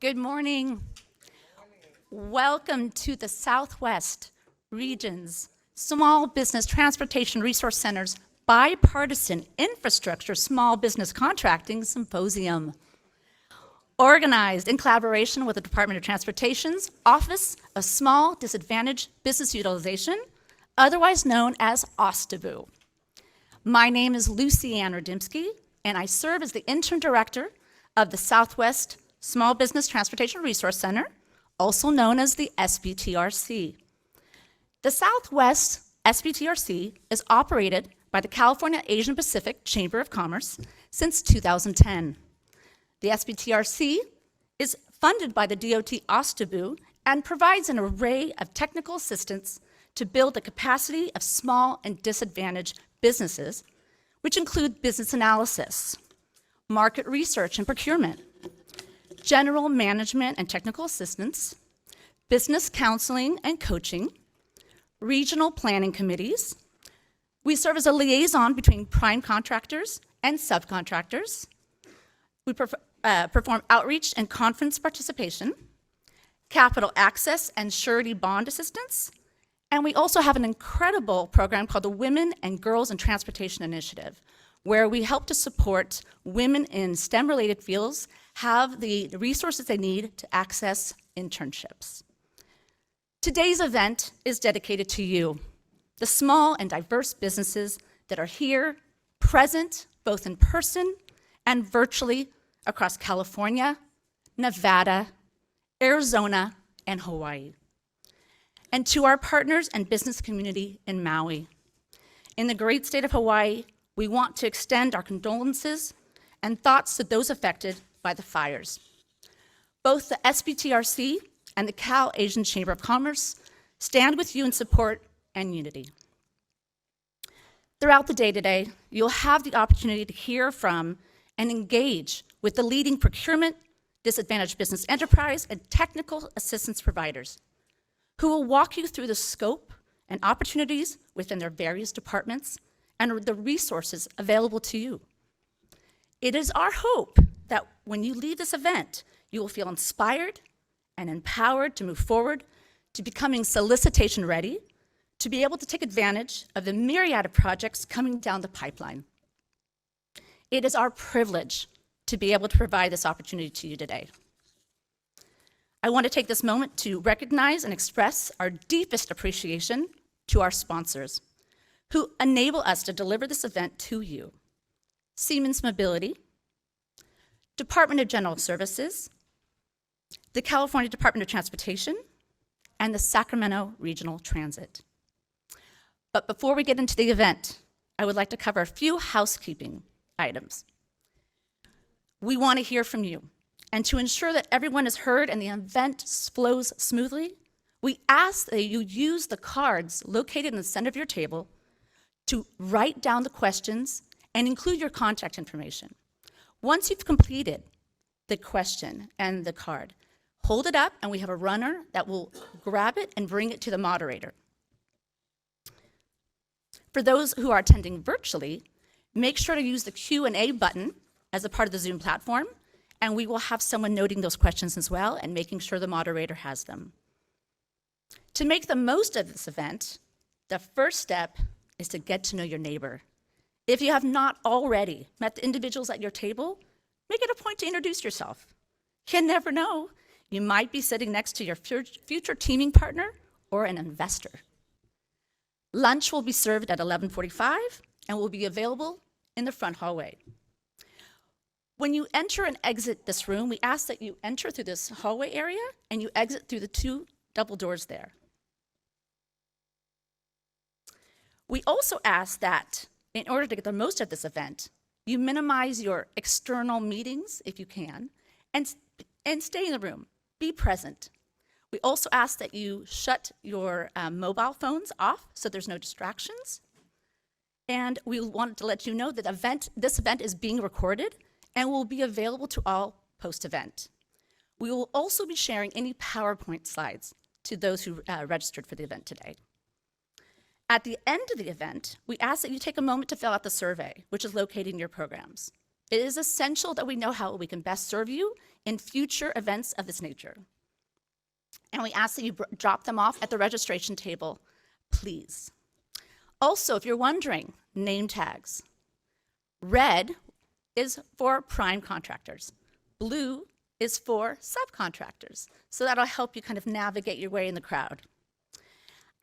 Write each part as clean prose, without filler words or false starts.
Good morning. Welcome to the Southwest Region's Small Business Transportation Resource Center's Bipartisan Infrastructure Small Business Contracting Symposium. Organized in collaboration with the Department of Transportation's Office of Small Disadvantaged Business Utilization, otherwise known as OSTBU. My name is Lucy Ann Rudimsky, and I serve as the Interim Director of the Southwest Small Business Transportation Resource Center, also known as the SBTRC. The Southwest SBTRC is operated by the California Asian Pacific Chamber of Commerce since 2010. The SBTRC is funded by the DOT OSTBU and provides an array of technical assistance to build the capacity of small and disadvantaged businesses, which include business analysis, market research and procurement, general management and technical assistance, business counseling and coaching, regional planning committees. We serve as a liaison between prime contractors and subcontractors. We perform outreach and conference participation, capital access and surety bond assistance, and we also have an incredible program called the Women and Girls in Transportation Initiative, where we help to support women in STEM-related fields have the resources they need to access internships. Today's event is dedicated to you, the small and diverse businesses that are here, present, both in person and virtually across California, Nevada, Arizona, and Hawaii. And to our partners and business community in Maui. In the great state of Hawaii, we want to extend our condolences and thoughts to those affected by the fires. Both the SBTRC and the Cal Asian Chamber of Commerce stand with you in support and unity. Throughout the day today, you'll have the opportunity to hear from and engage with the leading procurement, disadvantaged business enterprise, and technical assistance providers who will walk you through the scope and opportunities within their various departments and the resources available to you. It is our hope that when you leave this event, you will feel inspired and empowered to move forward to becoming solicitation ready, to be able to take advantage of the myriad of projects coming down the pipeline. It is our privilege to be able to provide this opportunity to you today. I want to take this moment to recognize and express our deepest appreciation to our sponsors who enable us to deliver this event to you. Siemens Mobility, Department of General Services, the California Department of Transportation, and the Sacramento Regional Transit. But before we get into the event, I would like to cover a few housekeeping items. We want to hear from you, and to ensure that everyone is heard and the event flows smoothly, we ask that you use the cards located in the center of your table to write down the questions and include your contact information. Once you've completed the question and the card, hold it up and we have a runner that will grab it and bring it to the moderator. For those who are attending virtually, make sure to use the Q&A button as a part of the Zoom platform, and we will have someone noting those questions as well and making sure the moderator has them. To make the most of this event, the first step is to get to know your neighbor. If you have not already met the individuals at your table, make it a point to introduce yourself. You never know, you might be sitting next to your future teaming partner or an investor. Lunch will be served at 11:45 and will be available in the front hallway. When you enter and exit this room, we ask that you enter through this hallway area and you exit through the two double doors there. We also ask that in order to get the most of this event, you minimize your external meetings if you can, and stay in the room, be present. We also ask that you shut your mobile phones off so there's no distractions. And we wanted to let you know that this event is being recorded and will be available to all post-event. We will also be sharing any PowerPoint slides to those who registered for the event today. At the end of the event, we ask that you take a moment to fill out the survey, which is located in your programs. It is essential that we know how we can best serve you in future events of this nature. And we ask that you drop them off at the registration table, please. Also, if you're wondering, name tags. Red is for prime contractors. Blue is for subcontractors. So that'll help you kind of navigate your way in the crowd.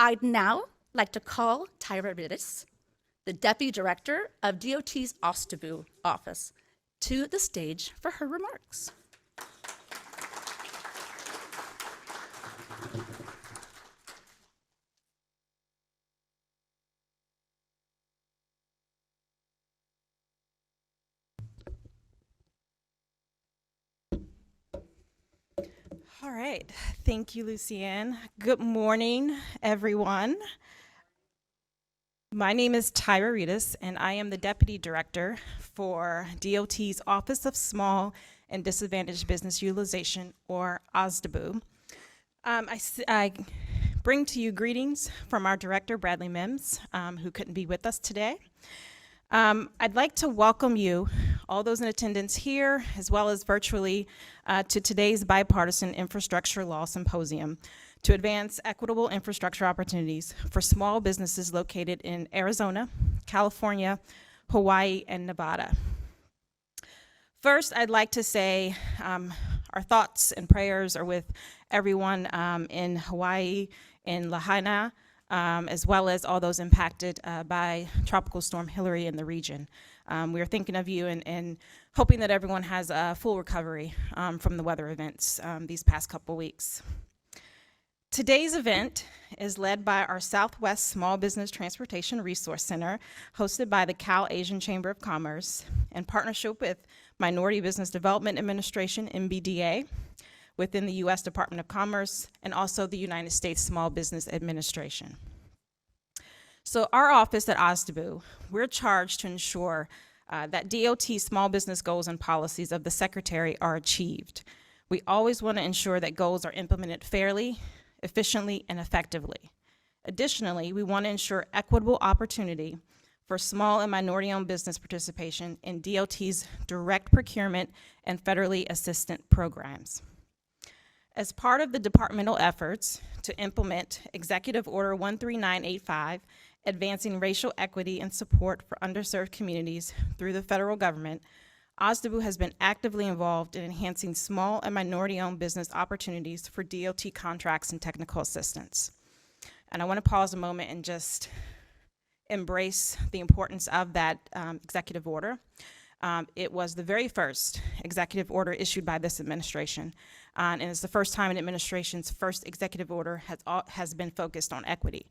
I'd now like to call Tyra Ridis, the Deputy Director of DOT's SW office, to the stage for her remarks. All right, thank you, Lucienne. Good morning, everyone. My name is Tyra Ridis, and I am the Deputy Director for DOT's Office of Small and Disadvantaged Business Utilization, or OSDBU. I bring to you greetings from our Director, Bradley Mims, who couldn't be with us today. I'd like to welcome you, all those in attendance here, as well as virtually, to today's Bipartisan Infrastructure Law Symposium to advance equitable infrastructure opportunities for small businesses located in Arizona, California, Hawaii, and Nevada. First, I'd like to say our thoughts and prayers are with everyone in Hawaii, in Lahaina, as well as all those impacted by Tropical Storm Hillary in the region. We are thinking of you and hoping that everyone has a full recovery from the weather events these past couple weeks. Today's event is led by our Southwest Small Business Transportation Resource Center, hosted by the Cal Asian Chamber of Commerce, in partnership with Minority Business Development Administration, MBDA, within the U.S. Department of Commerce, and also the United States Small Business Administration. So our office at OSDBU, we're charged to ensure that DOT small business goals and policies of the Secretary are achieved. We always want to ensure that goals are implemented fairly, efficiently, and effectively. Additionally, we want to ensure equitable opportunity for small and minority-owned business participation in DOT's direct procurement and federally assisted programs. As part of the departmental efforts to implement Executive Order 13985, advancing racial equity and support for underserved communities through the federal government, OSDBU has been actively involved in enhancing small and minority-owned business opportunities for DOT contracts and technical assistance. And I want to pause a moment and just embrace the importance of that executive order. It was the very first executive order issued by this administration, and it's the first time an administration's first executive order has been focused on equity.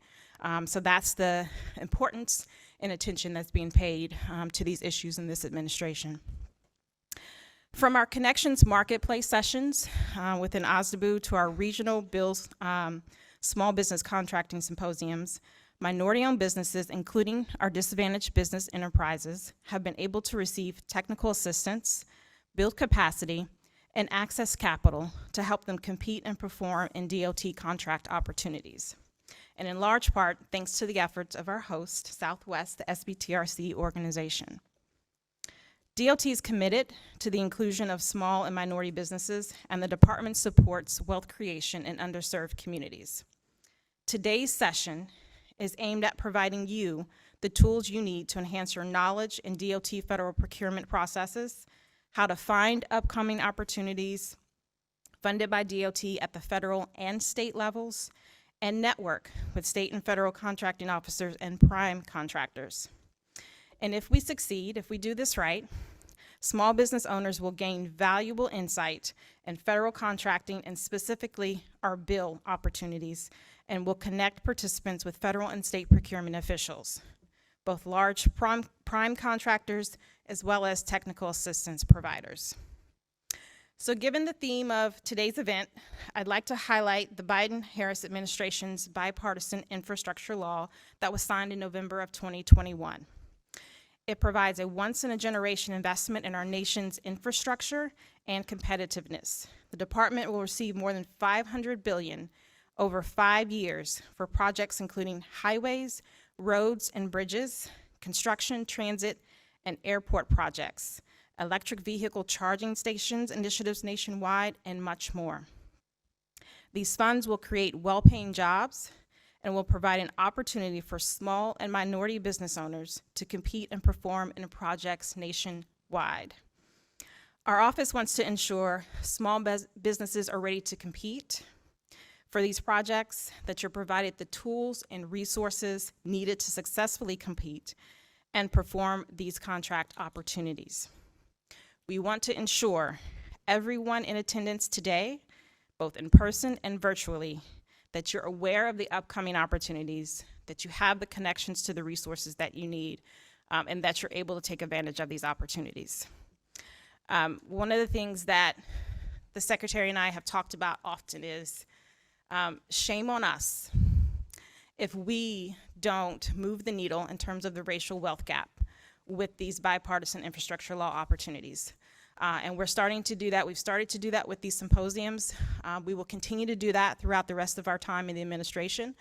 So that's the importance and attention that's being paid to these issues in this administration. From our Connections Marketplace sessions within OSDBU to our regional BIL Small Business Contracting Symposiums, minority-owned businesses, including our disadvantaged business enterprises, have been able to receive technical assistance, build capacity, and access capital to help them compete and perform in DOT contract opportunities. And in large part, thanks to the efforts of our host, Southwest, the SBTRC organization. DOT is committed to the inclusion of small and minority businesses, and the department supports wealth creation in underserved communities. Today's session is aimed at providing you the tools you need to enhance your knowledge in DOT federal procurement processes, how to find upcoming opportunities funded by DOT at the federal and state levels, and network with state and federal contracting officers and prime contractors. And if we succeed, if we do this right, small business owners will gain valuable insight in federal contracting and specifically our BIL opportunities, and will connect participants with federal and state procurement officials, both large prime contractors as well as technical assistance providers. So given the theme of today's event, I'd like to highlight the Biden-Harris administration's bipartisan infrastructure law that was signed in November of 2021. It provides a once-in-a-generation investment in our nation's infrastructure and competitiveness. The department will receive more than $500 billion over 5 years for projects including highways, roads and bridges, construction, transit, and airport projects, electric vehicle charging stations initiatives nationwide, and much more. These funds will create well-paying jobs and will provide an opportunity for small and minority business owners to compete and perform in projects nationwide. Our office wants to ensure small businesses are ready to compete for these projects, that you're provided the tools and resources needed to successfully compete and perform these contract opportunities. We want to ensure everyone in attendance today, both in person and virtually, that you're aware of the upcoming opportunities, that you have the connections to the resources that you need, and that you're able to take advantage of these opportunities. One of the things that the Secretary and I have talked about often is shame on us if we don't move the needle in terms of the racial wealth gap with these bipartisan infrastructure law opportunities. And we're starting to do that. We've started to do that with these symposiums. We will continue to do that throughout the rest of our time in the administration.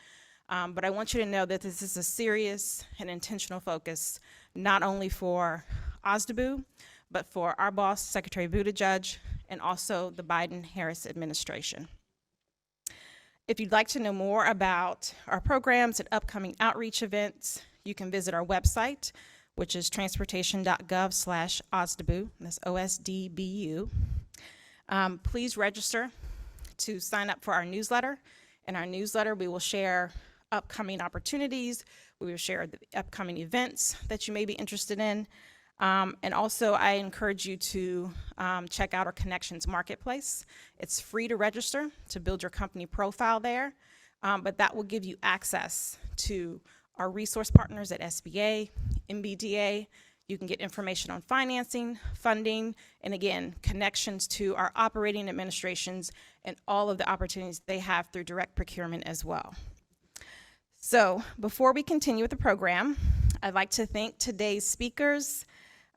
But I want you to know that this is a serious and intentional focus, not only for SBTRC-SW, but for our boss, Secretary Buttigieg, and also the Biden-Harris administration. If you'd like to know more about our programs and upcoming outreach events, you can visit our website, which is transportation.gov/OSDBU, that's OSDBU. Please register to sign up for our newsletter. In our newsletter, we will share upcoming opportunities, we will share the upcoming events that you may be interested in, and also I encourage you to check out our Connections Marketplace. It's free to register to build your company profile there, but that will give you access to our resource partners at SBA, MBDA. You can get information on financing, funding, and again, connections to our operating administrations and all of the opportunities they have through direct procurement as well. So before we continue with the program, I'd like to thank today's speakers,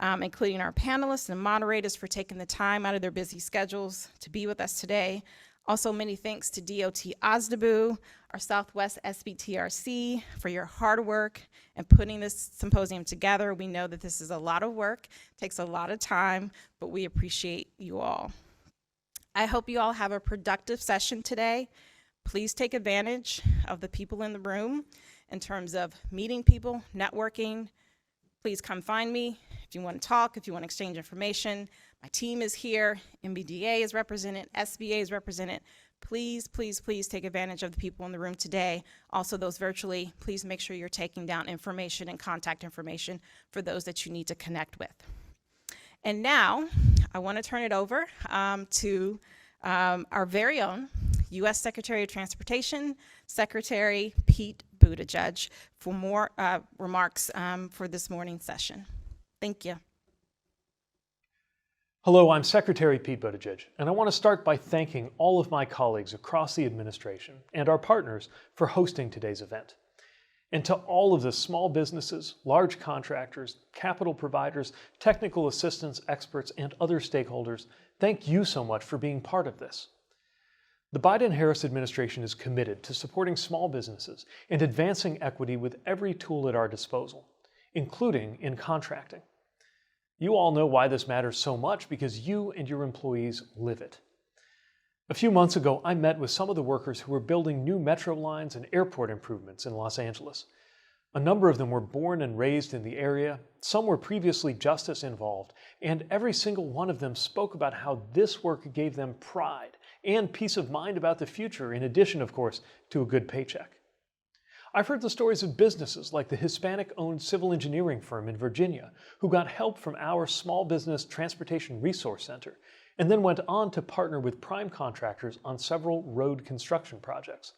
including our panelists and moderators, for taking the time out of their busy schedules to be with us today. Also, many thanks to DOT OSDBU, our Southwest SBTRC, for your hard work and putting this symposium together. We know that this is a lot of work, takes a lot of time, but we appreciate you all. I hope you all have a productive session today. Please take advantage of the people in the room in terms of meeting people, networking. Please come find me if you want to talk, if you want to exchange information. My team is here, MBDA is represented, SBA is represented. Please, please, please take advantage of the people in the room today. Also those virtually, please make sure you're taking down information and contact information for those that you need to connect with. And now, I want to turn it over to our very own U.S. Secretary of Transportation, Secretary Pete Buttigieg, for more remarks for this morning's session. Thank you. Hello, I'm Secretary Pete Buttigieg, and I want to start by thanking all of my colleagues across the administration and our partners for hosting today's event. And to all of the small businesses, large contractors, capital providers, technical assistance experts, and other stakeholders, thank you so much for being part of this. The Biden-Harris administration is committed to supporting small businesses and advancing equity with every tool at our disposal, including in contracting. You all know why this matters so much because you and your employees live it. A few months ago, I met with some of the workers who were building new metro lines and airport improvements in Los Angeles. A number of them were born and raised in the area, some were previously justice involved, and every single one of them spoke about how this work gave them pride and peace of mind about the future, in addition, of course, to a good paycheck. I've heard the stories of businesses like the Hispanic-owned civil engineering firm in Virginia, who got help from our Small Business Transportation Resource Center, and then went on to partner with prime contractors on several road construction projects.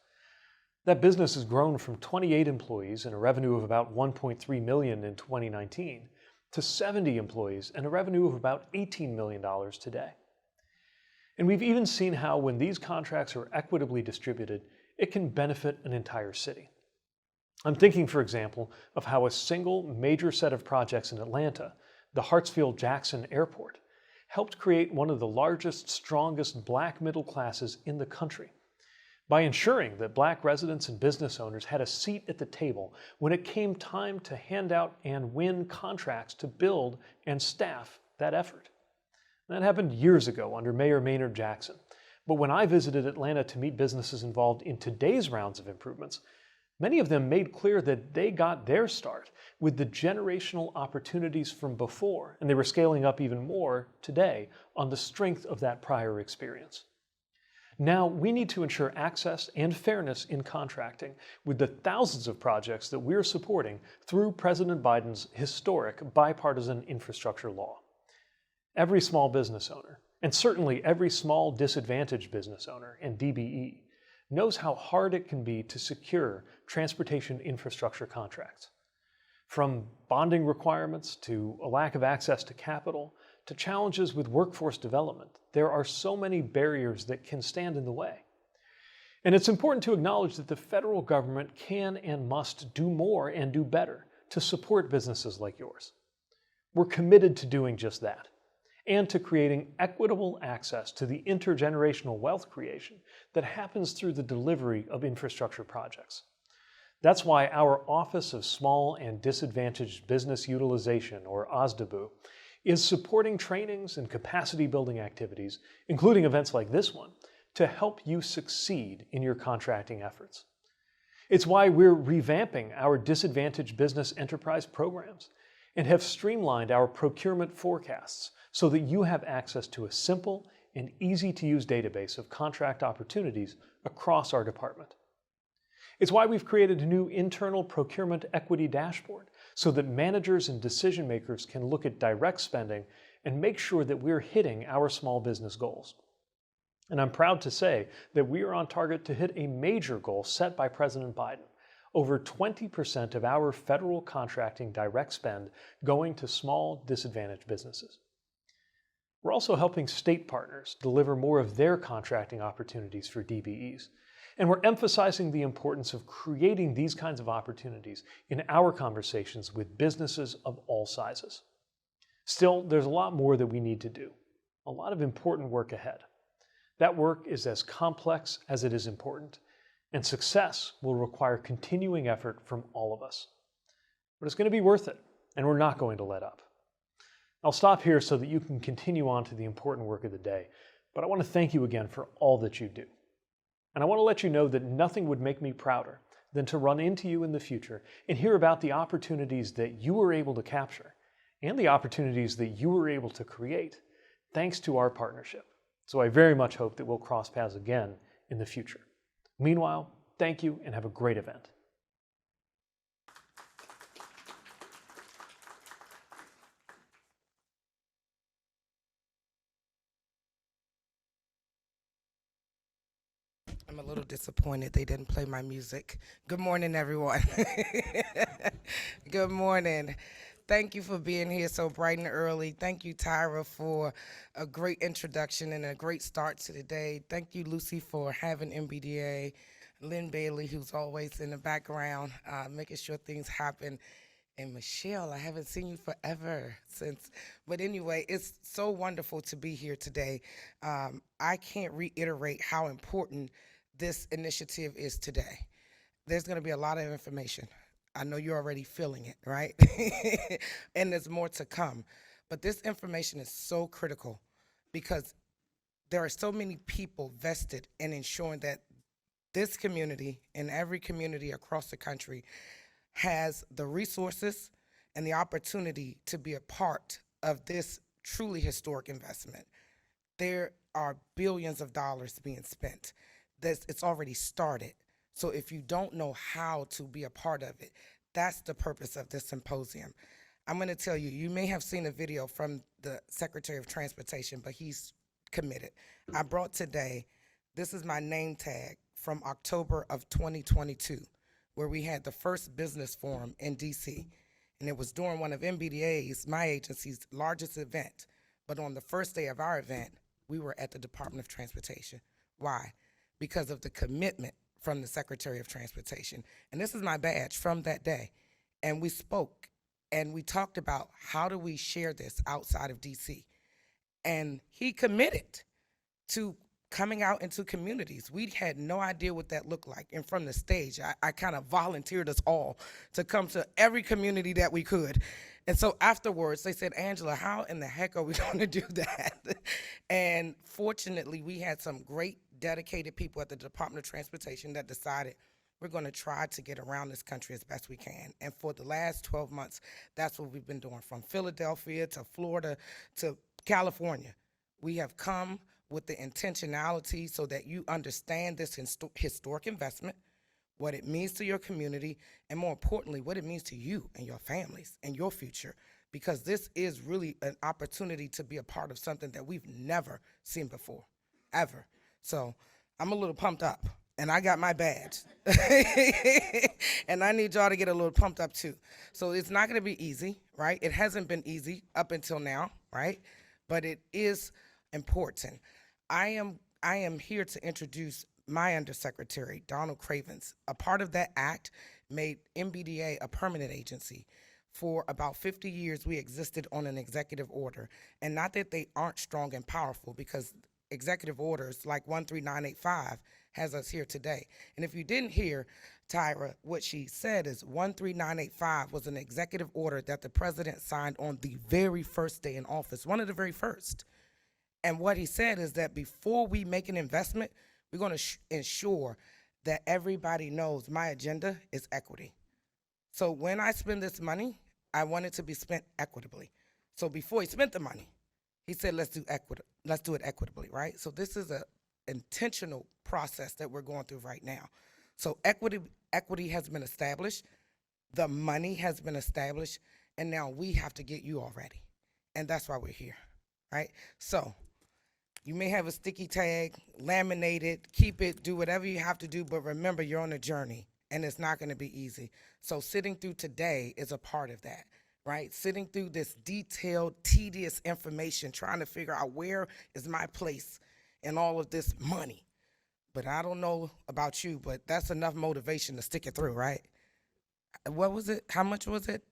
That business has grown from 28 employees and a revenue of about $1.3 million in 2019 to 70 employees and a revenue of about $18 million today. And we've even seen how when these contracts are equitably distributed, it can benefit an entire city. I'm thinking, for example, of how a single major set of projects in Atlanta, the Hartsfield-Jackson Airport, helped create one of the largest, strongest Black middle classes in the country by ensuring that Black residents and business owners had a seat at the table when it came time to hand out and win contracts to build and staff that effort. That happened years ago under Mayor Maynard Jackson. But when I visited Atlanta to meet businesses involved in today's rounds of improvements, many of them made clear that they got their start with the generational opportunities from before, and they were scaling up even more today on the strength of that prior experience. Now, we need to ensure access and fairness in contracting with the thousands of projects that we're supporting through President Biden's historic bipartisan infrastructure law. Every small business owner, and certainly every small disadvantaged business owner and DBE, knows how hard it can be to secure transportation infrastructure contracts. From bonding requirements to a lack of access to capital to challenges with workforce development, there are so many barriers that can stand in the way. And it's important to acknowledge that the federal government can and must do more and do better to support businesses like yours. We're committed to doing just that, and to creating equitable access to the intergenerational wealth creation that happens through the delivery of infrastructure projects. That's why our Office of Small and Disadvantaged Business Utilization, or OSDBU, is supporting trainings and capacity building activities, including events like this one, to help you succeed in your contracting efforts. It's why we're revamping our disadvantaged business enterprise programs and have streamlined our procurement forecasts so that you have access to a simple and easy-to-use database of contract opportunities across our department. It's why we've created a new internal procurement equity dashboard so that managers and decision makers can look at direct spending and make sure that we're hitting our small business goals. And I'm proud to say that we are on target to hit a major goal set by President Biden: over 20% of our federal contracting direct spend going to small disadvantaged businesses. We're also helping state partners deliver more of their contracting opportunities for DBEs. And we're emphasizing the importance of creating these kinds of opportunities in our conversations with businesses of all sizes. Still, there's a lot more that we need to do, a lot of important work ahead. That work is as complex as it is important, and success will require continuing effort from all of us. But it's going to be worth it, and we're not going to let up. I'll stop here so that you can continue on to the important work of the day, but I want to thank you again for all that you do. And I want to let you know that nothing would make me prouder than to run into you in the future and hear about the opportunities that you were able to capture and the opportunities that you were able to create thanks to our partnership. So I very much hope that we'll cross paths again in the future. Meanwhile, thank you and have a great event. I'm a little disappointed they didn't play my music. Good morning, everyone. Good morning. Thank you for being here so bright and early. Thank you, Tyra, for a great introduction and a great start to the day. Thank you, Lucy, for having MBDA. Lynn Bailey, who's always in the background, making sure things happen. And Michelle, I haven't seen you forever since. But anyway, it's so wonderful to be here today. I can't reiterate how important this initiative is today. There's going to be a lot of information. I know you're already feeling it, right? And there's more to come. But this information is so critical because there are so many people vested in ensuring that this community and every community across the country has the resources and the opportunity to be a part of this truly historic investment. There are billions of dollars being spent. It's already started. So if you don't know how to be a part of it, that's the purpose of this symposium. I'm going to tell you, you may have seen a video from the Secretary of Transportation, but he's committed. I brought today, this is my name tag from October of 2022, where we had the first business forum in DC. And it was during one of MBDA's, my agency's largest event. But on the first day of our event, we were at the Department of Transportation. Why? Because of the commitment from the Secretary of Transportation. And this is my badge from that day. And we spoke and we talked about how do we share this outside of DC. And he committed to coming out into communities. We had no idea what that looked like. And from the stage, I kind of volunteered us all to come to every community that we could. And so afterwards, they said, Angela, how in the heck are we going to do that? And fortunately, we had some great dedicated people at the Department of Transportation that decided we're going to try to get around this country as best we can. And for the last 12 months, that's what we've been doing, from Philadelphia to Florida to California. We have come with the intentionality so that you understand this historic investment, what it means to your community, and more importantly, what it means to you and your families and your future, because this is really an opportunity to be a part of something that we've never seen before, ever. So I'm a little pumped up, and I got my badge. And I need y'all to get a little pumped up too. So it's not gonna be easy, right? It hasn't been easy up until now, right? But it is important. I am here to introduce my undersecretary, Donald Cravens. A part of that act made MBDA a permanent agency. For about 50 years, we existed on an executive order. And not that they aren't strong and powerful, because executive orders like 13985 has us here today. And if you didn't hear Tyra, what she said is 13985 was an executive order that the president signed on the very first day in office, one of the very first. And what he said is that before we make an investment, we're going to ensure that everybody knows my agenda is equity. So when I spend this money, I want it to be spent equitably. So before he spent the money, he said, let's do it equitably, right? So this is an intentional process that we're going through right now. So equity has been established, the money has been established, and now we have to get you all ready. And that's why we're here, right? So you may have a sticky tag, laminate it, keep it, do whatever you have to do, but remember, you're on a journey, and it's not going to be easy. So sitting through today is a part of that, right? Sitting through this detailed, tedious information, trying to figure out where is my place in all of this money. But I don't know about you, but that's enough motivation to stick it through, right? What was it? How much was it?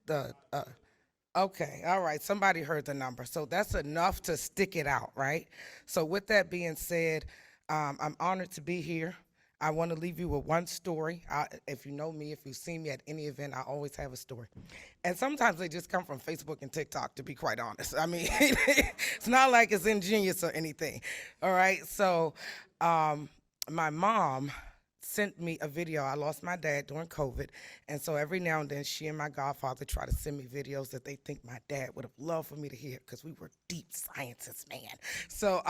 Okay, all right, somebody heard the number. So that's enough to stick it out, right? So with that being said, I'm honored to be here. I want to leave you with one story. If you know me, if you've seen me at any event, I always have a story. And sometimes they just come from Facebook and TikTok, to be quite honest. I mean, it's not like it's ingenious or anything, all right? So my mom sent me a video. I lost my dad during COVID, and so every now and then she and my godfather try to send me videos that they think my dad would have loved for me to hear, because we were deep scientists, man. So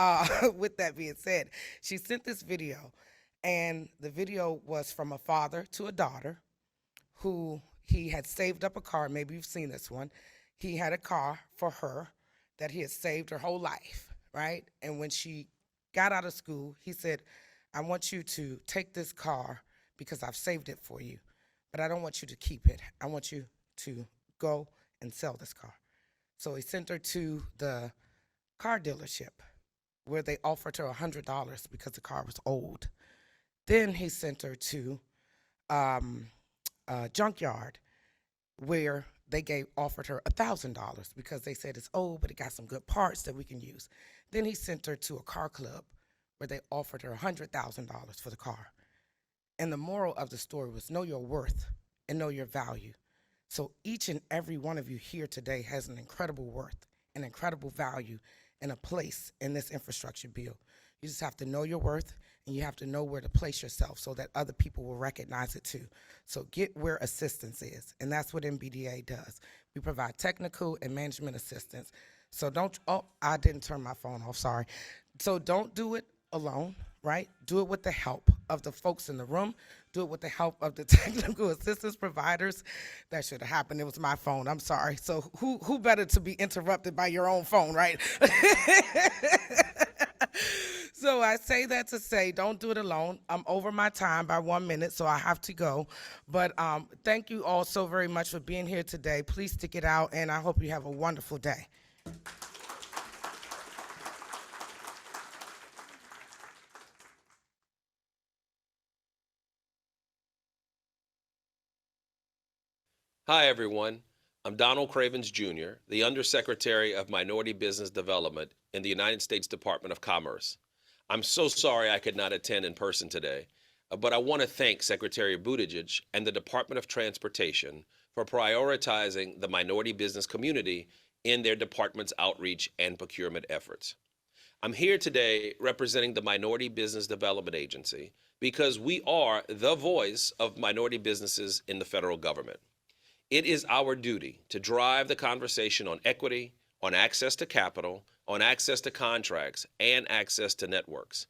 with that being said, she sent this video, and the video was from a father to a daughter who he had saved up a car. Maybe you've seen this one. He had a car for her that he had saved her whole life, right? And when she got out of school, he said, I want you to take this car because I've saved it for you, but I don't want you to keep it. I want you to go and sell this car. So he sent her to the car dealership where they offered her $100 because the car was old. Then he sent her to a junkyard where they offered her $1,000 because they said it's old, but it got some good parts that we can use. Then he sent her to a car club where they offered her $100,000 for the car. And the moral of the story was know your worth and know your value. So each and every one of you here today has an incredible worth, an incredible value, and a place in this infrastructure bill. You just have to know your worth, and you have to know where to place yourself so that other people will recognize it too. So get where assistance is, and that's what MBDA does. We provide technical and management assistance. So I didn't turn my phone off, sorry. So don't do it alone, right? Do it with the help of the folks in the room. Do it with the help of the technical assistance providers. That should have happened. It was my phone. I'm sorry. So who better to be interrupted by your own phone, right? So I say that to say, don't do it alone. I'm over my time by 1 minute, so I have to go. But thank you all so very much for being here today. Please stick it out, and I hope you have a wonderful day. Hi, everyone. I'm Donald Cravens, Jr., the Undersecretary of Minority Business Development in the United States Department of Commerce. I'm so sorry I could not attend in person today, but I want to thank Secretary Buttigieg and the Department of Transportation for prioritizing the minority business community in their department's outreach and procurement efforts. I'm here today representing the Minority Business Development Agency because we are the voice of minority businesses in the federal government. It is our duty to drive the conversation on equity, on access to capital, on access to contracts, and access to networks.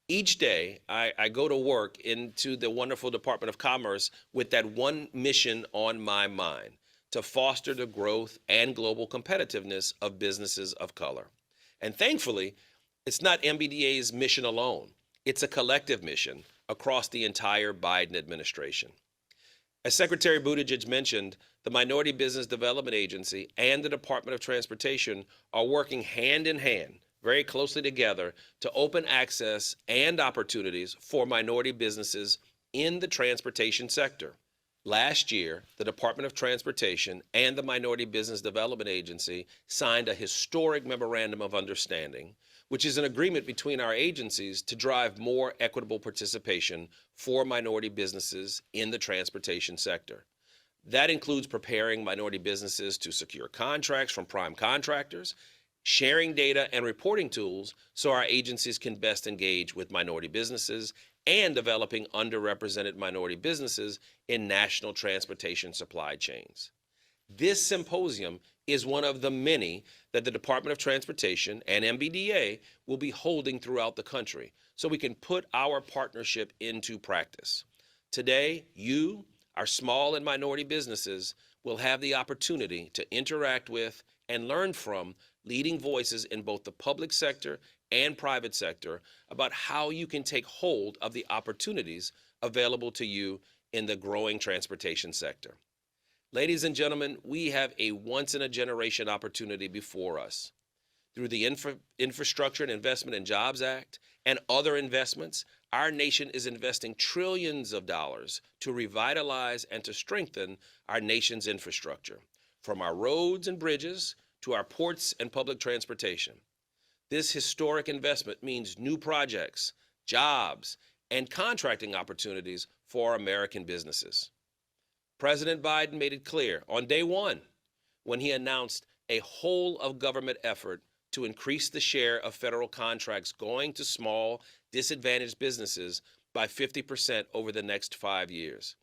Each day, I go to work into the wonderful Department of Commerce with that one mission on my mind: to foster the growth and global competitiveness of businesses of color. And thankfully, it's not MBDA's mission alone. It's a collective mission across the entire Biden administration. As Secretary Buttigieg mentioned, the Minority Business Development Agency and the Department of Transportation are working hand in hand, very closely together, to open access and opportunities for minority businesses in the transportation sector. Last year, the Department of Transportation and the Minority Business Development Agency signed a historic memorandum of understanding, which is an agreement between our agencies to drive more equitable participation for minority businesses in the transportation sector. That includes preparing minority businesses to secure contracts from prime contractors, sharing data and reporting tools so our agencies can best engage with minority businesses, and developing underrepresented minority businesses in national transportation supply chains. This symposium is one of the many that the Department of Transportation and MBDA will be holding throughout the country so we can put our partnership into practice. Today, you, our small and minority businesses, will have the opportunity to interact with and learn from leading voices in both the public sector and private sector about how you can take hold of the opportunities available to you in the growing transportation sector. Ladies and gentlemen, we have a once-in-a-generation opportunity before us. Through the Infrastructure and Investment and Jobs Act and other investments, our nation is investing trillions of dollars to revitalize and to strengthen our nation's infrastructure, from our roads and bridges to our ports and public transportation. This historic investment means new projects, jobs, and contracting opportunities for American businesses. President Biden made it clear on day one when he announced a whole-of-government effort to increase the share of federal contracts going to small, disadvantaged businesses by 50% over the next 5 years.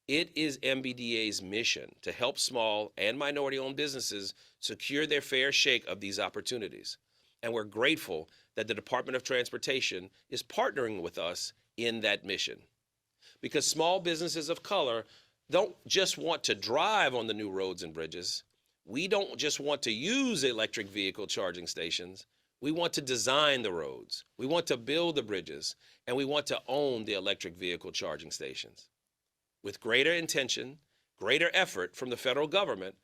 It is MBDA's mission to help small and minority-owned businesses secure their fair shake of these opportunities. And we're grateful that the Department of Transportation is partnering with us in that mission. Because small businesses of color don't just want to drive on the new roads and bridges. We don't just want to use electric vehicle charging stations. We want to design the roads. We want to build the bridges, and we want to own the electric vehicle charging stations. With greater intention, greater effort from the federal government,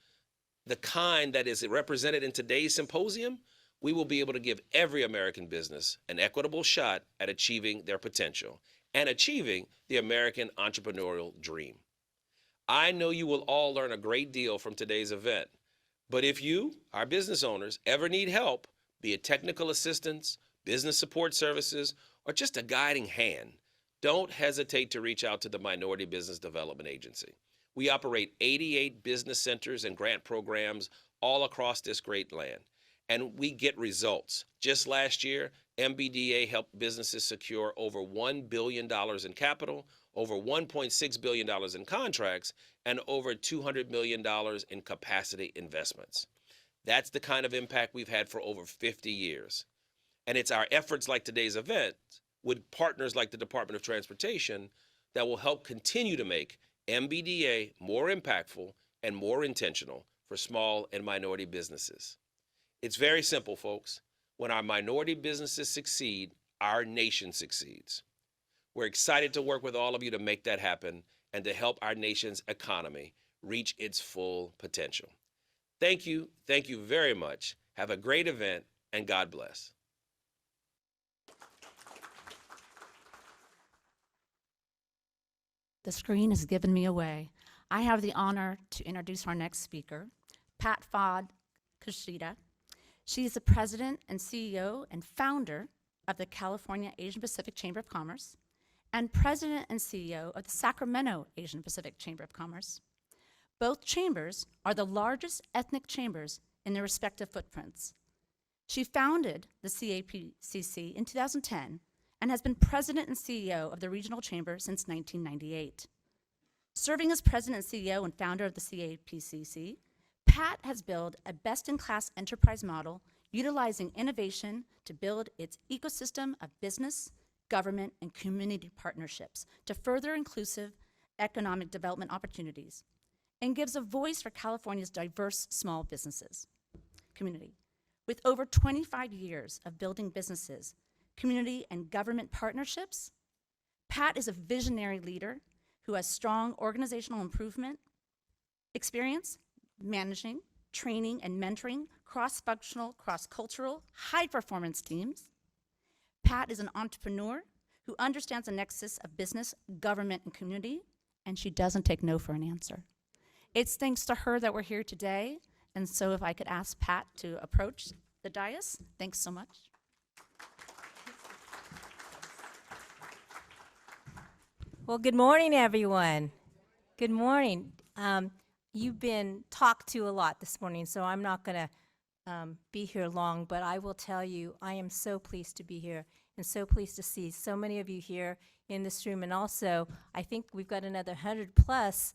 the kind that is represented in today's symposium, we will be able to give every American business an equitable shot at achieving their potential and achieving the American entrepreneurial dream. I know you will all learn a great deal from today's event, but if you, our business owners, ever need help, be it technical assistance, business support services, or just a guiding hand, don't hesitate to reach out to the Minority Business Development Agency. We operate 88 business centers and grant programs all across this great land, and we get results. Just last year, MBDA helped businesses secure over $1 billion in capital, over $1.6 billion in contracts, and over $200 million in capacity investments. That's the kind of impact we've had for over 50 years. And it's our efforts like today's event with partners like the Department of Transportation that will help continue to make MBDA more impactful and more intentional for small and minority businesses. It's very simple, folks. When our minority businesses succeed, our nation succeeds. We're excited to work with all of you to make that happen and to help our nation's economy reach its full potential. Thank you very much. Have a great event, and God bless. The screen has given me away. I have the honor to introduce our next speaker, Pat Fod Kushida. She is the president and CEO and founder of the California Asian Pacific Chamber of Commerce and president and CEO of the Sacramento Asian Pacific Chamber of Commerce. Both chambers are the largest ethnic chambers in their respective footprints. She founded the CAPCC in 2010 and has been president and CEO of the regional chamber since 1998. Serving as president and CEO and founder of the CAPCC, Pat has built a best-in-class enterprise model utilizing innovation to build its ecosystem of business, government, and community partnerships to further inclusive economic development opportunities, and gives a voice for California's diverse small businesses community. With over 25 years of building businesses, community, and government partnerships, Pat is a visionary leader who has strong organizational improvement experience, managing, training, and mentoring cross-functional, cross-cultural, high-performance teams. Pat is an entrepreneur who understands the nexus of business, government, and community, and she doesn't take no for an answer. It's thanks to her that we're here today, and so if I could ask Pat to approach the dais. Thanks so much. Well, good morning, everyone. Good morning. You've been talked to a lot this morning, so I'm not going to be here long, but I will tell you I am so pleased to be here and so pleased to see so many of you here in this room. And also, I think we've got another 100 plus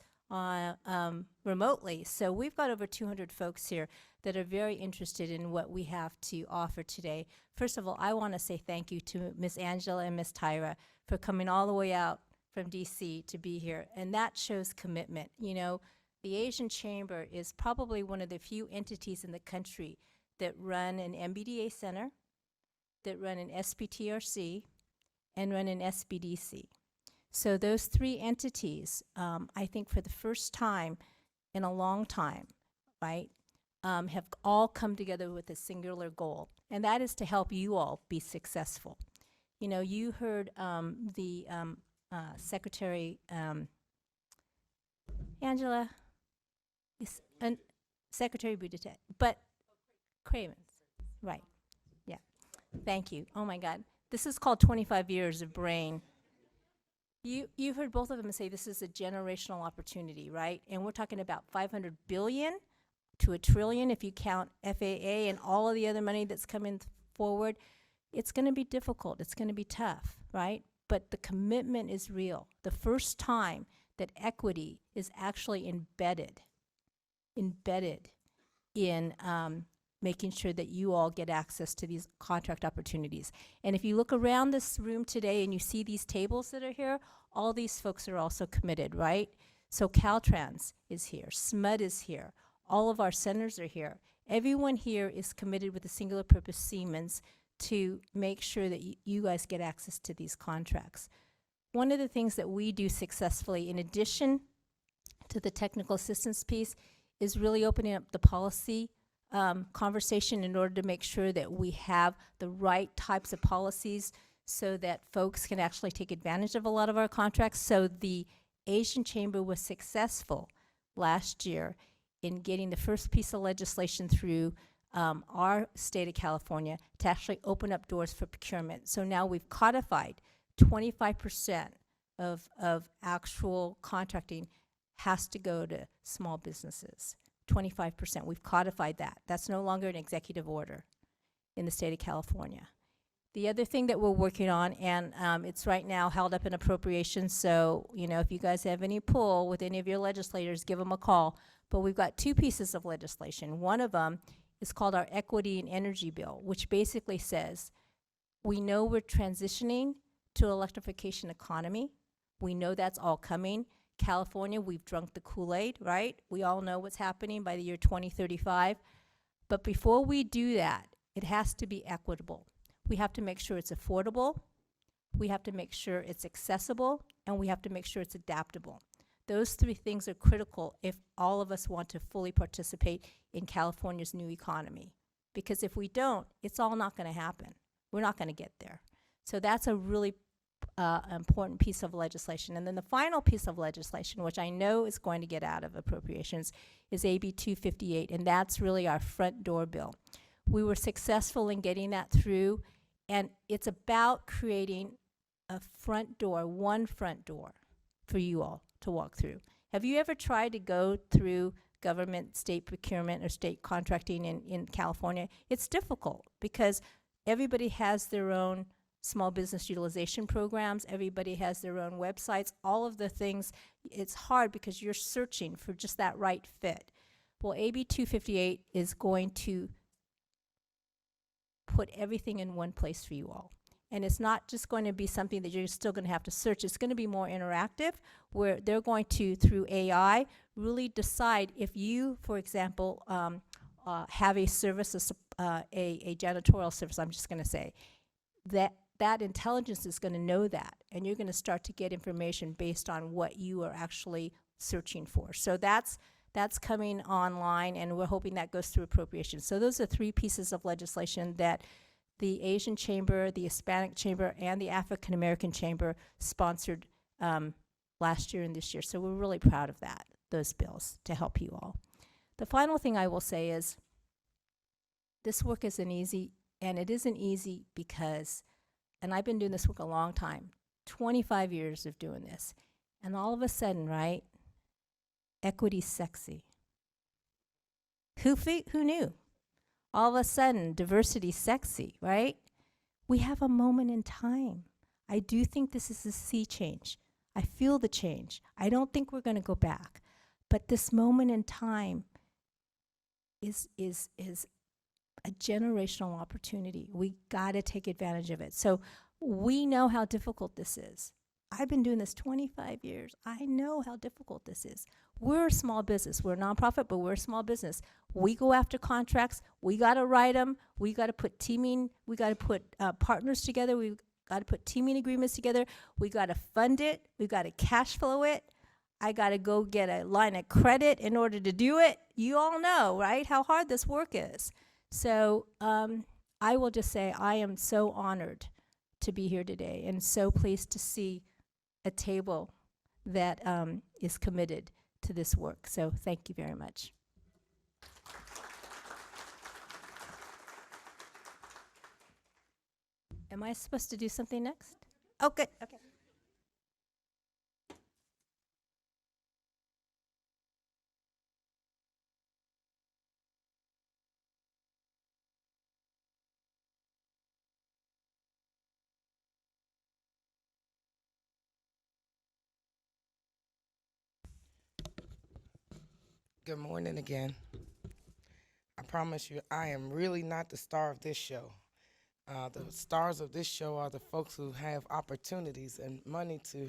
remotely. So we've got over 200 folks here that are very interested in what we have to offer today. First of all, I want to say thank you to Ms. Angela and Ms. Tyra for coming all the way out from DC to be here. And that shows commitment. You know, the Asian Chamber is probably one of the few entities in the country that run an MBDA center, that run an SBTRC, and run an SBDC. So those three entities, I think for the first time in a long time, right, have all come together with a singular goal, and that is to help you all be successful. You know, you heard the Secretary Angela, Secretary Buttigieg, but Cravens, right, yeah, thank you. Oh my God, this is called 25 years of brain. You heard both of them say this is a generational opportunity, right? And we're talking about $500 billion to $1 trillion if you count FAA and all of the other money that's coming forward. It's going to be difficult. It's going to be tough, right? But the commitment is real. The first time that equity is actually embedded in making sure that you all get access to these contract opportunities. And if you look around this room today and you see these tables that are here, all these folks are also committed, right? So Caltrans is here, SMUD is here, all of our centers are here. Everyone here is committed with a singular purpose, Siemens, to make sure that you guys get access to these contracts. One of the things that we do successfully, in addition to the technical assistance piece, is really opening up the policy conversation in order to make sure that we have the right types of policies so that folks can actually take advantage of a lot of our contracts. So the Asian Chamber was successful last year in getting the first piece of legislation through our state of California to actually open up doors for procurement. So now we've codified 25% of actual contracting has to go to small businesses. 25%. We've codified that. That's no longer an executive order in the state of California. The other thing that we're working on, and it's right now held up in appropriations, so you know, if you guys have any pull with any of your legislators, give them a call. But we've got two pieces of legislation. One of them is called our Equity and Energy Bill, which basically says we know we're transitioning to an electrification economy. We know that's all coming. California, we've drunk the Kool-Aid, right? We all know what's happening by the year 2035. But before we do that, it has to be equitable. We have to make sure it's affordable, we have to make sure it's accessible, and we have to make sure it's adaptable. Those three things are critical if all of us want to fully participate in California's new economy. Because if we don't, it's all not going to happen. We're not going to get there. So that's a really important piece of legislation. And then the final piece of legislation, which I know is going to get out of appropriations, is AB 258, and that's really our front door bill. We were successful in getting that through And it's about creating a front door, one front door for you all to walk through. Have you ever tried to go through government, state procurement, or state contracting in California? It's difficult because everybody has their own small business utilization programs. Everybody has their own websites. All of the things, it's hard because you're searching for just that right fit. Well, AB 258 is going to put everything in one place for you all. And it's not just going to be something that you're still going to have to search. It's going to be more interactive, where they're going to, through AI, really decide if you, for example, have a service, a janitorial service, I'm just going to say, that intelligence is going to know that, and you're going to start to get information based on what you are actually searching for. So that's coming online, and we're hoping that goes through appropriation. So those are 3 pieces of legislation that the Asian Chamber, the Hispanic Chamber, and the African American Chamber sponsored last year and this year. So we're really proud of that, those bills, to help you all. The final thing I will say is this work isn't easy, and it isn't easy because, and I've been doing this work a long time, 25 years of doing this, and all of a sudden, right, equity's sexy. Who knew? All of a sudden, diversity's sexy, right? We have a moment in time. I do think this is a sea change. I feel the change. I don't think we're going to go back. But this moment in time is a generational opportunity. We got to take advantage of it. So we know how difficult this is. I've been doing this 25 years. I know how difficult this is. We're a small business. We're a nonprofit, but we're a small business. We go after contracts. We got to write them. We got to put teaming. We got to put partners together. We've got to put teaming agreements together. We got to fund it. We got to cash flow it. I got to go get a line of credit in order to do it. You all know, right, how hard this work is. So I will just say I am so honored to be here today and so pleased to see a table that is committed to this work. So thank you very much. Am I supposed to do something next? Oh, good. Okay. Good morning again. I promise you, I am really not the star of this show. The stars of this show are the folks who have opportunities and money to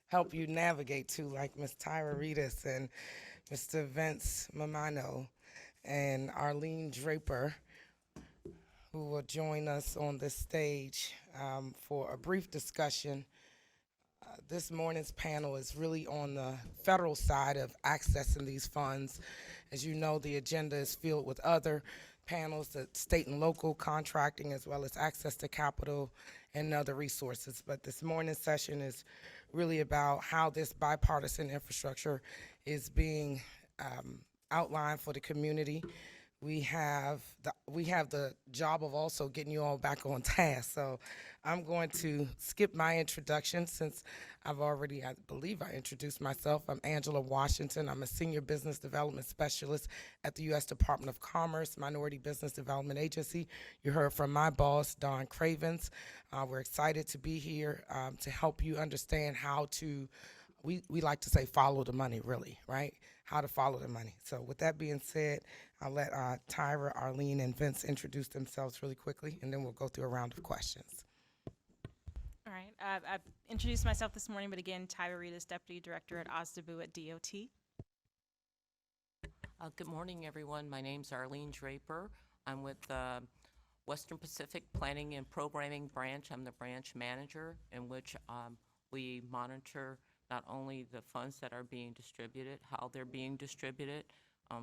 help you navigate to, like Ms. Tyra Reedus and Mr. Vince Mamano and Arlene Draper, who will join us on this stage for a brief discussion. This morning's panel is really on the federal side of accessing these funds. As you know, the agenda is filled with other panels, the state and local contracting, as well as access to capital and other resources. But this morning's session is really about how this bipartisan infrastructure is being outlined for the community. We have the job of also getting you all back on task. So I'm going to skip my introduction since I believe I introduced myself. I'm Angela Washington. I'm a Senior Business Development Specialist at the U.S. Department of Commerce, Minority Business Development Agency. You heard from my boss, Don Cravens. We're excited to be here to help you understand how to, we like to say follow the money, really, right? How to follow the money. So with that being said, I'll let Tyra, Arlene, and Vince introduce themselves really quickly, and then we'll go through a round of questions. All right, I've introduced myself this morning, but again, Tyra Reedus, Deputy Director at OSDBU at DOT. Good morning, everyone. My name's Arlene Draper. I'm with Western Pacific Planning and Programming Branch. I'm the branch manager, in which we monitor not only the funds that are being distributed, how they're being distributed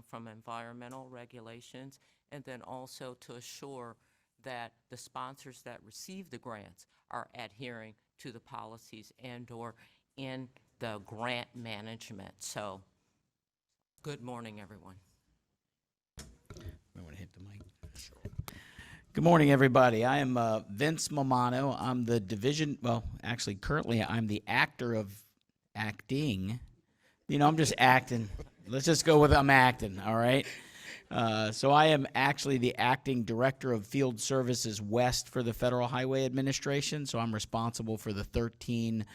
from environmental regulations, and then also to assure that the sponsors that receive the grants are adhering to the policies and/or in the grant management. So, good morning, everyone. I want to hit the mic. Good morning, everybody. I am Vince Mamano. I'm the division, well, actually, currently I'm the actor of acting. You know, I'm just acting. Let's just go with I'm acting, all right? So I am actually the acting director of Field Services West for the Federal Highway Administration. So I'm responsible for the 13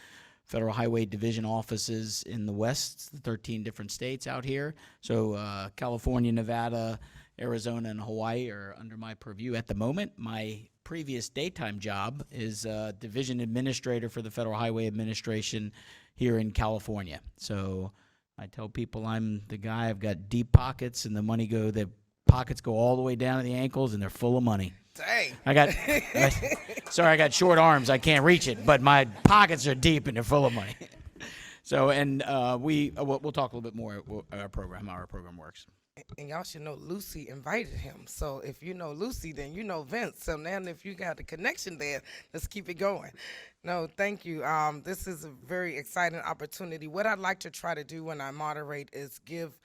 Federal Highway Division offices in the West, the 13 different states out here. So California, Nevada, Arizona, and Hawaii are under my purview at the moment. My previous daytime job is division administrator for the Federal Highway Administration here in California. So I tell people I'm the guy. I've got deep pockets, and the pockets go all the way down to the ankles, and they're full of money. Dang. I got short arms. I can't reach it, but my pockets are deep and they're full of money. So, and we'll talk a little bit more about how our program works. And y'all should know Lucy invited him. So if you know Lucy, then you know Vince. So now if you got the connection there, let's keep it going. No, thank you. This is a very exciting opportunity. What I'd like to try to do when I moderate is give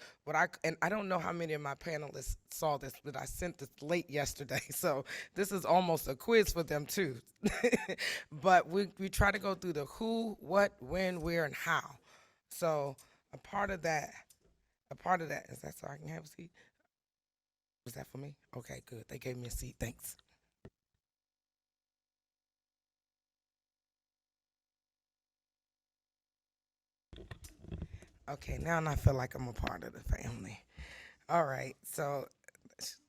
and I don't know how many of my panelists saw this, but I sent this late yesterday. So this is almost a quiz for them too. But we try to go through the who, what, when, where, and how. So a part of that, is that so I can have a seat? Was that for me? Okay, good. They gave me a seat. Thanks. Okay, now I feel like I'm a part of the family. All right, so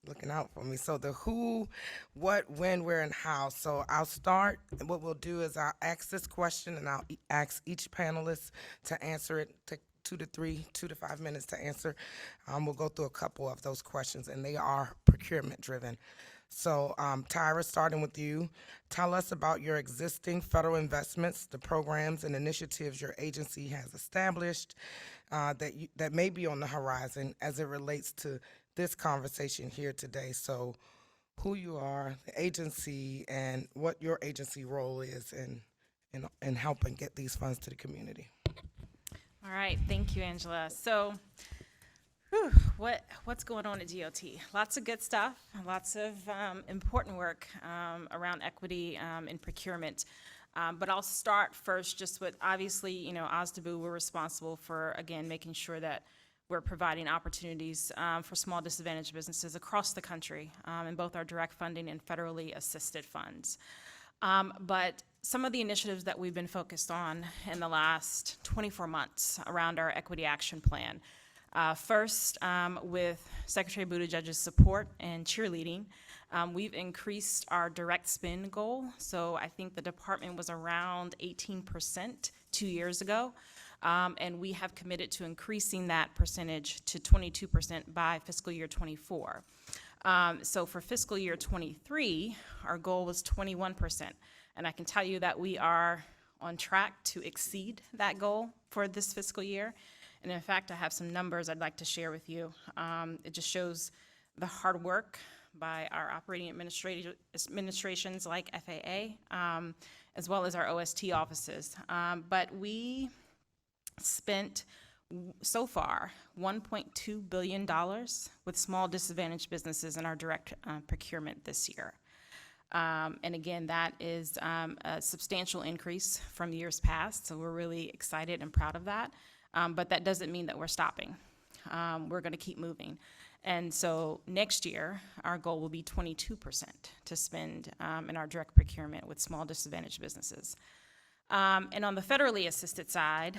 looking out for me. So the who, what, when, where, and how. So I'll start, and what we'll do is I'll ask this question, and I'll ask each panelist to answer it, 2 to 5 minutes to answer. We'll go through a couple of those questions, and they are procurement driven. So Tyra, starting with you, tell us about your existing federal investments, the programs and initiatives your agency has established that may be on the horizon as it relates to this conversation here today. So who you are, the agency, and what your agency role is in helping get these funds to the community. All right, thank you, Angela. So, what's going on at DOT? Lots of good stuff, lots of important work around equity in procurement. But I'll start first just with, obviously, you know, SBTRC-SW, we're responsible for, again, making sure that we're providing opportunities for small disadvantaged businesses across the country in both our direct funding and federally assisted funds. But some of the initiatives that we've been focused on in the last 24 months around our equity action plan. First, with Secretary Buttigieg's support and cheerleading, we've increased our direct spend goal. So I think the department was around 18% 2 years ago. And we have committed to increasing that percentage to 22% by fiscal year 24. So for fiscal year 23, our goal was 21%. And I can tell you that we are on track to exceed that goal for this fiscal year. And in fact, I have some numbers I'd like to share with you. It just shows the hard work by our operating administrations like FAA, as well as our OST offices. But we spent so far $1.2 billion with small disadvantaged businesses in our direct procurement this year. And again, that is a substantial increase from years past, so we're really excited and proud of that. But that doesn't mean that we're stopping. We're going to keep moving. And so next year, our goal will be 22% to spend in our direct procurement with small disadvantaged businesses. And on the federally assisted side,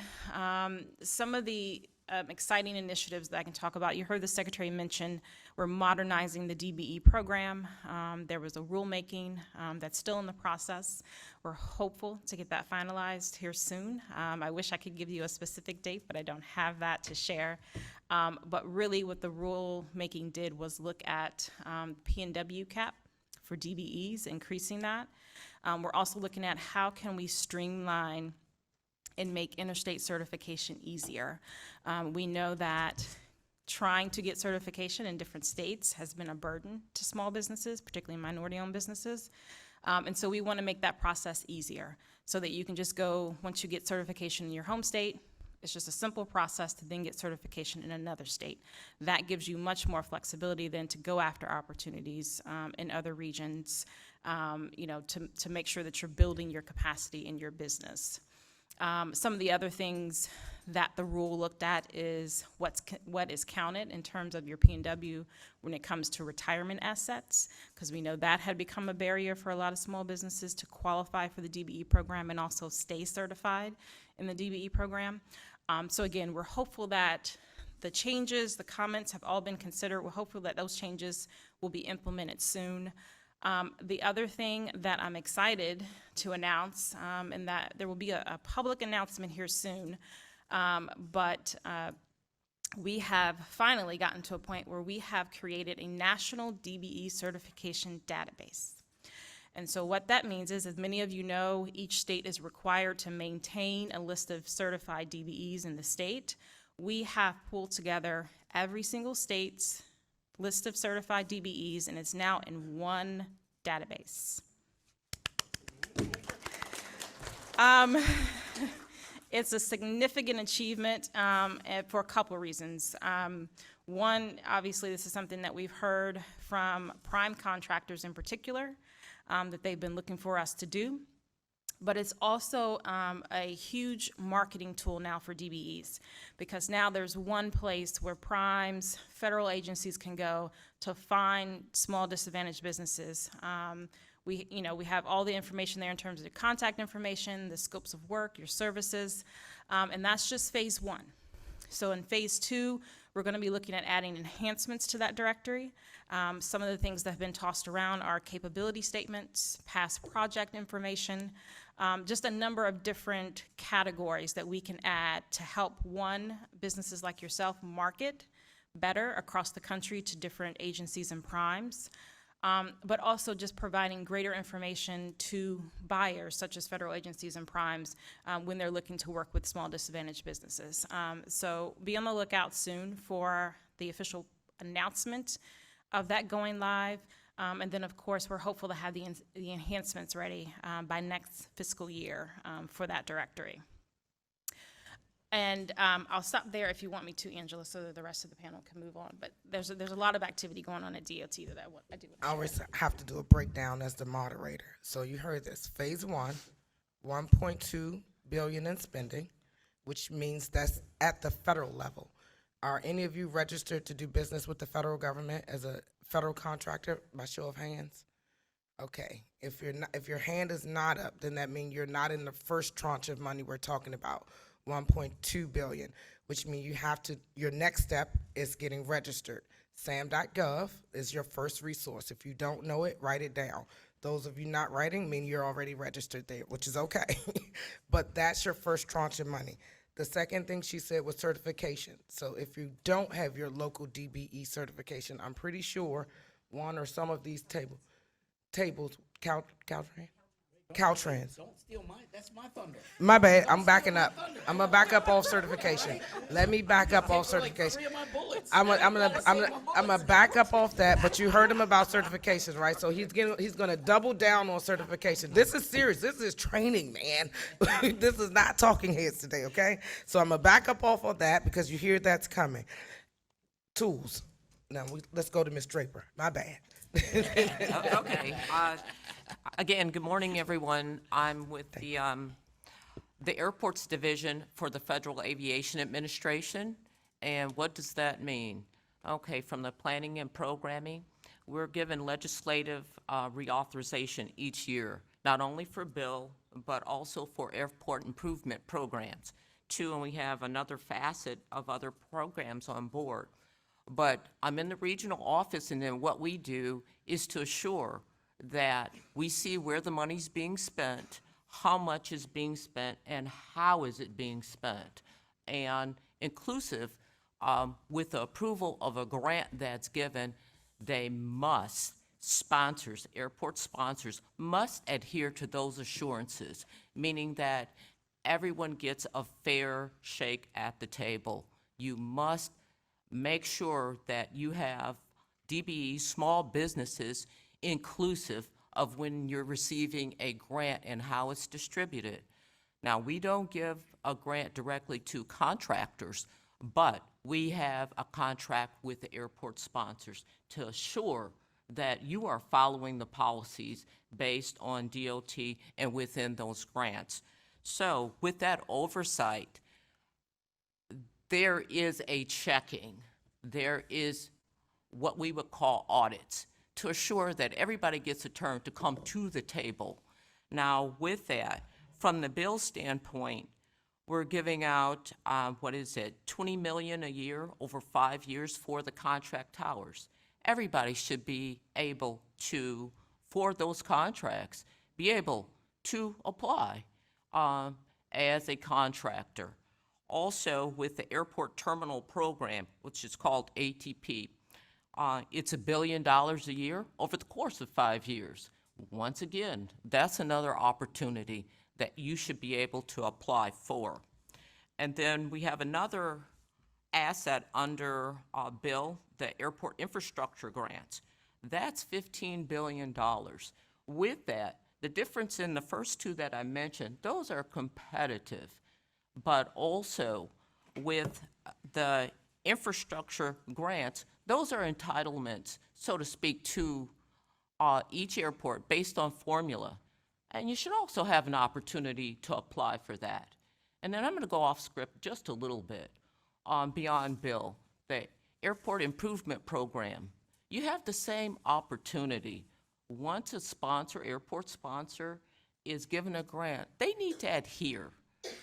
some of the exciting initiatives that I can talk about, you heard the Secretary mention, we're modernizing the DBE program. There was a rulemaking that's still in the process. We're hopeful to get that finalized here soon. I wish I could give you a specific date, but I don't have that to share. But really what the rulemaking did was look at P&W cap for DBEs, increasing that. We're also looking at how can we streamline and make interstate certification easier. We know that trying to get certification in different states has been a burden to small businesses, particularly minority-owned businesses. And so we want to make that process easier so that you can just go, once you get certification in your home state, It's just a simple process to then get certification in another state. That gives you much more flexibility than to go after opportunities in other regions, to make sure that you're building your capacity in your business. Some of the other things that the rule looked at is what is counted in terms of your P&W when it comes to retirement assets, because we know that had become a barrier for a lot of small businesses to qualify for the DBE program and also stay certified in the DBE program. So again, we're hopeful that the changes, the comments have all been considered. We're hopeful that those changes will be implemented soon. The other thing that I'm excited to announce, and that there will be a public announcement here soon, but we have finally gotten to a point where we have created a national DBE certification database. And so what that means is, as many of you know, each state is required to maintain a list of certified DBEs in the state. We have pulled together every single state's list of certified DBEs, and it's now in one database. It's a significant achievement for a couple of reasons. One, obviously, this is something that we've heard from prime contractors in particular, that they've been looking for us to do. But it's also a huge marketing tool now for DBEs, because now there's one place where primes, federal agencies can go to find small disadvantaged businesses. We have all the information there in terms of the contact information, the scopes of work, your services, and that's just phase one. So in phase two, we're going to be looking at adding enhancements to that directory. Some of the things that have been tossed around are capability statements, past project information, just a number of different categories that we can add to help, one, businesses like yourself market better across the country to different agencies and primes, but also just providing greater information to buyers, such as federal agencies and primes, when they're looking to work with small disadvantaged businesses. So be on the lookout soon for the official announcement of that going live. And then, of course, we're hopeful to have the enhancements ready by next fiscal year for that directory. And I'll stop there if you want me to, Angela, so that the rest of the panel can move on. But there's a lot of activity going on at DOT that I do. I always have to do a breakdown as the moderator. So you heard this. Phase one, 1.2 billion in spending, which means that's at the federal level. Are any of you registered to do business with the federal government as a federal contractor, by show of hands? Okay. If you're not, if your hand is not up, then that means you're not in the first tranche of money we're talking about, 1.2 billion, which means you have to, your next step is getting registered. SAM.gov is your first resource. If you don't know it, write it down. Those of you not writing mean you're already registered there, which is okay. But that's your first tranche of money. The second thing she said was certification. So if you don't have your local DBE certification, I'm pretty sure one or some of these tables, Caltrans. Don't steal that's my thunder. My bad, I'm backing up. I'm gonna back up off certification. Let me back up off certification. I'm gonna back up off that, but you heard him about certification, right? So he's gonna double down on certification. This is serious, this is training, man. This is not talking heads today, okay? So I'm gonna back up off of that because you hear that's coming. Tools. Now, let's go to Ms. Draper, my bad. Okay. Again, good morning, everyone. I'm with the Airports Division for the Federal Aviation Administration. And what does that mean? Okay, from the planning and programming, we're given legislative reauthorization each year, not only for BIL, but also for airport improvement programs, too, and we have another facet of other programs on board. But I'm in the regional office, and then what we do is to assure that we see where the money's being spent, how much is being spent, and how is it being spent. And inclusive, with the approval of a grant that's given, they must, airport sponsors must adhere to those assurances, meaning that everyone gets a fair shake at the table. You must make sure that you have DBE, small businesses, inclusive of when you're receiving a grant and how it's distributed. Now, we don't give a grant directly to contractors, but we have a contract with the airport sponsors to assure that you are following the policies based on DOT and within those grants. So with that oversight, there is a checking. There is what we would call audits to assure that everybody gets a turn to come to the table. Now, with that, from the BIL standpoint, we're giving out, $20 million a year over 5 years for the contract towers. Everybody should be able to, for those contracts, be able to apply as a contractor. Also, with the airport terminal program, which is called ATP, it's $1 billion a year over the course of 5 years. Once again, that's another opportunity that you should be able to apply for. And then we have another asset under BIL, the airport infrastructure grants. That's $15 billion. With that, the difference in the first two that I mentioned, those are competitive, but also with the infrastructure grants, those are entitlements, so to speak, to each airport based on formula. And you should also have an opportunity to apply for that. And then I'm going to go off script just a little bit beyond BIL, the airport improvement program. You have the same opportunity. Once a airport sponsor is given a grant, they need to adhere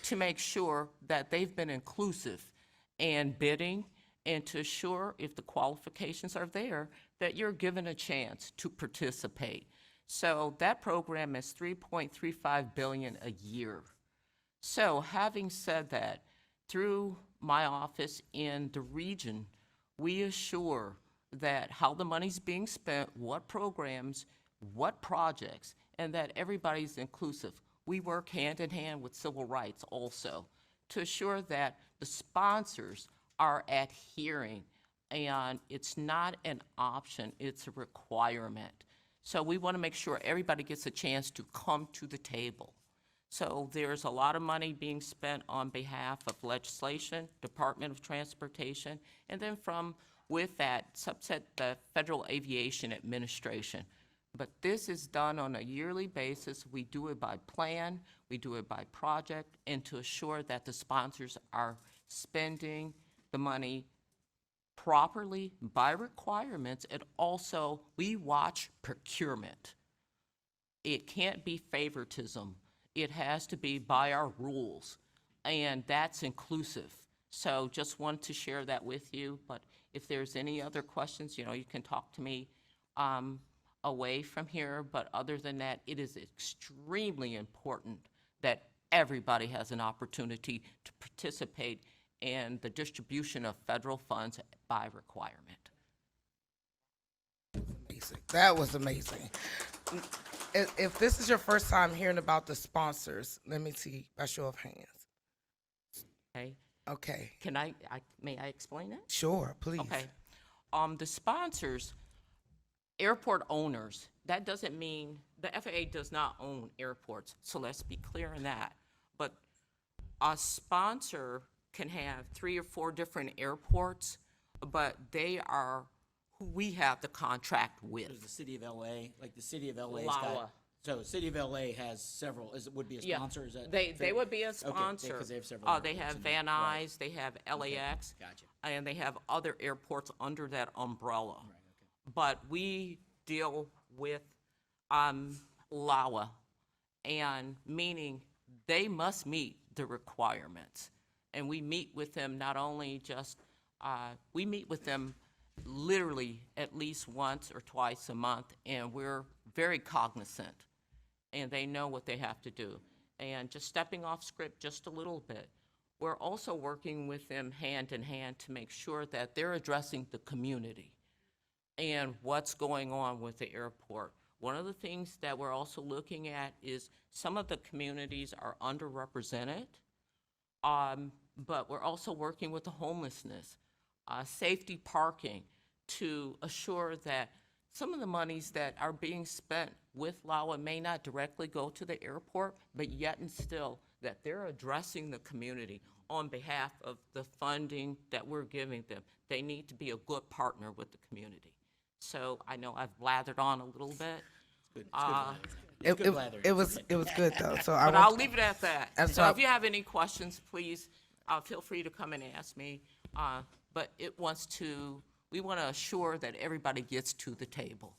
to make sure that they've been inclusive in bidding and to assure, if the qualifications are there, that you're given a chance to participate. So that program is $3.35 billion a year. So having said that, through my office in the region, we assure that how the money's being spent, what programs, what projects, and that everybody's inclusive. We work hand in hand with civil rights also to assure that the sponsors are adhering, and it's not an option, it's a requirement. So we want to make sure everybody gets a chance to come to the table. So there's a lot of money being spent on behalf of legislation, Department of Transportation, and then with that subset, the Federal Aviation Administration. But this is done on a yearly basis. We do it by plan, we do it by project, and to assure that the sponsors are spending the money properly by requirements, and also we watch procurement. It can't be favoritism. It has to be by our rules, and that's inclusive. So just wanted to share that with you, but if there's any other questions, you can talk to me away from here, but other than that, it is extremely important that everybody has an opportunity to participate in the distribution of federal funds by requirement. Amazing. That was amazing. If this is your first time hearing about the sponsors, let me see by show of hands. Okay. Okay. May I explain it? Sure, please. Okay. The sponsors, airport owners, that doesn't mean, the FAA does not own airports, so let's be clear on that. But a sponsor can have 3 or 4 different airports, but they are who we have the contract with. There's the city of LA, like the city of LA's LAWA. got. So city of LA has several. Would be a sponsor. Is that They fair? would be a Okay, sponsor. 'cause they have several. They airports have in Van there. Right. Nuys, they have LAX, Gotcha. and they have other airports under that umbrella. But we deal with LAWA, and meaning they must meet the requirements. And we meet with them not only just, we meet with them literally at least once or twice a month, and we're very cognizant, and they know what they have to do. And just stepping off script just a little bit, we're also working with them hand in hand to make sure that they're addressing the community and what's going on with the airport. One of the things that we're also looking at is some of the communities are underrepresented, but we're also working with the homelessness, safety parking, to assure that some of the monies that are being spent with LAWA may not directly go to the airport, but yet and still that they're addressing the community on behalf of the funding that we're giving them. They need to be a good partner with the community. So I know I've blathered on a little bit. It was good though. So But I'll leave it at that. And So so- if you have any questions, please feel free to come and ask me. But we want to assure that everybody gets to the table.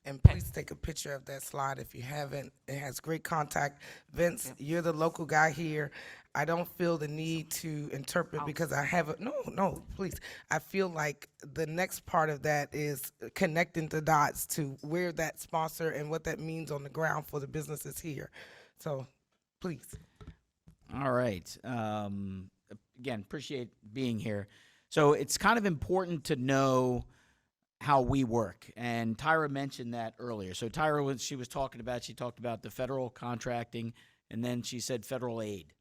And please take a picture of that slide if you haven't. It has great contact. Vince, you're the local guy here. I don't feel the need to interpret because I have no, please. I feel like the next part of that is connecting the dots to where that sponsor and what that means on the ground for the businesses here. So, please. All right. Again, appreciate being here. So it's kind of important to know how we work. And Tyra mentioned that earlier. So Tyra, when she talked about the federal contracting, and then she said federal aid,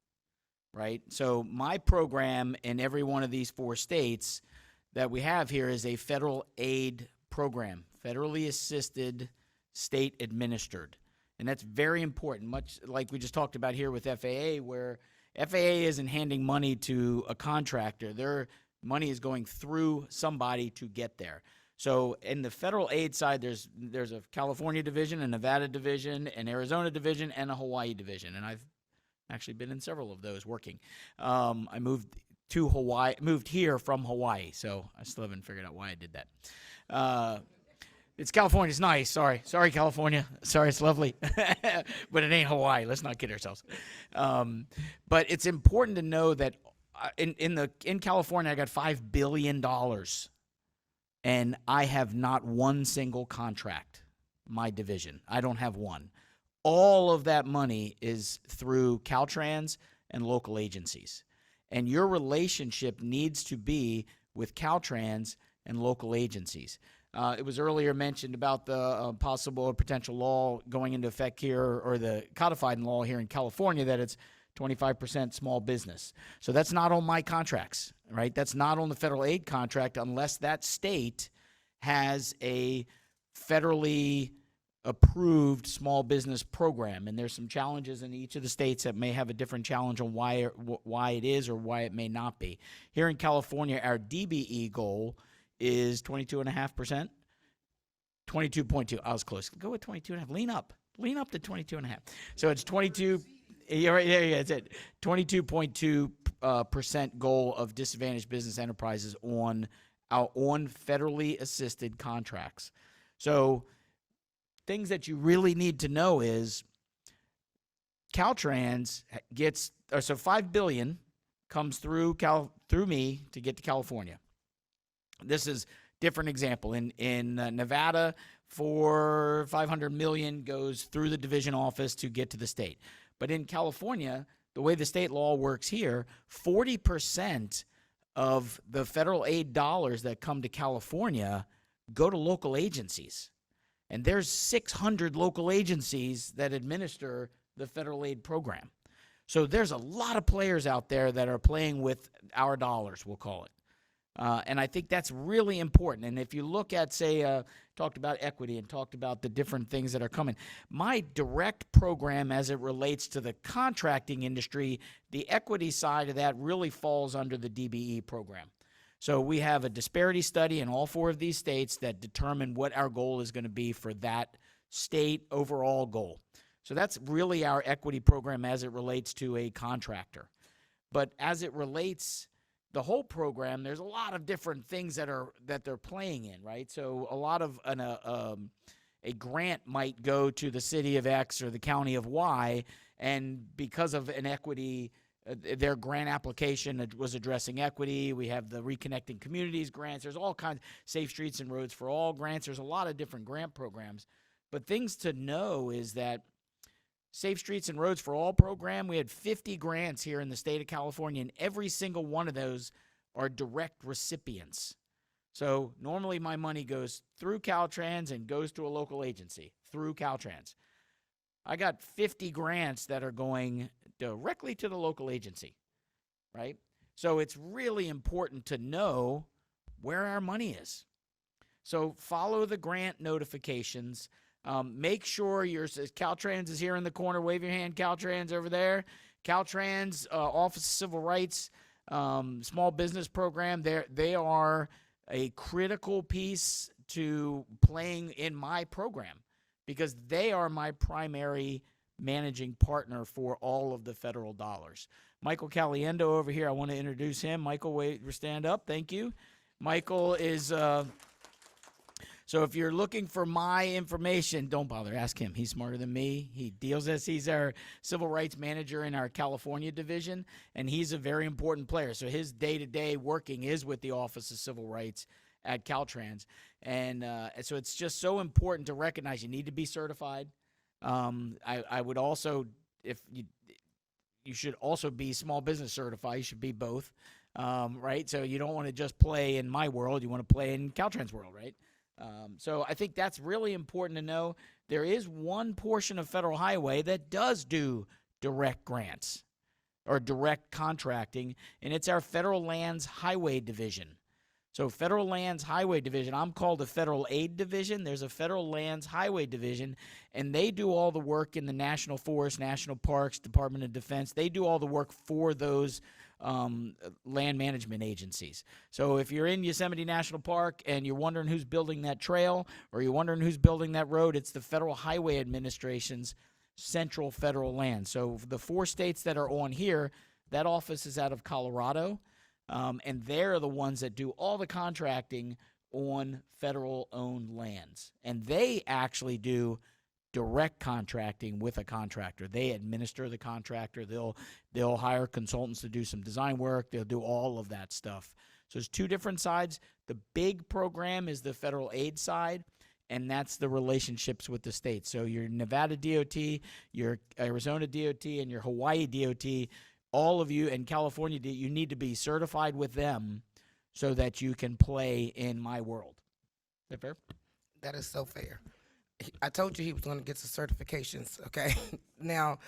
right? So my program in every one of these 4 states that we have here is a federal aid program, federally assisted, state administered. And that's very important, much like we just talked about here with FAA, where FAA isn't handing money to a contractor. Their money is going through somebody to get there. So in the federal aid side, there's a California division, a Nevada division, an Arizona division, and a Hawaii division. And I've actually been in several of those working. I moved here from Hawaii, so I still haven't figured out why I did that. It's California's nice. Sorry, California. Sorry, it's lovely, but it ain't Hawaii. Let's not kid ourselves. But it's important to know that in California, I got $5 billion, and I have not one single contract. My division, I don't have one. All of that money is through Caltrans and local agencies, and your relationship needs to be with Caltrans and local agencies. It was earlier mentioned about the possible or potential law going into effect here, or the codified law here in California, that it's 25% small business. So that's not on my contracts, right? That's not on the federal aid contract unless that state has a federally approved small business program. And there's some challenges in each of the states that may have a different challenge on why it is or why it may not be. Here in California, our DBE goal is 22.5%. 22.2. I was close. Go with 22.5. Lean up to 22.5. So it's 22. Yeah, right. Yeah, it's it. 22.2% goal of disadvantaged business enterprises on federally assisted contracts. So things that you really need to know is Caltrans gets so $5 billion comes through me to get to California. This is different example. In Nevada, for $500 million goes through the division office to get to the state. But in California, the way the state law works here, 40% of the federal aid dollars that come to California go to local agencies. And there's 600 local agencies that administer the federal aid program. So there's a lot of players out there that are playing with our dollars, we'll call it. And I think that's really important. And if you look at, say, talked about equity and talked about the different things that are coming, my direct program as it relates to the contracting industry, the equity side of that really falls under the DBE program. So we have a disparity study in all 4 of these states that determine what our goal is going to be for that state overall goal. So that's really our equity program as it relates to a contractor. But as it relates the whole program, there's a lot of different things that they're playing in, right? So a lot of a grant might go to the city of X or the county of Y, and because of an equity, their grant application was addressing equity. We have the Reconnecting Communities grants. There's all kinds, Safe Streets and Roads for All grants. There's a lot of different grant programs. But things to know is that Safe Streets and Roads for All program, we had 50 grants here in the state of California, and every single one of those are direct recipients. So normally my money goes through Caltrans and goes to a local agency through Caltrans. I got 50 grants that are going directly to the local agency, right? So it's really important to know where our money is. So follow the grant notifications. Make sure Caltrans is here in the corner. Wave your hand, Caltrans over there. Caltrans, Office of Civil Rights, small business program, they are a critical piece to playing in my program because they are my primary managing partner for all of the federal dollars. Michael Caliendo over here, I want to introduce him. Michael, wait, stand up. Thank you. Michael is... So if you're looking for my information, don't bother. Ask him. He's smarter than me. He deals as he's our civil rights manager in our California division, and he's a very important player. So his day-to-day working is with the Office of Civil Rights at Caltrans. And so it's just so important to recognize you need to be certified. I would also, if you should also be small business certified. You should be both, right? So you don't want to just play in my world. You want to play in Caltrans' world, right? So I think that's really important to know. There is one portion of federal highway that does do direct grants or direct contracting, and it's our Federal Lands Highway Division. So Federal Lands Highway Division, I'm called a Federal Aid Division. There's a Federal Lands Highway Division, and they do all the work in the National Forest, National Parks, Department of Defense. They do all the work for those land management agencies. So if you're in Yosemite National Park and you're wondering who's building that trail or you're wondering who's building that road, it's the Federal Highway Administration's Central Federal Land. So the 4 states that are on here, that office is out of Colorado, and they're the ones that do all the contracting on federal-owned lands. And they actually do direct contracting with a contractor. They administer the contractor. They'll hire consultants to do some design work. They'll do all of that stuff. So there's 2 different sides. The big program is the federal aid side, and that's the relationships with the states. So your Nevada DOT, your Arizona DOT, and your Hawaii DOT, all of you, and California DOT, you need to be certified with them so that you can play in my world. Is that fair? That is so fair. I told you he was going to get the certifications, okay? Now,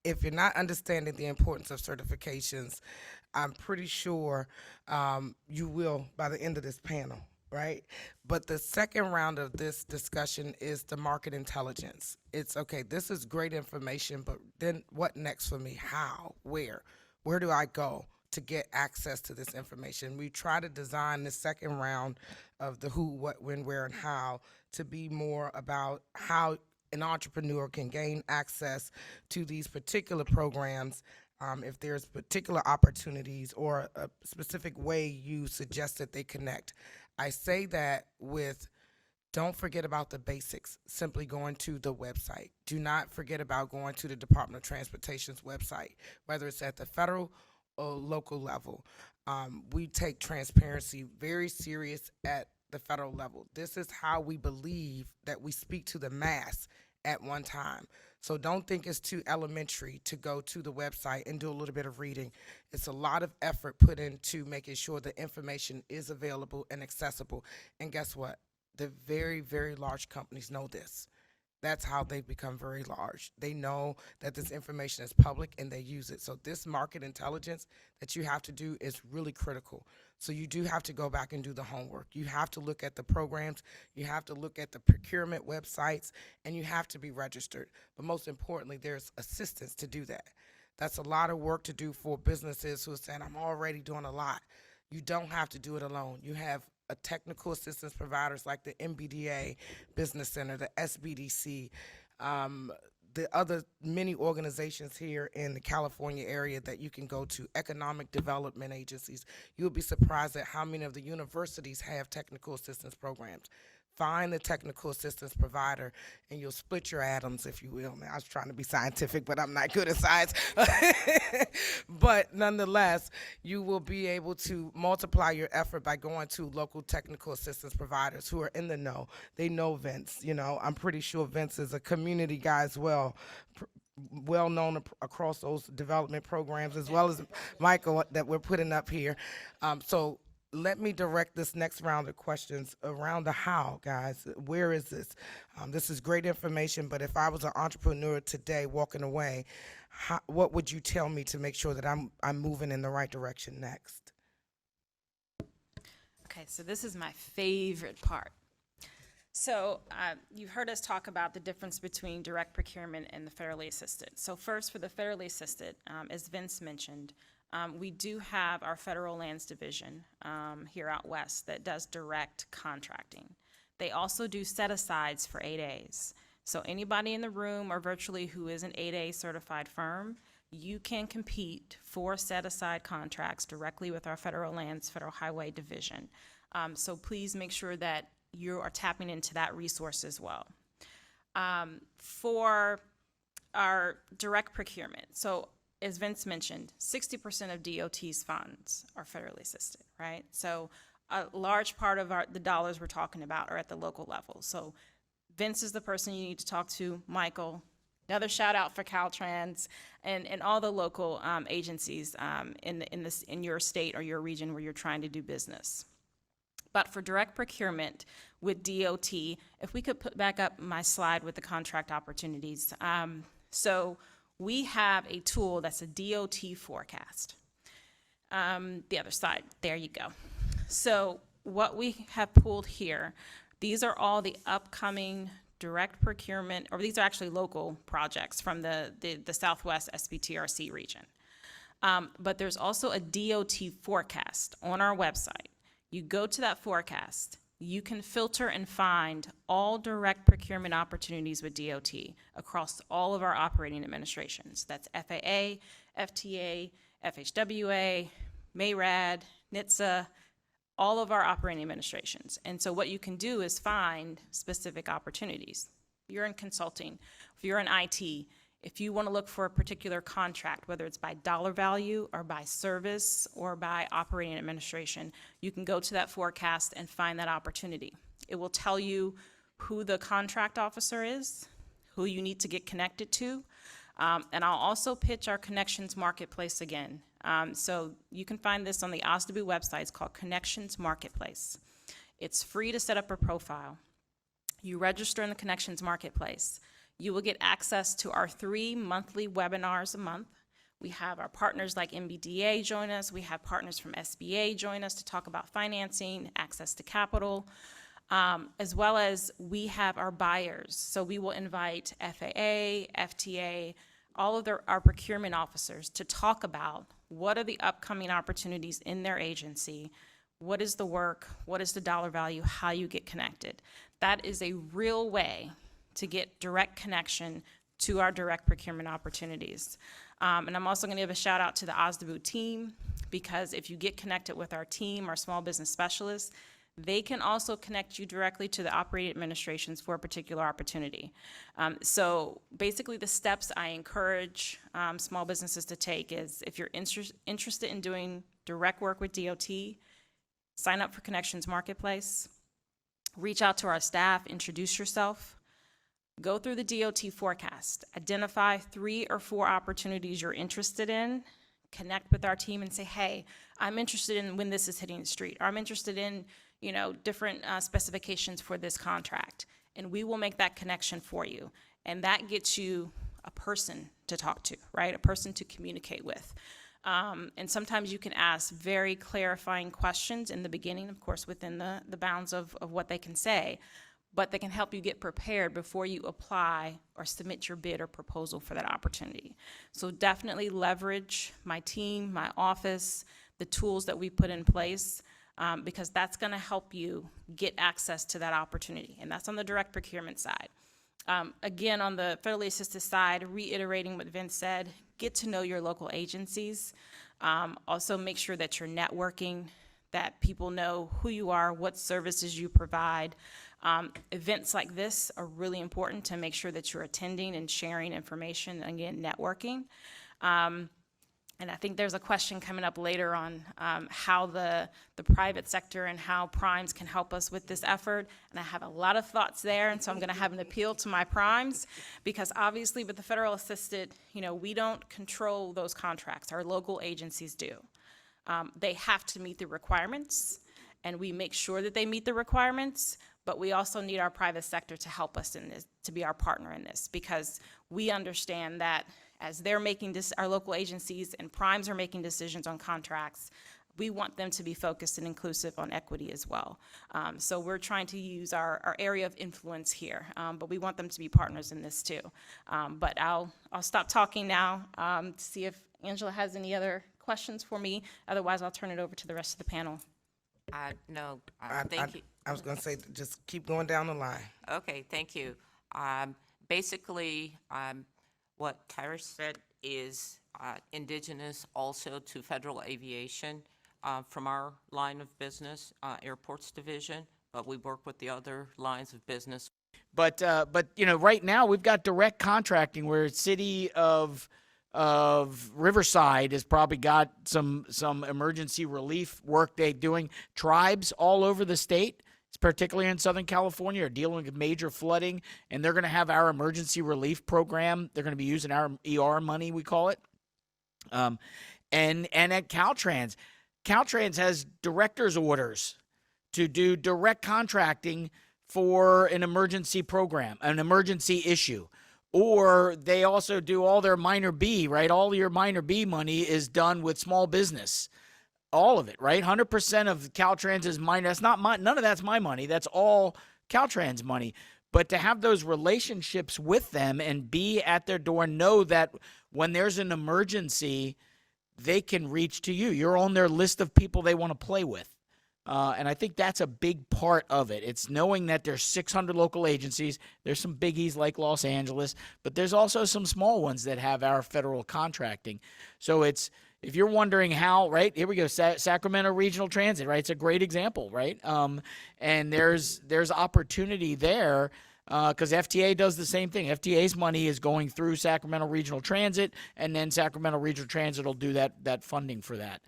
if you're not understanding the importance of certifications, I'm pretty sure you will by the end of this panel, right? But the second round of this discussion is the market intelligence. It's, okay, this is great information, but then what next for me? How? Where? Where do I go to get access to this information? We try to design the second round of the who, what, when, where, and how to be more about how an entrepreneur can gain access to these particular programs, if there's particular opportunities or a specific way you suggest that they connect. I say that with, don't forget about the basics, simply going to the website. Do not forget about going to the Department of Transportation's website, whether it's at the federal or local level. We take transparency very serious at the federal level. This is how we believe that we speak to the mass at one time. So don't think it's too elementary to go to the website and do a little bit of reading. It's a lot of effort put into making sure the information is available and accessible. And guess what? The very, very large companies know this. That's how they've become very large. They know that this information is public and they use it. So this market intelligence that you have to do is really critical. So you do have to go back and do the homework. You have to look at the programs, you have to look at the procurement websites, and you have to be registered. But most importantly, there's assistance to do that. That's a lot of work to do for businesses who are saying, I'm already doing a lot. You don't have to do it alone. You have technical assistance providers like the MBDA Business Center, the SBDC, the other many organizations here in the California area that you can go to, economic development agencies. You'll be surprised at how many of the universities have technical assistance programs. Find the technical assistance provider, and you'll split your atoms, if you will. Now, I was trying to be scientific, but I'm not good at science. But nonetheless, you will be able to multiply your effort by going to local technical assistance providers who are in the know. They know Vince. You know, I'm pretty sure Vince is a community guy as well, well known across those development programs, as well as Michael that we're putting up here. So let me direct this next round of questions around the how, guys. Where is this? This is great information, but if I was an entrepreneur today walking away, what would you tell me to make sure that I'm moving in the right direction next? Okay, so this is my favorite part. So you've heard us talk about the difference between direct procurement and the federally assisted. So first, for the federally assisted, as Vince mentioned, we do have our federal lands division here out west that does direct contracting. They also do set-asides for 8As. So anybody in the room or virtually who is an 8A certified firm, you can compete for set-aside contracts directly with our federal lands, federal highway division. So please make sure that you are tapping into that resource as well. For our direct procurement, so as Vince mentioned, 60% of DOT's funds are federally assisted, right? So a large part of the dollars we're talking about are at the local level. So Vince is the person you need to talk to, Michael. Another shout out for Caltrans and all the local agencies in your state or your region where you're trying to do business. But for direct procurement with DOT, if we could put back up my slide with the contract opportunities. So we have a tool that's a DOT forecast. The other side, there you go. So what we have pulled here, these are all the upcoming direct procurement, or these are actually local projects from the Southwest SBTRC region. But there's also a DOT forecast on our website. You go to that forecast, you can filter and find all direct procurement opportunities with DOT across all of our operating administrations. That's FAA, FTA, FHWA, MARAD, NHTSA, all of our operating administrations. And so what you can do is find specific opportunities. If you're in consulting, if you're in IT, if you want to look for a particular contract, whether it's by dollar value or by service or by operating administration, you can go to that forecast and find that opportunity. It will tell you who the contract officer is, who you need to get connected to, and I'll also pitch our Connections Marketplace again. So you can find this on the OSDBU website. It's called Connections Marketplace. It's free to set up a profile. You register in the Connections Marketplace. You will get access to our 3 monthly webinars a month. We have our partners like MBDA join us. We have partners from SBA join us to talk about financing, access to capital, as well as we have our buyers. So we will invite FAA, FTA, all of our procurement officers to talk about what are the upcoming opportunities in their agency, what is the work, what is the dollar value, how you get connected. That is a real way to get direct connection to our direct procurement opportunities. And I'm also gonna give a shout out to the OSDBU team, because if you get connected with our team, our small business specialists, they can also connect you directly to the operating administrations for a particular opportunity. So basically the steps I encourage small businesses to take is, if you're interested in doing direct work with DOT, sign up for Connections Marketplace, reach out to our staff, introduce yourself, go through the DOT forecast, identify 3 or 4 opportunities you're interested in, connect with our team and say, hey, I'm interested in when this is hitting the street, or I'm interested in, different specifications for this contract. And we will make that connection for you. And that gets you a person to talk to, right? A person to communicate with. And sometimes you can ask very clarifying questions in the beginning, of course, within the bounds of what they can say, but they can help you get prepared before you apply or submit your bid or proposal for that opportunity. So definitely leverage my team, my office, the tools that we put in place, because that's gonna help you get access to that opportunity. And that's on the direct procurement side. Again, on the federally assisted side, reiterating what Vince said, get to know your local agencies. Also make sure that you're networking, that people know who you are, what services you provide. Events like this are really important to make sure that you're attending and sharing information, again, networking. And I think there's a question coming up later on how the private sector and how primes can help us with this effort. And I have a lot of thoughts there, and so I'm gonna have an appeal to my primes, because obviously with the federal assisted, we don't control those contracts, our local agencies do. They have to meet the requirements, and we make sure that they meet the requirements, but we also need our private sector to help us in this, to be our partner in this, because we understand that as they're making this, our local agencies and primes are making decisions on contracts, we want them to be focused and inclusive on equity as well. So we're trying to use our area of influence here, but we want them to be partners in this too. But I'll stop talking now to see if Angela has any other questions for me. Otherwise, I'll turn it over to the rest of the panel. No, I thank you. I was going to say, just keep going down the line. Okay, thank you. Basically, what Tyra said is indigenous also to federal aviation from our line of business, airports division, but we work with the other lines of business. But you know, right now we've got direct contracting where city of Riverside has probably got some emergency relief work they're doing. Tribes all over the state, particularly in Southern California, are dealing with major flooding, and they're going to have our emergency relief program. They're going to be using our ER money, we call it. And at Caltrans has director's orders to do direct contracting for an emergency program, an emergency issue. Or they also do all their minor B, right? All your minor B money is done with small business. All of it, right? 100% of Caltrans's money. That's not none of that's my money. That's all Caltrans money. But to have those relationships with them and be at their door, know that when there's an emergency, they can reach to you. You're on their list of people they want to play with. And I think that's a big part of it. It's knowing that there's 600 local agencies. There's some biggies like Los Angeles, but there's also some small ones that have our federal contracting. So it's, if you're wondering how, right, here we go, Sacramento Regional Transit, right? It's a great example, right? And there's opportunity there because FTA does the same thing. FTA's money is going through Sacramento Regional Transit, and then Sacramento Regional Transit will do that funding for that.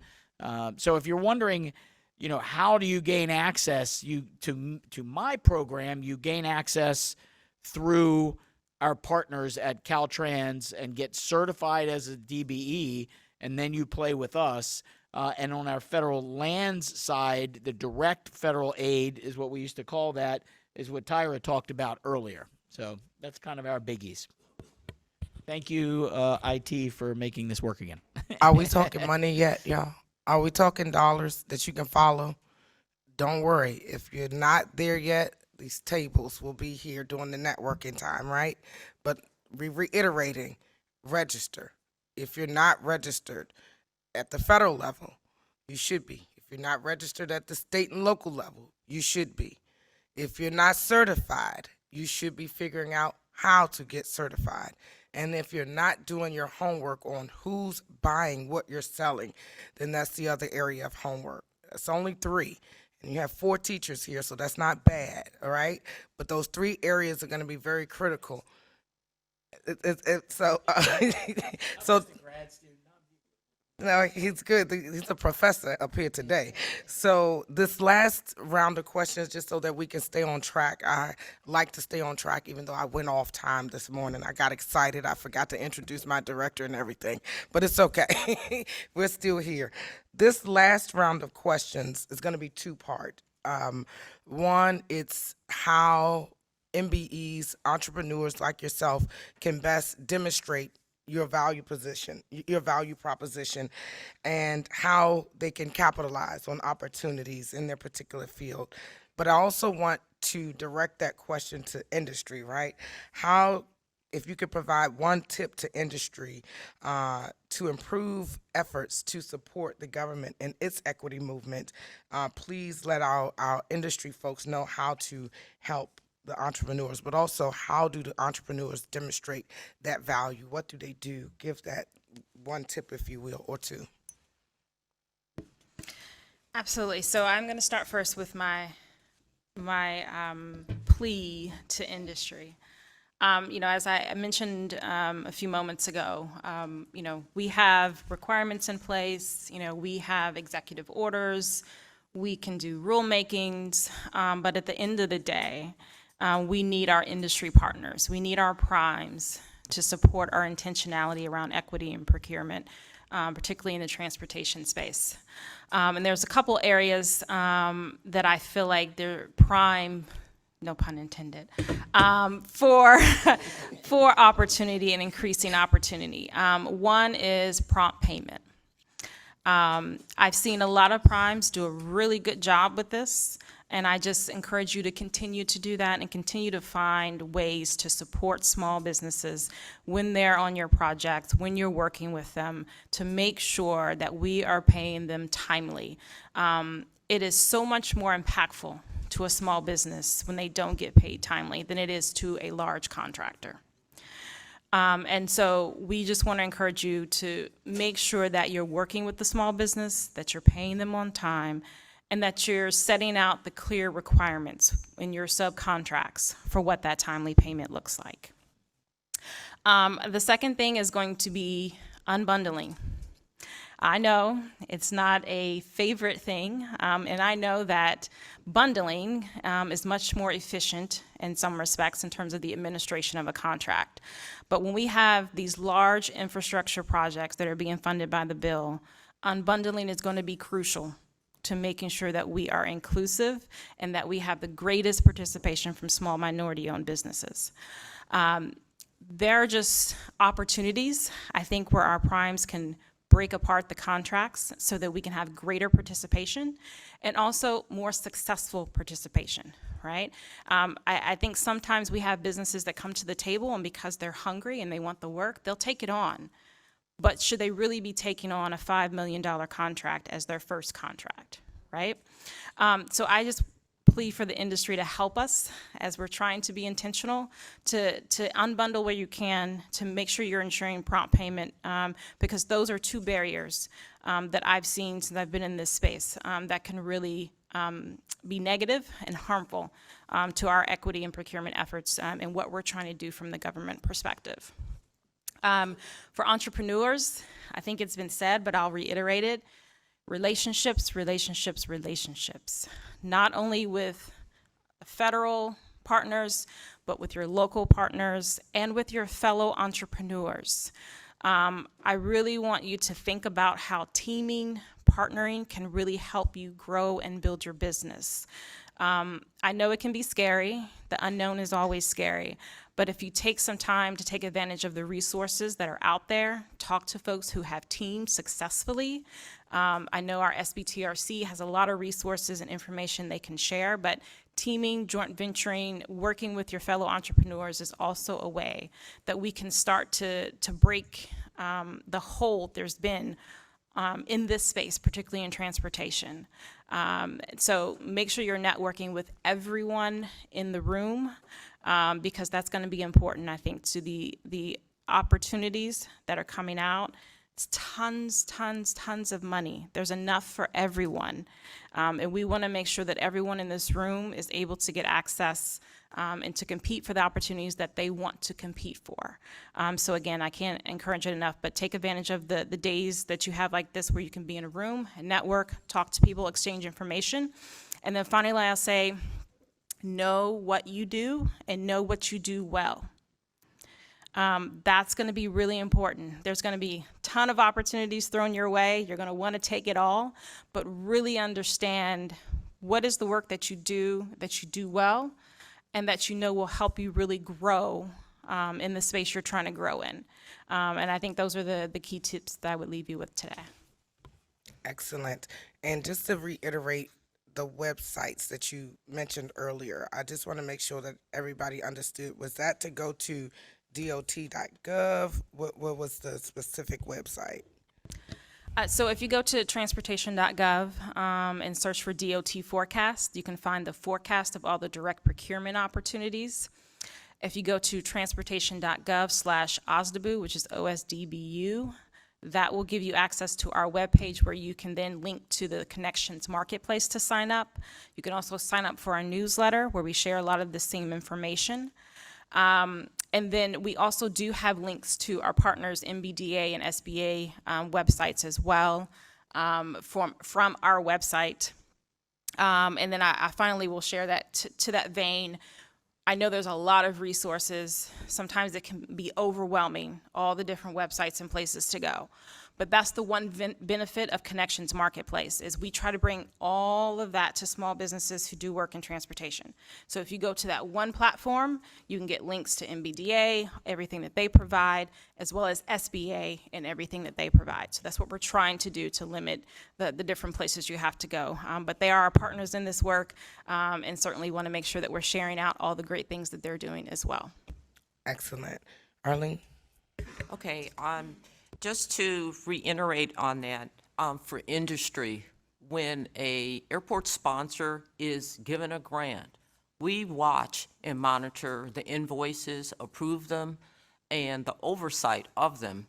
So if you're wondering, you know, how do you gain access to my program? You gain access through our partners at Caltrans and get certified as a DBE, and then you play with us. And on our federal lands side, the direct federal aid is what we used to call that, is what Tyra talked about earlier. So that's kind of our biggies. Thank you, IT, for making this work again. Are we talking money yet, y'all? Are we talking dollars that you can follow? Don't worry. If you're not there yet, these tables will be here during the networking time, right? But reiterating, register. If you're not registered at the federal level, you should be. If you're not registered at the state and local level, you should be. If you're not certified, you should be figuring out how to get certified. And if you're not doing your homework on who's buying what you're selling, then that's the other area of homework. It's only 3. And you have 4 teachers here, so that's not bad, all right? But those 3 areas are going to be very critical. So no, he's good. He's a professor up here today. So this last round of questions, just so that we can stay on track. I like to stay on track, even though I went off time this morning. I got excited. I forgot to introduce my director and everything, but it's okay. We're still here. This last round of questions is going to be 2-part. One, it's how MBEs, entrepreneurs like yourself, can best demonstrate your value proposition, and how they can capitalize on opportunities in their particular field. But I also want to direct that question to industry, right? How, if you could provide one tip to industry to improve efforts to support the government and its equity movement, please let our industry folks know how to help the entrepreneurs, but also how do the entrepreneurs demonstrate that value? What do they do? Give that one tip, if you will, or 2. Absolutely. So I'm going to start first with my plea to industry. You know, as I mentioned a few moments ago, you know, we have requirements in place. You know, we have executive orders. We can do rulemakings, but at the end of the day, we need our industry partners. We need our primes to support our intentionality around equity and procurement, particularly in the transportation space. And there's a couple areas that I feel like they're prime, no pun intended, for opportunity and increasing opportunity. One is prompt payment. I've seen a lot of primes do a really good job with this, and I just encourage you to continue to do that and continue to find ways to support small businesses when they're on your projects, when you're working with them, to make sure that we are paying them timely. It is so much more impactful to a small business when they don't get paid timely than it is to a large contractor. And so we just want to encourage you to make sure that you're working with the small business, that you're paying them on time, and that you're setting out the clear requirements in your subcontracts for what that timely payment looks like. The second thing is going to be unbundling. I know it's not a favorite thing, and I know that bundling is much more efficient in some respects in terms of the administration of a contract. But when we have these large infrastructure projects that are being funded by the bill, unbundling is going to be crucial to making sure that we are inclusive and that we have the greatest participation from small minority-owned businesses. There are just opportunities, I think, where our primes can break apart the contracts so that we can have greater participation and also more successful participation, right? I think sometimes we have businesses that come to the table, and because they're hungry and they want the work, they'll take it on. But should they really be taking on a $5 million contract as their first contract, right? So I just plea for the industry to help us as we're trying to be intentional to unbundle where you can, to make sure you're ensuring prompt payment, because those are two barriers that I've seen since I've been in this space that can really be negative and harmful to our equity and procurement efforts and what we're trying to do from the government perspective. For entrepreneurs, I think it's been said, but I'll reiterate it. Relationships, relationships, relationships. Not only with federal partners, but with your local partners and with your fellow entrepreneurs. I really want you to think about how teaming, partnering can really help you grow and build your business. I know it can be scary. The unknown is always scary. But if you take some time to take advantage of the resources that are out there, talk to folks who have teamed successfully. I know our SBTRC has a lot of resources and information they can share, but teaming, joint venturing, working with your fellow entrepreneurs is also a way that we can start to break the hold there's been in this space, particularly in transportation. So make sure you're networking with everyone in the room, because that's going to be important, I think, to the opportunities that are coming out. It's tons of money. There's enough for everyone. And we want to make sure that everyone in this room is able to get access and to compete for the opportunities that they want to compete for. So again, I can't encourage it enough, but take advantage of the days that you have like this where you can be in a room and network, talk to people, exchange information. And then finally, I'll say, know what you do and know what you do well. That's going to be really important. There's going to be a ton of opportunities thrown your way. You're going to want to take it all, but really understand what is the work that you do well, and that you know will help you really grow in the space you're trying to grow in. And I think those are the key tips that I would leave you with today. Excellent. And just to reiterate the websites that you mentioned earlier, I just want to make sure that everybody understood. Was that to go to dot.gov? What was the specific website? So if you go to transportation.gov and search for DOT forecast, you can find the forecast of all the direct procurement opportunities. If you go to transportation.gov/OSDBU, which is OSDBU, that will give you access to our webpage where you can then link to the Connections Marketplace to sign up. You can also sign up for our newsletter where we share a lot of the same information. And then we also do have links to our partners, MBDA and SBA websites as well from our website. And then I finally will share that to that vein. I know there's a lot of resources. Sometimes it can be overwhelming, all the different websites and places to go. But that's the one benefit of Connections Marketplace, is we try to bring all of that to small businesses who do work in transportation. So if you go to that one platform, you can get links to MBDA, everything that they provide, as well as SBA and everything that they provide. So that's what we're trying to do to limit the different places you have to go. But they are our partners in this work, and certainly want to make sure that we're sharing out all the great things that they're doing as well. Excellent. Arlene? Okay, just to reiterate on that, for industry, when a airport sponsor is given a grant, we watch and monitor the invoices, approve them, and the oversight of them.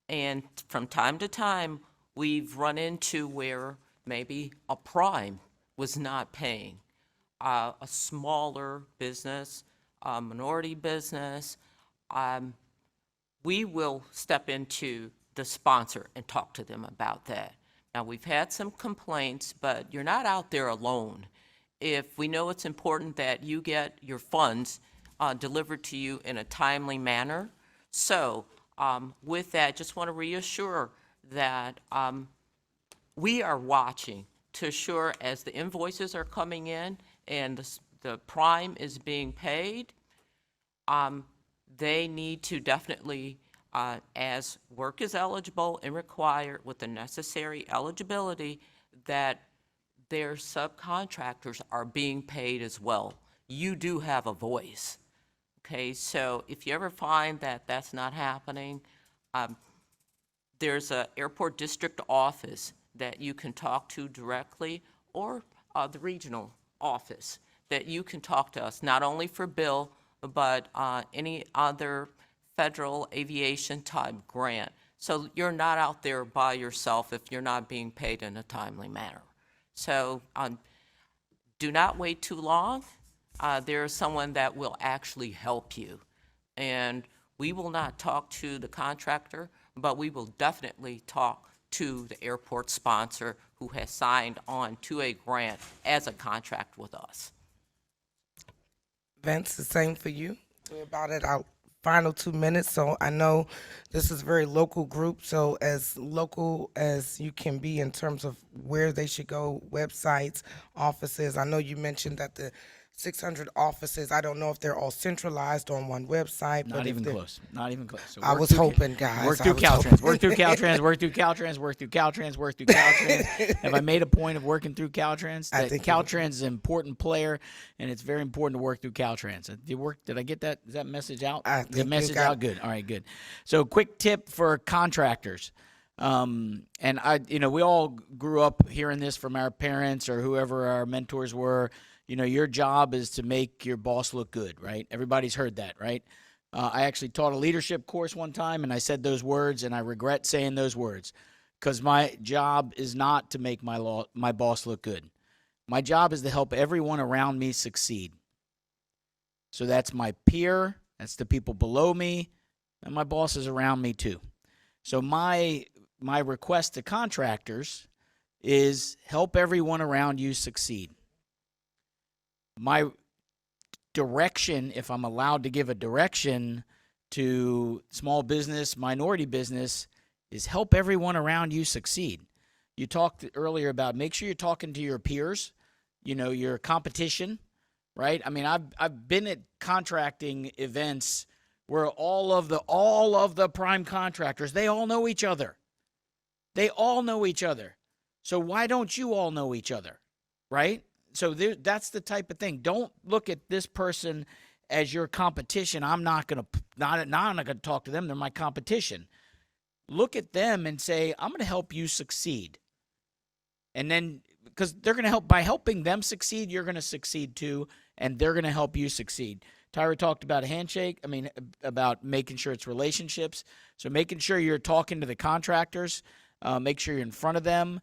And from time to time, we've run into where maybe a prime was not paying, a smaller business, a minority business. We will step into the sponsor and talk to them about that. Now, we've had some complaints, but you're not out there alone. If we know it's important that you get your funds delivered to you in a timely manner. So with that, just want to reassure that we are watching to assure as the invoices are coming in and the prime is being paid, they need to definitely, as work is eligible and required with the necessary eligibility, that their subcontractors are being paid as well. You do have a voice. Okay, so if you ever find that that's not happening, there's an airport district office that you can talk to directly, or the regional office that you can talk to us, not only for BIL, but any other federal aviation type grant. So you're not out there by yourself if you're not being paid in a timely manner. So do not wait too long. There is someone that will actually help you. And we will not talk to the contractor, but we will definitely talk to the airport sponsor who has signed on to a grant as a contract with us. Vince, the same for you. We're about at our final 2 minutes, so I know this is a very local group, so as local as you can be in terms of where they should go, websites, offices. I know you mentioned that the 600 offices, I don't know if they're all centralized on one website. Not even close. Not even close. So I was hoping, guys. Work through Caltrans. Work through Caltrans. Work through Caltrans. Work through Caltrans. Work through Caltrans. Have I made a point of working through Caltrans? I That think Caltrans is an important player, and it's very important to work through Caltrans. Did I get that? Is that message out? I Is the think you message got out? Good. All right. Good. So, quick tip for contractors. And we all grew up hearing this from our parents or whoever our mentors were. Your job is to make your boss look good, right? Everybody's heard that, right? I actually taught a leadership course one time, and I said those words, and I regret saying those words because my job is not to make my boss look good. My job is to help everyone around me succeed. So that's my peer, that's the people below me, and my bosses around me too. So my request to contractors is help everyone around you succeed. My direction, if I'm allowed to give a direction to small business, minority business, is help everyone around you succeed. You talked earlier about make sure you're talking to your peers, your competition, right? I mean, I've been at contracting events where all of the prime contractors, they all know each other. They all know each other. So why don't you all know each other, right? So that's the type of thing. Don't look at this person as your competition. I'm not going to talk to them. They're my competition. Look at them and say, I'm going to help you succeed. And then, because they're going to help, by helping them succeed, you're going to succeed too, and they're going to help you succeed. Tyra talked about a handshake. About making sure it's relationships. So making sure you're talking to the contractors. Make sure you're in front of them.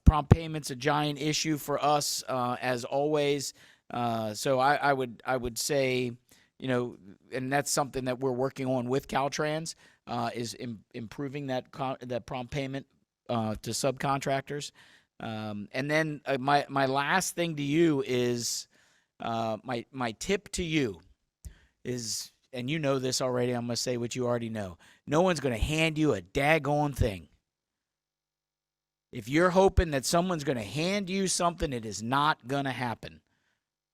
Prompt payment's a giant issue for us, as always. So I would say, and that's something that we're working on with Caltrans, is improving that prompt payment to subcontractors. And then my last thing to you is my tip to you is, and you know this already, I'm going to say what you already know. No one's going to hand you a daggone thing. If you're hoping that someone's going to hand you something, it is not going to happen.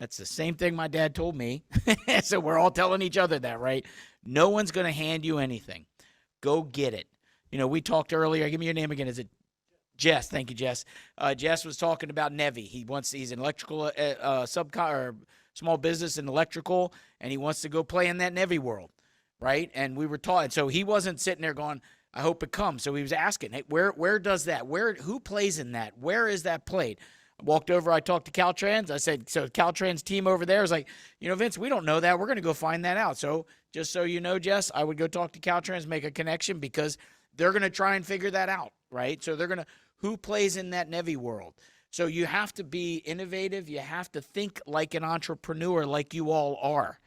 That's the same thing my dad told me. So we're all telling each other that, right? No one's going to hand you anything. Go get it. You know, we talked earlier. Give me your name again. Is it Jess? Thank you, Jess. Jess was talking about Nevi. He's an electrical or small business in electrical, and he wants to go play in that Nevi world, right? And we were taught. So he wasn't sitting there going, I hope it comes. So he was asking, hey, where does that? Who plays in that? Where is that played? I walked over, I talked to Caltrans. I said, so Caltrans team over there is like, you know, Vince, we don't know that. We're going to go find that out. So just so you know, Jess, I would go talk to Caltrans, make a connection, because they're going to try and figure that out, right? So they're going to, who plays in that Nevi world? So you have to be innovative. You have to think like an entrepreneur, like you all are,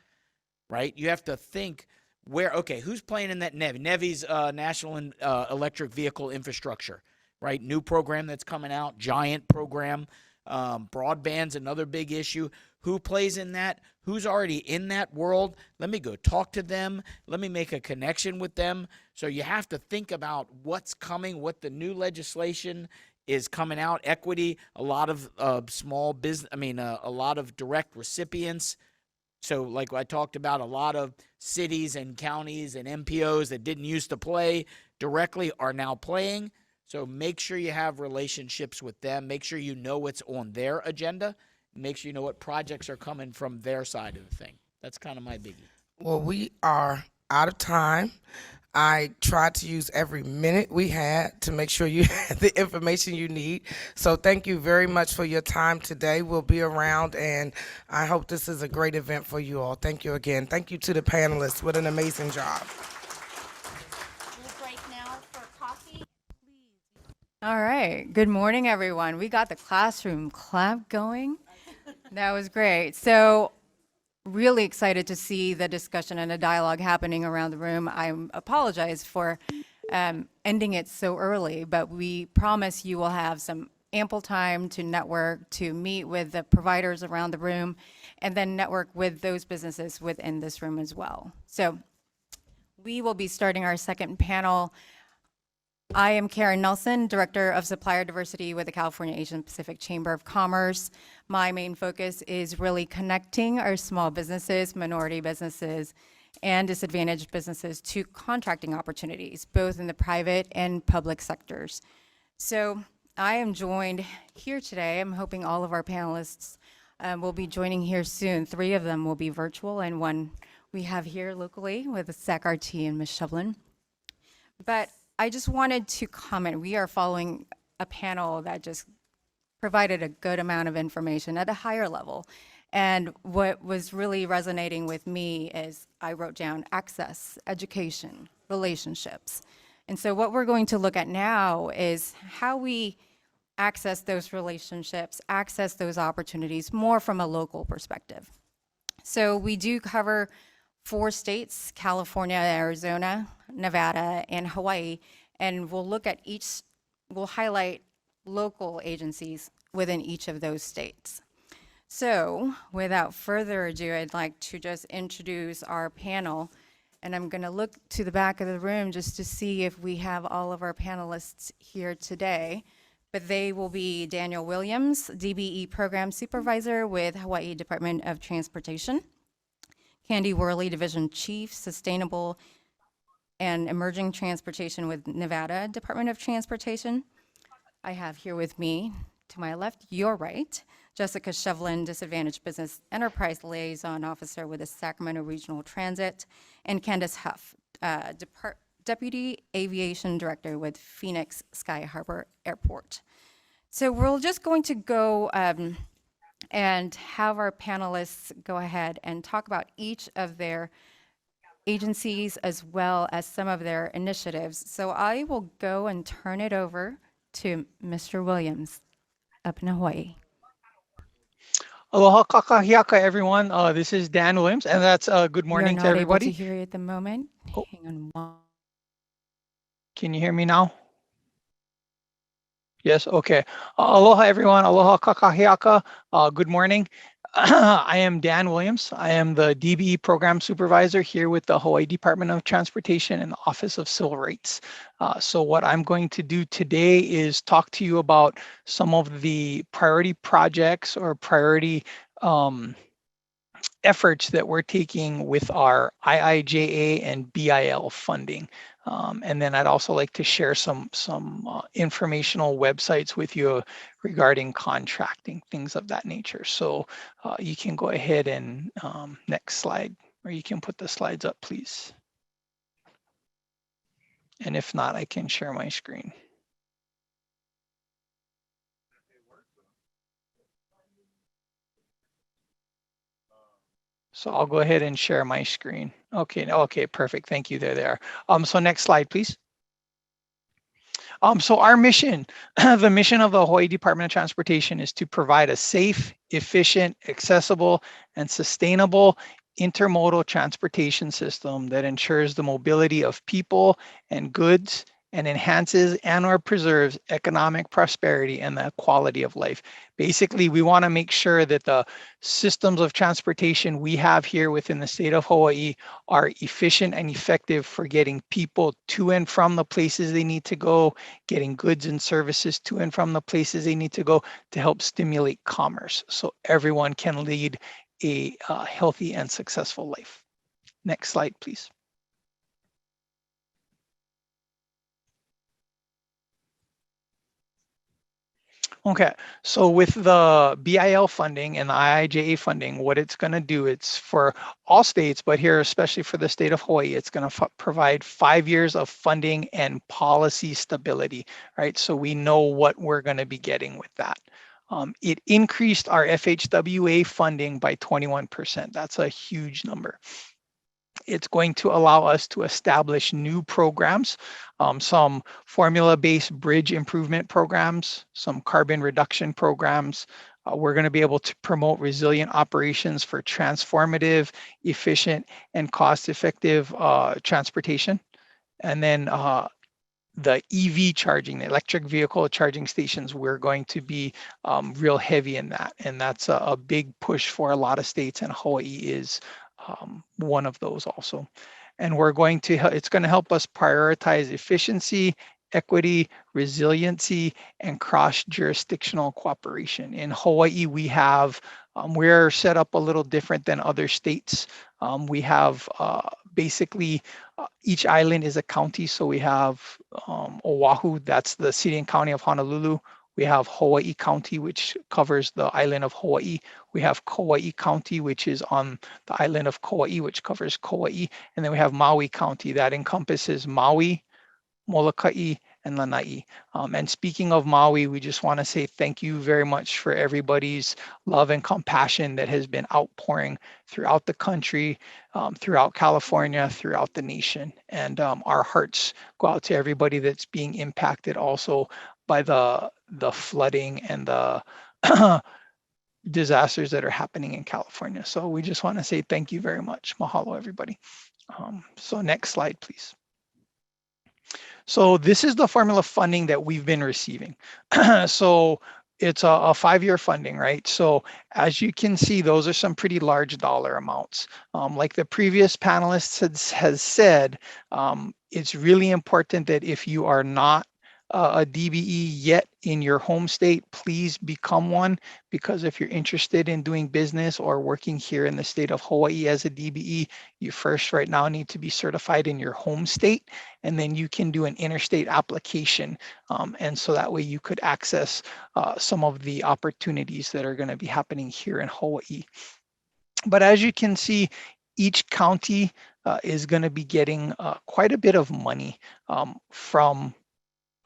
right? You have to think who's playing in that Nevi? Nevi's National Electric Vehicle Infrastructure, right? New program that's coming out, giant program. Broadband's another big issue. Who plays in that? Who's already in that world? Let me go talk to them. Let me make a connection with them. So you have to think about what's coming, what the new legislation is coming out. Equity, a lot of small business, a lot of direct recipients. So like I talked about, a lot of cities and counties and MPOs that didn't used to play directly are now playing. So make sure you have relationships with them. Make sure you know what's on their agenda. Make sure you know what projects are coming from their side of the thing. That's kind of my biggie. Well, we are out of time. I tried to use every minute we had to make sure you had the information you need. So thank you very much for your time today. We'll be around, and I hope this is a great event for you all. Thank you again. Thank you to the panelists. What an amazing job. We'll break now for coffee. All right. Good morning, everyone. We got the classroom clap going. That was great. So really excited to see the discussion and the dialogue happening around the room. I apologize for ending it so early, but we promise you will have some ample time to network, to meet with the providers around the room, and then network with those businesses within this room as well. So we will be starting our second panel. I am Karen Nelson, Director of Supplier Diversity with the California Asian Pacific Chamber of Commerce. My main focus is really connecting our small businesses, minority businesses, and disadvantaged businesses to contracting opportunities, both in the private and public sectors. So I am joined here today. I'm hoping all of our panelists will be joining here soon. 3 of them will be virtual, and 1 we have here locally with Zach RT and Ms. Shevlin. But I just wanted to comment. We are following a panel that just provided a good amount of information at a higher level. And what was really resonating with me is I wrote down access, education, relationships. And so what we're going to look at now is how we access those relationships, access those opportunities more from a local perspective. So we do cover 4 states, California, Arizona, Nevada, and Hawaii, and we'll look at we'll highlight local agencies within each of those states. So without further ado, I'd like to just introduce our panel, and I'm gonna look to the back of the room just to see if we have all of our panelists here today. But they will be Daniel Williams, DBE Program Supervisor with Hawaii Department of Transportation, Candy Worley, Division Chief, Sustainable and Emerging Transportation with Nevada Department of Transportation. I have here with me, to my left, your right, Jessica Shevlin, Disadvantaged Business Enterprise Liaison Officer with the Sacramento Regional Transit, and Candace Huff, Deputy Aviation Director with Phoenix Sky Harbor Airport. So we're just going to go and have our panelists go ahead and talk about each of their agencies as well as some of their initiatives. So I will go and turn it over to Mr. Williams up in Hawaii. Aloha kakahiaka, everyone. This is Dan Williams, and that's good morning to everybody. We are not able to hear you at the moment. Oh. Hang on one. Can you hear me now? Yes, okay. Aloha, everyone. Aloha kakahiaka. Good morning. I am Dan Williams. I am the DBE Program Supervisor here with the Hawaii Department of Transportation and the Office of Civil Rights. So what I'm going to do today is talk to you about some of the priority projects or priority efforts that we're taking with our IIJA and BIL funding. And then I'd also like to share some informational websites with you regarding contracting, things of that nature. So you can go ahead and next slide, or you can put the slides up, please. And if not, I can share my screen. So I'll go ahead and share my screen. Okay, perfect. Thank you. There they are. So next slide, please. So our mission, the mission of the Hawaii Department of Transportation is to provide a safe, efficient, accessible, and sustainable intermodal transportation system that ensures the mobility of people and goods and enhances and or preserves economic prosperity and the quality of life. Basically, we want to make sure that the systems of transportation we have here within the state of Hawaii are efficient and effective for getting people to and from the places they need to go, getting goods and services to and from the places they need to go to help stimulate commerce so everyone can lead a healthy and successful life. Next slide, please. Okay, so with the BIL funding and the IIJA funding, what it's going to do, it's for all states, but here, especially for the state of Hawaii, it's going to provide 5 years of funding and policy stability, right? So we know what we're going to be getting with that. It increased our FHWA funding by 21%. That's a huge number. It's going to allow us to establish new programs, some formula-based bridge improvement programs, some carbon reduction programs. We're going to be able to promote resilient operations for transformative, efficient, and cost-effective transportation. And then the EV charging, the electric vehicle charging stations, we're going to be real heavy in that. And that's a big push for a lot of states, and Hawaii is one of those also. And we're going to, it's going to help us prioritize efficiency, equity, resiliency, and cross-jurisdictional cooperation. In Hawaii, we have, we're set up a little different than other states. We have basically each island is a county. So we have Oahu, that's the city and county of Honolulu. We have Hawaii County, which covers the island of Hawaii. We have Kauai County, which is on the island of Kauai, which covers Kauai. And then we have Maui County that encompasses Maui, Molokai, and Lanai. And speaking of Maui, we just want to say thank you very much for everybody's love and compassion that has been outpouring throughout the country, throughout California, throughout the nation. And our hearts go out to everybody that's being impacted also by the flooding and the disasters that are happening in California. So we just want to say thank you very much. Mahalo, everybody. So next slide, please. So this is the formula funding that we've been receiving. So it's a 5-year funding, right? So as you can see, those are some pretty large dollar amounts. Like the previous panelist has said, it's really important that if you are not a DBE yet in your home state, please become one, because if you're interested in doing business or working here in the state of Hawaii as a DBE, you first right now need to be certified in your home state, and then you can do an interstate application. And so that way you could access some of the opportunities that are going to be happening here in Hawaii. But as you can see, each county is going to be getting quite a bit of money from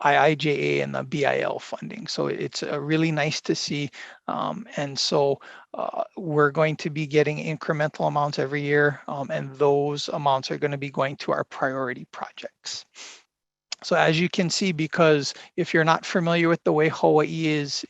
IIJA and the BIL funding. So it's really nice to see. And so we're going to be getting incremental amounts every year, and those amounts are going to be going to our priority projects. So as you can see, because if you're not familiar with the way Hawaii is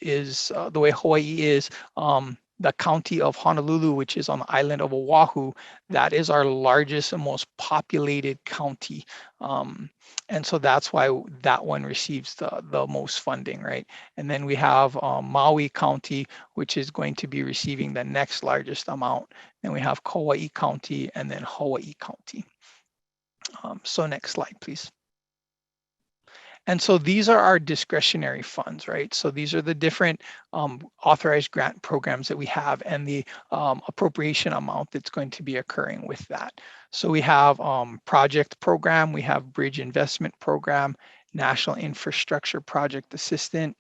the county of Honolulu, which is on the island of Oahu, that is our largest and most populated county. And so that's why that one receives the most funding, right? And then we have Maui County, which is going to be receiving the next largest amount. And we have Kauai County and then Hawaii County. So next slide, please. And so these are our discretionary funds, right? So these are the different authorized grant programs that we have and the appropriation amount that's going to be occurring with that. So we have project program, we have bridge investment program, national infrastructure project assistant,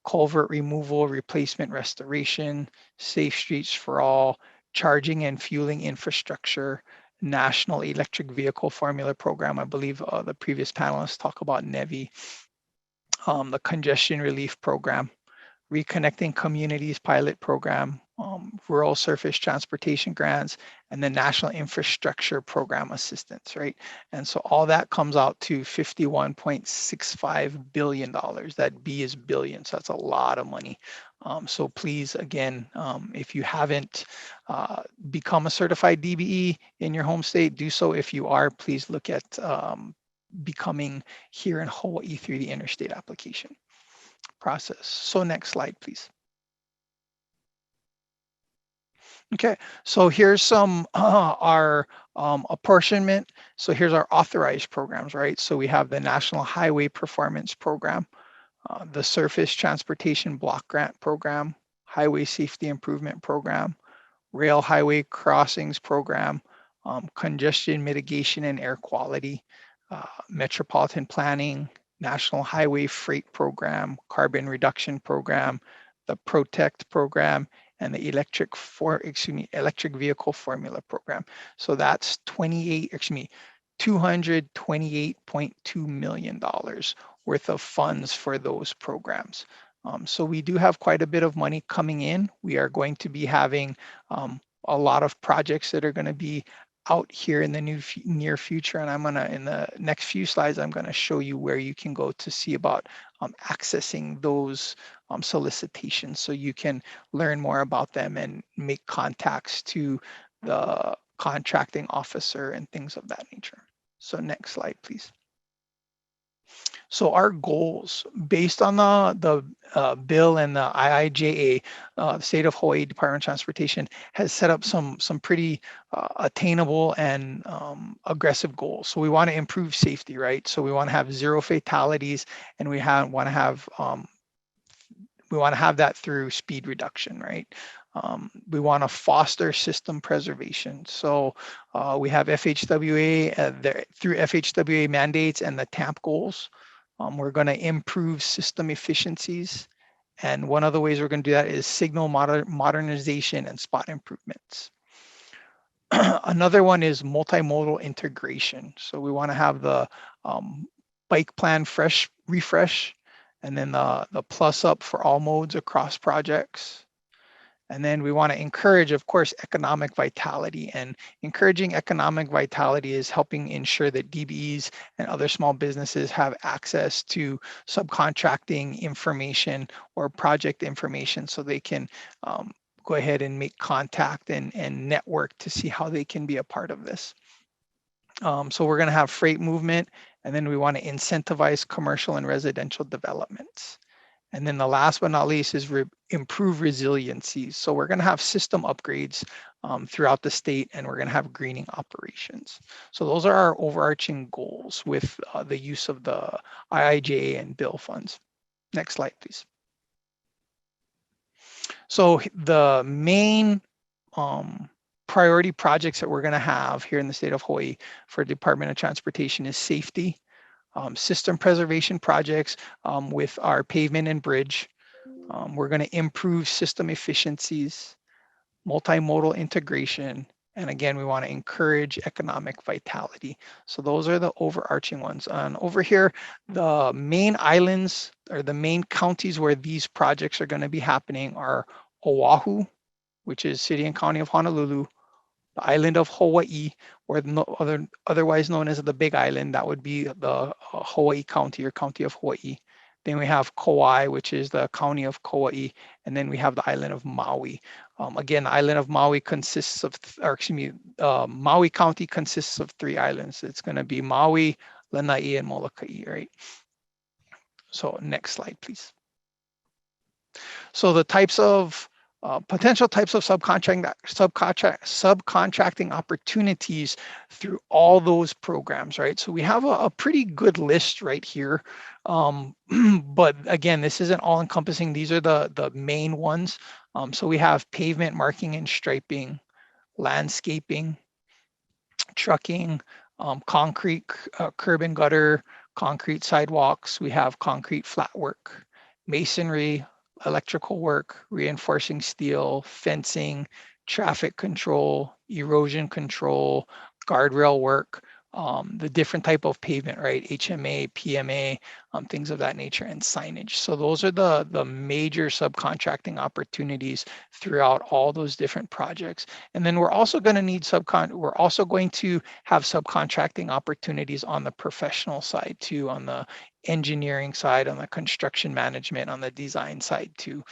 culvert removal, replacement, restoration, safe streets for all, charging and fueling infrastructure, national electric vehicle formula program. I believe the previous panelists talk about NEVI, the congestion relief program, reconnecting communities pilot program, rural surface transportation grants, and the national infrastructure program assistance, right? And so all that comes out to $51.65 billion. That B is billion, so that's a lot of money. So please, again, if you haven't become a certified DBE in your home state, do so. If you are, please look at becoming here in Hawaii through the interstate application process. So next slide, please. Okay, so here's some our apportionment. So here's our authorized programs, right? So we have the National Highway Performance Program, the Surface Transportation Block Grant Program, Highway Safety Improvement Program, Rail Highway Crossings Program, Congestion Mitigation and Air Quality, Metropolitan Planning, National Highway Freight Program, Carbon Reduction Program, the Protect Program, and the electric vehicle formula program. So that's $228.2 million worth of funds for those programs. So we do have quite a bit of money coming in. We are going to be having a lot of projects that are going to be out here in the near future. And I'm gonna, in the next few slides, I'm gonna show you where you can go to see about accessing those solicitations so you can learn more about them and make contacts to the contracting officer and things of that nature. So next slide, please. So our goals, based on the bill and the IIJA, the State of Hawaii Department of Transportation has set up some pretty attainable and aggressive goals. So we want to improve safety, right? So we want to have 0 fatalities, and we want to have that through speed reduction, right? We want to foster system preservation. So we have FHWA through FHWA mandates and the TAMP goals. We're going to improve system efficiencies. And one of the ways we're going to do that is signal modernization and spot improvements. Another one is multimodal integration. So we want to have the bike plan refresh, and then the plus up for all modes across projects. And then we want to encourage, of course, economic vitality. And encouraging economic vitality is helping ensure that DBEs and other small businesses have access to subcontracting information or project information so they can go ahead and make contact and network to see how they can be a part of this. So we're going to have freight movement, and then we want to incentivize commercial and residential developments. And then the last but not least is improve resiliency. So we're going to have system upgrades throughout the state, and we're going to have greening operations. So those are our overarching goals with the use of the IIJA and BIL funds. Next slide, please. So the main priority projects that we're going to have here in the state of Hawaii for Department of Transportation is safety, system preservation projects with our pavement and bridge. We're going to improve system efficiencies, multimodal integration, and again, we want to encourage economic vitality. So those are the overarching ones. And over here, the main islands or the main counties where these projects are going to be happening are Oahu, which is City and County of Honolulu, the island of Hawaii, or otherwise known as the Big Island. That would be the Hawaii County or County of Hawaii. Then we have Kauai, which is the county of Kauai, and then we have the island of Maui. Again, the island of Maui consists of, Maui County consists of 3 islands. It's going to be Maui, Lanai, and Molokai, right? So next slide, please. So the types of potential types of subcontracting opportunities through all those programs, right? So we have a pretty good list right here. But again, this isn't all encompassing. These are the main ones. So we have pavement marking and striping, landscaping, trucking, concrete curb and gutter, concrete sidewalks. We have concrete flat work, masonry, electrical work, reinforcing steel, fencing, traffic control, erosion control, guardrail work, the different type of pavement, right? HMA, PMA, things of that nature, and signage. So those are the major subcontracting opportunities throughout all those different projects. And then we're also going to need we're also going to have subcontracting opportunities on the professional side too, on the engineering side, on the construction management, on the design side too.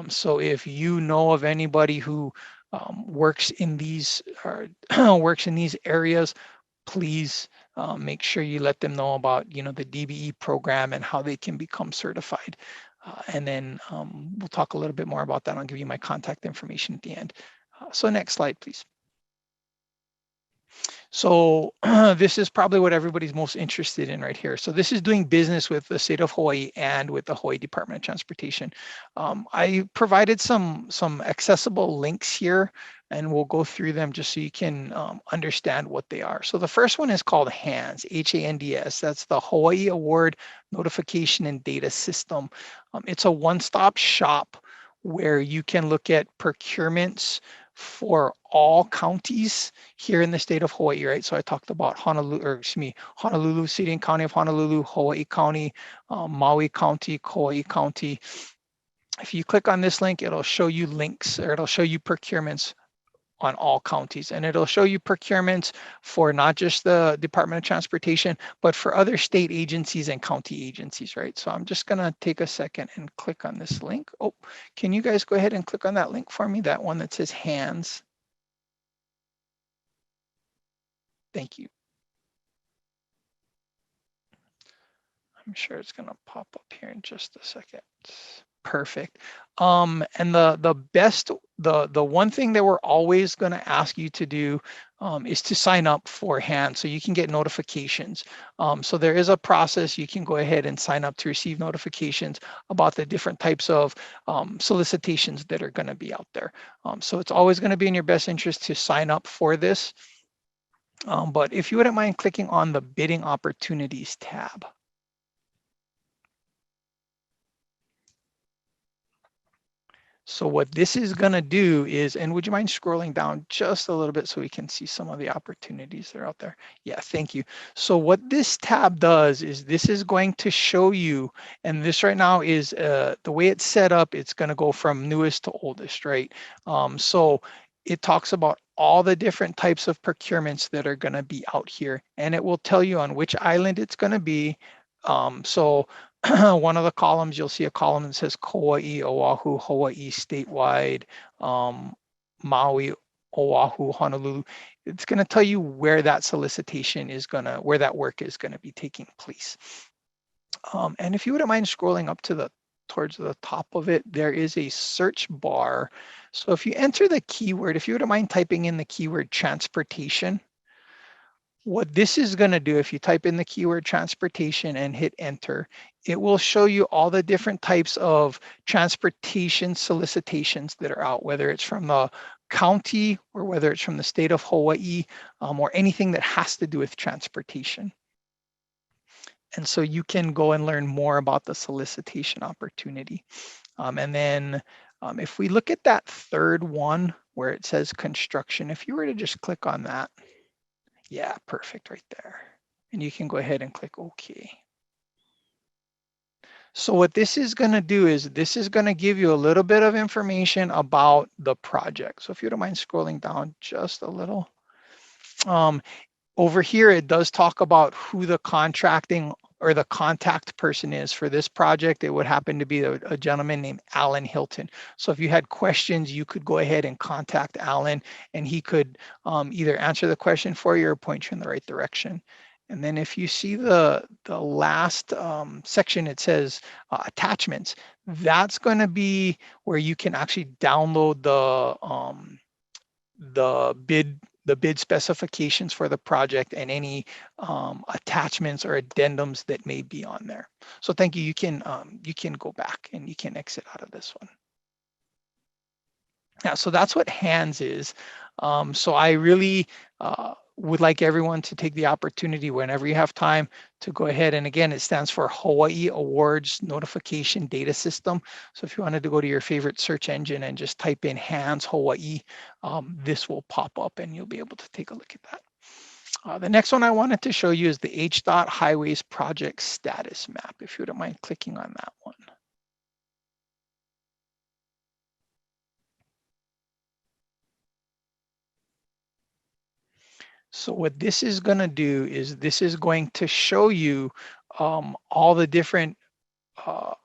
So if you know of anybody who works in these works in these areas, please make sure you let them know about the DBE program and how they can become certified. And then we'll talk a little bit more about that. I'll give you my contact information at the end. So next slide, please. So this is probably what everybody's most interested in right here. So this is doing business with the state of Hawaii and with the Hawaii Department of Transportation. I provided some accessible links here, and we'll go through them just so you can understand what they are. So the first one is called HANDS, H-A-N-D-S. That's the Hawaii Award Notification and Data System. It's a one-stop shop where you can look at procurements for all counties here in the state of Hawaii, right? So I talked about Honolulu City and County of Honolulu, Hawaii County, Maui County, Kauai County. If you click on this link, it'll show you links, or it'll show you procurements on all counties, and it'll show you procurements for not just the Department of Transportation, but for other state agencies and county agencies, right? So I'm just gonna take a second and click on this link. Oh, can you guys go ahead and click on that link for me? That one that says HANDS. Thank you. I'm sure it's gonna pop up here in just a second. Perfect. And the one thing that we're always going to ask you to do is to sign up for HANDS so you can get notifications. So there is a process. You can go ahead and sign up to receive notifications about the different types of solicitations that are going to be out there. So it's always going to be in your best interest to sign up for this. But if you wouldn't mind clicking on the bidding opportunities tab. So what this is going to do is, and would you mind scrolling down just a little bit so we can see some of the opportunities that are out there? Yeah, thank you. So what this tab does is this is going to show you, and this right now is the way it's set up, it's going to go from newest to oldest, right? So it talks about all the different types of procurements that are going to be out here, and it will tell you on which island it's going to be. So one of the columns, you'll see a column that says Kauai, Oahu, Hawaii statewide, Maui, Oahu, Honolulu. It's going to tell you where that solicitation is where that work is going to be taking place. And if you wouldn't mind scrolling up to towards the top of it, there is a search bar. So if you enter the keyword, if you wouldn't mind typing in the keyword transportation, what this is going to do, if you type in the keyword transportation and hit enter, it will show you all the different types of transportation solicitations that are out, whether it's from the county or whether it's from the state of Hawaii, or anything that has to do with transportation. And so you can go and learn more about the solicitation opportunity. And then if we look at that third one where it says construction, if you were to just click on that, yeah, perfect right there. And you can go ahead and click OK. So what this is going to do is this is going to give you a little bit of information about the project. So if you don't mind scrolling down just a little. Over here, it does talk about who the contracting or the contact person is for this project, it would happen to be a gentleman named Alan Hilton. So if you had questions, you could go ahead and contact Alan, and he could either answer the question for you or point you in the right direction. And then if you see the last section, it says attachments. That's going to be where you can actually download the bid specifications for the project and any attachments or addendums that may be on there. So thank you. You can go back and you can exit out of this one. Yeah, so that's what HANDS is. So I really would like everyone to take the opportunity whenever you have time to go ahead. And again, it stands for Hawaii Awards Notification Data System. So if you wanted to go to your favorite search engine and just type in HANDS Hawaii, this will pop up and you'll be able to take a look at that. The next one I wanted to show you is the HDOT Highways Project Status Map, if you wouldn't mind clicking on that one. So what this is going to do is this is going to show you all the different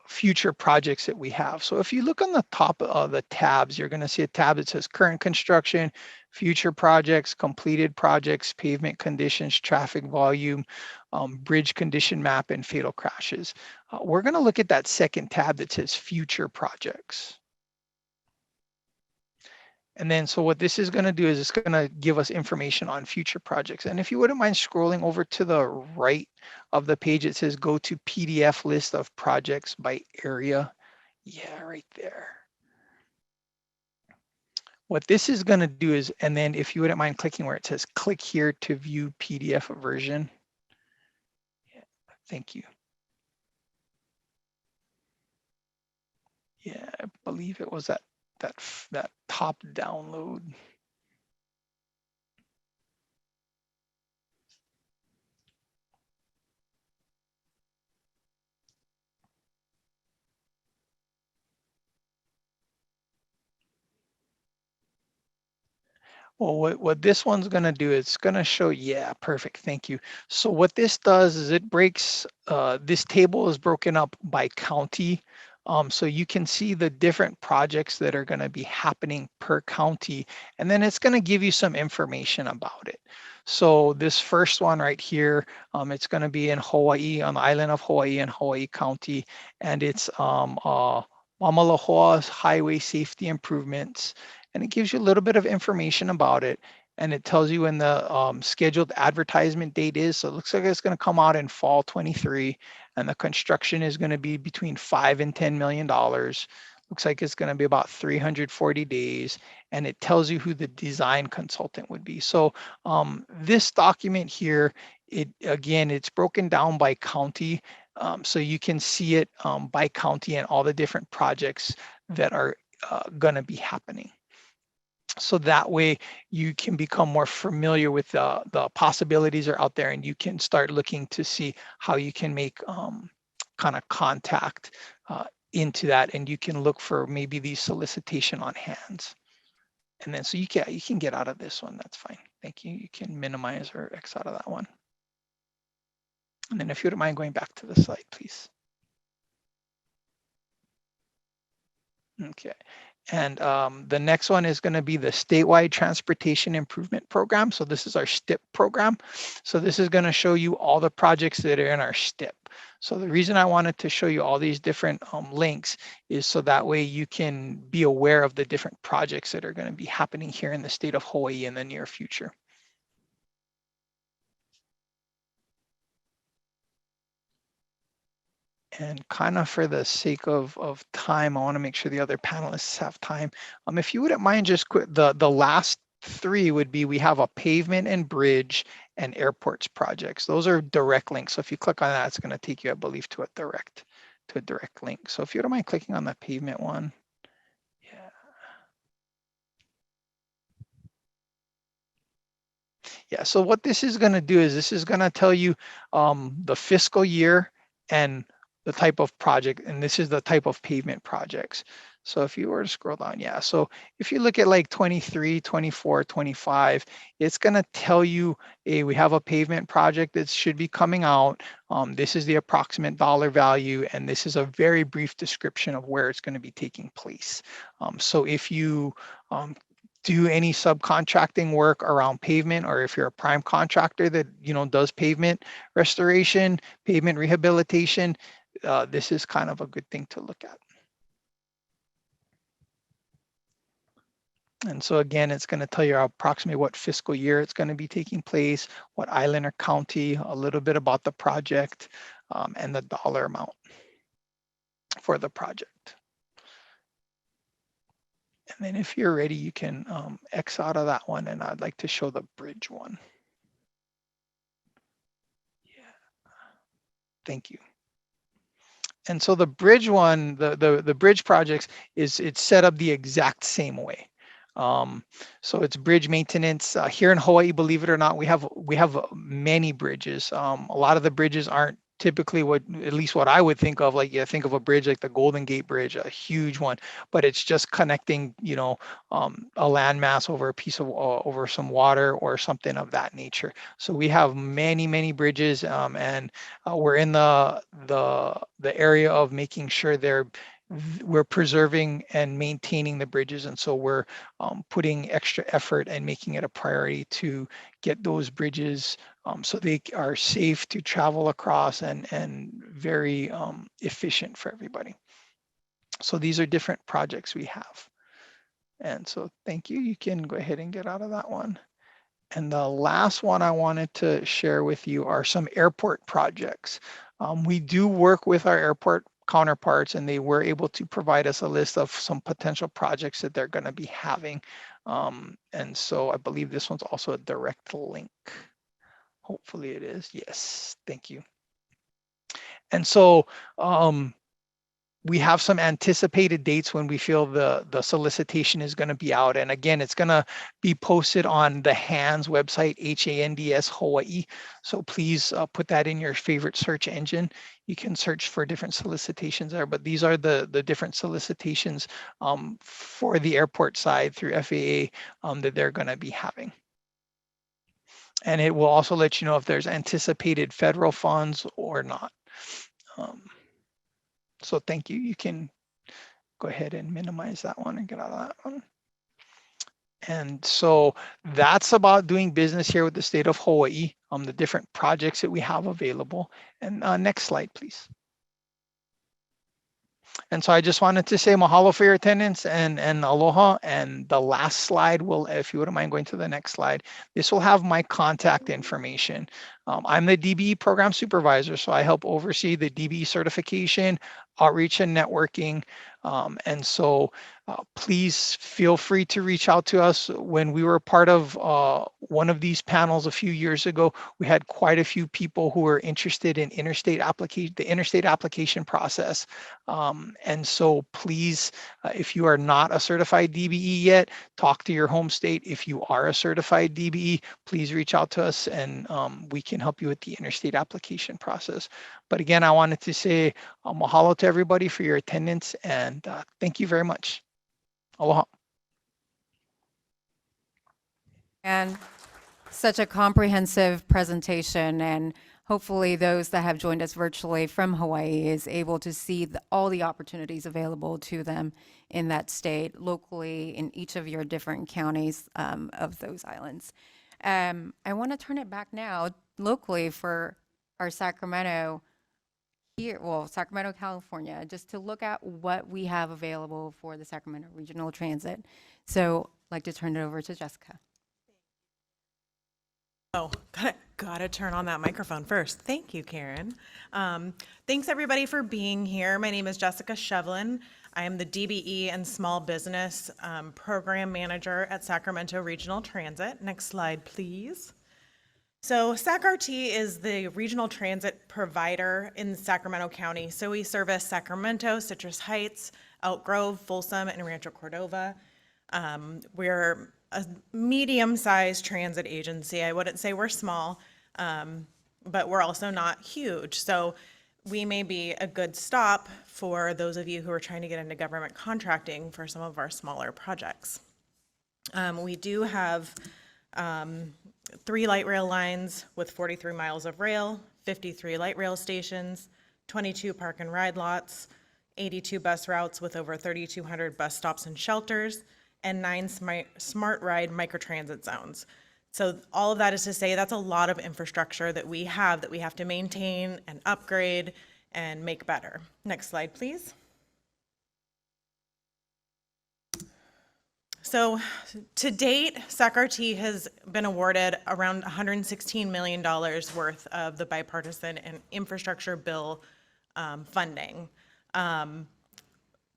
future projects that we have. So if you look on the top of the tabs, you're going to see a tab that says current construction, future projects, completed projects, pavement conditions, traffic volume, bridge condition map, and fatal crashes. We're going to look at that second tab that says future projects. And then, so what this is going to do is it's going to give us information on future projects. And if you wouldn't mind scrolling over to the right of the page, it says go to PDF list of projects by area. Yeah, right there. What this is going to do is, and then if you wouldn't mind clicking where it says click here to view PDF version. Yeah, thank you. Yeah, I believe it was that top download. Well, what this one's going to do, it's going to show, yeah, perfect. Thank you. So what this does is it breaks, this table is broken up by county. So you can see the different projects that are going to be happening per county, and then it's going to give you some information about it. So this first one right here, it's going to be in Hawaii, on the island of Hawaii in Hawaii County, and it's Mamalahoa's highway safety improvements. And it gives you a little bit of information about it. And it tells you when the scheduled advertisement date is. So it looks like it's going to come out in fall 23. And the construction is going to be between $5 and $10 million. Looks like it's going to be about 340 days. And it tells you who the design consultant would be. So this document here, it's broken down by county. So you can see it by county and all the different projects that are going to be happening. So that way you can become more familiar with the possibilities are out there, and you can start looking to see how you can make kind of contact into that, and you can look for maybe the solicitation on hands. And then so you can get out of this one. That's fine. Thank you. You can minimize or X out of that one. And then if you don't mind going back to the slide, please. Okay. And the next one is going to be the Statewide Transportation Improvement Program. So this is our STIP program. So this is going to show you all the projects that are in our STIP. So the reason I wanted to show you all these different links is so that way you can be aware of the different projects that are going to be happening here in the state of Hawaii in the near future. And kind of for the sake of time, I want to make sure the other panelists have time. If you wouldn't mind, just the last three would be, we have a pavement and bridge and airports projects. Those are direct links. So if you click on that, it's going to take you, I believe, to a direct link. So if you don't mind clicking on the pavement one. Yeah. Yeah, so what this is going to do is this is going to tell you the fiscal year and the type of project, and this is the type of pavement projects. So if you were to scroll down, yeah. So if you look at like 23, 24, 25, it's going to tell you, hey, we have a pavement project that should be coming out. This is the approximate dollar value, and this is a very brief description of where it's going to be taking place. So if you do any subcontracting work around pavement, or if you're a prime contractor that does pavement restoration, pavement rehabilitation, this is kind of a good thing to look at. And so again, it's going to tell you approximately what fiscal year it's going to be taking place, what island or county, a little bit about the project, and the dollar amount for the project. And then if you're ready, you can X out of that one, and I'd like to show the bridge one. Yeah, thank you. And so the bridge one, the bridge projects, it's set up the exact same way. So it's bridge maintenance here in Hawaii. Believe it or not, we have many bridges. A lot of the bridges aren't typically at least what I would think of. Like, you think of a bridge like the Golden Gate Bridge, a huge one, but it's just connecting, a landmass over a piece of over some water or something of that nature. So we have many bridges, and we're in the area of making sure we're preserving and maintaining the bridges, and so we're putting extra effort and making it a priority to get those bridges so they are safe to travel across and very efficient for everybody. So these are different projects we have. And so thank you. You can go ahead and get out of that one. And the last one I wanted to share with you are some airport projects. We do work with our airport counterparts, and they were able to provide us a list of some potential projects that they're going to be having. And so I believe this one's also a direct link. Hopefully it is. Yes, thank you. And so we have some anticipated dates when we feel the solicitation is going to be out. And again, it's going to be posted on the HANDS website, HANDS Hawaii. So please put that in your favorite search engine. You can search for different solicitations there, but these are the different solicitations for the airport side through FAA that they're going to be having. And it will also let you know if there's anticipated federal funds or not. So thank you. You can go ahead and minimize that one and get out of that one. And so that's about doing business here with the state of Hawaii, the different projects that we have available. And next slide, please. And so I just wanted to say mahalo for your attendance and aloha. And the last slide will, if you wouldn't mind going to the next slide, this will have my contact information. I'm the DBE program supervisor, so I help oversee the DBE certification, outreach, and networking. And so please feel free to reach out to us. When we were part of one of these panels a few years ago, we had quite a few people who were interested in the interstate application process. And so please, if you are not a certified DBE yet, talk to your home state. If you are a certified DBE, please reach out to us, and we can help you with the interstate application process. But again, I wanted to say mahalo to everybody for your attendance, and thank you very much. Aloha. And such a comprehensive presentation, and hopefully those that have joined us virtually from Hawaii is able to see all the opportunities available to them in that state, locally, in each of your different counties of those islands. I want to turn it back now locally for our Sacramento California, just to look at what we have available for the Sacramento Regional Transit. So I'd like to turn it over to Jessica. Oh, gotta turn on that microphone first. Thank you, Karen. Thanks everybody for being here. My name is Jessica Shevlin. I am the DBE and Small Business Program Manager at Sacramento Regional Transit. Next slide, please. So SAC-RT is the regional transit provider in Sacramento County. So we service Sacramento, Citrus Heights, Elk Grove, Folsom, and Rancho Cordova. We're a medium-sized transit agency. I wouldn't say we're small, but we're also not huge. So we may be a good stop for those of you who are trying to get into government contracting for some of our smaller projects. We do have 3 light rail lines with 43 miles of rail, 53 light rail stations, 22 park and ride lots, 82 bus routes with over 3,200 bus stops and shelters, and 9 smart ride microtransit zones. So all of that is to say that's a lot of infrastructure that we have to maintain and upgrade and make better. Next slide, please. So to date, SAC-RT has been awarded around $116 million worth of the bipartisan and infrastructure bill funding.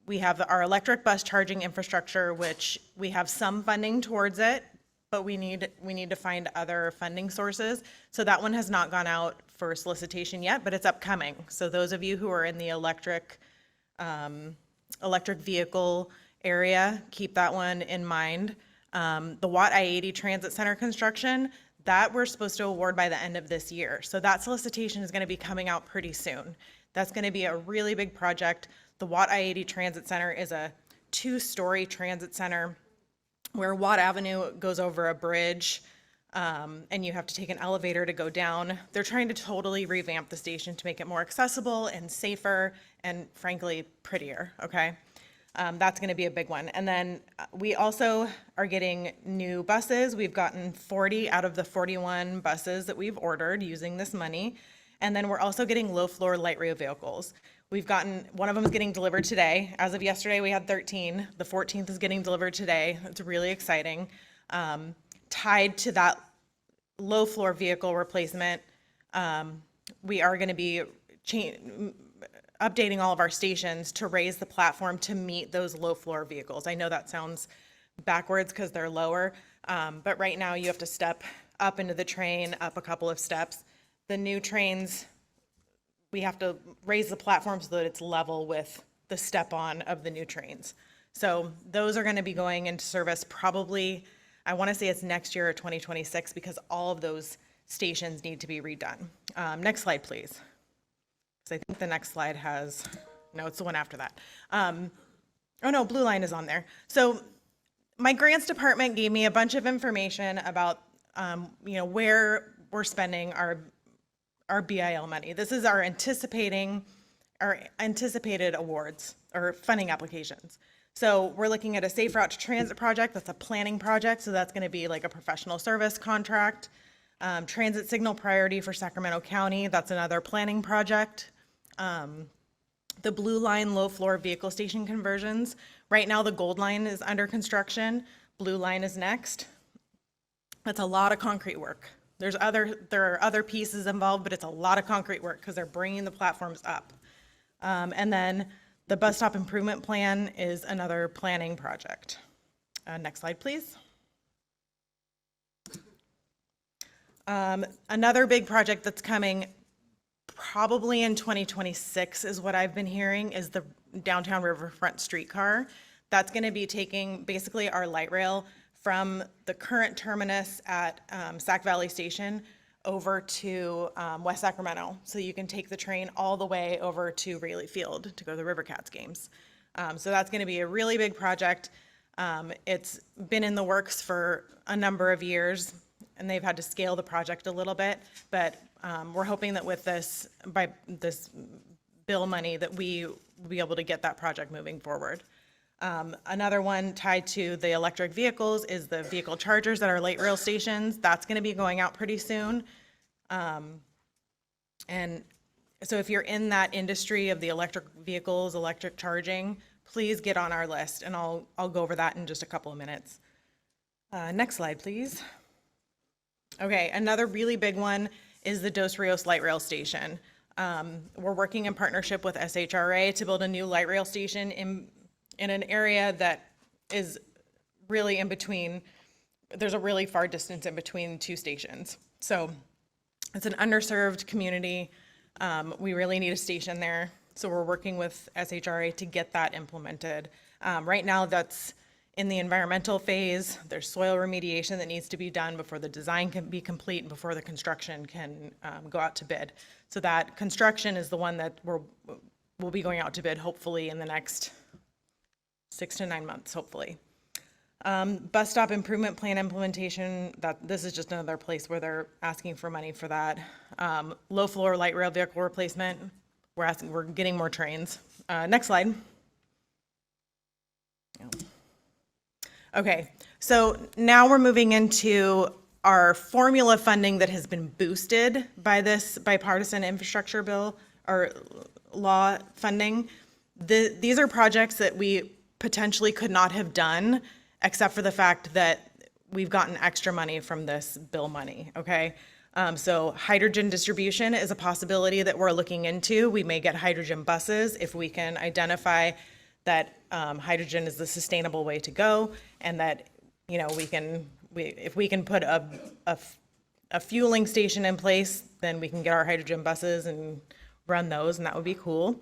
We have our electric bus charging infrastructure, which we have some funding towards it, but we need to find other funding sources. So that one has not gone out for solicitation yet, but it's upcoming. So those of you who are in the electric vehicle area, keep that one in mind. The Watt I-80 Transit Center construction, that we're supposed to award by the end of this year. So that solicitation is going to be coming out pretty soon. That's going to be a really big project. The Watt I-80 Transit Center is a 2-story transit center where Watt Avenue goes over a bridge, and you have to take an elevator to go down. They're trying to totally revamp the station to make it more accessible and safer and frankly prettier, okay? That's going to be a big one. And then we also are getting new buses. We've gotten 40 out of the 41 buses that we've ordered using this money. And then we're also getting low-floor light rail vehicles. We've gotten, one of them is getting delivered today. As of yesterday, we had 13. The 14th is getting delivered today. It's really exciting. Tied to that low-floor vehicle replacement, we are going to be updating all of our stations to raise the platform to meet those low-floor vehicles. I know that sounds backwards because they're lower, but right now you have to step up into the train, up a couple of steps. The new trains, we have to raise the platform so that it's level with the step-on of the new trains. So those are going to be going into service probably, I want to say it's next year or 2026 because all of those stations need to be redone. Next slide, please. I think the next slide has, no, it's the one after that. Oh no, Blue Line is on there. So my grants department gave me a bunch of information about, where we're spending our BIL money. This is our anticipated awards or funding applications. So we're looking at a Safe Route to Transit project. That's a planning project. So that's going to be like a professional service contract. Transit signal priority for Sacramento County. That's another planning project. The Blue Line low floor vehicle station conversions. Right now the Gold Line is under construction. Blue Line is next. That's a lot of concrete work. There are other pieces involved, but it's a lot of concrete work because they're bringing the platforms up. And then the bus stop improvement plan is another planning project. Next slide, please. Another big project that's coming probably in 2026 is what I've been hearing is the downtown riverfront streetcar. That's going to be taking basically our light rail from the current terminus at Sac Valley Station over to West Sacramento. So you can take the train all the way over to Raleigh Field to go to the River Cats games. So that's going to be a really big project. It's been in the works for a number of years, and they've had to scale the project a little bit, but we're hoping that with this, by this bill money, that we will be able to get that project moving forward. Another one tied to the electric vehicles is the vehicle chargers at our light rail stations. That's going to be going out pretty soon. And so if you're in that industry of the electric vehicles, electric charging, please get on our list, and I'll go over that in just a couple of minutes. Next slide, please. Okay, another really big one is the Dos Rios light rail station. We're working in partnership with SHRA to build a new light rail station in an area that is really in between. There's a really far distance in between two stations. So it's an underserved community. We really need a station there. So we're working with SHRA to get that implemented. Right now that's in the environmental phase. There's soil remediation that needs to be done before the design can be complete and before the construction can go out to bid. So that construction is the one that we'll be going out to bid hopefully in the next 6 to 9 months, hopefully. Bus stop improvement plan implementation, this is just another place where they're asking for money for that. Low floor light rail vehicle replacement, we're getting more trains. Next slide. Okay, so now we're moving into our formula funding that has been boosted by this bipartisan infrastructure bill or law funding. These are projects that we potentially could not have done except for the fact that we've gotten extra money from this bill money, okay? So hydrogen distribution is a possibility that we're looking into. We may get hydrogen buses if we can identify that hydrogen is the sustainable way to go, and that, you know, if we can put a fueling station in place, then we can get our hydrogen buses and run those, and that would be cool.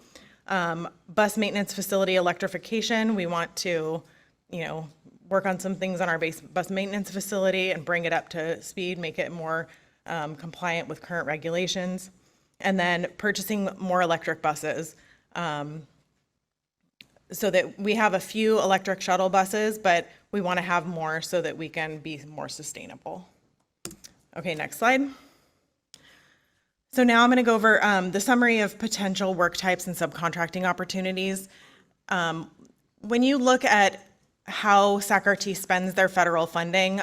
Bus maintenance facility electrification, we want to, you know, work on some things on our bus maintenance facility and bring it up to speed, make it more compliant with current regulations. And then purchasing more electric buses. So that we have a few electric shuttle buses, but we want to have more so that we can be more sustainable. Okay, next slide. So now I'm going to go over the summary of potential work types and subcontracting opportunities. When you look at how SAC-RT spends their federal funding,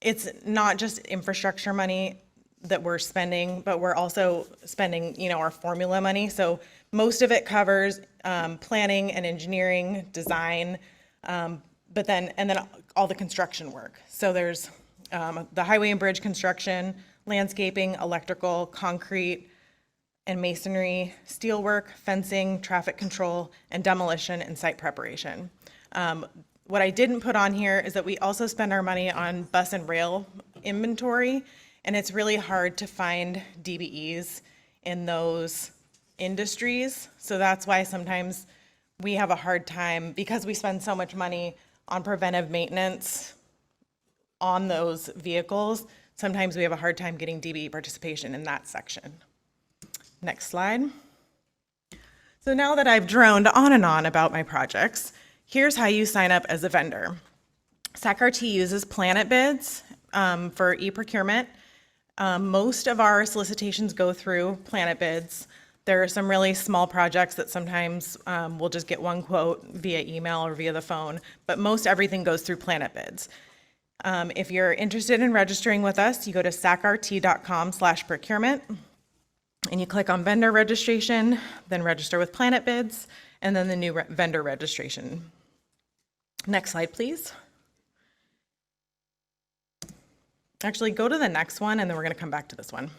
it's not just infrastructure money that we're spending, but we're also spending, you know, our formula money. So most of it covers planning and engineering, design, but then all the construction work. So there's the highway and bridge construction, landscaping, electrical, concrete, and masonry, steelwork, fencing, traffic control, and demolition and site preparation. What I didn't put on here is that we also spend our money on bus and rail inventory, and it's really hard to find DBEs in those industries. So that's why sometimes we have a hard time, because we spend so much money on preventive maintenance on those vehicles, sometimes we have a hard time getting DBE participation in that section. Next slide. So now that I've droned on and on about my projects, here's how you sign up as a vendor. SAC-RT uses Planet Bids for e-procurement. Most of our solicitations go through Planet Bids. There are some really small projects that sometimes we'll just get one quote via email or via the phone, but most everything goes through Planet Bids. If you're interested in registering with us, you go to sacrt.com/procurement and you click on vendor registration, then register with Planet Bids, and then the new vendor registration. Next slide, please. Actually, go to the next one, and then we're going to come back to this one.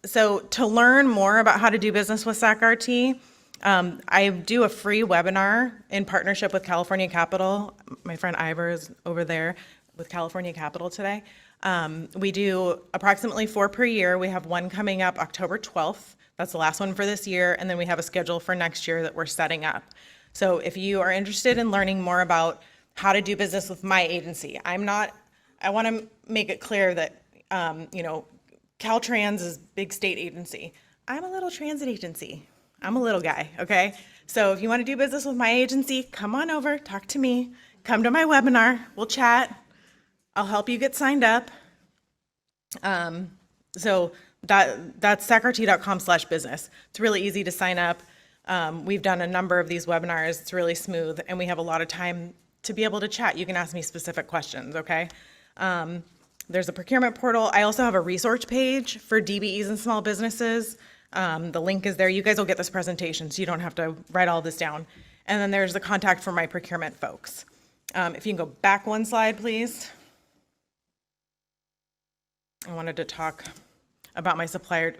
So to learn more about how to do business with SAC-RT, I do a free webinar in partnership with California Capital. My friend Ivor is over there with California Capital today. We do approximately 4 per year. We have one coming up October 12th. That's the last one for this year. And then we have a schedule for next year that we're setting up. So if you are interested in learning more about how to do business with my agency, I want to make it clear that, you know, Caltrans is big state agency. I'm a little transit agency. I'm a little guy, okay? So if you want to do business with my agency, come on over, talk to me, come to my webinar, we'll chat. I'll help you get signed up. So that's sacrt.com/business. It's really easy to sign up. We've done a number of these webinars. It's really smooth, and we have a lot of time to be able to chat. You can ask me specific questions, okay? There's a procurement portal. I also have a resource page for DBEs and small businesses. The link is there. You guys will get this presentation, so you don't have to write all this down. And then there's the contact for my procurement folks. If you can go back one slide, please. I wanted to talk about my supplier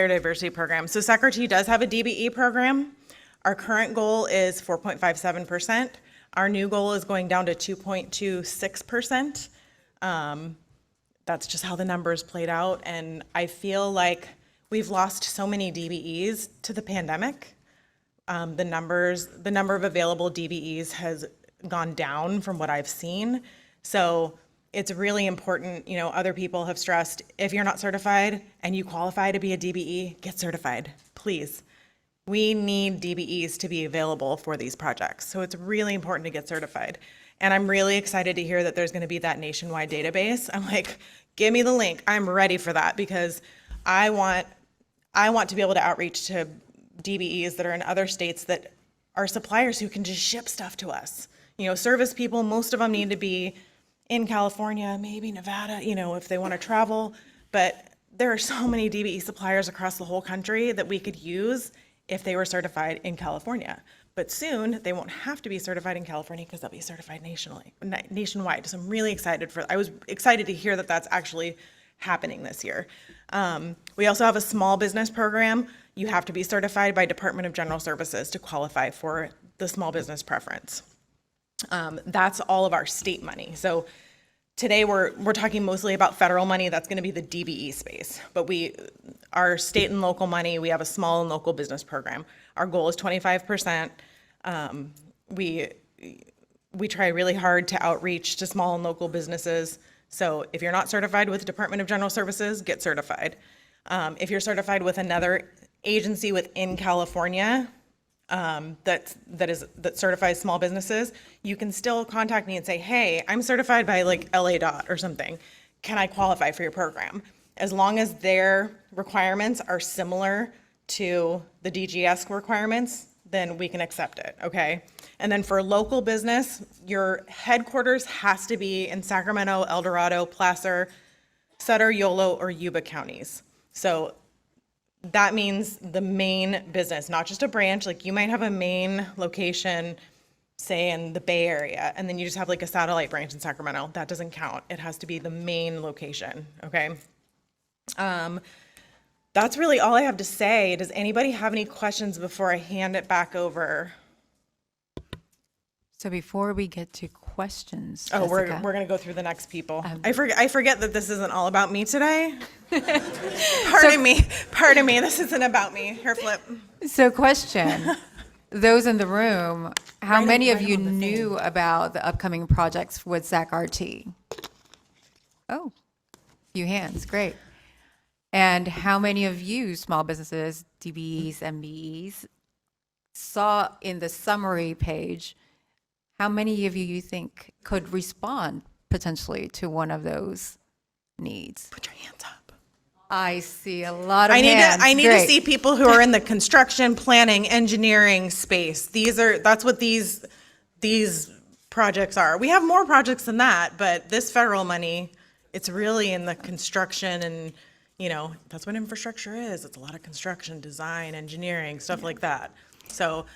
diversity program. So SAC-RT does have a DBE program. Our current goal is 4.57%. Our new goal is going down to 2.26%. That's just how the numbers played out. And I feel like we've lost so many DBEs to the pandemic. The number of available DBEs has gone down from what I've seen. So it's really important, you know, other people have stressed, if you're not certified and you qualify to be a DBE, get certified, please. We need DBEs to be available for these projects. So it's really important to get certified. And I'm really excited to hear that there's going to be that nationwide database. I'm like, give me the link. I'm ready for that because I want to be able to outreach to DBEs that are in other states that are suppliers who can just ship stuff to us. You know, service people, most of them need to be in California, maybe Nevada, you know, if they want to travel. But there are so many DBE suppliers across the whole country that we could use if they were certified in California. But soon they won't have to be certified in California because they'll be certified nationwide. So I'm really excited I was excited to hear that that's actually happening this year. We also have a small business program. You have to be certified by Department of General Services to qualify for the small business preference. That's all of our state money. So today we're talking mostly about federal money. That's going to be the DBE space. But our state and local money, we have a small and local business program. Our goal is 25%. We try really hard to outreach to small and local businesses. So if you're not certified with the Department of General Services, get certified. If you're certified with another agency within California that certifies small businesses, you can still contact me and say, hey, I'm certified by like LA Dot or something. Can I qualify for your program? As long as their requirements are similar to the DGS requirements, then we can accept it, okay? And then for local business, your headquarters has to be in Sacramento, El Dorado, Placer, Sutter, Yolo, or Yuba counties. So that means the main business, not just a branch. Like you might have a main location, say in the Bay Area, and then you just have like a satellite branch in Sacramento. That doesn't count. It has to be the main location, okay? That's really all I have to say. Does anybody have any questions before I hand it back over? So before we get to questions, Oh, we're Jessica, gonna go through the next people. I forget that this isn't all about me today. Pardon me. This isn't about me. Hair flip. So question, those in the room, how many of you knew about the upcoming projects with SAC-RT? Oh, few hands, great. And how many of you, small businesses, DBEs, MBEs, saw in the summary page, how many of you think could respond potentially to one of those needs? Put your hands up. I see a lot of hands. I need to Great. see people who are in the construction, planning, engineering space. That's what these projects are. We have more projects than that, but this federal money, it's really in the construction and, you know, that's what infrastructure is. It's a lot of construction, design, engineering, stuff like that. So,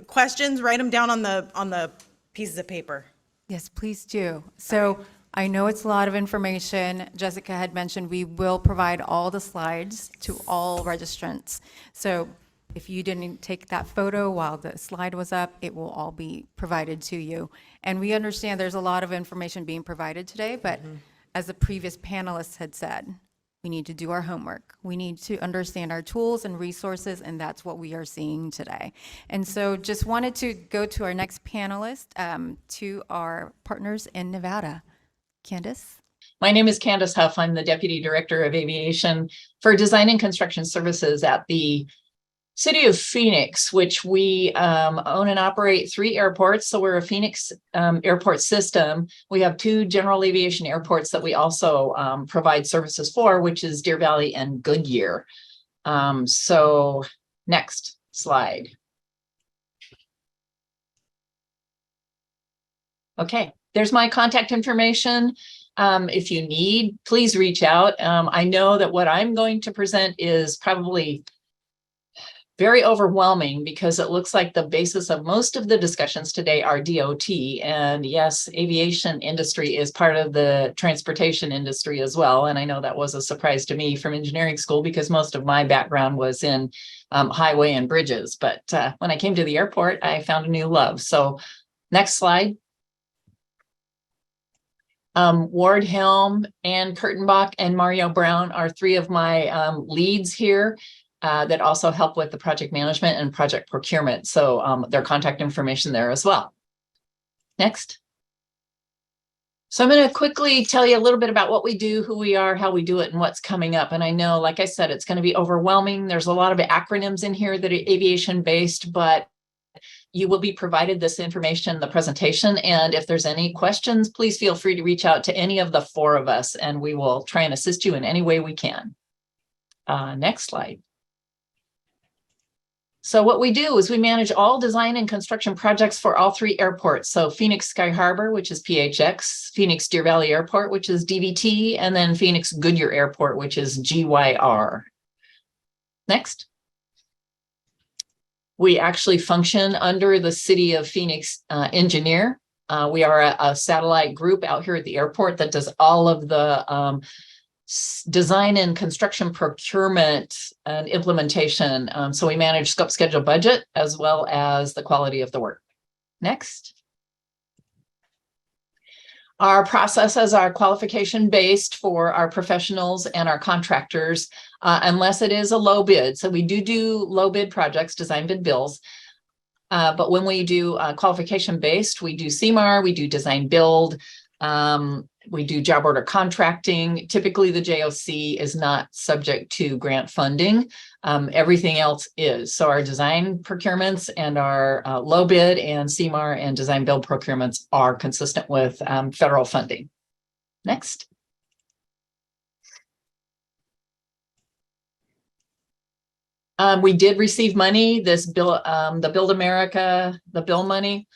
questions, write them down on the pieces of paper. Yes, please do. So I know it's a lot of information. Jessica had mentioned we will provide all the slides to all registrants. So if you didn't take that photo while the slide was up, it will all be provided to you. And we understand there's a lot of information being provided today, but as the previous panelists had said, we need to do our homework. We need to understand our tools and resources, and that's what we are seeing today. And so just wanted to go to our next panelist, to our partners in Nevada. Candace? My name is Candace Huff. I'm the Deputy Director of Aviation for Design and Construction Services at the City of Phoenix, which we own and operate 3 airports. So we're a Phoenix airport system. We have 2 general aviation airports that we also provide services for, which is Deer Valley and Goodyear. So next slide. Okay, there's my contact information. If you need, please reach out. I know that what I'm going to present is probably very overwhelming because it looks like the basis of most of the discussions today are DOT. And yes, aviation industry is part of the transportation industry as well. And I know that was a surprise to me from engineering school because most of my background was in highway and bridges. But when I came to the airport, I found a new love. So next slide. Ward Helm, Ann Kurtenbach, and Mario Brown are 3 of my leads here. that also help with the project management and project procurement. So their contact information there as well. Next. So I'm going to quickly tell you a little bit about what we do, who we are, how we do it, and what's coming up. And I know, like I said, it's going to be overwhelming. There's a lot of acronyms in here that are aviation based, but you will be provided this information in the presentation. And if there's any questions, please feel free to reach out to any of the 4 of us, and we will try and assist you in any way we can. Next slide. So what we do is we manage all design and construction projects for all 3 airports. So Phoenix Sky Harbor, which is PHX, Phoenix Deer Valley Airport, which is DVT, and then Phoenix Goodyear Airport, which is GYR. Next. We actually function under the City of Phoenix engineer. We are a satellite group out here at the airport that does all of the design and construction procurement and implementation. So we manage scope, schedule, budget, as well as the quality of the work. Next. Our processes are qualification based for our professionals and our contractors, unless it is a low bid. So we do low bid projects, design bid bills. But when we do qualification based, we do CMAR, we do design build, we do job order contracting. Typically, the JOC is not subject to grant funding. Everything else is. So our design procurements and our low bid and CMAR and design build procurements are consistent with federal funding. Next. We did receive money, this bill, the Build America, the bill money.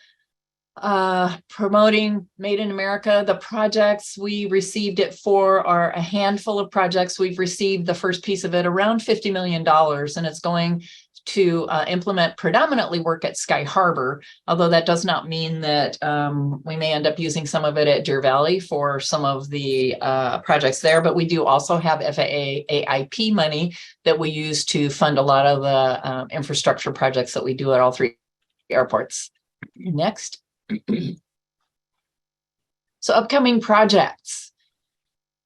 Promoting Made in America. The projects we received it for are a handful of projects. We've received the first piece of it, around $50 million, and it's going to implement predominantly work at Sky Harbor, although that does not mean that we may end up using some of it at Deer Valley for some of the projects there, but we do also have FAA AIP money that we use to fund a lot of the infrastructure projects that we do at all 3 airports. Next. So upcoming projects,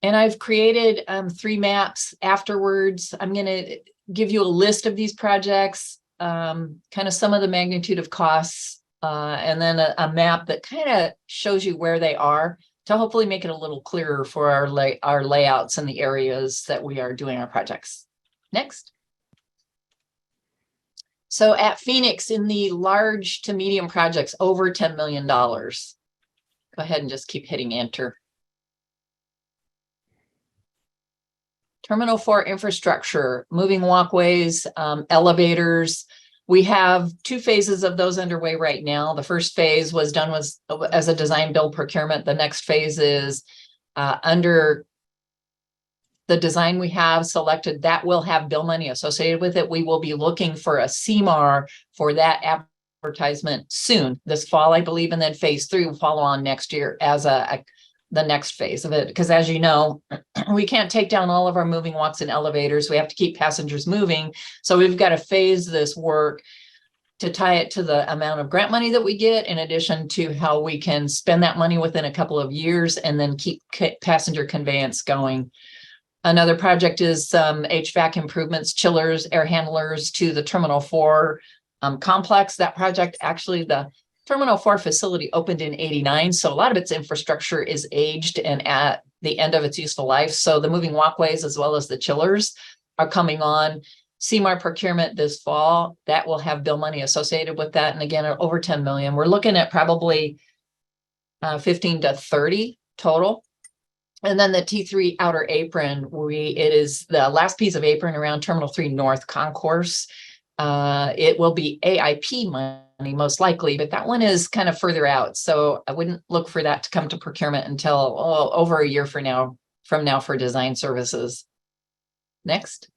and I've created 3 maps afterwards. I'm going to give you a list of these projects, kind of some of the magnitude of costs, and then a map that kind of shows you where they are to hopefully make it a little clearer for our layouts and the areas that we are doing our projects. Next. So at Phoenix, in the large to medium projects, over $10 million. Go ahead and just keep hitting enter. Terminal 4 infrastructure, moving walkways, elevators. We have 2 phases of those underway right now. The first phase was done as a design build procurement. The next phase is under the design we have selected that will have bill money associated with it. We will be looking for a CMAR for that advertisement soon, this fall, I believe, and then phase 3 will follow on next year as the next phase of it. Because as you know, we can't take down all of our moving walks and elevators. We have to keep passengers moving. So we've got to phase this work to tie it to the amount of grant money that we get, in addition to how we can spend that money within a couple of years and then keep passenger conveyance going. Another project is HVAC improvements, chillers, air handlers to the Terminal 4 complex. That project, actually, the Terminal 4 facility opened in '89, so a lot of its infrastructure is aged and at the end of its useful life. So the moving walkways as well as the chillers are coming on. CMAR procurement this fall, that will have bill money associated with that. And again, over 10 million. We're looking at probably 15 to 30 total. And then the T3 outer apron, it is the last piece of apron around Terminal 3 North Concourse. It will be AIP money most likely, but that one is kind of further out. So I wouldn't look for that to come to procurement until over a year from now for design services. Next.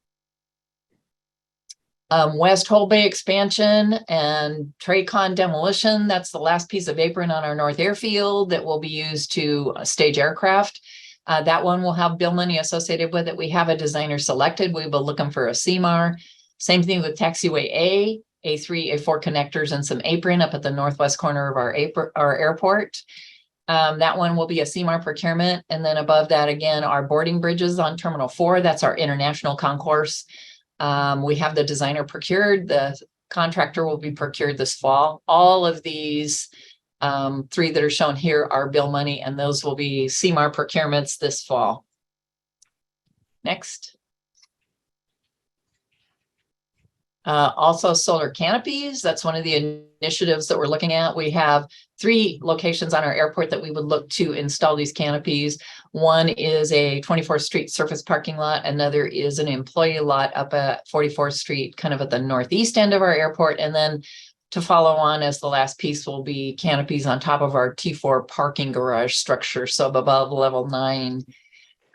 West Whole Bay expansion and Tracon demolition. That's the last piece of apron on our North Airfield that will be used to stage aircraft. That one will have bill money associated with it. We have a designer selected. We will look for a CMAR. Same thing with taxiway A, A3, A4 connectors and some apron up at the northwest corner of our airport. That one will be a CMAR procurement. And then above that, again, our boarding bridges on Terminal 4. That's our international concourse. We have the designer procured. The contractor will be procured this fall. All of these 3 that are shown here are bill money, and those will be CMAR procurements this fall. Next. Also solar canopies. That's one of the initiatives that we're looking at. We have 3 locations on our airport that we would look to install these canopies. One is a 24th Street surface parking lot. Another is an employee lot up at 44th Street, kind of at the northeast end of our airport. And then to follow on as the last piece will be canopies on top of our T4 parking garage structure, so above level 9.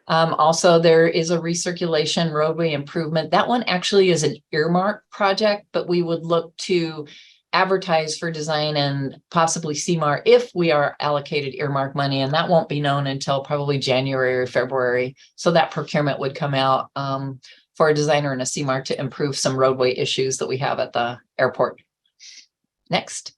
Also, there is a recirculation roadway improvement. That one actually is an earmark project, but we would look to advertise for design and possibly CMAR if we are allocated earmark money, and that won't be known until probably January or February. So that procurement would come out for a designer and a CMAR to improve some roadway issues that we have at the airport. Next.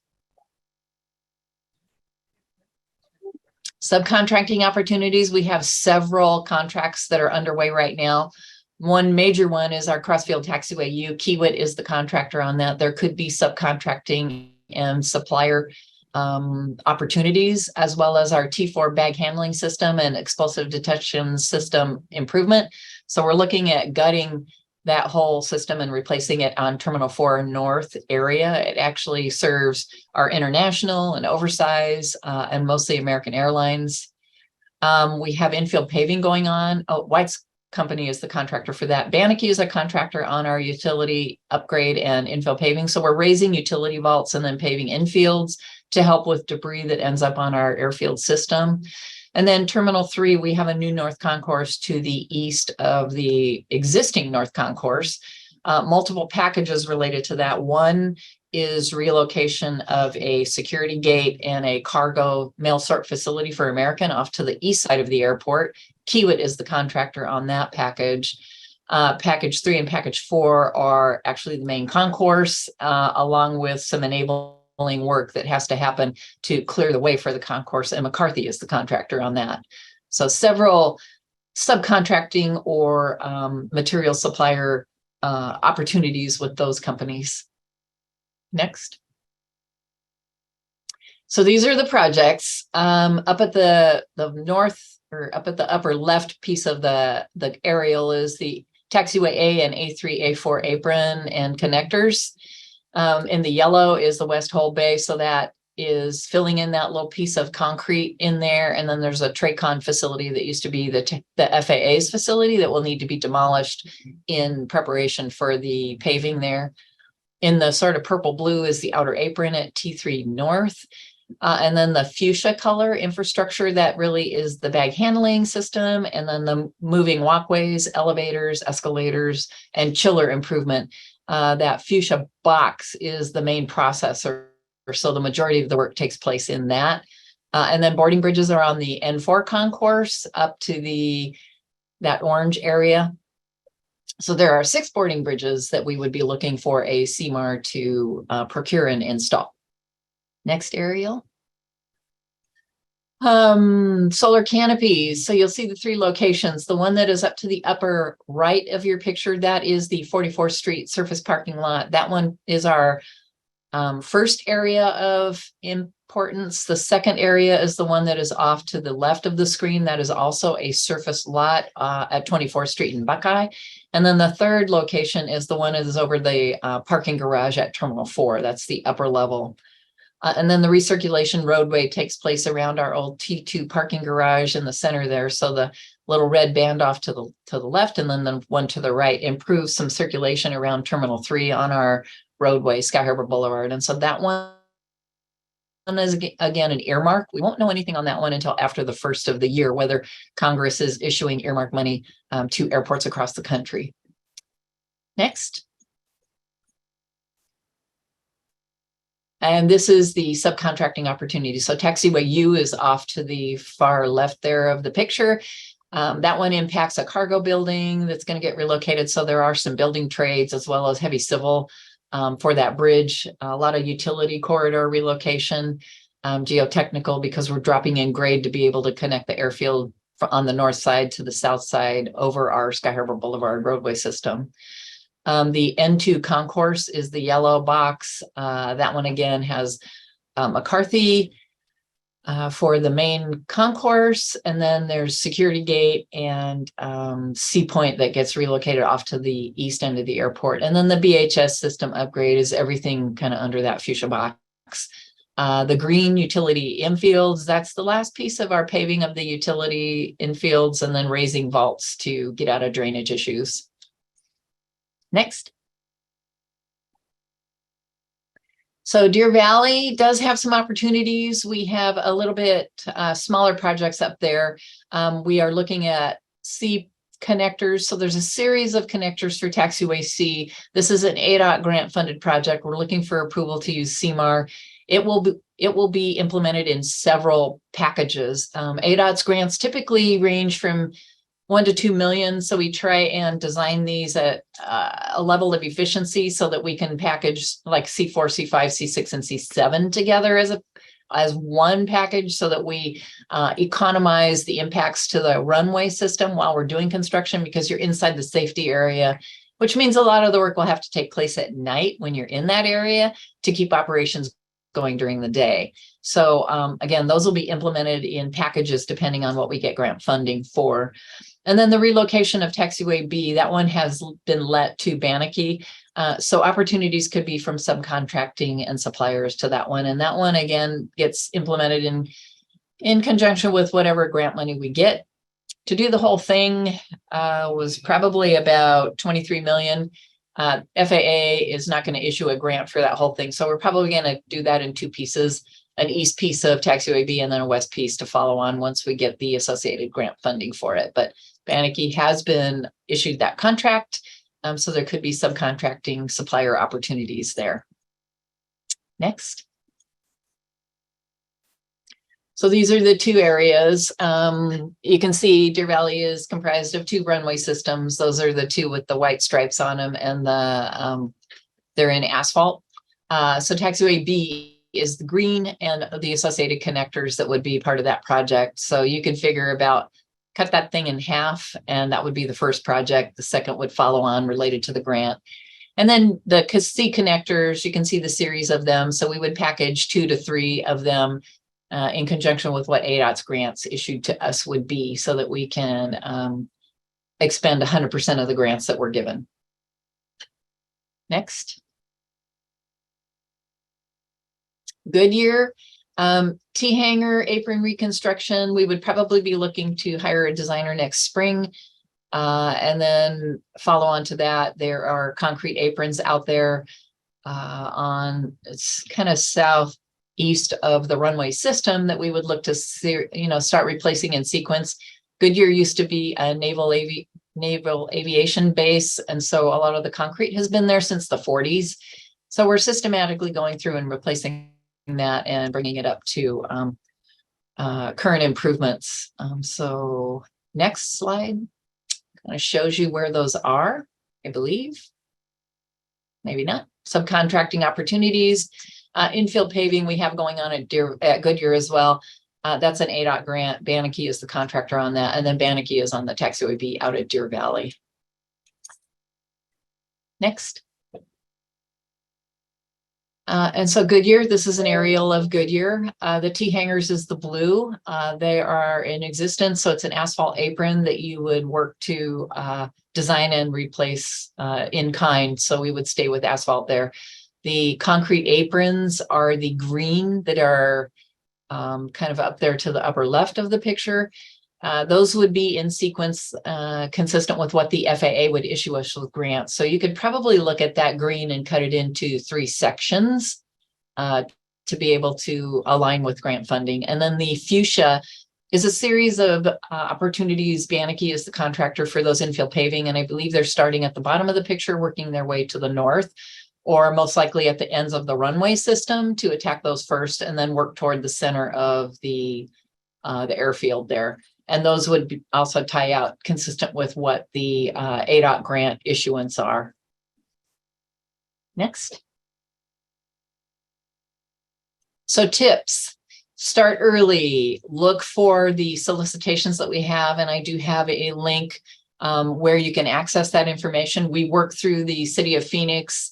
Subcontracting opportunities. We have several contracts that are underway right now. One major one is our Crossfield Taxiway U. Kiewit is the contractor on that. There could be subcontracting and supplier opportunities, as well as our T4 bag handling system and explosive detection system improvement. So we're looking at gutting that whole system and replacing it on Terminal 4 North area. It actually serves our international and oversize and mostly American Airlines. We have infield paving going on. Oh, White's Company is the contractor for that. Bannock is a contractor on our utility upgrade and infill paving. So we're raising utility vaults and then paving infields to help with debris that ends up on our airfield system. And then Terminal 3, we have a new North Concourse to the east of the existing North Concourse. Multiple packages related to that. One is relocation of a security gate and a cargo mail sort facility for American off to the east side of the airport. Kiewit is the contractor on that package. Package 3 and Package 4 are actually the main concourse, along with some enabling work that has to happen to clear the way for the concourse, and McCarthy is the contractor on that. So several subcontracting or material supplier opportunities with those companies. Next. So these are the projects up at the north, or up at the upper left piece of the aerial is the taxiway A and A3, A4 apron and connectors. In the yellow is the West Hole Bay, so that is filling in that little piece of concrete in there. And then there's a Tracon facility that used to be the FAA's facility that will need to be demolished in preparation for the paving there. In the sort of purple blue is the outer apron at T3 North. And then the fuchsia color infrastructure, that really is the bag handling system, and then the moving walkways, elevators, escalators, and chiller improvement. That fuchsia box is the main processor, so the majority of the work takes place in that. And then boarding bridges are on the N4 concourse up to that orange area. So there are 6 boarding bridges that we would be looking for a CMAR to procure and install. Next, Ariel. Solar canopies. So you'll see the 3 locations. The one that is up to the upper right of your picture, that is the 44th Street surface parking lot. That one is our first area of importance. The second area is the one that is off to the left of the screen. That is also a surface lot at 24th Street in Buckeye. And then the third location is the one that is over the parking garage at Terminal 4. That's the upper level. And then the recirculation roadway takes place around our old T2 parking garage in the center there. So the little red band off to the left, and then the one to the right improves some circulation around Terminal 3 on our roadway, Sky Harbor Boulevard. And so that one is, again, an earmark. We won't know anything on that one until after the first of the year, whether Congress is issuing earmark money to airports across the country. Next. And this is the subcontracting opportunity. So taxiway U is off to the far left there of the picture. That one impacts a cargo building that's going to get relocated. So there are some building trades as well as heavy civil for that bridge. A lot of utility corridor relocation, geotechnical, because we're dropping in grade to be able to connect the airfield on the north side to the south side over our Sky Harbor Boulevard roadway system. The N2 concourse is the yellow box. That one again has McCarthy for the main concourse, and then there's Security Gate and Sea Point that gets relocated off to the east end of the airport. And then the BHS system upgrade is everything kind of under that fuchsia box. The green utility infields, that's the last piece of our paving of the utility infields, and then raising vaults to get out of drainage issues. Next. So Deer Valley does have some opportunities. We have a little bit smaller projects up there. We are looking at C connectors. So there's a series of connectors for Taxiway C. This is an ADOT grant funded project. We're looking for approval to use CMAR. It will be implemented in several packages. ADOT's grants typically range from 1 to 2 million. So we try and design these at a level of efficiency so that we can package like C4, C5, C6, and C7 together as one package, so that we economize the impacts to the runway system while we're doing construction, because you're inside the safety area, which means a lot of the work will have to take place at night when you're in that area to keep operations going during the day. So again, those will be implemented in packages depending on what we get grant funding for. And then the relocation of Taxiway B, that one has been let to Bannockey. So opportunities could be from subcontracting and suppliers to that one. And that one, again, gets implemented in conjunction with whatever grant money we get. To do the whole thing was probably about 23 million. FAA is not going to issue a grant for that whole thing. So we're probably going to do that in 2 pieces, an east piece of Taxiway B and then a west piece to follow on once we get the associated grant funding for it. But Bannockey has been issued that contract. So there could be subcontracting supplier opportunities there. Next. So these are the 2 areas. You can see Deer Valley is comprised of 2 runway systems. Those are the 2 with the white stripes on them, and they're in asphalt. So Taxiway B is the green and the associated connectors that would be part of that project. So you can figure about cut that thing in half, and that would be the first project. The second would follow on related to the grant. And then the C connectors, you can see the series of them. So we would package 2 to 3 of them in conjunction with what ADOT's grants issued to us would be, so that we can expend 100% of the grants that we're given. Next. Goodyear, T-hanger, apron reconstruction. We would probably be looking to hire a designer next spring. And then follow on to that, there are concrete aprons out there it's kind of southeast of the runway system that we would look to see, start replacing in sequence. Goodyear used to be a naval aviation base, and so a lot of the concrete has been there since the 40s. So we're systematically going through and replacing that and bringing it up to current improvements. So next slide kind of shows you where those are, I believe. Maybe not. Subcontracting opportunities. Infield paving we have going on at Goodyear as well. That's an ADOT grant. Bannockey is the contractor on that. And then Bannockey is on the Taxiway B out at Deer Valley. Next. And so Goodyear, this is an aerial of Goodyear. The T-hangers is the blue. They are in existence. So it's an asphalt apron that you would work to design and replace in kind. So we would stay with asphalt there. The concrete aprons are the green that are kind of up there to the upper left of the picture. Those would be in sequence consistent with what the FAA would issue us with grants. So you could probably look at that green and cut it into 3 sections to be able to align with grant funding. And then the fuchsia is a series of opportunities. Bannockey is the contractor for those infield paving, and I believe they're starting at the bottom of the picture, working their way to the north, or most likely at the ends of the runway system to attack those first, and then work toward the center of the airfield there. And those would also tie out consistent with what the ADOT grant issuance are. Next. So tips, start early, look for the solicitations that we have. And I do have a link where you can access that information. We work through the City of Phoenix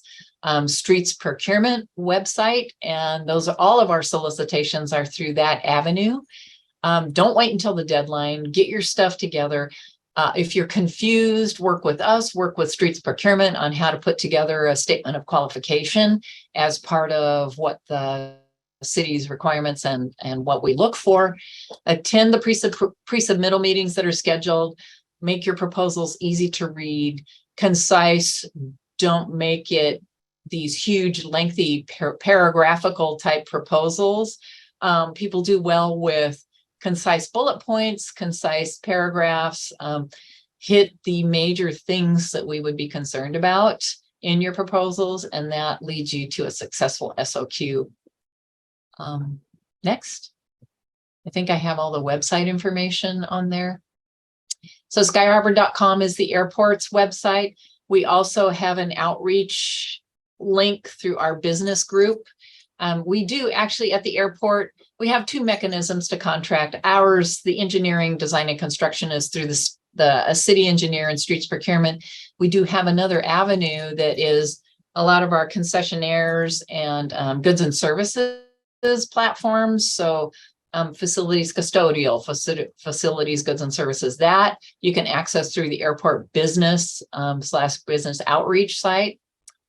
streets procurement website, and those are all of our solicitations are through that avenue. Don't wait until the deadline. Get your stuff together. If you're confused, work with us, work with streets procurement on how to put together a statement of qualification as part of what the city's requirements and what we look for. Attend the pre-submittal meetings that are scheduled. Make your proposals easy to read, concise. Don't make it these huge, lengthy, paragraphical type proposals. People do well with concise bullet points, concise paragraphs, hit the major things that we would be concerned about in your proposals, and that leads you to a successful SOQ. Next. I think I have all the website information on there. So skyharbor.com is the airport's website. We also have an outreach link through our business group. We do actually at the airport, we have two mechanisms to contract. Ours, the engineering, design, and construction is through the city engineer and streets procurement. We do have another avenue that is a lot of our concessionaires and goods and services platforms. So facilities custodial, facilities, goods and services that you can access through the airport business / business outreach site.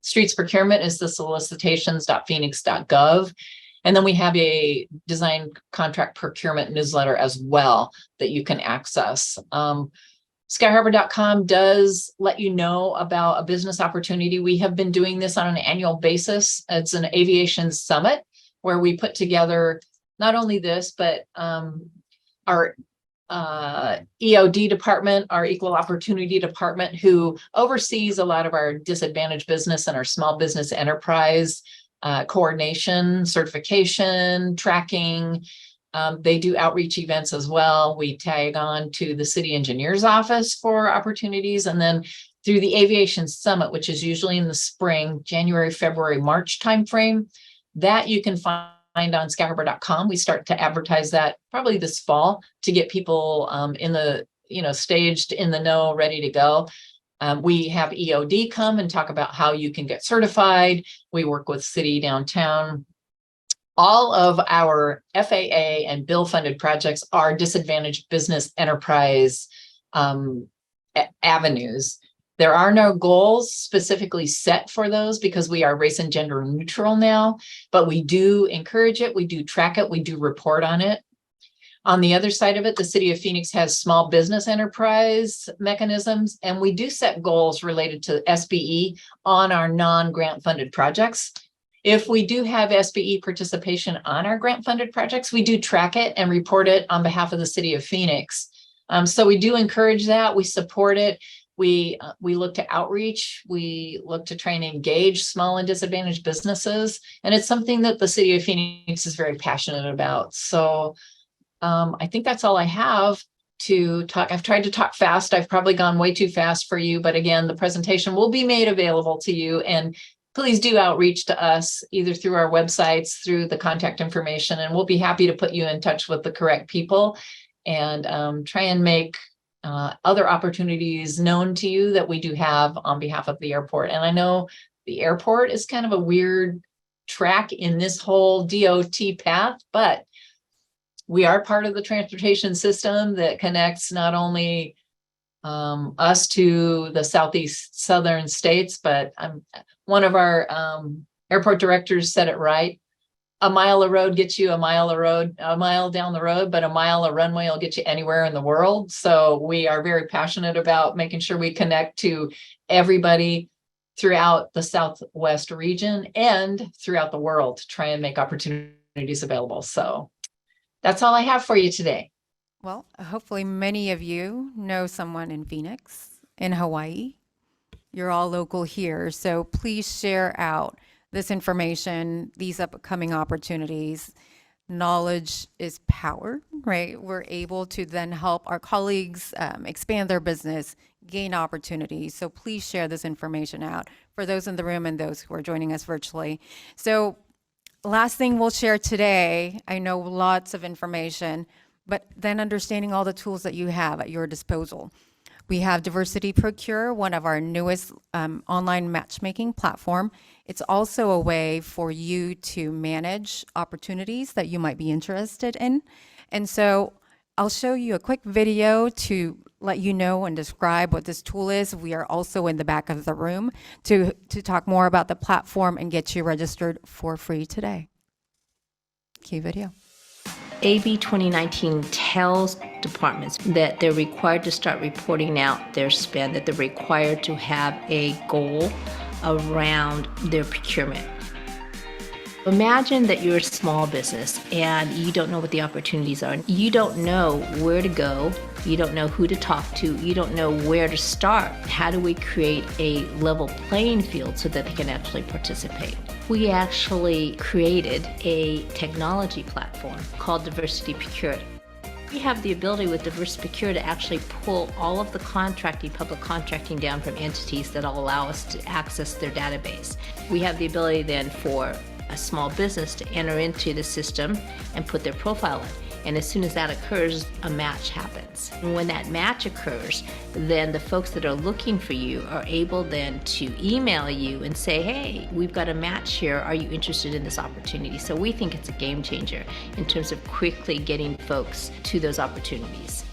Streets procurement is the solicitations.phoenix.gov. And then we have a design contract procurement newsletter as well that you can access. Skyharbor.com does let you know about a business opportunity. We have been doing this on an annual basis. It's an aviation summit where we put together not only this, but our EOD department, our equal opportunity department, who oversees a lot of our disadvantaged business and our small business enterprise coordination, certification, tracking. They do outreach events as well. We tag on to the city engineer's office for opportunities, and then through the aviation summit, which is usually in the spring, January, February, March timeframe, that you can find on skyharbor.com. We start to advertise that probably this fall to get people in the, staged, in the know, ready to go. We have EOD come and talk about how you can get certified. We work with city downtown. All of our FAA and BIL funded projects are disadvantaged business enterprise avenues. There are no goals specifically set for those because we are race and gender neutral now, but we do encourage it. We do track it. We do report on it. On the other side of it, the city of Phoenix has small business enterprise mechanisms, and we do set goals related to SBE on our non-grant funded projects. If we do have SBE participation on our grant funded projects, we do track it and report it on behalf of the city of Phoenix. So we do encourage that. We support it. We look to outreach. We look to try and engage small and disadvantaged businesses. And it's something that the city of Phoenix is very passionate about. So I think that's all I have to talk. I've tried to talk fast. I've probably gone way too fast for you. But again, the presentation will be made available to you. And please do outreach to us either through our websites, through the contact information, and we'll be happy to put you in touch with the correct people and try and make other opportunities known to you that we do have on behalf of the airport. And I know the airport is kind of a weird track in this whole DOT path, but we are part of the transportation system that connects not only us to the southeast southern states, but one of our airport directors said it right. A mile of road gets you a mile down the road, but a mile of runway will get you anywhere in the world. So we are very passionate about making sure we connect to everybody throughout the Southwest region and throughout the world to try and make opportunities available. So that's all I have for you today. Well, hopefully many of you know someone in Phoenix, in Hawaii. You're all local here, so please share out this information, these upcoming opportunities. Knowledge is power, right? We're able to then help our colleagues expand their business, gain opportunities. So please share this information out for those in the room and those who are joining us virtually. So last thing we'll share today, I know lots of information, but then understanding all the tools that you have at your disposal. We have Diversity Procure, one of our newest online matchmaking platform. It's also a way for you to manage opportunities that you might be interested in. And so I'll show you a quick video to let you know and describe what this tool is. We are also in the back of the room to talk more about the platform and get you registered for free today. Cue video. AB 2019 tells departments that they're required to start reporting out their spend, that they're required to have a goal around their procurement. Imagine that you're a small business and you don't know what the opportunities are. You don't know where to go. You don't know who to talk to. You don't know where to start. How do we create a level playing field so that they can actually participate? We actually created a technology platform called Diversity Procure. We have the ability with Diversity Procure to actually pull all of the contracting, public contracting down from entities that will allow us to access their database. We have the ability then for a small business to enter into the system and put their profile in. And as soon as that occurs, a match happens. And when that match occurs, then the folks that are looking for you are able then to email you and say, hey, we've got a match here. Are you interested in this opportunity? So we think it's a game changer in terms of quickly getting folks to those opportunities.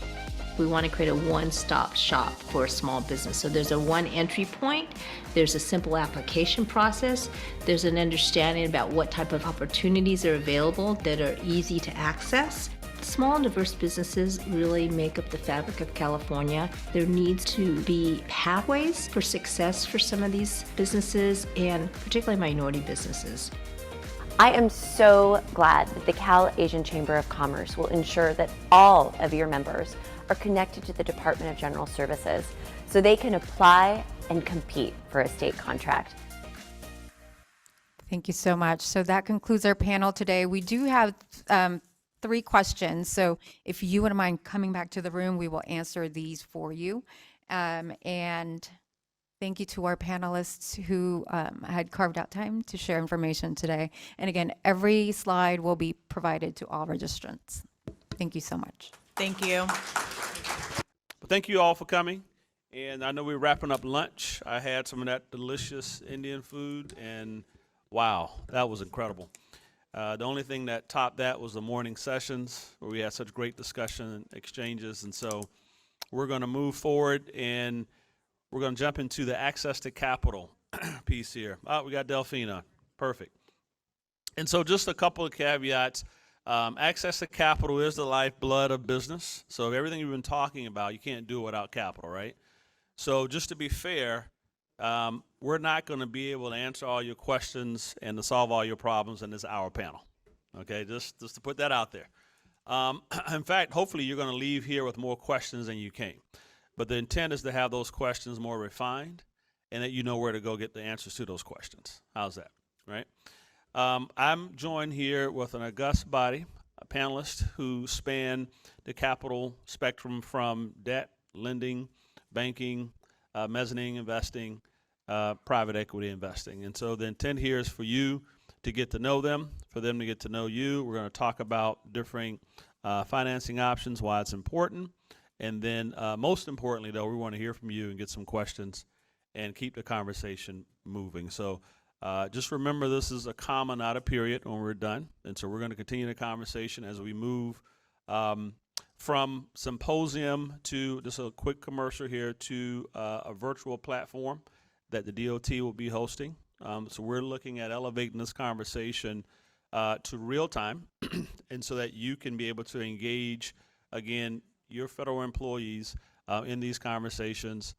We want to create a one-stop shop for a small business. So there's a one entry point, there's a simple application process, there's an understanding about what type of opportunities are available that are easy to access. Small and diverse businesses really make up the fabric of California. There needs to be pathways for success for some of these businesses, and particularly minority businesses. I am so glad that the Cal Asian Chamber of Commerce will ensure that all of your members are connected to the Department of General Services so they can apply and compete for a state contract. Thank you so much. So that concludes our panel today. We do have 3 questions. So if you wouldn't mind coming back to the room, we will answer these for you. And thank you to our panelists who had carved out time to share information today. And again, every slide will be provided to all registrants. Thank you so much. Thank you. Well, thank you all for coming. And I know we're wrapping up lunch. I had some of that delicious Indian food, and wow, that was incredible. The only thing that topped that was the morning sessions where we had such great discussion and exchanges. And so we're going to move forward, and we're going to jump into the access to capital piece here. Oh, we got Delphina. Perfect. And so just a couple of caveats. Access to capital is the lifeblood of business. So everything you've been talking about, you can't do it without capital, right? So just to be fair, we're not going to be able to answer all your questions and to solve all your problems in this hour panel. Okay, just to put that out there. In fact, hopefully you're going to leave here with more questions than you came. But the intent is to have those questions more refined and that you know where to go get the answers to those questions. How's that, right? I'm joined here with an august body, a panelist who span the capital spectrum from debt, lending, banking, mezzanine investing, private equity investing. And so the intent here is for you to get to know them, for them to get to know you. We're going to talk about different financing options, why it's important. And then most importantly, though, we want to hear from you and get some questions and keep the conversation moving. So just remember, this is a comma, not a period when we're done. And so we're going to continue the conversation as we move from symposium to, just a quick commercial here, to a virtual platform that the DOT will be hosting. So we're looking at elevating this conversation to real time and so that you can be able to engage, again, your federal employees in these conversations,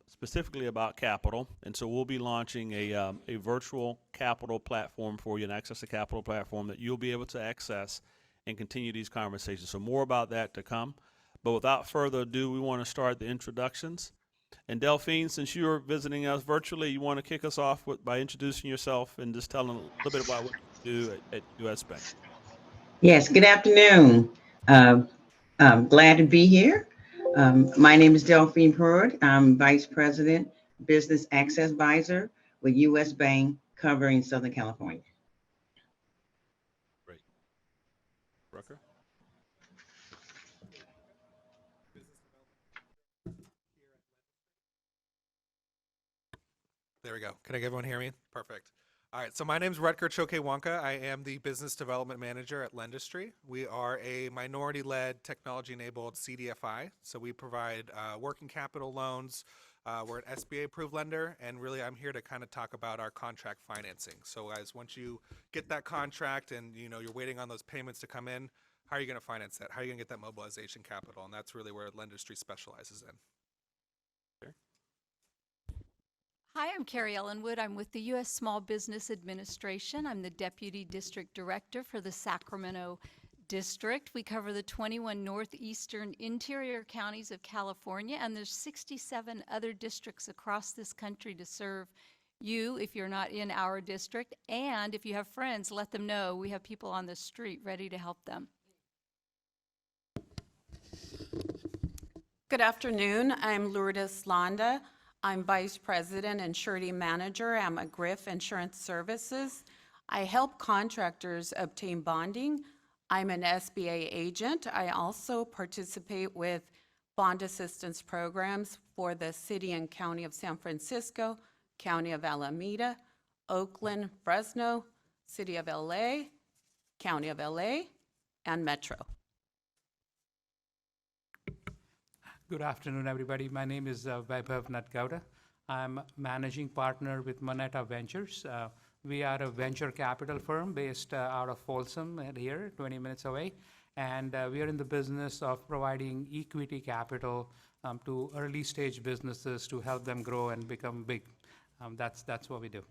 specifically about capital. And so we'll be launching a virtual capital platform for you, an access to capital platform that you'll be able to access and continue these conversations. So more about that to come. But without further ado, we want to start the introductions. And Delphine, since you're visiting us virtually, you want to kick us off by introducing yourself and just telling a little bit about what you do at US Bank. Yes, good afternoon. I'm glad to be here. My name is Delphine Pruitt. I'm Vice President, Business Access Advisor with US Bank covering Southern California. Great. Rucker? There we go. Can everyone hear me? Perfect. All right, so my name is Rutger Choquehuanca. I am the Business Development Manager at Lendistry. We are a minority-led, technology-enabled CDFI, so we provide working capital loans. We're an SBA-approved lender, and really I'm here to kind of talk about our contract financing. So guys, once you get that contract and you're waiting on those payments to come in, how are you going to finance that? How are you going to get that mobilization capital? And that's really where Lendistry specializes in. Hi, I'm Carrie Ellenwood. I'm with the U.S. Small Business Administration. I'm the Deputy District Director for the Sacramento District. We cover the 21 northeastern interior counties of California, and there's 67 other districts across this country to serve you if you're not in our district. And if you have friends, let them know. We have people on the street ready to help them. Good afternoon. I'm Lourdes Landa. I'm Vice President and Surety Manager at McGriff Insurance Services. I help contractors obtain bonding. I'm an SBA agent. I also participate with bond assistance programs for the City and County of San Francisco, County of Alameda, Oakland, Fresno, City of LA, County of LA, and Metro. Good afternoon, everybody. My name is Vaibhav Natgowda. I'm managing partner with Moneta Ventures. We are a venture capital firm based out of Folsom here, 20 minutes away. And we are in the business of providing equity capital to early stage businesses to help them grow and become big. That's what we do.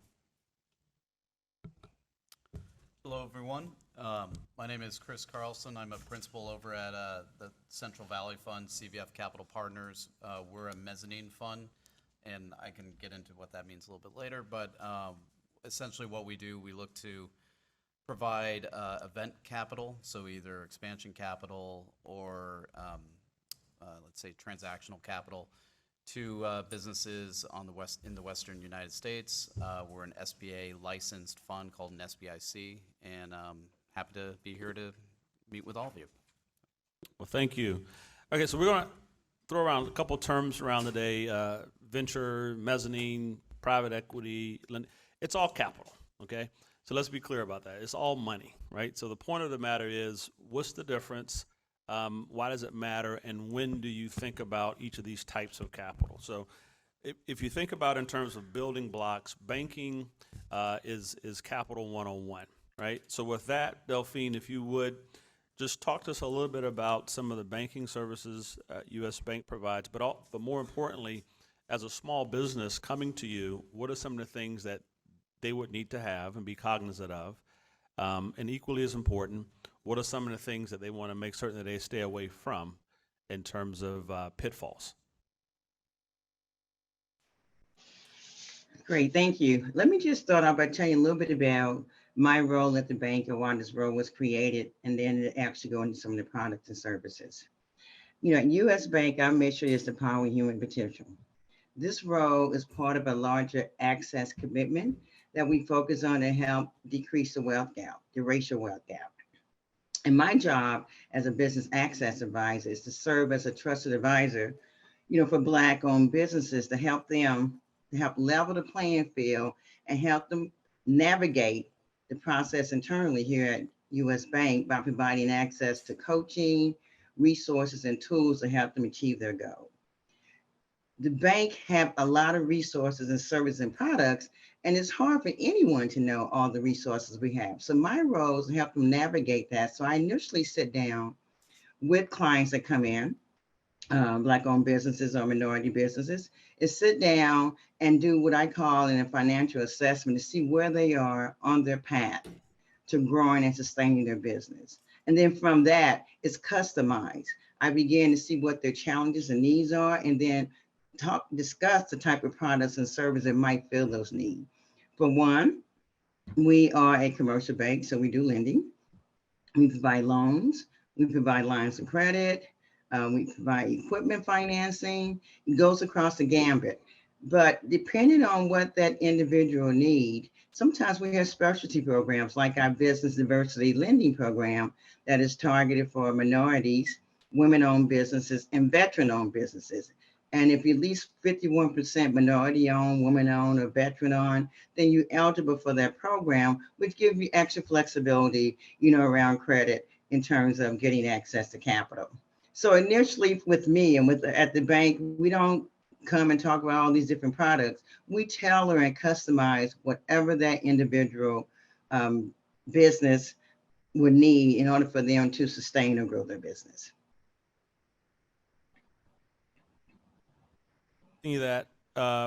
Hello, everyone. My name is Chris Carlson. I'm a principal over at the Central Valley Fund, CVF Capital Partners. We're a mezzanine fund, and I can get into what that means a little bit later. But essentially what we do, we look to provide event capital, so either expansion capital or, let's say, transactional capital to businesses on in the Western United States. We're an SBA licensed fund called an SBIC, and happy to be here to meet with all of you. Well, thank you. Okay, so we're going to throw around a couple terms around today: venture, mezzanine, private equity. It's all capital. Okay, so let's be clear about that. It's all money, right? So the point of the matter is, what's the difference? Why does it matter, and when do you think about each of these types of capital? So if you think about in terms of building blocks, banking is capital 101, right? So with that, Delphine, if you would, just talk to us a little bit about some of the banking services U.S. Bank provides, but more importantly, as a small business coming to you, what are some of the things that they would need to have and be cognizant of? And equally as important, what are some of the things that they want to make certain that they stay away from in terms of pitfalls? Great, thank you. Let me just start off by telling you a little bit about my role at the bank and why this role was created, and then actually go into some of the products and services. At U.S. Bank, our mission is to power human potential. This role is part of a larger access commitment that we focus on to help decrease the wealth gap, the racial wealth gap. And my job as a business access advisor is to serve as a trusted advisor, for Black-owned businesses to help them, to help level the playing field and help them navigate the process internally here at U.S. Bank by providing access to coaching, resources, and tools to help them achieve their goal. The bank have a lot of resources and services and products, and it's hard for anyone to know all the resources we have. So my role is to help them navigate that. So I initially sit down with clients that come in, Black-owned businesses or minority businesses, is sit down and do what I call in a financial assessment to see where they are on their path to growing and sustaining their business. And then from that, it's customized. I begin to see what their challenges and needs are, and then discuss the type of products and services that might fill those needs. For one, we are a commercial bank, so we do lending. We provide loans. We provide lines of credit. We provide equipment financing. It goes across the gambit. But depending on what that individual need, sometimes we have specialty programs like our business diversity lending program that is targeted for minorities, women-owned businesses, and veteran-owned businesses. And if you're at least 51% minority owned, woman owned, or veteran owned, then you're eligible for that program, which gives you extra flexibility, around credit in terms of getting access to capital. So initially with me and at the bank, we don't come and talk about all these different products. We tailor and customize whatever that individual business would need in order for them to sustain or grow their business. That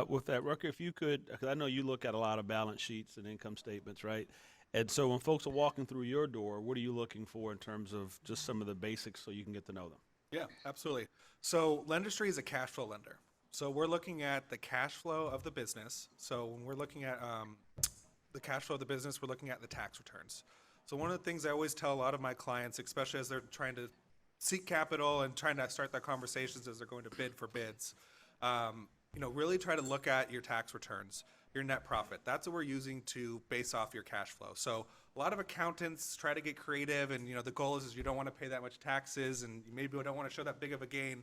with that, Rucker, if you could, because I know you look at a lot of balance sheets and income statements, right? And so when folks are walking through your door, what are you looking for in terms of just some of the basics so you can get to know them? Yeah, absolutely. So Lendistry is a cash flow lender. So we're looking at the cash flow of the business. So when we're looking at the cash flow of the business, we're looking at the tax returns. So one of the things I always tell a lot of my clients, especially as they're trying to seek capital and trying to start their conversations as they're going to bid for bids, really try to look at your tax returns, your net profit. That's what we're using to base off your cash flow. So a lot of accountants try to get creative, and the goal is you don't want to pay that much taxes, and you maybe don't want to show that big of a gain.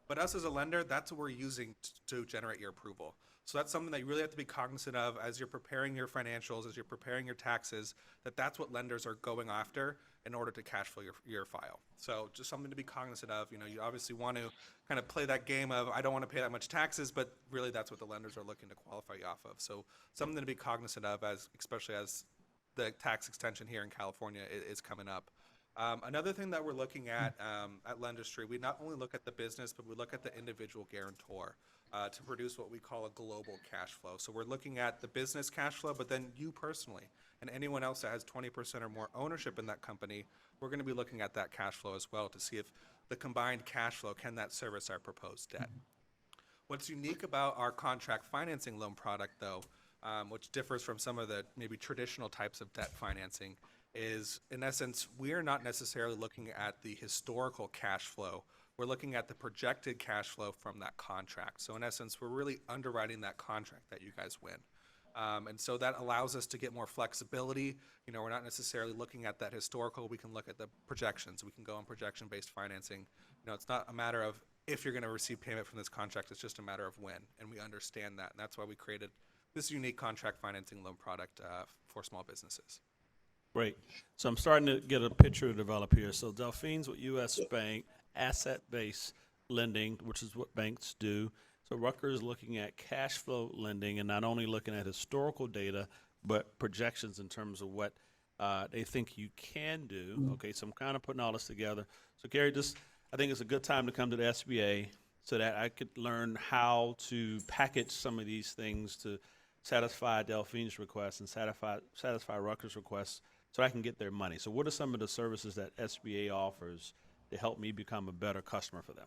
But us as a lender, that's what we're using to generate your approval. So that's something that you really have to be cognizant of as you're preparing your financials, as you're preparing your taxes, that's what lenders are going after in order to cash flow your file. So just something to be cognizant of. You obviously want to kind of play that game of, I don't want to pay that much taxes, but really that's what the lenders are looking to qualify you off of. So something to be cognizant of, especially as the tax extension here in California is coming up. Another thing that we're looking at Lendistry, we not only look at the business, but we look at the individual guarantor to produce what we call a global cash flow. So we're looking at the business cash flow, but then you personally and anyone else that has 20% or more ownership in that company, we're going to be looking at that cash flow as well to see if the combined cash flow, can that service our proposed debt. What's unique about our contract financing loan product, though, which differs from some of the maybe traditional types of debt financing, is in essence, we are not necessarily looking at the historical cash flow. We're looking at the projected cash flow from that contract. So in essence, we're really underwriting that contract that you guys win. And so that allows us to get more flexibility. We're not necessarily looking at that historical. We can look at the projections. We can go on projection-based financing. It's not a matter of if you're going to receive payment from this contract. It's just a matter of when, and we understand that. And that's why we created this unique contract financing loan product for small businesses. Great. So I'm starting to get a picture to develop here. So Delphine's with U.S. Bank, asset-based lending, which is what banks do. So Rucker is looking at cash flow lending and not only looking at historical data, but projections in terms of what they think you can do. Okay, so I'm kind of putting all this together. So Gary, I think it's a good time to come to the SBA so that I could learn how to package some of these things to satisfy Delphine's requests and satisfy Rucker's requests so I can get their money. So what are some of the services that SBA offers to help me become a better customer for them?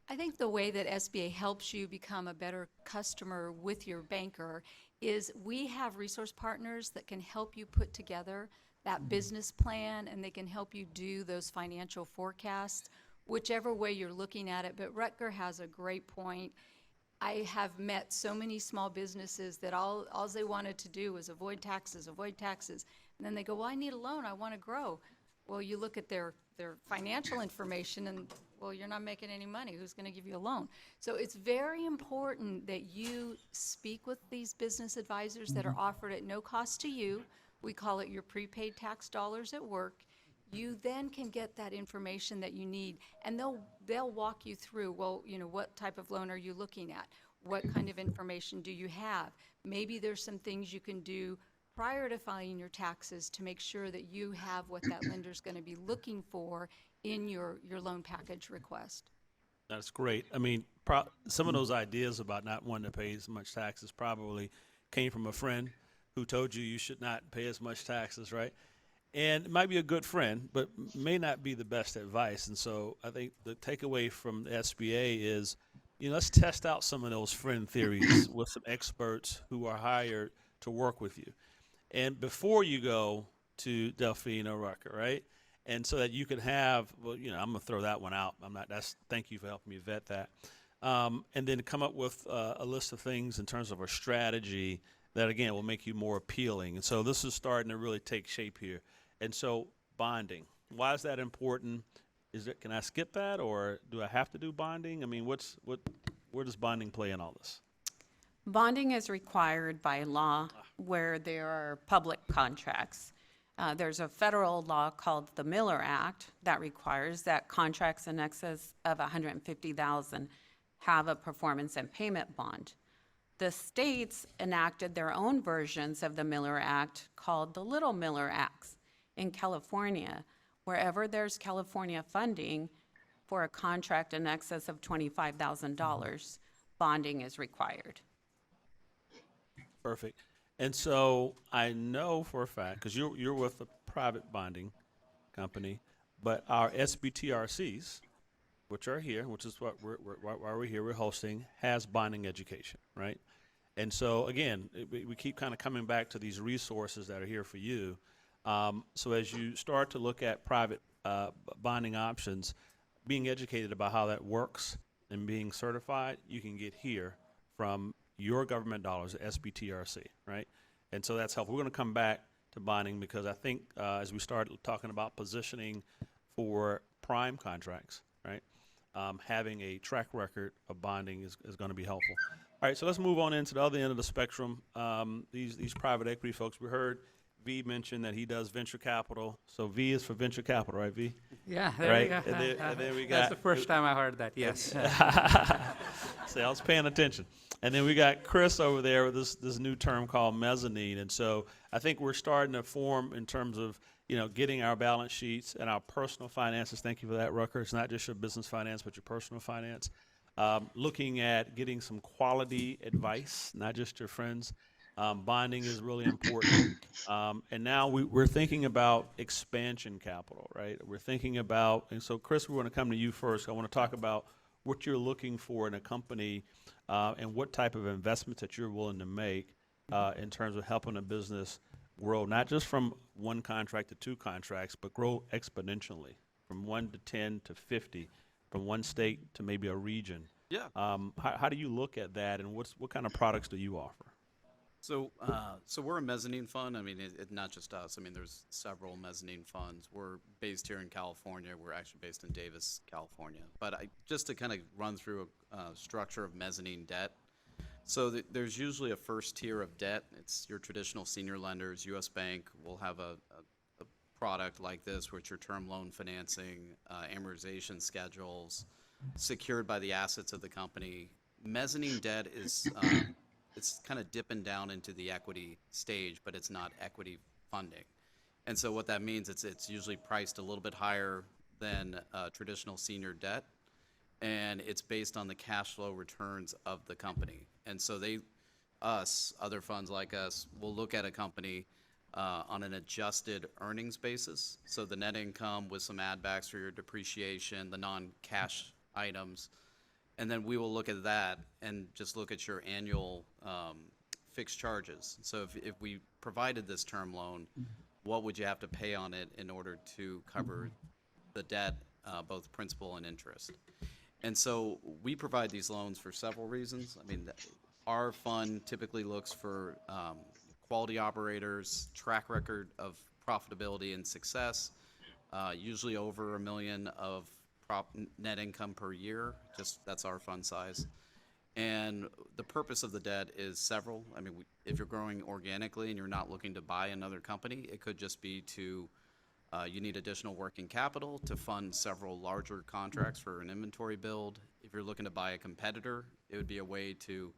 I think the way that SBA helps you become a better customer with your banker is we have resource partners that can help you put together that business plan, and they can help you do those financial forecasts, whichever way you're looking at it. But Rutger has a great point. I have met so many small businesses that all they wanted to do was avoid taxes. And then they go, well, I need a loan, I want to grow. Well, you look at their financial information and, well, you're not making any money. Who's going to give you a loan? So it's very important that you speak with these business advisors that are offered at no cost to you. We call it your prepaid tax dollars at work. You then can get that information that you need, and they'll walk you through, well, what type of loan are you looking at? What kind of information do you have? Maybe there's some things you can do prior to filing your taxes to make sure that you have what that lender's going to be looking for in your loan package request. That's great. I mean, some of those ideas about not wanting to pay as much taxes probably came from a friend who told you should not pay as much taxes, right? And it might be a good friend, but may not be the best advice. And so I think the takeaway from the SBA is, let's test out some of those friend theories with some experts who are hired to work with you. And before you go to Delphine or Rucker, right? And so that you can have, I'm going to throw that one out. Thank you for helping me vet that. And then come up with a list of things in terms of a strategy that, again, will make you more appealing. And so this is starting to really take shape here. And so bonding, why is that important? Can I skip that, or do I have to do bonding? I mean, what where does bonding play in all this? Bonding is required by law where there are public contracts. There's a federal law called the Miller Act that requires that contracts in excess of $150,000 have a performance and payment bond. The states enacted their own versions of the Miller Act called the Little Miller Acts in California. Wherever there's California funding for a contract in excess of $25,000, bonding is required. Perfect. And so I know for a fact, because you're with a private bonding company, but our SBTRCs, which are here, which is why we're here, we're hosting, has bonding education, right? And so again, we keep kind of coming back to these resources that are here for you. So as you start to look at private bonding options, being educated about how that works and being certified, you can get here from your government dollars, SBTRC, right? And so that's helpful. We're going to come back to bonding because I think as we start talking about positioning for prime contracts, right, having a track record of bonding is going to be helpful. All right, so let's move on into the other end of the spectrum. These private equity folks, we heard V mention that he does venture capital. So V is for venture capital, right, V? Yeah, there right? we go. And then we got, that's the first time I heard that, yes. See, I was paying attention. And then we got Chris over there with this new term called mezzanine. And so I think we're starting to form in terms of, getting our balance sheets and our personal finances. Thank you for that, Rucker. It's not just your business finance, but your personal finance. Looking at getting some quality advice, not just your friends. Bonding is really important. And now we're thinking about expansion capital, right? We're thinking about, and so Chris, we want to come to you first. I want to talk about what you're looking for in a company and what type of investments that you're willing to make in terms of helping a business grow, not just from one contract to two contracts, but grow exponentially from 1 to 10 to 50, from one state to maybe a region. Yeah. How do you look at that, and what kind of products do you offer? So we're a mezzanine fund. I mean, not just us. I mean, there's several mezzanine funds. We're based here in California. We're actually based in Davis, California. But just to kind of run through a structure of mezzanine debt. So there's usually a first tier of debt. It's your traditional senior lenders. U.S. Bank will have a product like this, which are term loan financing, amortization schedules, secured by the assets of the company. Mezzanine debt is it's kind of dipping down into the equity stage, but it's not equity funding. And so what that means, it's usually priced a little bit higher than traditional senior debt, and it's based on the cash flow returns of the company. And so other funds like us, will look at a company on an adjusted earnings basis. So the net income with some add backs for your depreciation, the non-cash items. And then we will look at that and just look at your annual fixed charges. So if we provided this term loan, what would you have to pay on it in order to cover the debt, both principal and interest? And so we provide these loans for several reasons. I mean, our fund typically looks for quality operators, track record of profitability and success, usually over $1 million of net income per year. Just that's our fund size. And the purpose of the debt is several. I mean, if you're growing organically and you're not looking to buy another company, it could just be to you need additional working capital to fund several larger contracts for an inventory build. If you're looking to buy a competitor, it would be a way to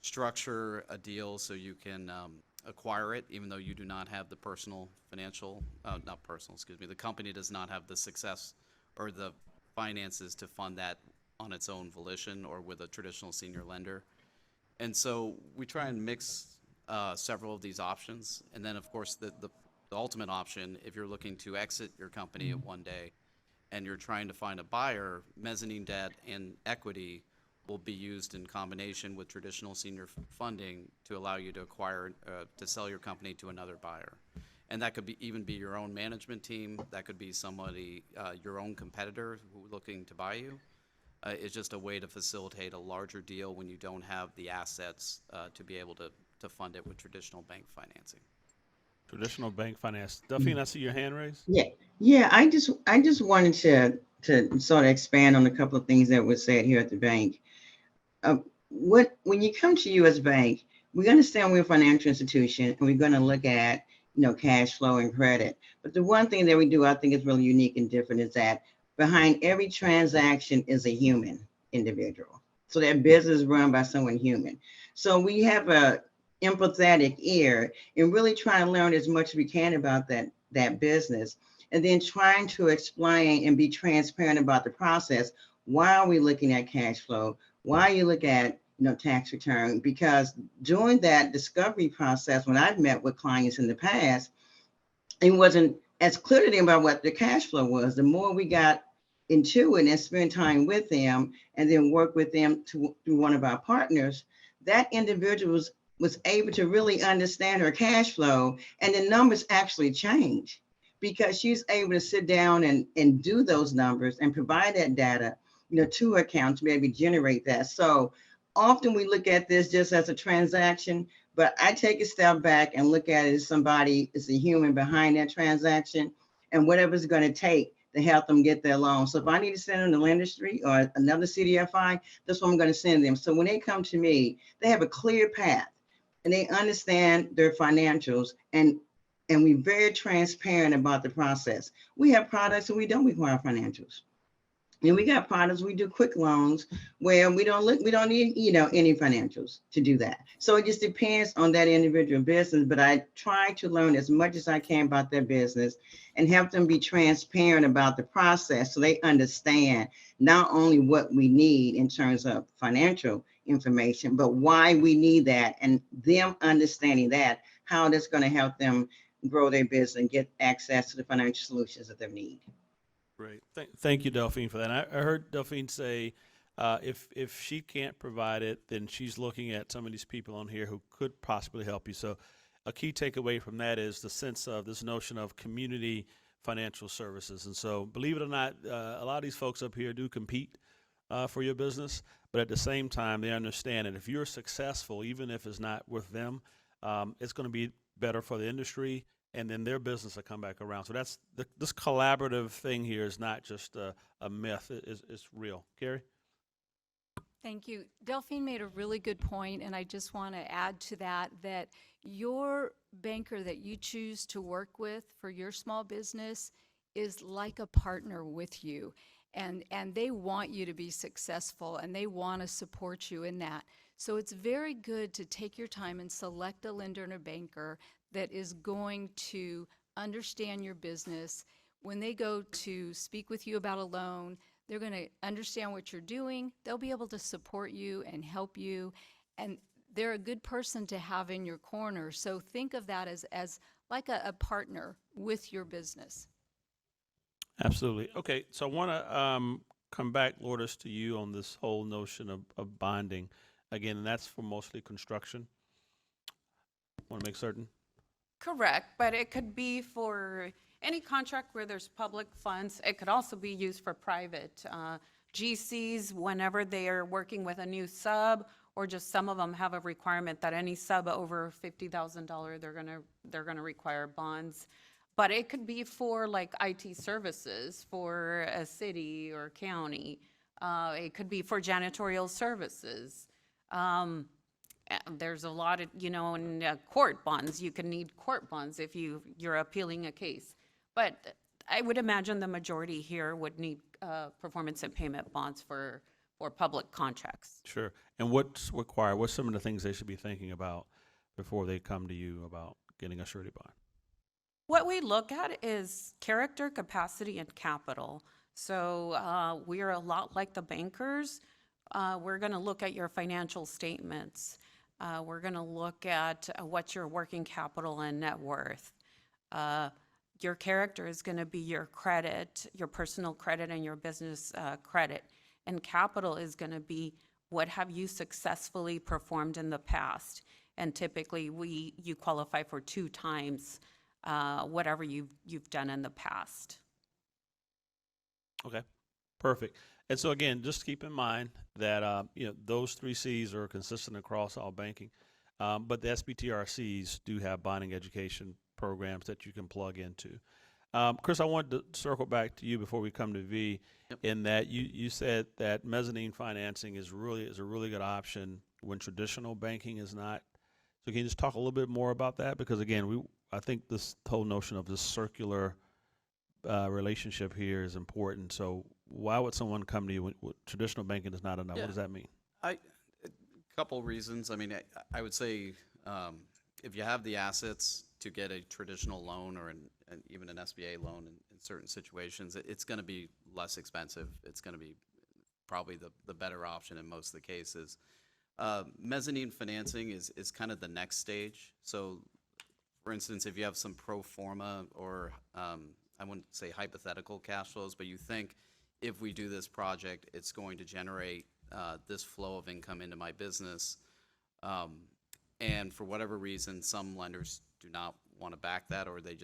structure a deal so you can acquire it, even though you do not have the the company does not have the success or the finances to fund that on its own volition or with a traditional senior lender. And so we try and mix several of these options. And then, of course, the ultimate option, if you're looking to exit your company one day and you're trying to find a buyer, mezzanine debt and equity will be used in combination with traditional senior funding to allow you to acquire, to sell your company to another buyer. And that could even be your own management team. That could be somebody, your own competitor who's looking to buy you. It's just a way to facilitate a larger deal when you don't have the assets to be able to fund it with traditional bank financing. Traditional bank finance. Delphine, I see your hand raised. Yeah. I just wanted to sort of expand on a couple of things that were said here at the bank. when you come to U.S. Bank, we understand we're a financial institution and we're going to look at, cash flow and credit. But the one thing that we do, I think is really unique and different is that behind every transaction is a human individual. So that business is run by someone human. So we have a empathetic ear and really trying to learn as much as we can about that business, and then trying to explain and be transparent about the process. Why are we looking at cash flow? Why you look at tax return? Because during that discovery process, when I've met with clients in the past, it wasn't as clear to them about what the cash flow was. The more we got into it and spend time with them and then work with them through one of our partners, that individual was able to really understand her cash flow, and the numbers actually change because she's able to sit down and do those numbers and provide that data, to her account to maybe generate that. So often we look at this just as a transaction, but I take a step back and look at it as somebody, as a human behind that transaction, and whatever it's going to take to help them get their loan. So if I need to send them to Lendistry or another CDFI, that's what I'm going to send them. So when they come to me, they have a clear path and they understand their financials, and we're very transparent about the process. We have products and we don't require financials. And we got products, we do quick loans where we don't need, any financials to do that. So it just depends on that individual business, but I try to learn as much as I can about their business and help them be transparent about the process so they understand not only what we need in terms of financial information, but why we need that, and them understanding that, how that's going to help them grow their business and get access to the financial solutions that they need. Great. Thank you, Delphine, for that. I heard Delphine say if she can't provide it, then she's looking at some of these people on here who could possibly help you. So a key takeaway from that is the sense of this notion of community financial services. And so believe it or not, a lot of these folks up here do compete for your business, but at the same time, they understand that if you're successful, even if it's not with them, it's going to be better for the industry, and then their business will come back around. So that's this collaborative thing here is not just a myth. It's real. Carrie? Thank you. Delphine made a really good point, and I just want to add to that your banker that you choose to work with for your small business is like a partner with you, and they want you to be successful, and they want to support you in that. So it's very good to take your time and select a lender and a banker that is going to understand your business. When they go to speak with you about a loan, they're going to understand what you're doing. They'll be able to support you and help you, and they're a good person to have in your corner. So think of that as like a partner with your business. Absolutely. Okay, so I want to come back, Lourdes, to you on this whole notion of bonding. Again, and that's for mostly construction. Want to make certain? Correct, but it could be for any contract where there's public funds. It could also be used for private GCs whenever they are working with a new sub, or just some of them have a requirement that any sub over $50,000, they're gonna require bonds. But it could be for like IT services for a city or county. It could be for janitorial services. There's a lot of, in court bonds, you can need court bonds if you're appealing a case. But I would imagine the majority here would need performance and payment bonds for public contracts. Sure. And what's required? What's some of the things they should be thinking about before they come to you about getting a surety bond? What we look at is character, capacity, and capital. So we are a lot like the bankers. We're going to look at your financial statements. We're going to look at what's your working capital and net worth. Your character is going to be your credit, your personal credit and your business credit. And capital is going to be what have you successfully performed in the past. And typically you qualify for 2 times whatever you've done in the past. Okay, perfect. And so again, just keep in mind that those 3 C's are consistent across all banking, but the SBTRCs do have bonding education programs that you can plug into. Chris, I wanted to circle back to you before we come to V, in that you said that mezzanine financing is a really good option when traditional banking is not. So can you just talk a little bit more about that? Because again, I think this whole notion of this circular relationship here is important. So why would someone come to you when traditional banking is not enough? Yeah. What does that mean? A couple reasons. I mean, I would say if you have the assets to get a traditional loan or even an SBA loan in certain situations, it's going to be less expensive. It's going to be probably the better option in most of the cases. Mezzanine financing is kind of the next stage. So, for instance, if you have some pro forma or I wouldn't say hypothetical cash flows, but you think if we do this project, it's going to generate this flow of income into my business. And for whatever reason, some lenders do not want to back that, or they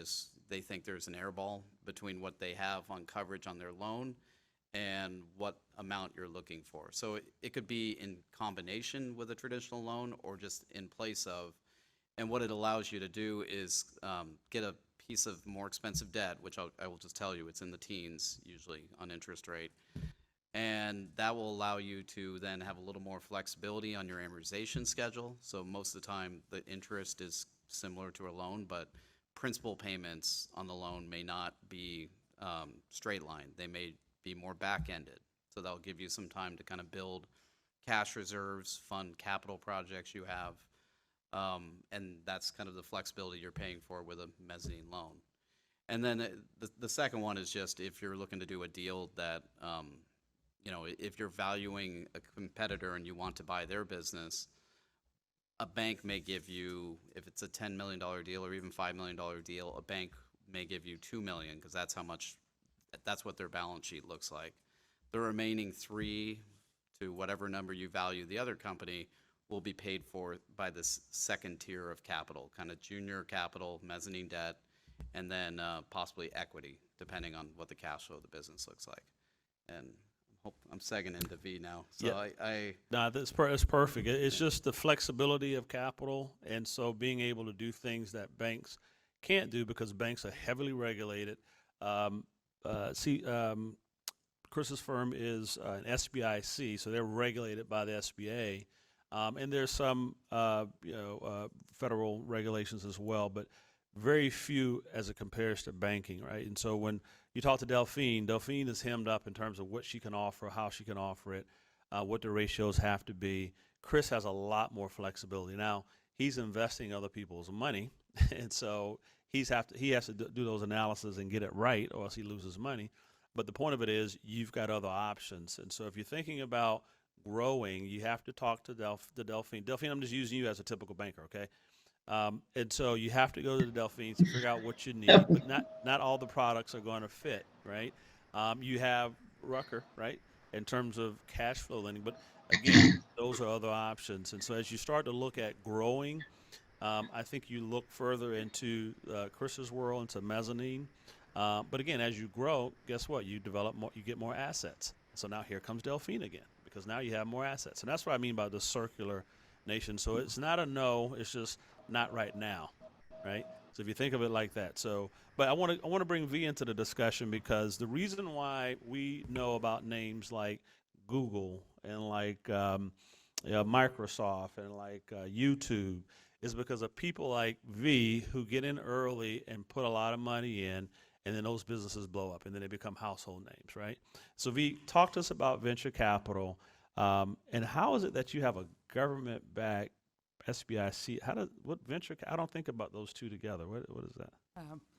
think there's an airball between what they have on coverage on their loan and what amount you're looking for. So it could be in combination with a traditional loan or just in place of. And what it allows you to do is get a piece of more expensive debt, which I will just tell you, it's in the teens usually on interest rate. And that will allow you to then have a little more flexibility on your amortization schedule. So most of the time, the interest is similar to a loan, but principal payments on the loan may not be straight line. They may be more back-ended. So that'll give you some time to kind of build cash reserves, fund capital projects you have. And that's kind of the flexibility you're paying for with a mezzanine loan. And then the second one is just if you're looking to do a deal that, if you're valuing a competitor and you want to buy their business, a bank may give you, if it's a $10 million deal or even $5 million deal, a bank may give you $2 million because that's what their balance sheet looks like. The remaining 3 to whatever number you value the other company will be paid for by this second tier of capital, kind of junior capital, mezzanine debt, and then possibly equity, depending on what the cash flow of the business looks like. And I'm segging into V now. So yeah. No, that's perfect. It's just the flexibility of capital, and so being able to do things that banks can't do because banks are heavily regulated. Chris's firm is an SBIC, so they're regulated by the SBA. And there's some, federal regulations as well, but very few as it compares to banking, right? And so when you talk to Delphine is hemmed up in terms of what she can offer, how she can offer it, what the ratios have to be. Chris has a lot more flexibility. Now, he's investing other people's money, and so he has to do those analyses and get it right, or else he loses money. But the point of it is you've got other options. And so if you're thinking about growing, you have to talk to Delphine. Delphine, I'm just using you as a typical banker, okay? And so you have to go to the Delphine to figure out what you need, but not all the products are going to fit, right? You have Rucker, right, in terms of cash flow lending, but again, those are other options. And so as you start to look at growing, I think you look further into Chris's world, into mezzanine. But again, as you grow, guess what? You develop more, you get more assets. So now here comes Delphine again, because now you have more assets. And that's what I mean by the circular nation. So it's not a no, it's just not right now, right? So if you think of it like that. So, but I want to bring V into the discussion because the reason why we know about names like Google and like Microsoft and like YouTube is because of people like V who get in early and put a lot of money in, and then those businesses blow up and then they become household names, right? So V, talk to us about venture capital, and how is it that you have a government-backed SBIC? What venture? I don't think about those two together. What is that?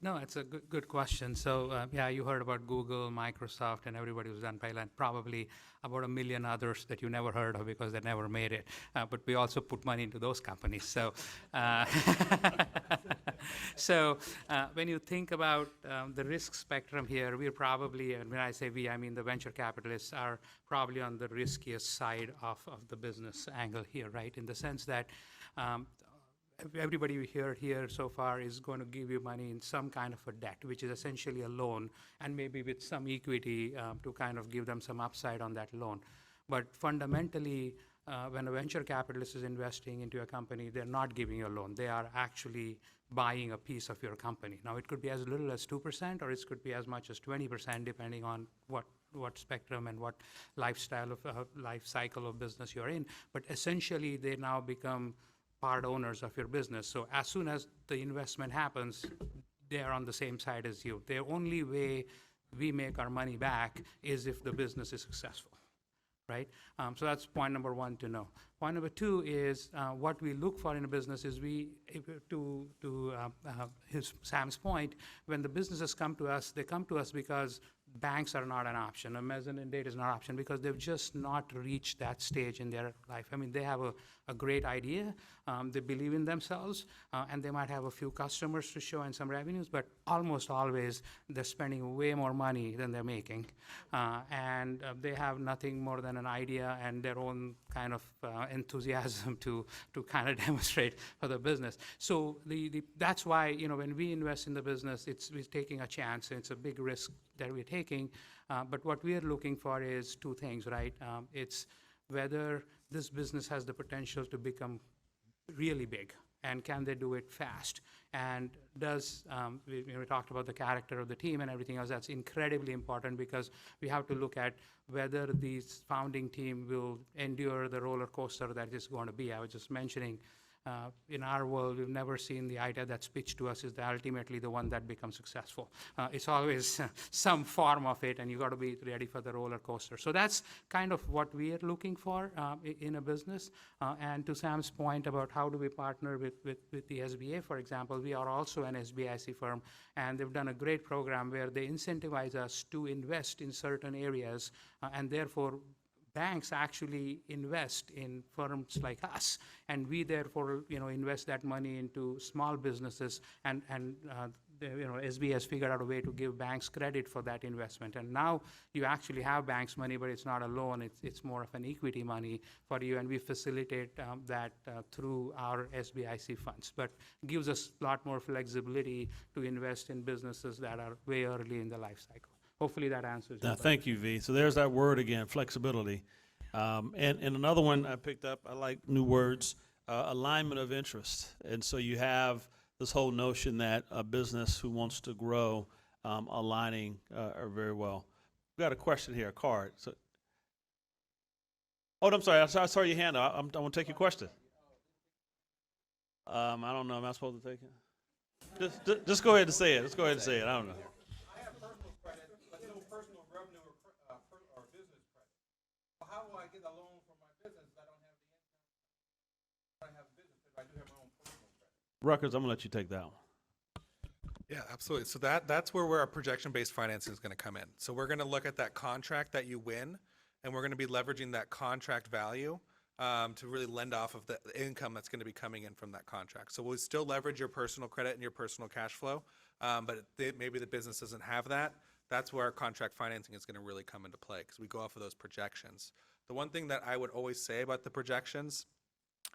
No, it's a good question. So yeah, you heard about Google, Microsoft, and everybody who's done PIL, and probably about 1 million others that you never heard of because they never made it. But we also put money into those companies. So, when you think about the risk spectrum here, we're probably, and when I say we, I mean the venture capitalists are probably on the riskiest side of the business angle here, right? In the sense that everybody we heard here so far is going to give you money in some kind of a debt, which is essentially a loan, and maybe with some equity to kind of give them some upside on that loan. But fundamentally, when a venture capitalist is investing into a company, they're not giving you a loan. They are actually buying a piece of your company. Now, it could be as little as 2%, or it could be as much as 20%, depending on what spectrum and what lifestyle of life cycle of business you're in. But essentially, they now become part owners of your business. So as soon as the investment happens, they're on the same side as you. The only way we make our money back is if the business is successful, right? So that's point number one to know. Point number two is what we look for in a business is Sam's point, when the businesses come to us, they come to us because banks are not an option. A mezzanine debt is not an option because they've just not reached that stage in their life. I mean, they have a great idea, they believe in themselves, and they might have a few customers to show and some revenues, but almost always they're spending way more money than they're making. And they have nothing more than an idea and their own kind of enthusiasm to kind of demonstrate for the business. So that's why, when we invest in the business, we're taking a chance. It's a big risk that we're taking, but what we are looking for is two things, right? It's whether this business has the potential to become really big, and can they do it fast? And we talked about the character of the team and everything else. That's incredibly important because we have to look at whether this founding team will endure the roller coaster that it's going to be. I was just mentioning, in our world, we've never seen the idea that's pitched to us is ultimately the one that becomes successful. It's always some form of it, and you got to be ready for the roller coaster. So that's kind of what we are looking for in a business. And to Sam's point about how do we partner with the SBA, for example, we are also an SBIC firm, and they've done a great program where they incentivize us to invest in certain areas, and therefore banks actually invest in firms like us, and we therefore invest that money into small businesses, and SB has figured out a way to give banks credit for that investment. And now you actually have banks' money, but it's not a loan, it's more of an equity money for you, and we facilitate that through our SBIC funds. But gives us a lot more flexibility to invest in businesses that are way early in the life cycle. Hopefully that answers your question. Thank you, V. So there's that word again, flexibility. And another one I picked up, I like new words, alignment of interest. And so you have this whole notion that a business who wants to grow, aligning very well. We got a question here, a card. So, I'm sorry, I saw your hand. I want to take your question. I don't know. Am I supposed to take it? Just go ahead and say it. Let's go ahead and say it. I don't know. I have personal credit, but no personal revenue or business credit. Well, how will I get a loan for my business if I don't have the income? I have business if I do have my own personal credit. Ruckers, I'm going to let you take that one. Yeah, absolutely. So that's where our projection-based financing is going to come in. So we're going to look at that contract that you win, and we're going to be leveraging that contract value to really lend off of the income that's going to be coming in from that contract. So we'll still leverage your personal credit and your personal cash flow, but maybe the business doesn't have that. That's where our contract financing is going to really come into play because we go off of those projections. The one thing that I would always say about the projections,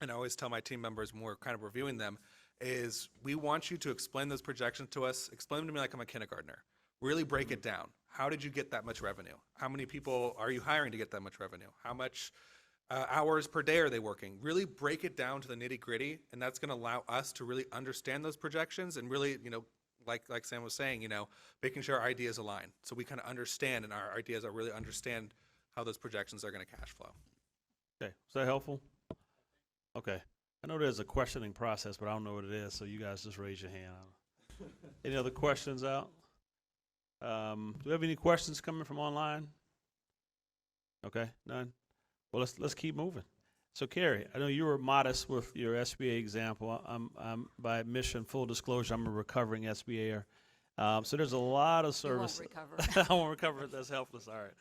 and I always tell my team members when we're kind of reviewing them, is we want you to explain those projections to us. Explain them to me like I'm a kindergartner. Really break it down. How did you get that much revenue? How many people are you hiring to get that much revenue? How much hours per day are they working? Really break it down to the nitty gritty, and that's going to allow us to really understand those projections and really, like Sam was saying, making sure our ideas align. So we kind of understand, and our ideas are really understand how those projections are going to cash flow. Okay, is that helpful? Okay. I know there's a questioning process, but I don't know what it is, so you guys just raise your hand. Any other questions out? Do we have any questions coming from online? Okay, none? Well, let's keep moving. So, Carrie, I know you were modest with your SBA example. I'm by admission, full disclosure, I'm a recovering SBAer. So there's a lot of service. You won't recover. I won't recover. That's helpless. All right.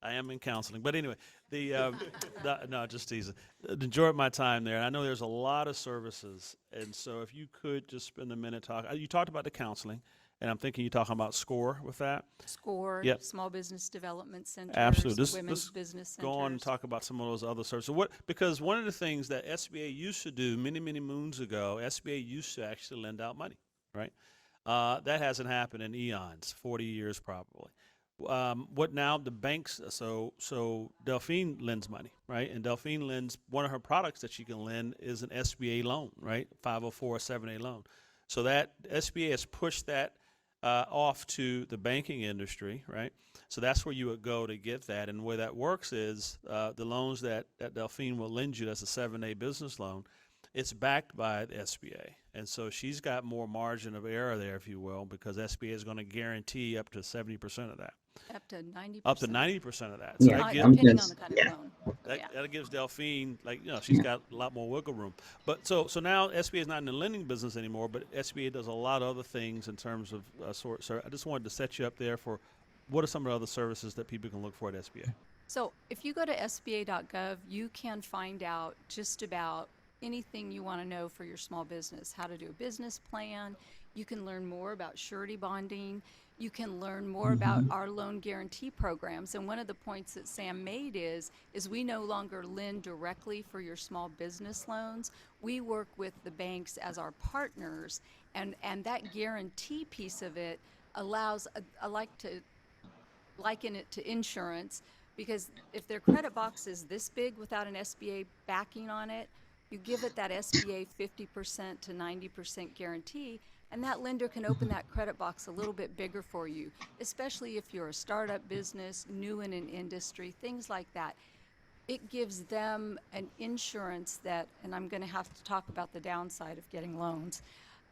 I am in counseling. But anyway, no, just teasing. Enjoyed my time there. I know there's a lot of services. And so if you could just spend a minute talking. You talked about the counseling, and I'm thinking you're talking about SCORE with that. SCORE, Yep. Small Business Development Centers, Absolutely. Women's Business Centers. Go on and talk about some of those other services. Because one of the things that SBA used to do many, many moons ago, SBA used to actually lend out money, right? That hasn't happened in eons, 40 years probably. what now the banks, so Delphine lends money, right? And Delphine lends, one of her products that she can lend is an SBA loan, right? 504 or 7A loan. So that SBA has pushed that off to the banking industry, right? So that's where you would go to get that. And the way that works is the loans that Delphine will lend you, that's a 7A business loan, it's backed by the SBA. And so she's got more margin of error there, if you will, because SBA is going to guarantee up to 70% of that. Up to 90%. Up to 90% of that. Yeah, So that Depending on the kind yeah. of loan. that gives Delphine, like, she's got a lot more wiggle room. But so now SBA is not in the lending business anymore, but SBA does a lot of other things in terms of So I just wanted to set you up there for what are some of the other services that people can look for at SBA. So if you go to sba.gov, you can find out just about anything you want to know for your small business, how to do a business plan. You can learn more about surety bonding. You can learn more about our loan guarantee programs. And one of the points that Sam made is we no longer lend directly for your small business loans. We work with the banks as our partners, and that guarantee piece of it allows, I like to liken it to insurance, because if their credit box is this big without an SBA backing on it, you give it that SBA 50% to 90% guarantee, and that lender can open that credit box a little bit bigger for you, especially if you're a startup business, new in an industry, things like that. It gives them an insurance that, and I'm going to have to talk about the downside of getting loans,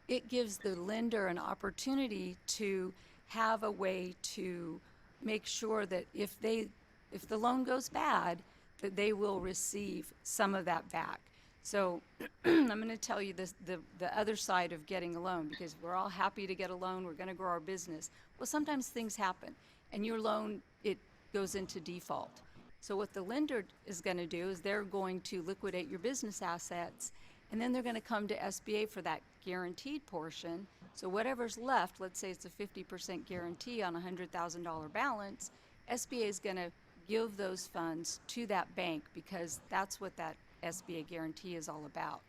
it gives the lender an opportunity to have a way to make sure that if the loan goes bad, that they will receive some of that back. So I'm going to tell you this, the other side of getting a loan, because we're all happy to get a loan. We're going to grow our business. Well, sometimes things happen, and your loan, it goes into default. So what the lender is going to do is they're going to liquidate your business assets, and then they're going to come to SBA for that guaranteed portion. So whatever's left, let's say it's a 50% guarantee on a $100,000 balance, SBA is going to give those funds to that bank, because that's what that SBA guarantee is all about.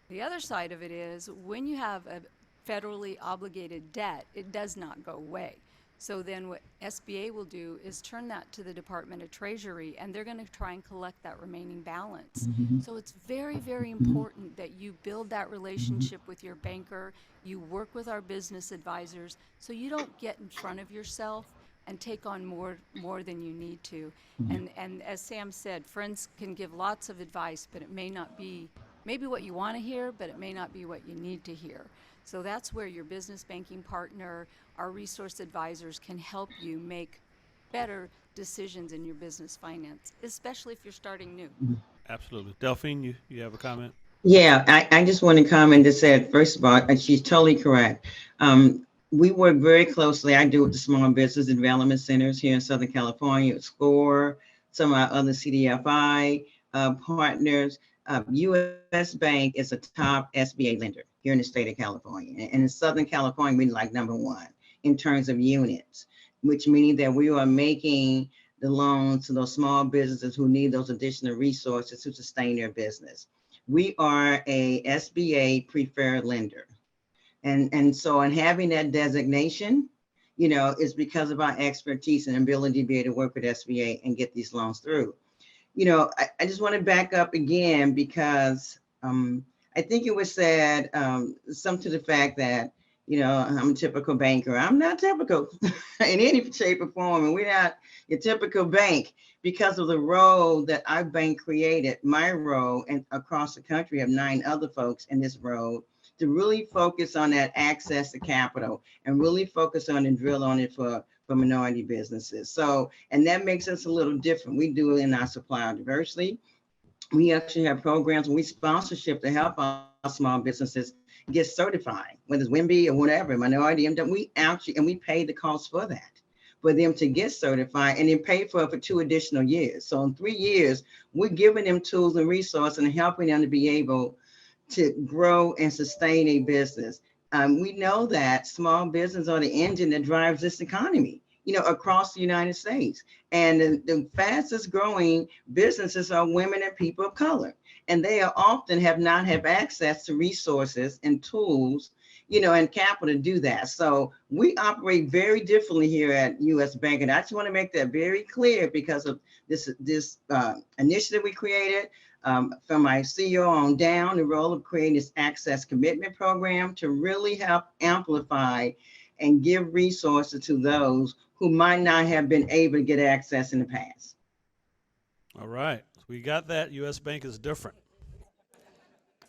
The other side of it is when you have a federally obligated debt, it does not go away. So then what SBA will do is turn that to the Department of Treasury, and they're going to try and collect that remaining balance. So it's very, very important that you build that relationship with your banker, you work with our business advisors, so you don't get in front of yourself and take on more than you need to. And as Sam said, friends can give lots of advice, but it may not be maybe what you want to hear, but it may not be what you need to hear. So that's where your business banking partner, our resource advisors, can help you make better decisions in your business finance, especially if you're starting new. Absolutely. Delphine, you have a comment? Yeah, I just want to comment to say, first of all, and she's totally correct. We work very closely. I do with the Small Business Development Centers here in Southern California, SCORE, some of our other CDFI partners. U.S. Bank is a top SBA lender here in the state of California. And in Southern California, we're like #1 in terms of units, which means that we are making the loans to those small businesses who need those additional resources to sustain their business. We are a SBA preferred lender. And so in having that designation, is because of our expertise and ability to be able to work with SBA and get these loans through. I just want to back up again, because I think it was said some to the fact that, I'm a typical banker. I'm not typical in any shape or form, and we're not your typical bank because of the role that our bank created. My role, and across the country, have 9 other folks in this role, to really focus on that access to capital and really focus on and drill on it for minority businesses. So, and that makes us a little different. We do it in our supplier diversity. We actually have programs and we sponsorship to help our small businesses get certified, whether it's WIMBY or whatever, minority, and we pay the cost for that, for them to get certified, and then pay for it for 2 additional years. So in 3 years, we're giving them tools and resources and helping them to be able to grow and sustain a business. We know that small business are the engine that drives this economy, across the United States. And the fastest growing businesses are women and people of color. And they are often have not have access to resources and tools, and capital to do that. So we operate very differently here at U.S. Bank. And I just want to make that very clear because of this initiative we created from my CEO on down, the role of creating this access commitment program to really help amplify and give resources to those who might not have been able to get access in the past. All right. We got that. U.S. Bank is different.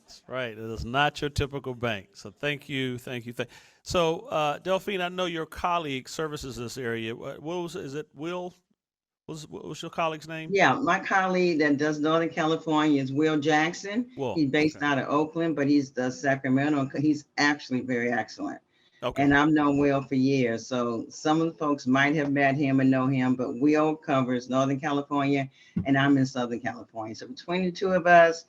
That's right. It is not your typical bank. So thank you. So Delphine, I know your colleague services this area. Will? What's your colleague's name? Yeah, my colleague that does Northern California is Will Jackson. Will, He's based okay. out of Oakland, but he's the Sacramento. He's actually very excellent. Okay. And I've known Will for years. So some of the folks might have met him and know him, but Will covers Northern California and I'm in Southern California. So between the two of us,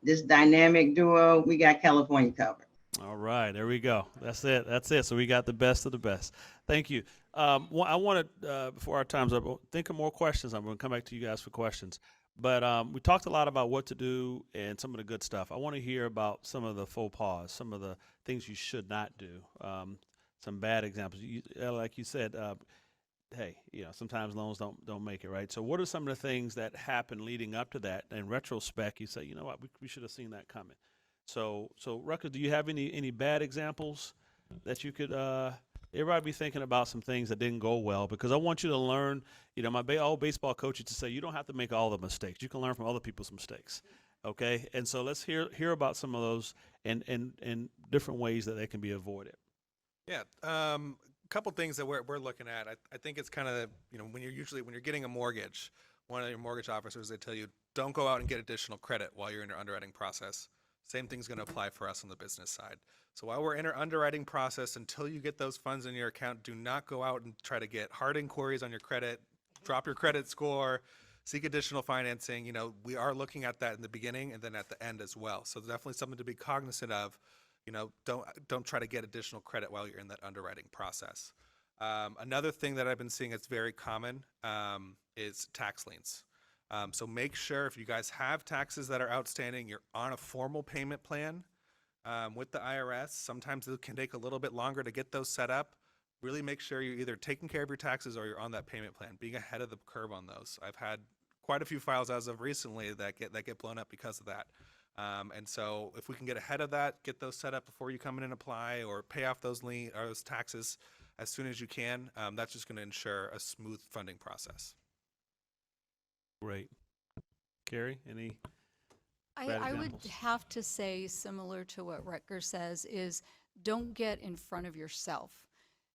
this dynamic duo, we got California covered. All right, there we go. That's it. So we got the best of the best. Thank you. I wanted, before our time's up, think of more questions. I'm going to come back to you guys for questions. But we talked a lot about what to do and some of the good stuff. I want to hear about some of the faux pas, some of the things you should not do, some bad examples. Like you said, hey, sometimes loans don't make it, right? So what are some of the things that happened leading up to that? In retrospect, you say, you know what, we should have seen that coming. So Rutgers, do you have any bad examples that you could everybody be thinking about some things that didn't go well? Because I want you to learn, my old baseball coach used to say, you don't have to make all the mistakes. You can learn from other people's mistakes. Okay? And so let's hear about some of those and different ways that they can be avoided. Yeah. A couple things that we're looking at. I think it's kind of, when you're getting a mortgage, one of your mortgage officers, they tell you, don't go out and get additional credit while you're in your underwriting process. Same thing's going to apply for us on the business side. So while we're in our underwriting process, until you get those funds in your account, do not go out and try to get hard inquiries on your credit, drop your credit score, seek additional financing. We are looking at that in the beginning and then at the end as well. So definitely something to be cognizant of. Don't try to get additional credit while you're in that underwriting process. Another thing that I've been seeing that's very common is tax liens. So make sure if you guys have taxes that are outstanding, you're on a formal payment plan with the IRS. Sometimes it can take a little bit longer to get those set up. Really make sure you're either taking care of your taxes or you're on that payment plan, being ahead of the curve on those. I've had quite a few files as of recently that get blown up because of that. And so if we can get ahead of that, get those set up before you come in and apply or pay off those those taxes as soon as you can, that's just going to ensure a smooth funding process. Great. Carrie, any bad I would examples? have to say, similar to what Rutgers says, is don't get in front of yourself.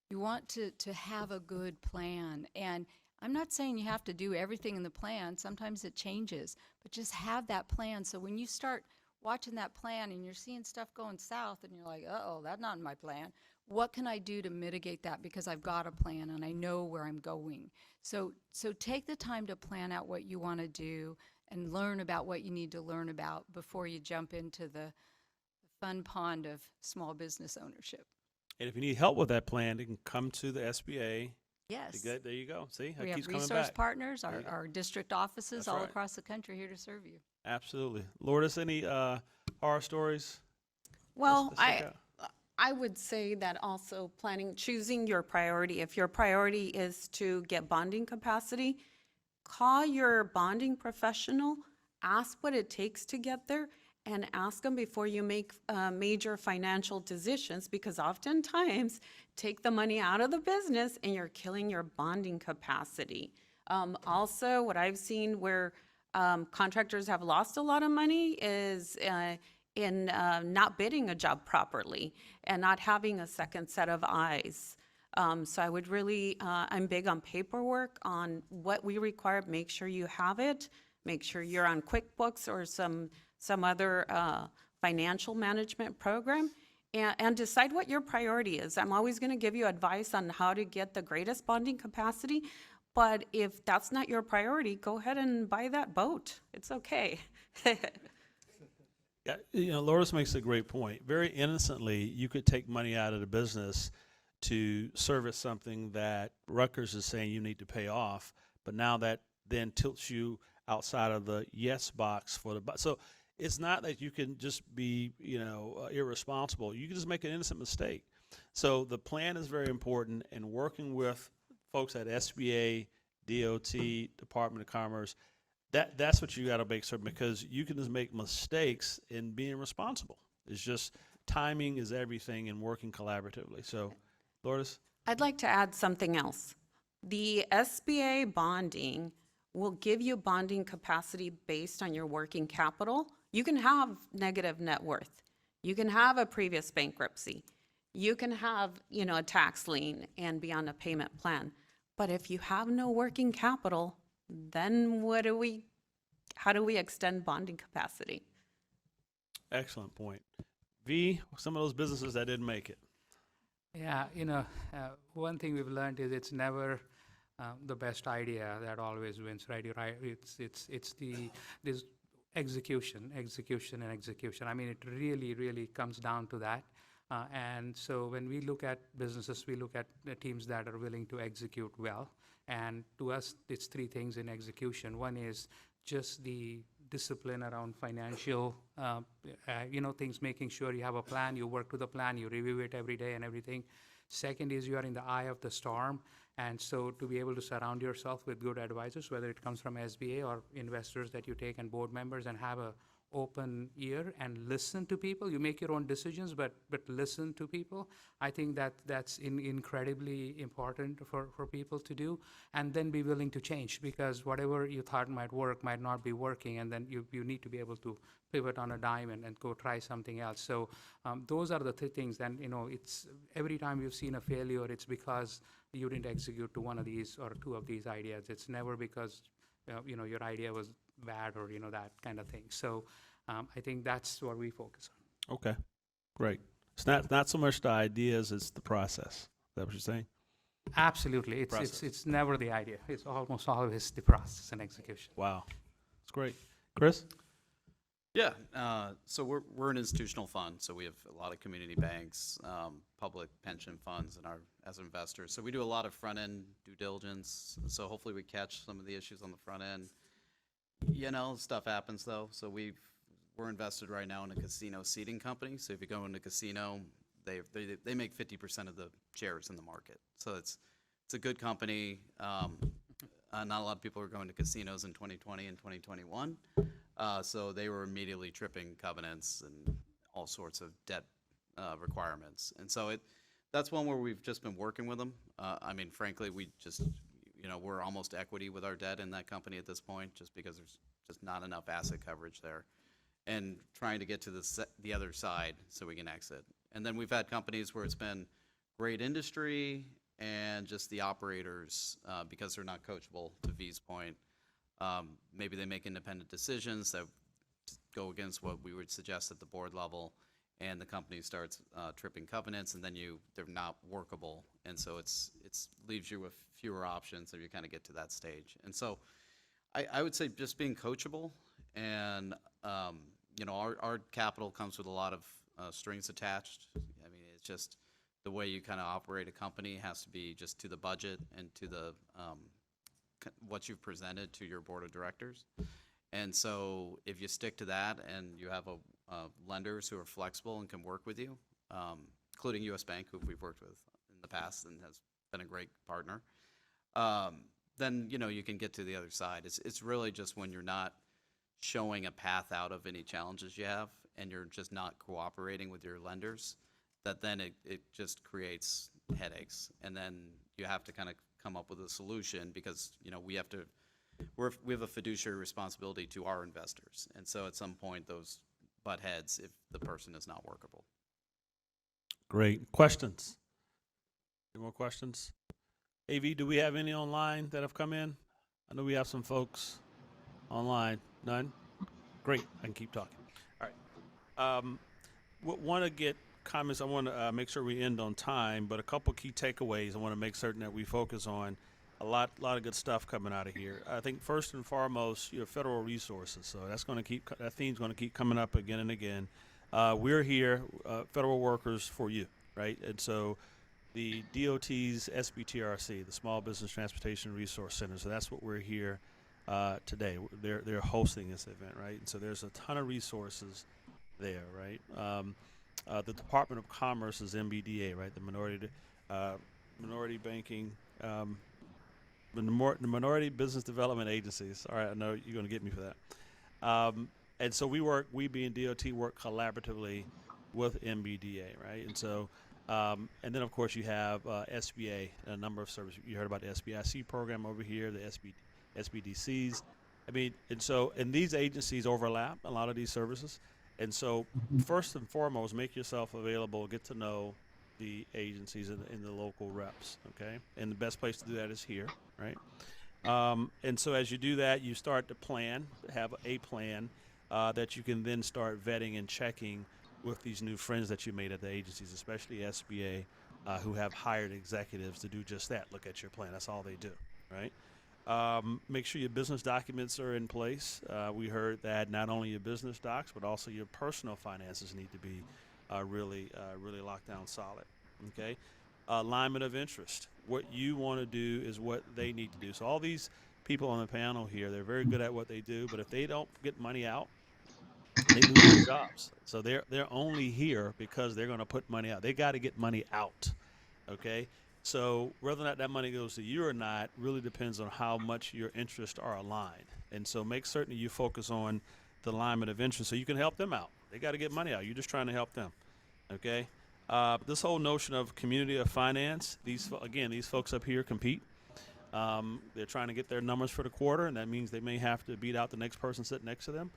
You want to have a good plan. And I'm not saying you have to do everything in the plan. Sometimes it changes. But just have that plan. So when you start watching that plan and you're seeing stuff going south and you're like, uh-oh, that's not in my plan. What can I do to mitigate that? Because I've got a plan and I know where I'm going. So take the time to plan out what you want to do and learn about what you need to learn about before you jump into the fun pond of small business ownership. And if you need help with that plan, you can come to the SBA. Yes. There you go. See, We it have keeps coming resource back. partners, our district offices That's all right. across the country here to serve you. Absolutely. Lourdes, any horror stories? Well, Let's check out. I would say that also choosing your priority. If your priority is to get bonding capacity, call your bonding professional, ask what it takes to get there, and ask them before you make major financial decisions, because oftentimes take the money out of the business and you're killing your bonding capacity. Also, what I've seen where contractors have lost a lot of money is in not bidding a job properly and not having a second set of eyes. So I would really, I'm big on paperwork, on what we require. Make sure you have it. Make sure you're on QuickBooks or some other financial management program, and decide what your priority is. I'm always going to give you advice on how to get the greatest bonding capacity, but if that's not your priority, go ahead and buy that boat. It's okay. Yeah, Lourdes makes a great point. Very innocently, you could take money out of the business to service something that Rutgers is saying you need to pay off, but now that then tilts you outside of the yes box for the so it's not that you can just be, irresponsible. You can just make an innocent mistake. So the plan is very important, and working with folks at SBA, DOT, Department of Commerce, that's what you got to make certain, because you can just make mistakes in being responsible. It's just timing is everything and working collaboratively. So, Lourdes? I'd like to add something else. The SBA bonding will give you bonding capacity based on your working capital. You can have negative net worth. You can have a previous bankruptcy. You can have, a tax lien and be on a payment plan. But if you have no working capital, then how do we extend bonding capacity? Excellent point. V, some of those businesses that didn't make it. Yeah, one thing we've learned is it's never the best idea that always wins, right? You're right. It's this execution. I mean, it really comes down to that. And so when we look at businesses, we look at the teams that are willing to execute well. And to us, it's three things in execution. One is just the discipline around financial, things, making sure you have a plan, you work to the plan, you review it every day and everything. Second is you are in the eye of the storm. And so to be able to surround yourself with good advisors, whether it comes from SBA or investors that you take and board members, and have a open ear and listen to people. You make your own decisions, but listen to people. I think that's incredibly important for people to do, and then be willing to change, because whatever you thought might work might not be working, and then you need to be able to pivot on a dime and go try something else. So those are the things. And it's every time you've seen a failure, it's because you didn't execute to one of these or two of these ideas. It's never because your idea was bad or that kind of thing. So I think that's what we focus on. Okay, great. It's not so much the ideas, it's the process. Is that what you're saying? Absolutely. It's never the idea. It's almost always the process and execution. Wow, that's great. Chris? Yeah, so we're an institutional fund, so we have a lot of community banks, public pension funds as investors. So we do a lot of front-end due diligence, so hopefully we catch some of the issues on the front end. Stuff happens though. So we're invested right now in a casino seating company. So if you go into a casino, they make 50% of the shares in the market. So it's a good company. Not a lot of people are going to casinos in 2020 and 2021. So they were immediately tripping covenants and all sorts of debt requirements. And so that's one where we've just been working with them. I mean, frankly, we just, we're almost equity with our debt in that company at this point, just because there's just not enough asset coverage there. And trying to get to the other side so we can exit. And then we've had companies where it's been great industry and just the operators, because they're not coachable, to V's point, maybe they make independent decisions that go against what we would suggest at the board level, and the company starts tripping covenants, and then they're not workable, and so it's leaves you with fewer options if you kind of get to that stage. And so I would say just being coachable, and our capital comes with a lot of strings attached. I mean, it's just the way you kind of operate a company has to be just to the budget and to the what you've presented to your board of directors. And so if you stick to that and you have lenders who are flexible and can work with you, including U.S. Bank, who we've worked with in the past and has been a great partner, then you can get to the other side. It's really just when you're not showing a path out of any challenges you have and you're just not cooperating with your lenders, that then it just creates headaches. And then you have to kind of come up with a solution, because we have a fiduciary responsibility to our investors, and so at some point those butt heads if the person is not workable. Great. Questions? Any more questions? AV, do we have any online that have come in? I know we have some folks online. None? Great. I can keep talking. All right. Want to get comments. I want to make sure we end on time, but a couple key takeaways I want to make certain that we focus on. A lot of good stuff coming out of here. I think first and foremost, your federal resources. So that theme's going to keep coming up again and again. We're here, federal workers for you, right? And so the DOT's SBTRC, the Small Business Transportation Resource Center. So that's what we're here today. They're hosting this event, right? And so there's a ton of resources there, right? The Department of Commerce's MBDA, right? The Minority Banking, the Minority Business Development Agencies. All right, I know you're going to get me for that. And so we being DOT work collaboratively with MBDA, right? And so, and then of course you have SBA, a number of services. You heard about the SBIC program over here, the SBDCs. I mean, and these agencies overlap a lot of these services. And so first and foremost, make yourself available, get to know the agencies and the local reps, okay? And the best place to do that is here, right? And so as you do that, you start to have a plan that you can then start vetting and checking with these new friends that you made at the agencies, especially SBA, who have hired executives to do just that. Look at your plan. That's all they do, right? Make sure your business documents are in place. We heard that not only your business docs, but also your personal finances need to be really locked down solid, okay? Alignment of interest. What you want to do is what they need to do. So all these people on the panel here, they're very good at what they do, but if they don't get money out, they lose their jobs. So they're only here because they're going to put money out. They got to get money out, okay? So whether or not that money goes to you or not really depends on how much your interests are aligned. And so make certain that you focus on the alignment of interest so you can help them out. They got to get money out. You're just trying to help them, okay? This whole notion of community of finance, these folks up here compete. They're trying to get their numbers for the quarter, and that means they may have to beat out the next person sitting next to them.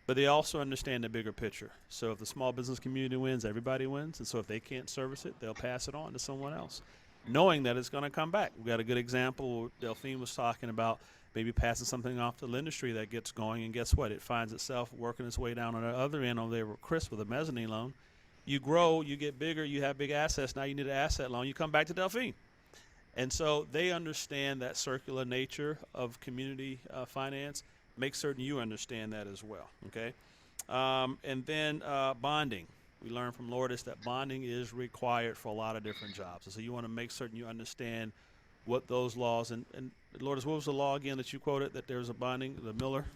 But they also understand the bigger picture. So if the small business community wins, everybody wins. And so if they can't service it, they'll pass it on to someone else, knowing that it's going to come back. We got a good example. Delphine was talking about maybe passing something off to the industry that gets going, and guess what? It finds itself working its way down on the other end over there with Chris with a mezzanine loan. You grow, you get bigger, you have big assets. Now you need an asset loan. You come back to Delphine. And so they understand that circular nature of community finance. Make certain you understand that as well, okay? And then bonding. We learned from Lourdes that bonding is required for a lot of different jobs. And so you want to make certain you understand what those laws, and Lourdes, what was the law again that you quoted, that there's a bonding, the Miller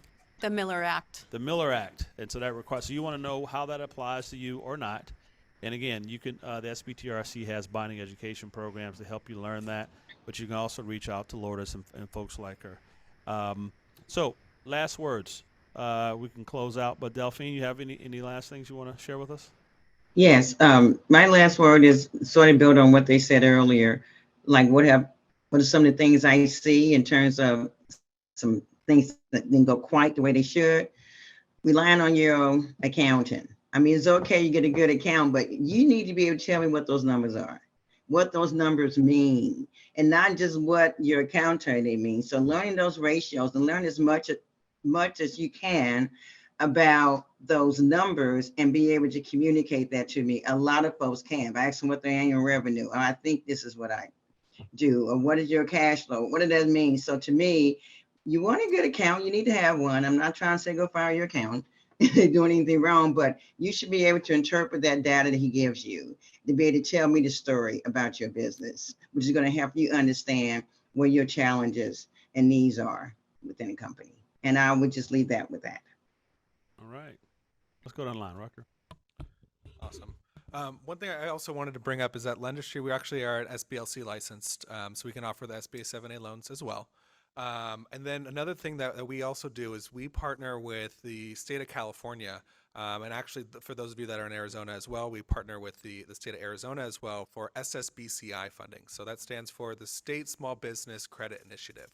Act. The Miller Act. And so that requires, so you want to know how that applies to you or not. And again, you can, the SBTRC has bonding education programs to help you learn that, but you can also reach out to Lourdes and folks like her. So last words. We can close out, but Delphine, you have any last things you want to share with us? Yes, my last word is sort of build on what they said earlier. Like what are some of the things I see in terms of some things that didn't go quite the way they should? Relying on your accountant. I mean, it's okay, you get a good account, but you need to be able to tell me what those numbers are, what those numbers mean, and not just what your accountant they mean. So learning those ratios and learn as much as you can about those numbers and be able to communicate that to me. A lot of folks can't. I ask them what their annual revenue, or I think this is what I do, or what is your cash flow? What does that mean? So to me, you want a good account, you need to have one. I'm not trying to say go fire your account if they're doing anything wrong, but you should be able to interpret that data that he gives you to be able to tell me the story about your business, which is going to help you understand where your challenges and needs are within a company. And I would just leave that with that. All right. Let's go down the line, Rucker. Awesome. One thing I also wanted to bring up is that Lendistry, we actually are SBLC licensed, so we can offer the SBA 7A loans as well. And then another thing that we also do is we partner with the state of California. And actually, for those of you that are in Arizona as well, we partner with the state of Arizona as well for SSBCI funding. So that stands for the State Small Business Credit Initiative.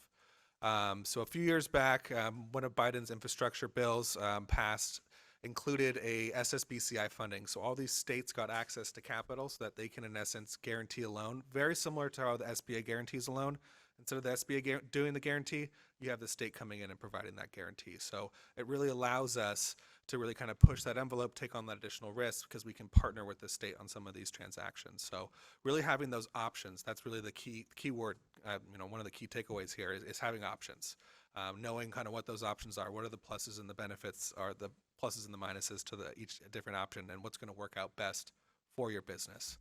So a few years back, one of Biden's infrastructure bills passed included a SSBCI funding. So all these states got access to capital so that they can, in essence, guarantee a loan, very similar to how the SBA guarantees a loan. Instead of the SBA doing the guarantee, you have the state coming in and providing that guarantee. So it really allows us to really kind of push that envelope, take on that additional risk, because we can partner with the state on some of these transactions. So really having those options, that's really the key word, one of the key takeaways here is having options. Knowing kind of what those options are, what are the pluses and the benefits, are the pluses and the minuses to each different option, and what's going to work out best for your business.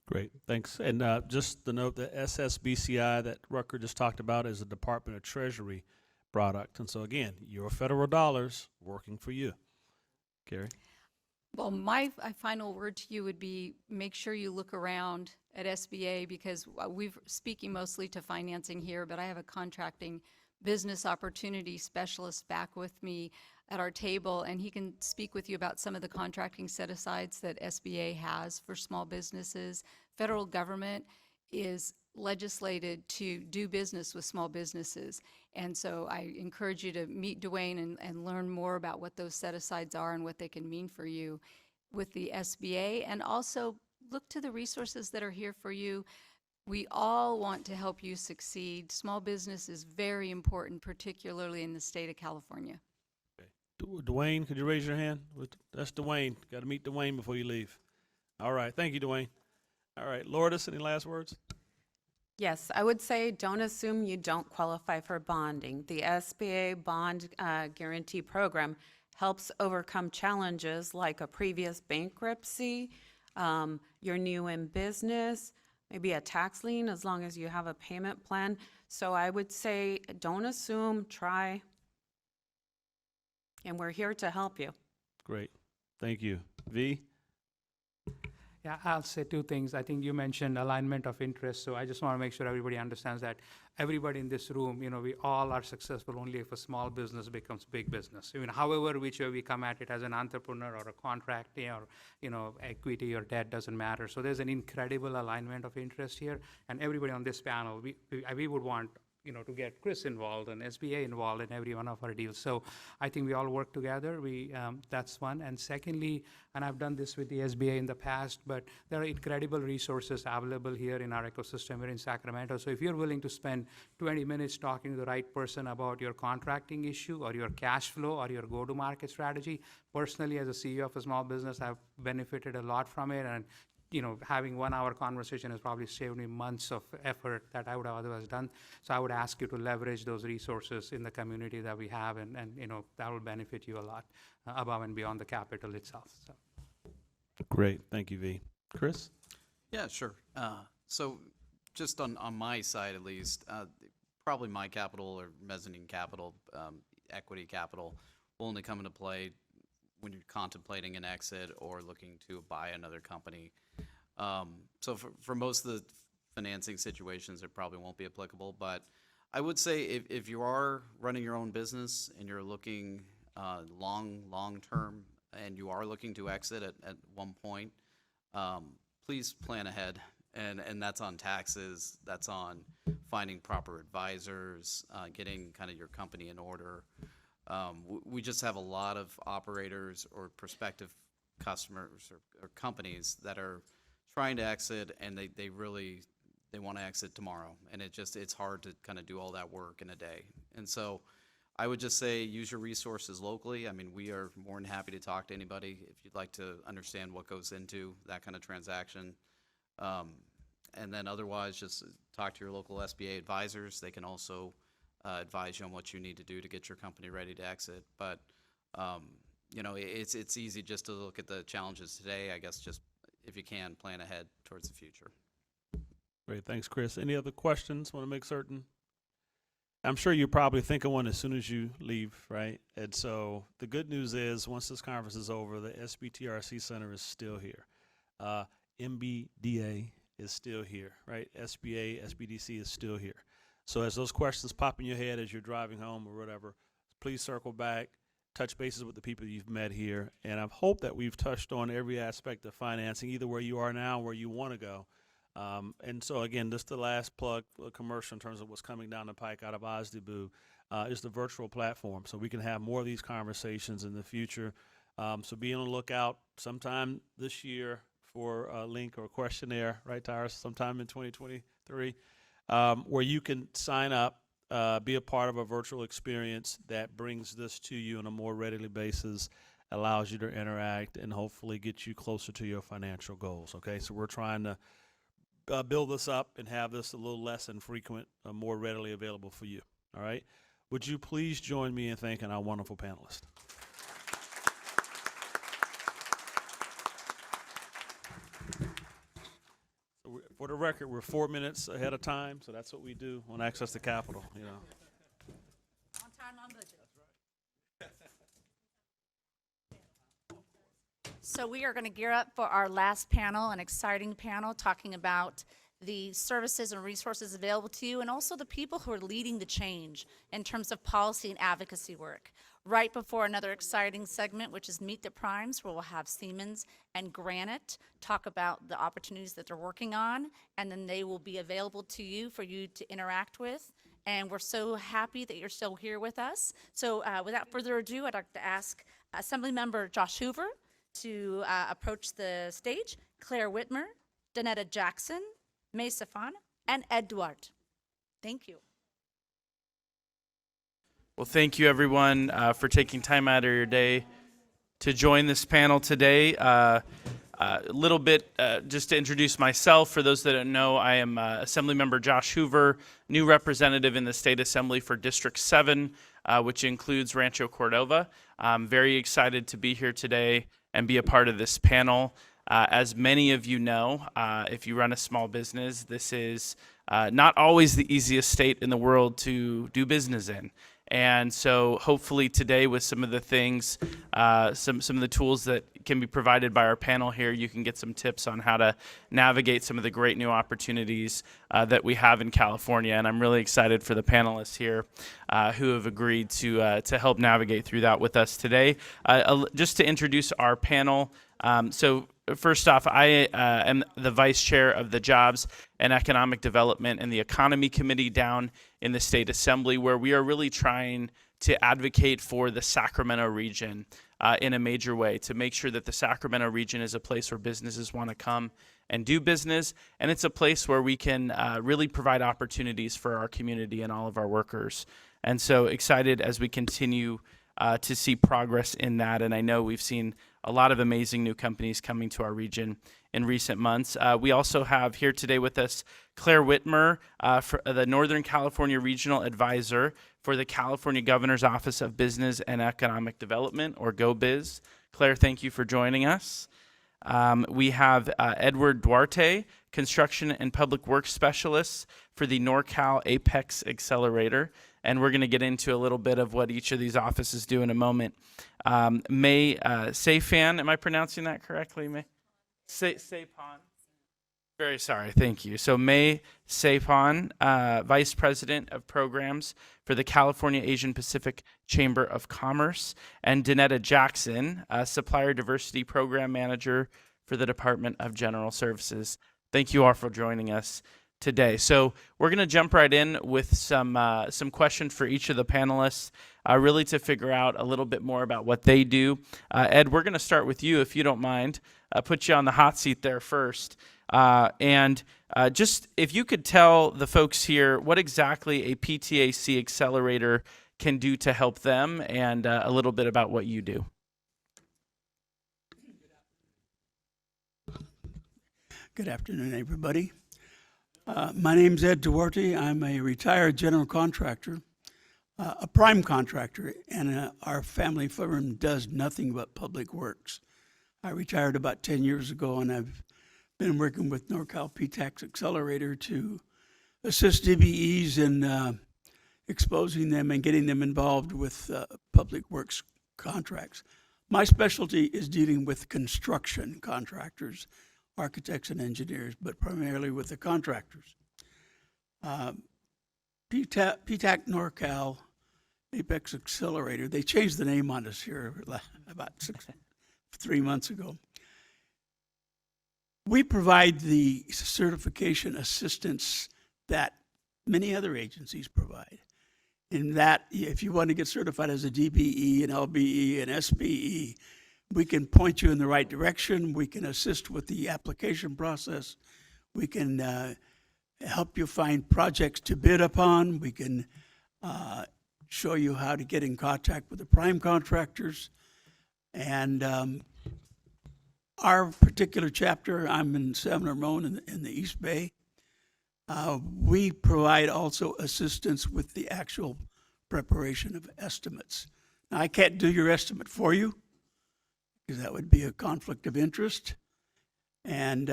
Great, thanks. And just to note, the SSBCI that Rucker just talked about is the Department of Treasury product. And so again, your federal dollars working for you. Carrie? Well, my final word to you would be make sure you look around at SBA because we're speaking mostly to financing here, but I have a contracting business opportunity specialist back with me at our table, and he can speak with you about some of the contracting set-asides that SBA has for small businesses. Federal government is legislated to do business with small businesses. And so I encourage you to meet Dwayne and learn more about what those set-asides are and what they can mean for you with the SBA. And also look to the resources that are here for you. We all want to help you succeed. Small business is very important, particularly in the state of California. Dwayne, could you raise your hand? That's Dwayne. Got to meet Dwayne before you leave. All right. Thank you, Dwayne. All right. Lourdes, any last words? Yes, I would say don't assume you don't qualify for bonding. The SBA bond guarantee program helps overcome challenges like a previous bankruptcy, you're new in business, maybe a tax lien as long as you have a payment plan. So I would say don't assume, try, and we're here to help you. Great. Thank you. V? Yeah, I'll say two things. I think you mentioned alignment of interest, so I just want to make sure everybody understands that everybody in this room, we all are successful only if a small business becomes big business. However, which way we come at it as an entrepreneur or a contractor or, equity or debt doesn't matter. So there's an incredible alignment of interest here, and everybody on this panel, we would want to get Chris involved and SBA involved in every one of our deals. So I think we all work together. That's one. And secondly, and I've done this with the SBA in the past, but there are incredible resources available here in our ecosystem here in Sacramento. So if you're willing to spend 20 minutes talking to the right person about your contracting issue or your cash flow or your go-to-market strategy, personally as a CEO of a small business, I've benefited a lot from it. And having 1 hour conversation has probably saved me months of effort that I would have otherwise done. So I would ask you to leverage those resources in the community that we have, and that will benefit you a lot above and beyond the capital itself. So. Great. Thank you, V. Chris? Yeah, sure. So just on my side at least, probably my capital or mezzanine capital, equity capital will only come into play when you're contemplating an exit or looking to buy another company. So for most of the financing situations, it probably won't be applicable. But I would say if you are running your own business and you're looking long term and you are looking to exit at one point, please plan ahead. And that's on taxes, that's on finding proper advisors, getting kind of your company in order. We just have a lot of operators or prospective customers or companies that are trying to exit, and they want to exit tomorrow, and it's hard to kind of do all that work in a day. And so I would just say use your resources locally. I mean, we are more than happy to talk to anybody if you'd like to understand what goes into that kind of transaction. And then otherwise, just talk to your local SBA advisors. They can also advise you on what you need to do to get your company ready to exit. But it's easy just to look at the challenges today. I guess just if you can, plan ahead towards the future. Great. Thanks, Chris. Any other questions? Want to make certain? I'm sure you probably think of one as soon as you leave, right? And so the good news is once this conference is over, the SBTRC Center is still here. MBDA is still here, right? SBA, SBDC is still here. So as those questions pop in your head as you're driving home or whatever, please circle back, touch bases with the people you've met here. And I hope that we've touched on every aspect of financing, either where you are now or where you want to go. And so, again, this is the last plug for a commercial in terms of what's coming down the pike out of OSDBU, is the virtual platform. So we can have more of these conversations in the future. So be on the lookout sometime this year for a link or a questionnaire, right, Tyra, sometime in 2023, where you can sign up, be a part of a virtual experience that brings this to you on a more readily basis, allows you to interact, and hopefully get you closer to your financial goals, okay? So we're trying to build this up and have this a little less infrequent, more readily available for you, all right? Would you please join me in thanking our wonderful panelists? For the record, we're 4 minutes ahead of time, so that's what we do on Access to Capital, you know. On time So we are going to gear up for our last panel, an exciting panel talking about the services and resources available to you and also the people who are leading the change in terms of policy and advocacy work. Right before another exciting segment, which is Meet the Primes, where we'll have Siemens and Granite talk about the opportunities that they're working on, and then they will be available to you for you to interact with. And we're so happy that you're still here with us. So without further ado, I'd like to ask Assemblymember Josh Hoover to approach the stage, Claire Whitmer, Donetta Jackson, May Safan, and Ed Duarte. Thank you. Well, thank you everyone for taking time out of your day to join this panel today. A little bit just to introduce myself. For those that don't know, I am Assemblymember Josh Hoover, new representative in the State Assembly for District 7, which includes Rancho Cordova. I'm very excited to be here today and be a part of this panel. As many of you know, if you run a small business, this is not always the easiest state in the world to do business in. And so hopefully today with some of the things, some of the tools that can be provided by our panel here, you can get some tips on how to navigate some of the great new opportunities that we have in California. And I'm really excited for the panelists here who have agreed to help navigate through that with us today. Just to introduce our panel, so first off, I am the vice chair of the Jobs and Economic Development and the Economy Committee down in the State Assembly, where we are really trying to advocate for the Sacramento region in a major way, to make sure that the Sacramento region is a place where businesses want to come and do business, and it's a place where we can really provide opportunities for our community and all of our workers. And so excited as we continue to see progress in that, and I know we've seen a lot of amazing new companies coming to our region in recent months. We also have here today with us Claire Whitmer, for the Northern California Regional Advisor for the California Governor's Office of Business and Economic Development, or GoBiz. Claire, thank you for joining us. We have Edward Duarte, Construction and Public Works Specialist for the NorCal Apex Accelerator. And we're going to get into a little bit of what each of these offices do in a moment. May Safan, am I pronouncing that correctly, May? Safan. Very sorry, thank you. So May Safan, Vice President of Programs for the California Asian Pacific Chamber of Commerce, and Donetta Jackson, Supplier Diversity Program Manager for the Department of General Services. Thank you all for joining us today. So we're going to jump right in with some questions for each of the panelists, really to figure out a little bit more about what they do. Ed, we're going to start with you, if you don't mind. Put you on the hot seat there first. And just if you could tell the folks here what exactly a PTAC accelerator can do to help them, and a little bit about what you do. Good afternoon, everybody. My name's Ed Duarte. I'm a retired general contractor, a prime contractor, and our family firm does nothing but public works. I retired about 10 years ago, and I've been working with NorCal PTAC Accelerator to assist DBEs in exposing them and getting them involved with public works contracts. My specialty is dealing with construction contractors, architects and engineers, but primarily with the contractors. PTAC NorCal Apex Accelerator, they changed the name on us here about 3 months ago. We provide the certification assistance that many other agencies provide. In that, if you want to get certified as a DBE, an LBE, an SBE, we can point you in the right direction. We can assist with the application process. We can help you find projects to bid upon. We can show you how to get in contact with the prime contractors. And our particular chapter, I'm in San Ramon in the East Bay. We provide also assistance with the actual preparation of estimates. Now, I can't do your estimate for you, because that would be a conflict of interest. And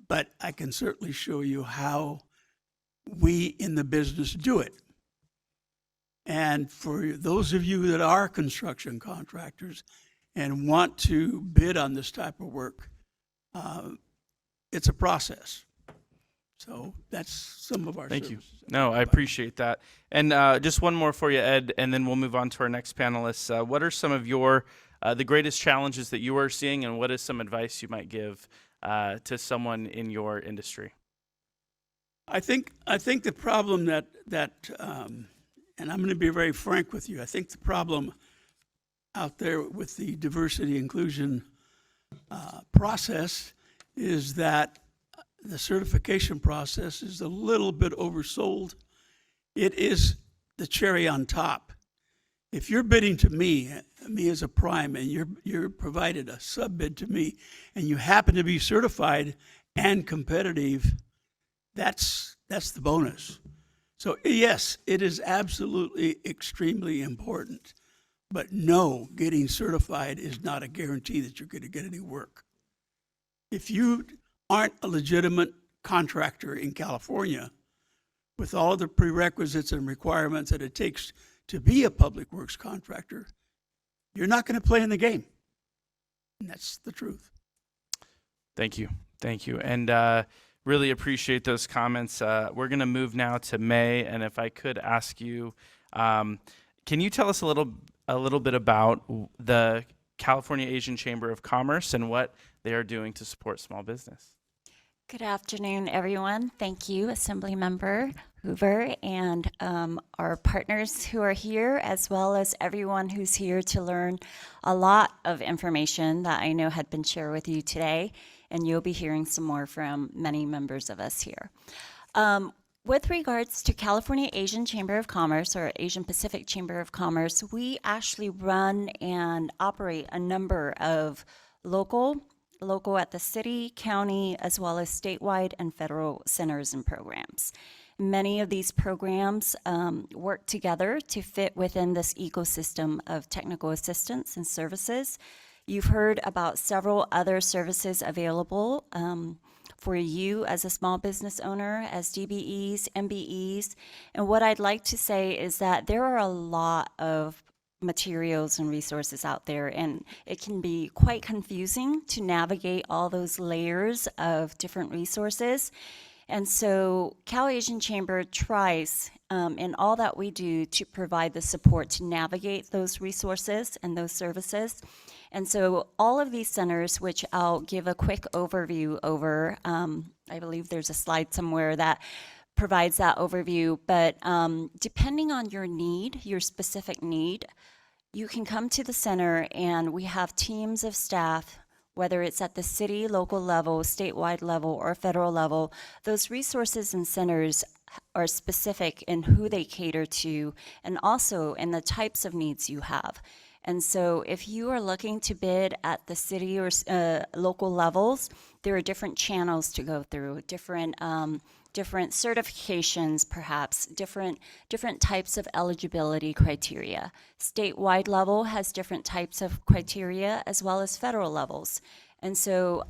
but I can certainly show you how we in the business do it. And for those of you that are construction contractors, and want to bid on this type of work, it's a process. So that's some of our Thank you. services. No, I appreciate that. And just one more for you, Ed, and then we'll move on to our next panelists. What are some of your the greatest challenges that you are seeing, and what is some advice you might give to someone in your industry? I think the problem that and I'm going to be very frank with you. I think the problem out there with the diversity inclusion process is that the certification process is a little bit oversold. It is the cherry on top. If you're bidding to me as a prime, and you're provided a sub bid to me, and you happen to be certified and competitive, that's the bonus. So yes, it is absolutely extremely important. But no, getting certified is not a guarantee that you're going to get any work. If you aren't a legitimate contractor in California with all of the prerequisites and requirements that it takes to be a public works contractor, you're not going to play in the game. And that's the truth. Thank you. Thank you. And really appreciate those comments. We're going to move now to May, and if I could ask you, can you tell us a little bit about the California Asian Chamber of Commerce and what they are doing to support small business? Good afternoon, everyone. Thank you, Assemblymember Hoover, and our partners who are here, as well as everyone who's here to learn a lot of information that I know had been shared with you today, and you'll be hearing some more from many members of us here. With regards to California Asian Chamber of Commerce, or Asian Pacific Chamber of Commerce, we actually run and operate a number of local at the city, county, as well as statewide and federal centers and programs. Many of these programs work together to fit within this ecosystem of technical assistance and services. You've heard about several other services available for you as a small business owner, as DBEs, MBEs. And what I'd like to say is that there are a lot of materials and resources out there, and it can be quite confusing to navigate all those layers of different resources. And so Cal Asian Chamber tries in all that we do to provide the support to navigate those resources and those services. And so all of these centers, which I'll give a quick overview over, I believe there's a slide somewhere that provides that overview, but depending on your need, your specific need, you can come to the center and we have teams of staff, whether it's at the city, local level, statewide level, or federal level. Those resources and centers are specific in who they cater to and also in the types of needs you have. And so if you are looking to bid at the city or local levels, there are different channels to go through, different certifications, perhaps, different types of eligibility criteria. Statewide level has different types of criteria, as well as federal levels. And so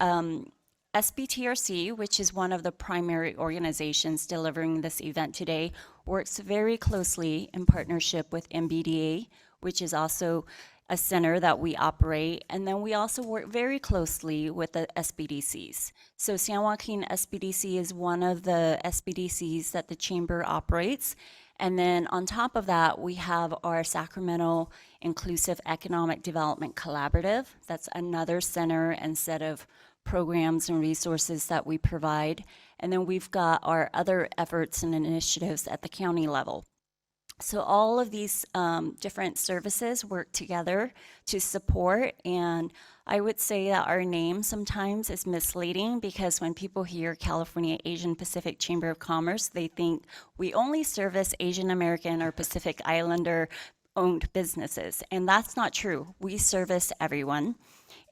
SBTRC, which is one of the primary organizations delivering this event today, works very closely in partnership with MBDA, which is also a center that we operate. And then we also work very closely with the SBDCs. So San Joaquin SBDC is one of the SBDCs that the Chamber operates. And then on top of that, we have our Sacramento Inclusive Economic Development Collaborative. That's another center and set of programs and resources that we provide. And then we've got our other efforts and initiatives at the county level. So all of these different services work together to support, and I would say that our name sometimes is misleading because when people hear California Asian Pacific Chamber of Commerce, they think we only service Asian American or Pacific Islander owned businesses, and that's not true. We service everyone.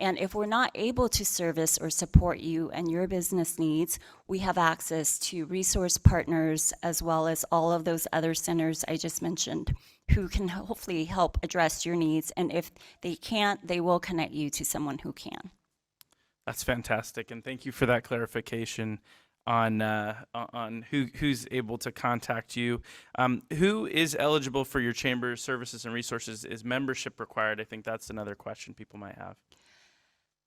And if we're not able to service or support you and your business needs, we have access to resource partners as well as all of those other centers I just mentioned who can hopefully help address your needs. And if they can't, they will connect you to someone who can. That's fantastic, and thank you for that clarification. on who's able to contact you. Who is eligible for your chamber services and resources? Is membership required? I think that's another question people might have.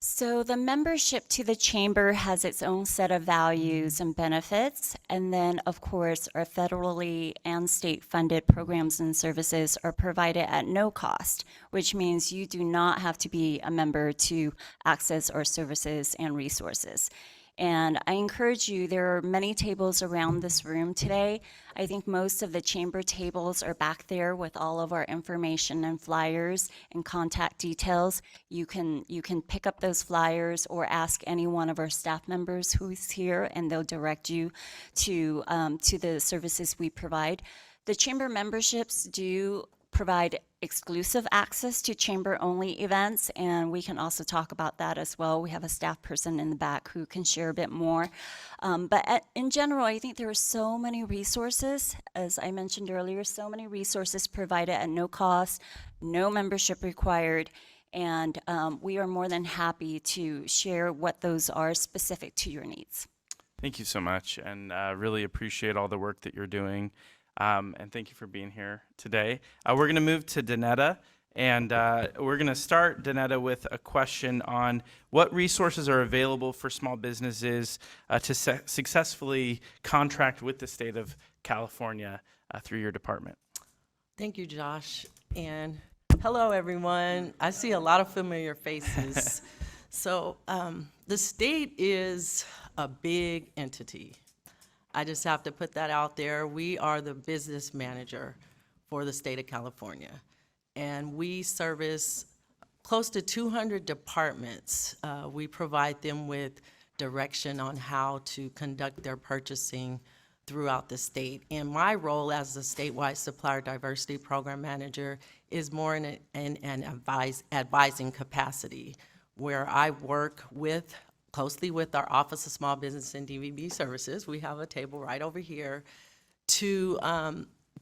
So the membership to the chamber has its own set of values and benefits. And then, of course, our federally and state funded programs and services are provided at no cost, which means you do not have to be a member to access our services and resources. And I encourage you, there are many tables around this room today. I think most of the chamber tables are back there with all of our information and flyers and contact details. You can pick up those flyers or ask any one of our staff members who's here, and they'll direct you to the services we provide. The chamber memberships do provide exclusive access to chamber-only events, and we can also talk about that as well. We have a staff person in the back who can share a bit more. In general, I think there are so many resources, as I mentioned earlier, so many resources provided at no cost, no membership required, and we are more than happy to share what those are specific to your needs. Thank you so much, and really appreciate all the work that you're doing. And thank you for being here today. We're going to move to Danetta, and we're going to start, Danetta, with a question on what resources are available for small businesses to successfully contract with the state of California through your department. Thank you, Josh. And hello, everyone. I see a lot of familiar faces. So the state is a big entity. I just have to put that out there. We are the business manager for the state of California, and we service close to 200 departments. We provide them with direction on how to conduct their purchasing throughout the state. And my role as the statewide supplier diversity program manager is more in an advising capacity, where I work closely with our Office of Small Business and DVB Services. We have a table right over here to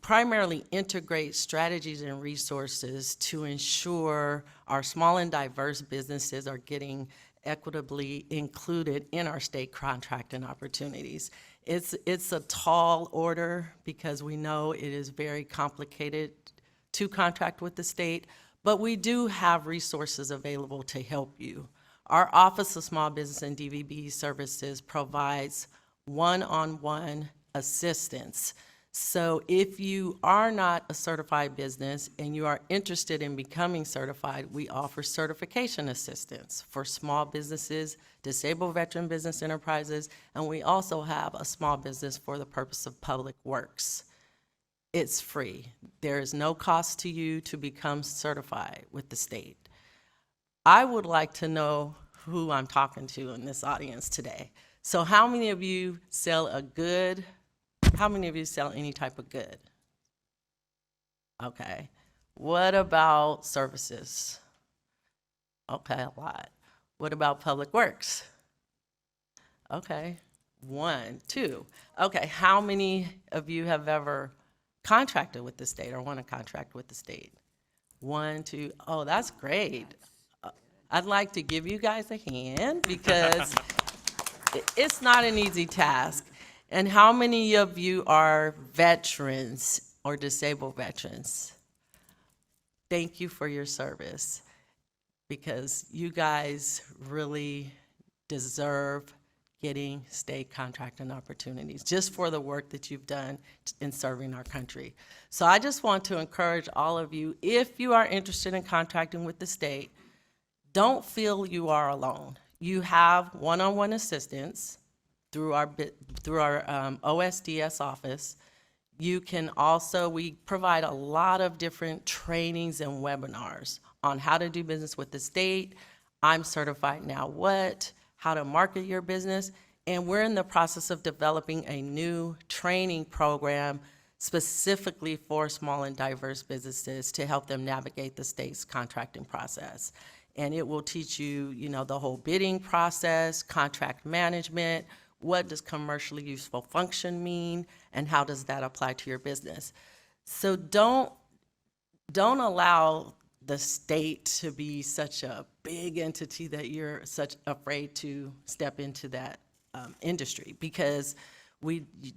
primarily integrate strategies and resources to ensure our small and diverse businesses are getting equitably included in our state contracting opportunities. It's a tall order because we know it is very complicated to contract with the state, but we do have resources available to help you. Our Office of Small Business and DVB Services provides one-on-one assistance. So if you are not a certified business and you are interested in becoming certified, we offer certification assistance for small businesses, disabled veteran business enterprises, and we also have a small business for the purpose of public works. It's free. There is no cost to you to become certified with the state. I would like to know who I'm talking to in this audience today. So how many of you sell a good? How many of you sell any type of good? Okay. What about services? Okay, a lot. What about public works? Okay, 1, 2. Okay, how many of you have ever contracted with the state or want to contract with the state? 1, 2. Oh, that's great. I'd like to give you guys a hand because it's not an easy task. And how many of you are veterans or disabled veterans? Thank you for your service, because you guys really deserve getting state contracting opportunities just for the work that you've done in serving our country. So I just want to encourage all of you, if you are interested in contracting with the state, don't feel you are alone. You have one-on-one assistance through our OSDS office. You can also, we provide a lot of different trainings and webinars on how to do business with the state. I'm certified now what, how to market your business, and we're in the process of developing a new training program specifically for small and diverse businesses to help them navigate the state's contracting process. And it will teach you, the whole bidding process, contract management, what does commercially useful function mean, and how does that apply to your business. So don't allow the state to be such a big entity that you're such afraid to step into that industry, because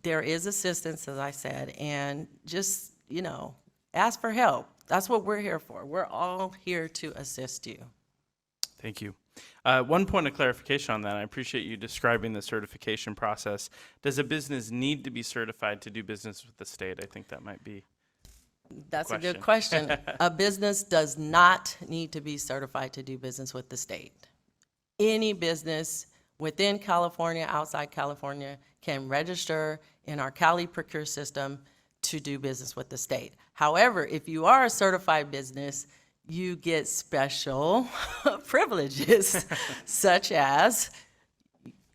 there is assistance, as I said, and just, ask for help. That's what we're here for. We're all here to assist you. Thank you. One point of clarification on that, I appreciate you describing the certification process. Does a business need to be certified to do business with the state? I think that might be That's a good question. A business does not need to be certified to do business with the state. Any business within California, outside California, can register in our Cali Procure system to do business with the state. However, if you are a certified business, you get special privileges, such as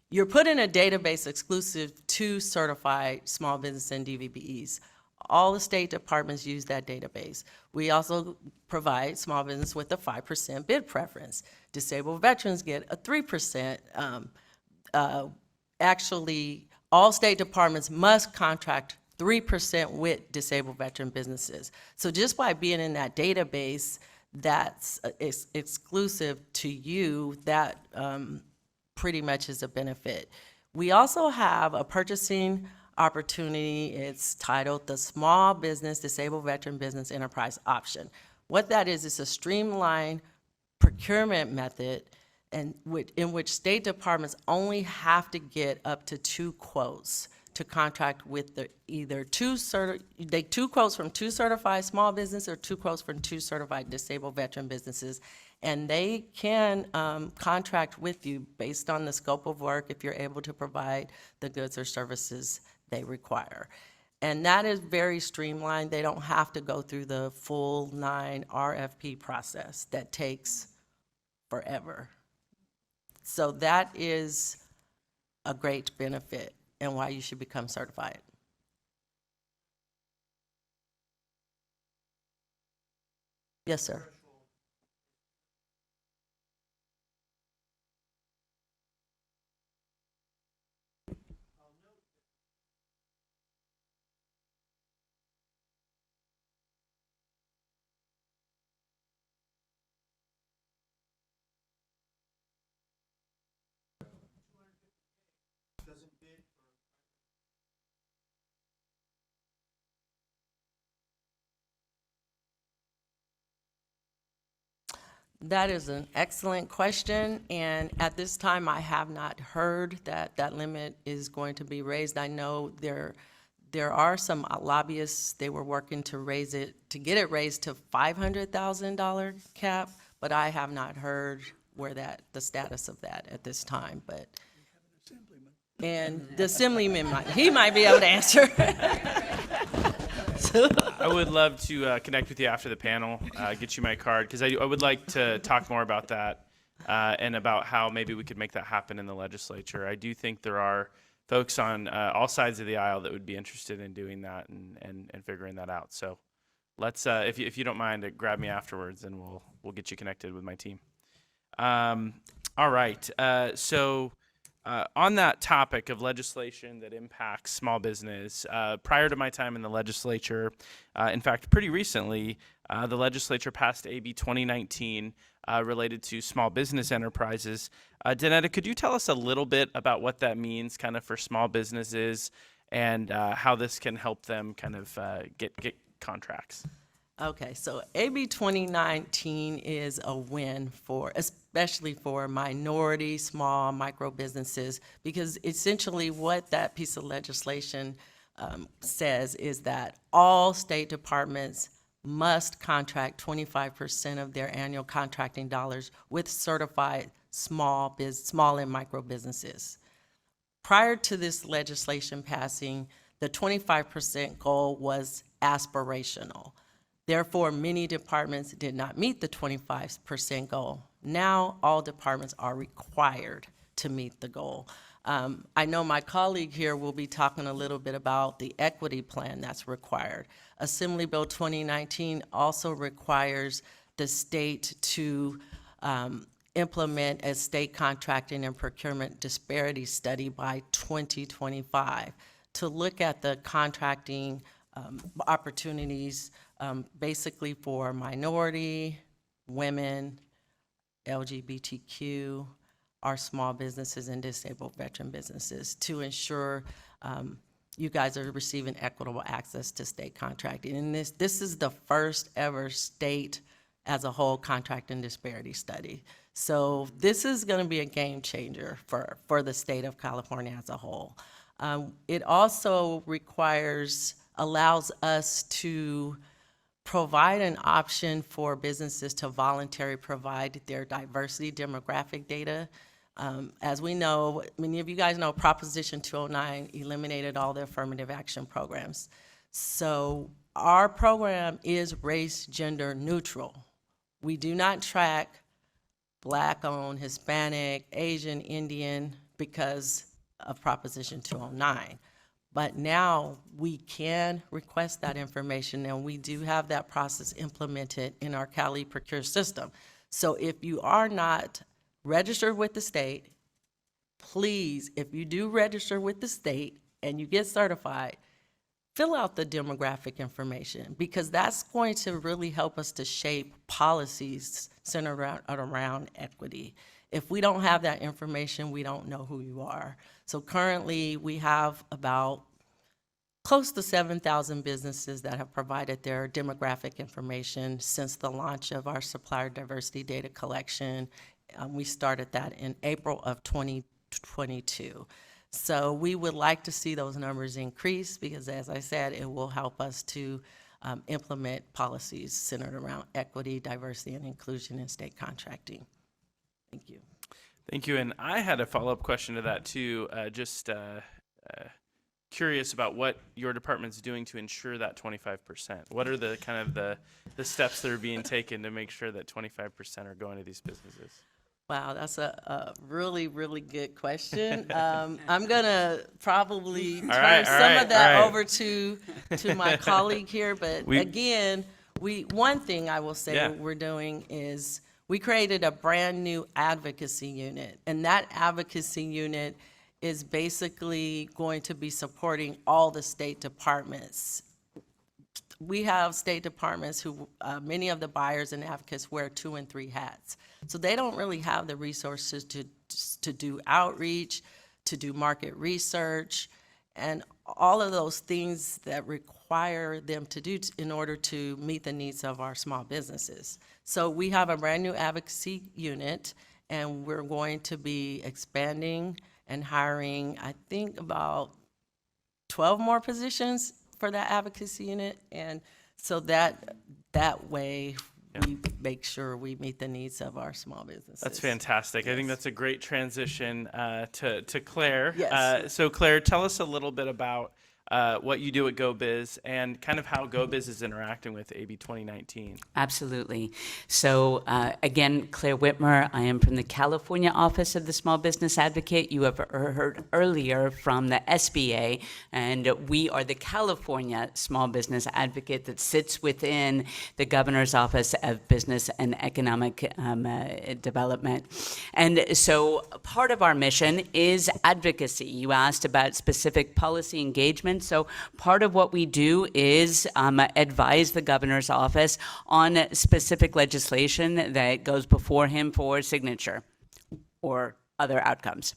you're put in a database exclusive to certified small business and DVBEs. All the state departments use that database. We also provide small business with a 5% bid preference. Disabled veterans get a 3%. Actually, all state departments must contract 3% with disabled veteran businesses. So just by being in that database that's exclusive to you, that pretty much is a benefit. We also have a purchasing opportunity. It's titled the Small Business Disabled Veteran Business Enterprise Option. What that is a streamlined procurement method in which state departments only have to get up to 2 quotes to contract with either two quotes from 2 certified small business or 2 quotes from 2 certified disabled veteran businesses. And they can contract with you based on the scope of work if you're able to provide the goods or services they require. And that is very streamlined. They don't have to go through the full 9 RFP process that takes forever. So that is a great benefit and why you should become certified. Yes, sir. That is an excellent question, and at this time, I have not heard that that limit is going to be raised. I know there are some lobbyists, they were working to get it raised to $500,000 cap, but I have not heard the status of that at this time, but. And the assemblyman might be able to answer. I would love to connect with you after the panel, get you my card, because I would like to talk more about that and about how maybe we could make that happen in the legislature. I do think there are folks on all sides of the aisle that would be interested in doing that and figuring that out. So let's, if you don't mind, grab me afterwards, and we'll get you connected with my team. All right. So on that topic of legislation that impacts small business, prior to my time in the legislature, in fact, pretty recently, the legislature passed AB 2019 related to small business enterprises. Danetta, could you tell us a little bit about what that means kind of for small businesses and how this can help them kind of get contracts? Okay, so AB 2019 is a win especially for minority, small, micro businesses, because essentially what that piece of legislation says is that all state departments must contract 25% of their annual contracting dollars with certified small and micro businesses. Prior to this legislation passing, the 25% goal was aspirational. Therefore, many departments did not meet the 25% goal. Now, all departments are required to meet the goal. I know my colleague here will be talking a little bit about the equity plan that's required. Assembly Bill 2019 also requires the state to implement a state contracting and procurement disparity study by 2025 to look at the contracting opportunities basically for minority, women, LGBTQ, our small businesses and disabled veteran businesses to ensure you guys are receiving equitable access to state contracting. And this is the first ever state as a whole contracting disparity study. So this is going to be a game changer for the state of California as a whole. It also allows us to provide an option for businesses to voluntarily provide their diversity demographic data. As we know, many of you guys know, Proposition 209 eliminated all the affirmative action programs. So our program is race, gender neutral. We do not track Black-owned, Hispanic, Asian, Indian because of Proposition 209. But now we can request that information, and we do have that process implemented in our Cali Procure system. So if you are not registered with the state, please, if you do register with the state and you get certified, fill out the demographic information, because that's going to really help us to shape policies centered around equity. If we don't have that information, we don't know who you are. So currently, we have about close to 7,000 businesses that have provided their demographic information since the launch of our supplier diversity data collection. We started that in April of 2022. So we would like to see those numbers increase because, as I said, it will help us to implement policies centered around equity, diversity, and inclusion in state contracting. Thank you. Thank you. And I had a follow-up question to that too. Curious about what your department's doing to ensure that 25%. What are the kind of the steps that are being taken to make sure that 25% are going to these businesses? Wow, that's a really, really good question. I'm gonna probably turn some of that over to my colleague here, but again, one thing I will say we're doing is we created a brand new advocacy unit, and that advocacy unit is basically going to be supporting all the state departments. We have state departments who, many of the buyers and advocates wear 2 and 3 hats. So they don't really have the resources to do outreach, to do market research, and all of those things that require them to do in order to meet the needs of our small businesses. So we have a brand new advocacy unit, and we're going to be expanding and hiring, I think, about 12 more positions for that advocacy unit. And so that way we make sure we meet the needs of our small businesses. That's fantastic. Yes. I think that's a great transition to Claire. Yes. So Claire, tell us a little bit about what you do at GoBiz and kind of how GoBiz is interacting with AB 2019. Absolutely. So again, Claire Whitmer, I am from the California Office of the Small Business Advocate. You have heard earlier from the SBA, and we are the California Small Business Advocate that sits within the Governor's Office of Business and Economic Development. And so part of our mission is advocacy. You asked about specific policy engagement. So part of what we do is advise the governor's office on specific legislation that goes before him for signature or other outcomes.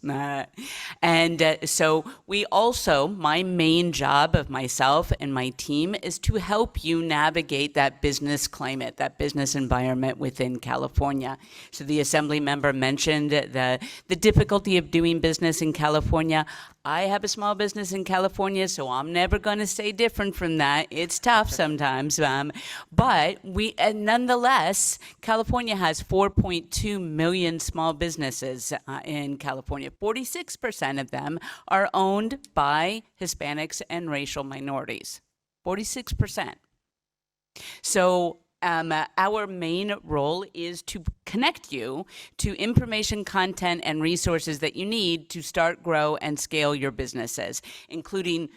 So we also, my main job of myself and my team is to help you navigate that business climate, that business environment within California. So the assembly member mentioned the difficulty of doing business in California. I have a small business in California, so I'm never going to say different from that. It's tough sometimes, but nonetheless, California has 4.2 million small businesses in California. 46% of them are owned by Hispanics and racial minorities. 46%. So our main role is to connect you to information, content, and resources that you need to start, grow, and scale your businesses, including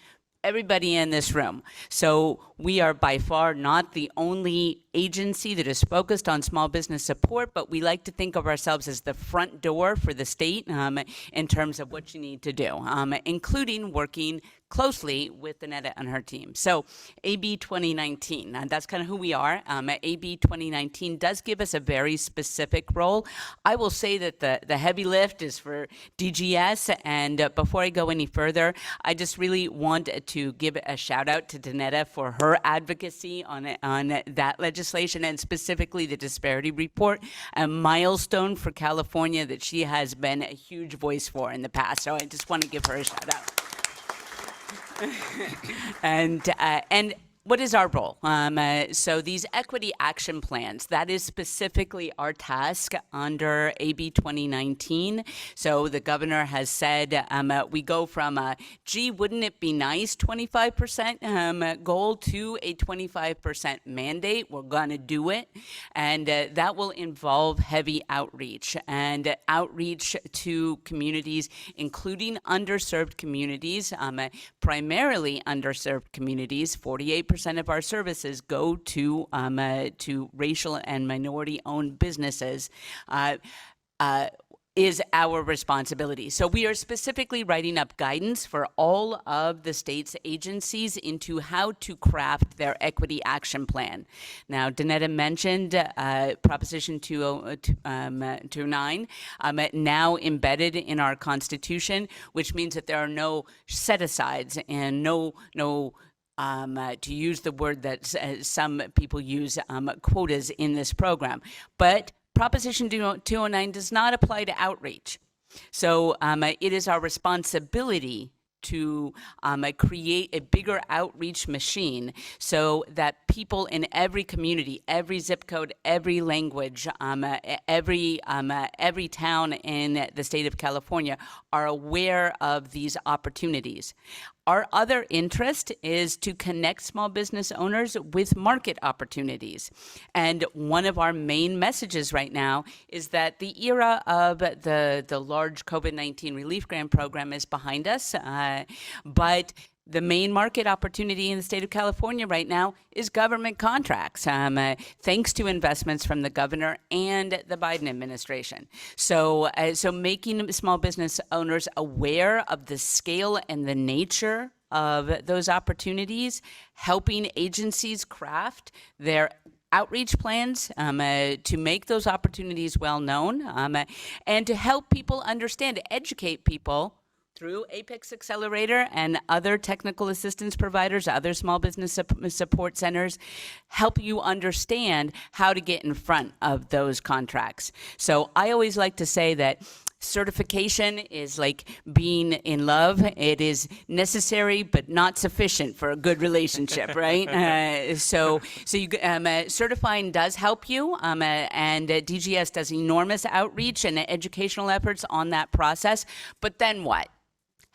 everybody in this room. So we are by far not the only agency that is focused on small business support, but we like to think of ourselves as the front door for the state in terms of what you need to do, including working closely with Danetta and her team. So AB 2019, that's kind of who we are. AB 2019 does give us a very specific role. I will say that the heavy lift is for DGS, and before I go any further, I just really want to give a shout out to Danetta for her advocacy on that legislation, and specifically the disparity report, a milestone for California that she has been a huge voice for in the past. So I just want to give her a shout out. And what is our role? So these equity action plans, that is specifically our task under AB 2019. So the governor has said we go from a, gee, wouldn't it be nice 25% goal to a 25% mandate. We're going to do it. And that will involve heavy outreach and outreach to communities, including underserved communities, primarily underserved communities. 48% of our services go to racial and minority-owned businesses. Is our responsibility. So we are specifically writing up guidance for all of the state's agencies into how to craft their equity action plan. Now, Danetta mentioned Proposition 209, now embedded in our Constitution, which means that there are no set-asides and no to use the word that some people use, quotas in this program. But Proposition 209 does not apply to outreach. So it is our responsibility to create a bigger outreach machine so that people in every community, every zip code, every language, every town in the state of California are aware of these opportunities. Our other interest is to connect small business owners with market opportunities. And one of our main messages right now is that the era of the large COVID-19 relief grant program is behind us, but the main market opportunity in the state of California right now is government contracts, thanks to investments from the governor and the Biden administration. So making small business owners aware of the scale and the nature of those opportunities, helping agencies craft their outreach plans to make those opportunities well known, and to help people understand, educate people through Apex Accelerator and other technical assistance providers, other small business support centers, help you understand how to get in front of those contracts. So I always like to say that certification is like being in love. It is necessary but not sufficient for a good relationship, right? So certifying does help you, and DGS does enormous outreach and educational efforts on that process. But then what?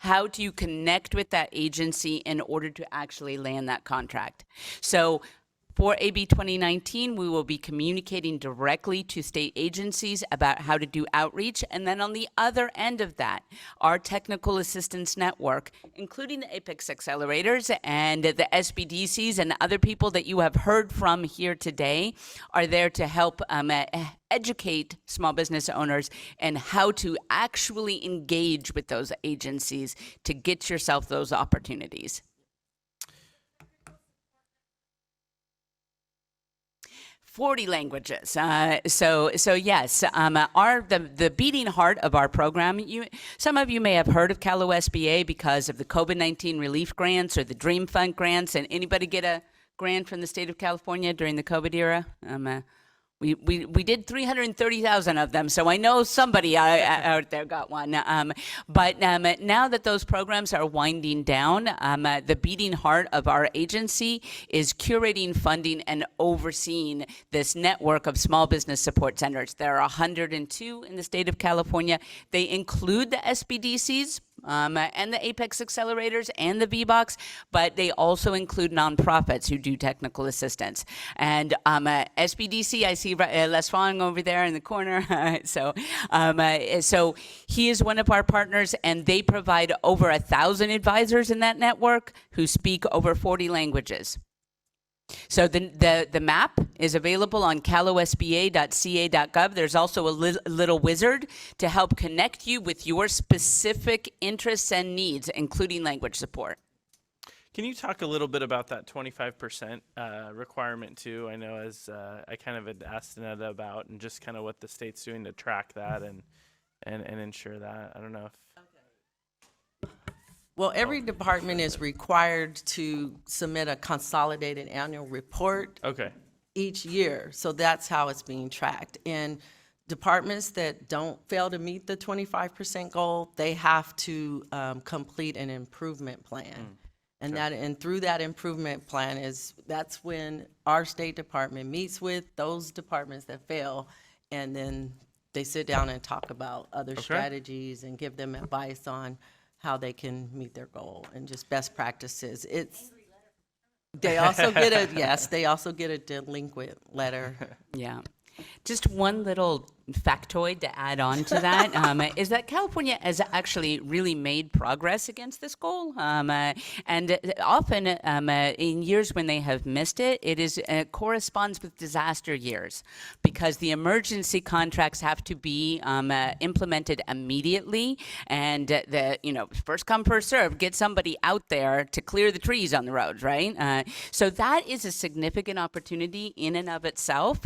How do you connect with that agency in order to actually land that contract? So for AB 2019, we will be communicating directly to state agencies about how to do outreach. And then on the other end of that, our technical assistance network, including the Apex Accelerators and the SBDCs and other people that you have heard from here today, are there to help educate small business owners and how to actually engage with those agencies to get yourself those opportunities. 40 languages. So yes, the beating heart of our program, some of you may have heard of Cal OSBA because of the COVID-19 relief grants or the Dream Fund grants. And anybody get a grant from the state of California during the COVID era? We did 330,000 of them, so I know somebody out there got one. But now that those programs are winding down, the beating heart of our agency is curating funding and overseeing this network of small business support centers. There are 102 in the state of California. They include the SBDCs, and the Apex Accelerators and the VBOX, but they also include nonprofits who do technical assistance. And SBDC, I see Les Fong over there in the corner. So he is one of our partners, and they provide over 1,000 advisors in that network who speak over 40 languages. So the map is available on calosba.ca.gov. There's also a little wizard to help connect you with your specific interests and needs, including language support. Can you talk a little bit about that 25% requirement too? I know as I kind of had asked Annetta about, and just kind of what the state's doing to track that and ensure that. I don't know if. Well, every department is required to submit a consolidated annual report Okay. each year. So that's how it's being tracked. And departments that don't fail to meet the 25% goal, they have to complete an improvement plan. And through that improvement plan that's when our State Department meets with those departments that fail, and then they sit down and talk about other strategies and give them advice on how they can meet their goal and just best practices. They also get a delinquent letter. Yeah. Just one little factoid to add on to that is that California has actually really made progress against this goal. And often in years when they have missed it, it corresponds with disaster years because the emergency contracts have to be implemented immediately. And first come, first serve, get somebody out there to clear the trees on the roads, right? So that is a significant opportunity in and of itself.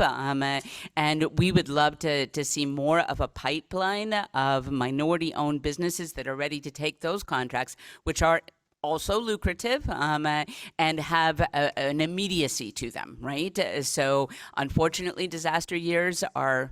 And we would love to see more of a pipeline of minority-owned businesses that are ready to take those contracts, which are also lucrative and have an immediacy to them, right? So unfortunately, disaster years are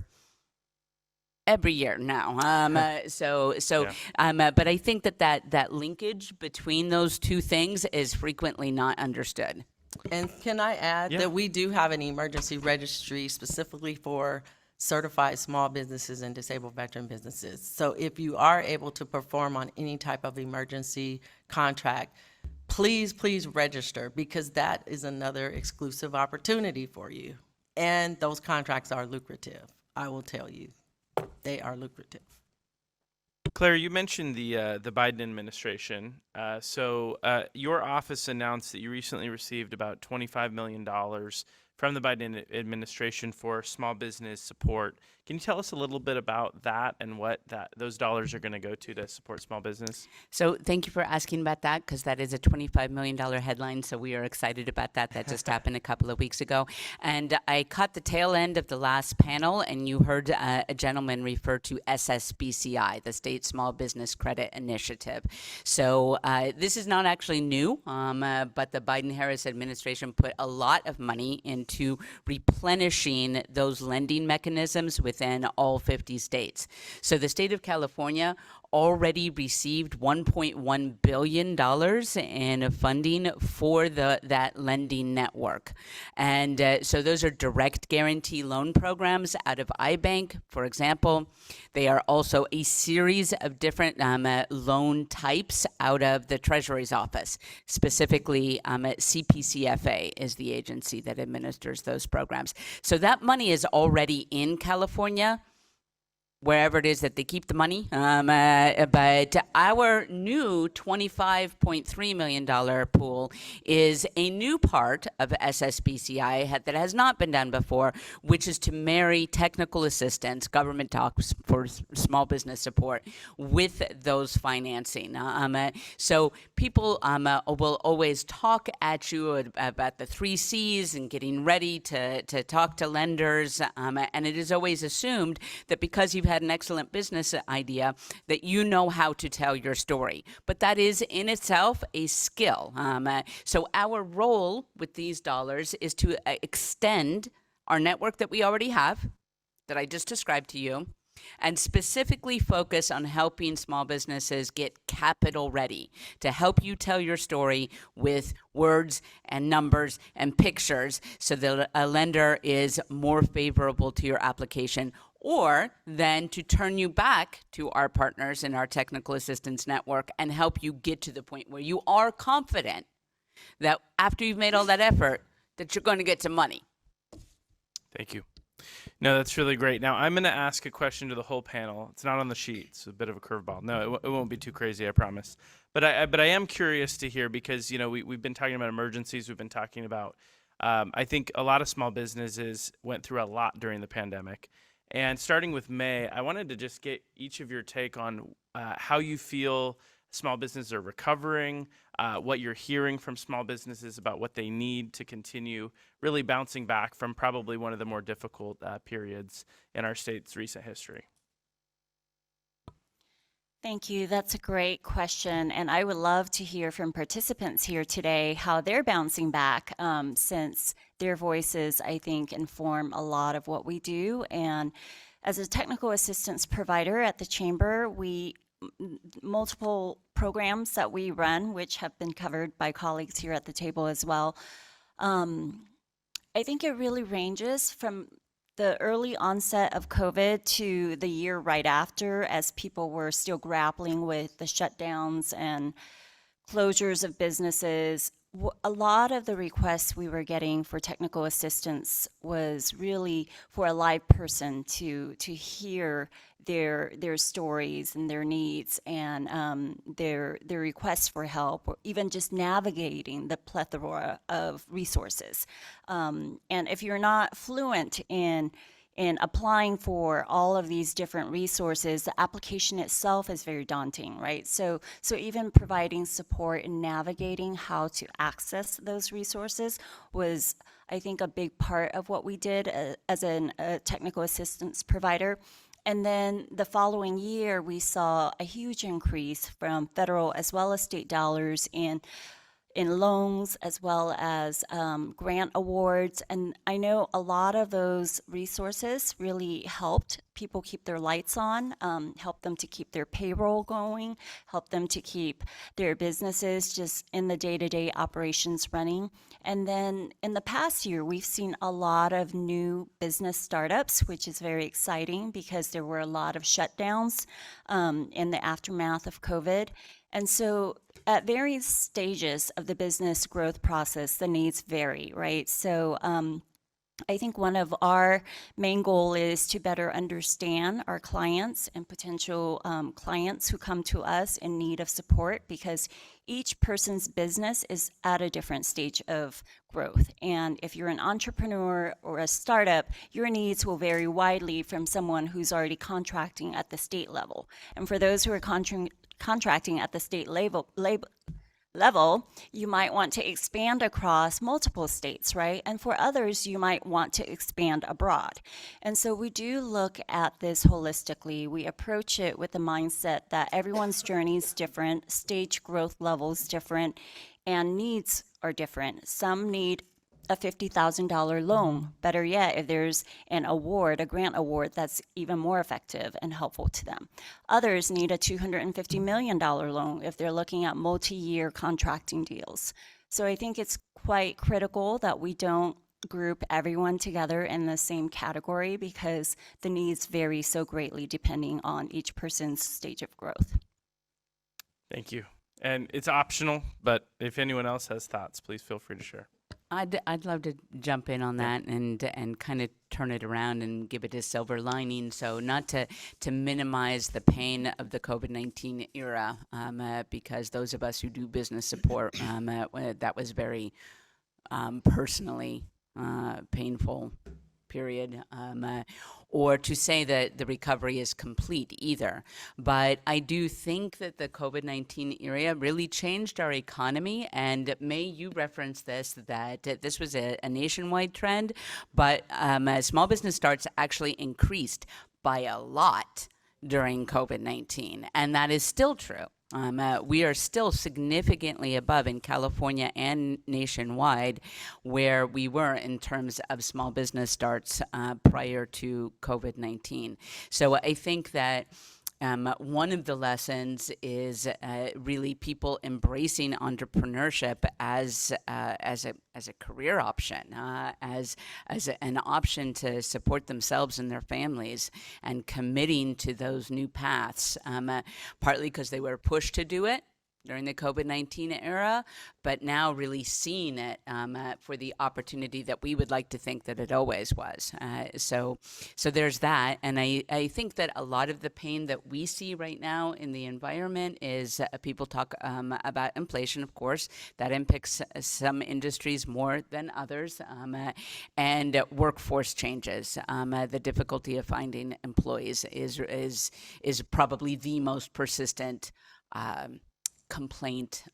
every year now. But I think that linkage between those two things is frequently not understood. And can I add that we do have an emergency registry specifically for certified small businesses and disabled veteran businesses. So if you are able to perform on any type of emergency contract, please register, because that is another exclusive opportunity for you. And those contracts are lucrative. I will tell you, they are lucrative. Claire, you mentioned the Biden administration. So your office announced that you recently received about $25 million from the Biden administration for small business support. Can you tell us a little bit about that and what those dollars are going to go to support small business? So thank you for asking about that, because that is a $25 million headline. So we are excited about that. That just happened a couple of weeks ago. And I caught the tail end of the last panel, and you heard a gentleman refer to SSBCI, the State Small Business Credit Initiative. So this is not actually new, but the Biden-Harris administration put a lot of money into replenishing those lending mechanisms within all 50 states. So the state of California already received $1.1 billion in funding for that lending network. And so those are direct guarantee loan programs out of iBank, for example. They are also a series of different loan types out of the Treasury's office. Specifically, CPCFA is the agency that administers those programs. So that money is already in California, wherever it is that they keep the money. But our new $25.3 million pool is a new part of SSBCI that has not been done before, which is to marry technical assistance, government talks for small business support, with those financing. So people will always talk at you about the 3 C's and getting ready to talk to lenders. And it is always assumed that because you've had an excellent business idea, that you know how to tell your story. But that is in itself a skill. So our role with these dollars is to extend our network that we already have, that I just described to you, and specifically focus on helping small businesses get capital ready, to help you tell your story with words and numbers and pictures so that a lender is more favorable to your application, or then to turn you back to our partners in our technical assistance network and help you get to the point where you are confident that after you've made all that effort, that you're going to get some money. Thank you. No, that's really great. Now, I'm going to ask a question to the whole panel. It's not on the sheet. It's a bit of a curveball. No, it won't be too crazy, I promise. But I am curious to hear, because, we've been talking about emergencies. We've been talking about I think a lot of small businesses went through a lot during the pandemic. And starting with May, I wanted to just get each of your take on how you feel small businesses are recovering, what you're hearing from small businesses about what they need to continue really bouncing back from probably one of the more difficult periods in our state's recent history. Thank you. That's a great question. And I would love to hear from participants here today how they're bouncing back, since their voices, I think, inform a lot of what we do. And as a technical assistance provider at the Chamber, multiple programs that we run, which have been covered by colleagues here at the table as well. I think it really ranges from the early onset of COVID to the year right after, as people were still grappling with the shutdowns and closures of businesses. A lot of the requests we were getting for technical assistance was really for a live person to hear their stories and their needs and their requests for help, or even just navigating the plethora of resources. And if you're not fluent in applying for all of these different resources, the application itself is very daunting, right? So even providing support in navigating how to access those resources was, I think, a big part of what we did as a technical assistance provider. And then the following year, we saw a huge increase from federal as well as state dollars in loans as well as grant awards. And I know a lot of those resources really helped people keep their lights on, helped them to keep their payroll going, helped them to keep their businesses just in the day-to-day operations running. And then in the past year, we've seen a lot of new business startups, which is very exciting because there were a lot of shutdowns in the aftermath of COVID. And so at various stages of the business growth process, the needs vary, right? So I think one of our main goal is to better understand our clients and potential clients who come to us in need of support, because each person's business is at a different stage of growth. And if you're an entrepreneur or a startup, your needs will vary widely from someone who's already contracting at the state level. And for those who are contracting at the state level, you might want to expand across multiple states, right? And for others, you might want to expand abroad. And so we do look at this holistically. We approach it with the mindset that everyone's journey is different, stage growth levels different, and needs are different. Some need a $50,000 loan. Better yet, if there's an award, a grant award, that's even more effective and helpful to them. Others need a $250 million loan if they're looking at multi-year contracting deals. So I think it's quite critical that we don't group everyone together in the same category, because the needs vary so greatly depending on each person's stage of growth. Thank you. And it's optional, but if anyone else has thoughts, please feel free to share. I'd love to jump in on that and kind of turn it around and give it a silver lining. So not to minimize the pain of the COVID-19 era, because those of us who do business support, that was very personally painful period, or to say that the recovery is complete either. But I do think that the COVID-19 era really changed our economy, and May, you referenced this, that this was a nationwide trend, but small business starts actually increased by a lot during COVID-19, and that is still true. We are still significantly above in California and nationwide where we were in terms of small business starts prior to COVID-19. So I think that one of the lessons is really people embracing entrepreneurship as a career option, as an option to support themselves and their families, and committing to those new paths, partly because they were pushed to do it, during the COVID-19 era, but now really seeing it for the opportunity that we would like to think that it always was. So there's that. And I think that a lot of the pain that we see right now in the environment is people talk about inflation, of course, that impacts some industries more than others, and workforce changes. The difficulty of finding employees is probably the most persistent complaint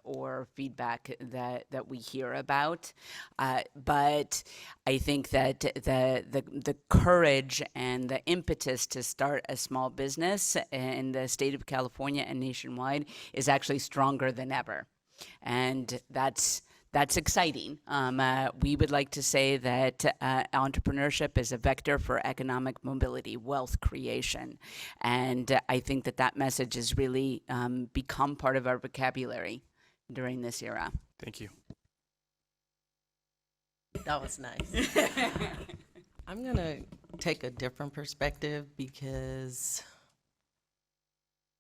or feedback that we hear about, but I think that the courage and the impetus to start a small business in the state of California and nationwide is actually stronger than ever, and that's exciting. We would like to say that entrepreneurship is a vector for economic mobility, wealth creation. And I think that message has really become part of our vocabulary during this era. Thank you. That was nice. I'm going to take a different perspective because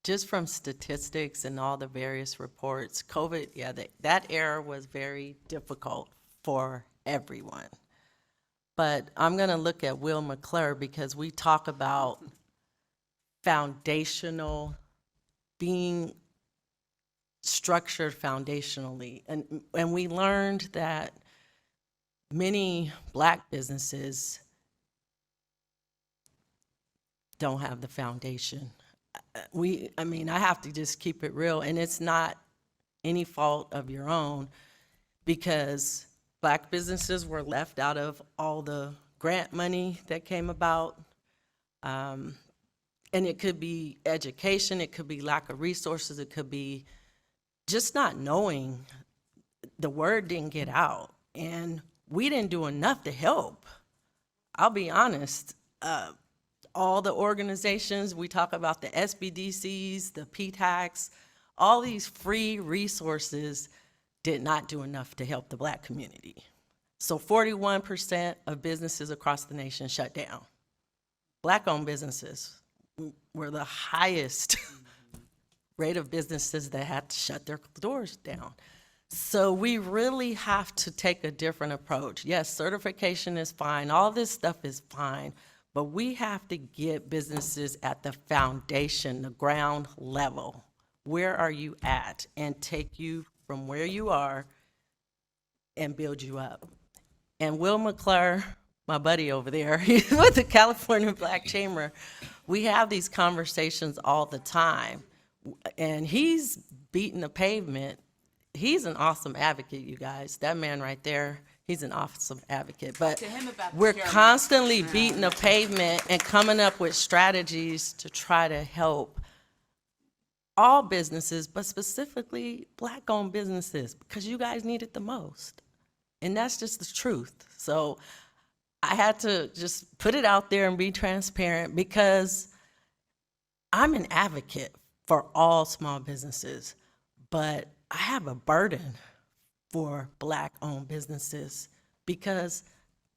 just from statistics and all the various reports, COVID, that era was very difficult for everyone. But I'm going to look at Will McClure because we talk about foundational, being structured foundationally. And we learned that many Black businesses don't have the foundation. I have to just keep it real, and it's not any fault of your own because Black businesses were left out of all the grant money that came about. And it could be education, it could be lack of resources, it could be just not knowing. The word didn't get out, and we didn't do enough to help. I'll be honest. All the organizations, we talk about the SBDCs, the PTACs, all these free resources did not do enough to help the Black community. So 41% of businesses across the nation shut down. Black-owned businesses were the highest rate of businesses that had to shut their doors down. So we really have to take a different approach. Yes, certification is fine, all this stuff is fine, but we have to get businesses at the foundation, the ground level. Where are you at? And take you from where you are and build you up. And Will McClure, my buddy over there, he's with the California Black Chamber. We have these conversations all the time. And he's beating the pavement. He's an awesome advocate, you guys. That man right there, he's an awesome advocate. But we're constantly beating the pavement and coming up with strategies to try to help all businesses, but specifically Black-owned businesses, because you guys need it the most. And that's just the truth. So I had to just put it out there and be transparent because I'm an advocate for all small businesses, but I have a burden for Black-owned businesses because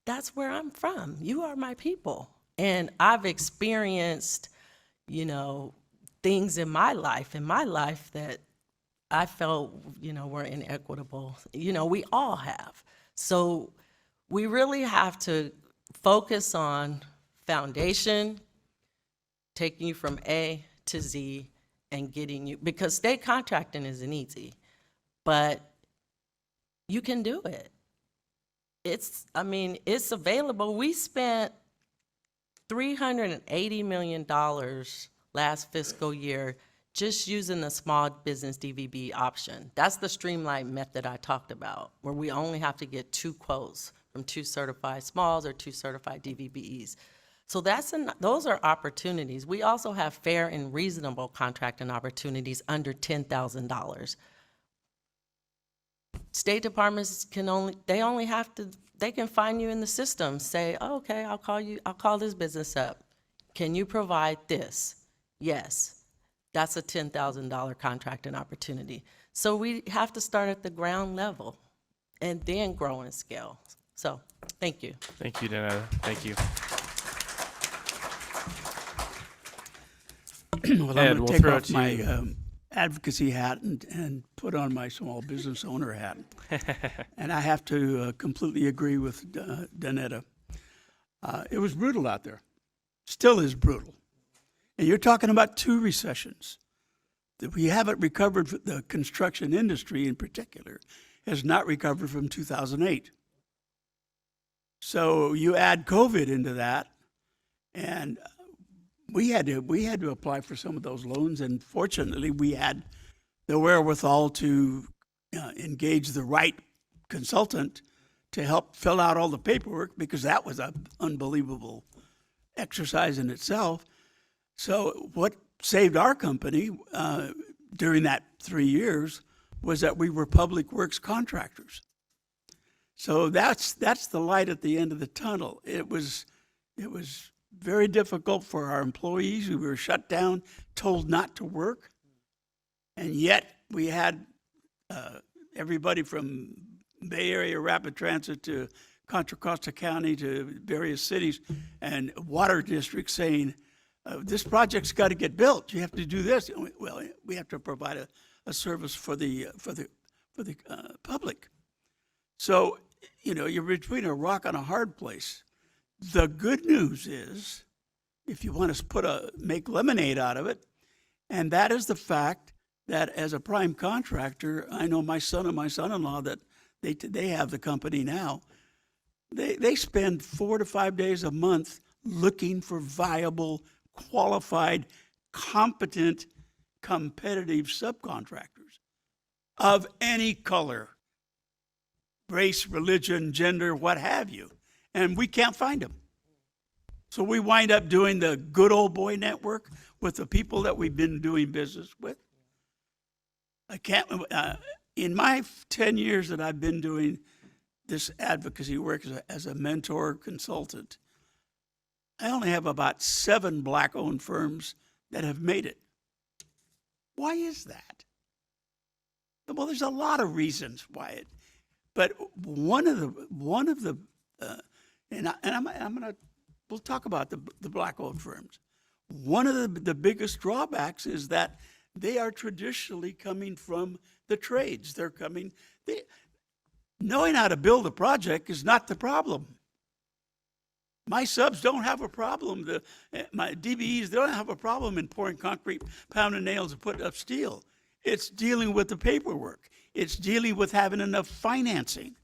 that's where I'm from. You are my people. And I've experienced, things in my life that I felt, were inequitable. We all have. So we really have to focus on foundation, taking you from A to Z and getting you, because state contracting isn't easy, but you can do it. It's available. We spent $380 million last fiscal year just using the small business DVB option. That's the streamlined method I talked about, where we only have to get 2 quotes from 2 certified smalls or 2 certified DVBEs. So those are opportunities. We also have fair and reasonable contracting opportunities under $10,000. State departments they can find you in the system, say, oh, okay, I'll call this business up. Can you provide this? Yes, that's a $10,000 contracting opportunity. So we have to start at the ground level and then grow and scale. So thank you. Thank you, Danetta. Thank you. Well, Ed, I'm we'll going to throw take it off to you. my advocacy hat and put on my small business owner hat. And I have to completely agree with Danetta. It was brutal out there. Still is brutal. And you're talking about 2 recessions. That we haven't recovered, the construction industry in particular has not recovered from 2008. So you add COVID into that, and we had to apply for some of those loans, and fortunately we had the wherewithal to engage the right consultant to help fill out all the paperwork, because that was an unbelievable exercise in itself. So what saved our company during that 3 years was that we were public works contractors. So that's the light at the end of the tunnel. It was very difficult for our employees. We were shut down, told not to work, and yet we had everybody from Bay Area Rapid Transit to Contra Costa County to various cities and water districts saying, this project's got to get built. You have to do this. Well, we have to provide a service for the public. So, you're between a rock and a hard place. The good news is, if you want to make lemonade out of it, and that is the fact that as a prime contractor, I know my son and my son-in-law that they have the company now. They spend 4 to 5 days a month looking for viable, qualified, competent, competitive subcontractors of any color, race, religion, gender, what have you. And we can't find them. So we wind up doing the good old boy network with the people that we've been doing business with. In my 10 years that I've been doing this advocacy work as a mentor consultant, I only have about 7 black-owned firms that have made it. Why is that? Well, there's a lot of reasons why but one of the we'll talk about the black-owned firms. One of the biggest drawbacks is that they are traditionally coming from the trades. Knowing how to build a project is not the problem. My subs don't have a problem. My DBEs, they don't have a problem in pouring concrete, pounding nails, and putting up steel. It's dealing with the paperwork. It's dealing with having enough financing.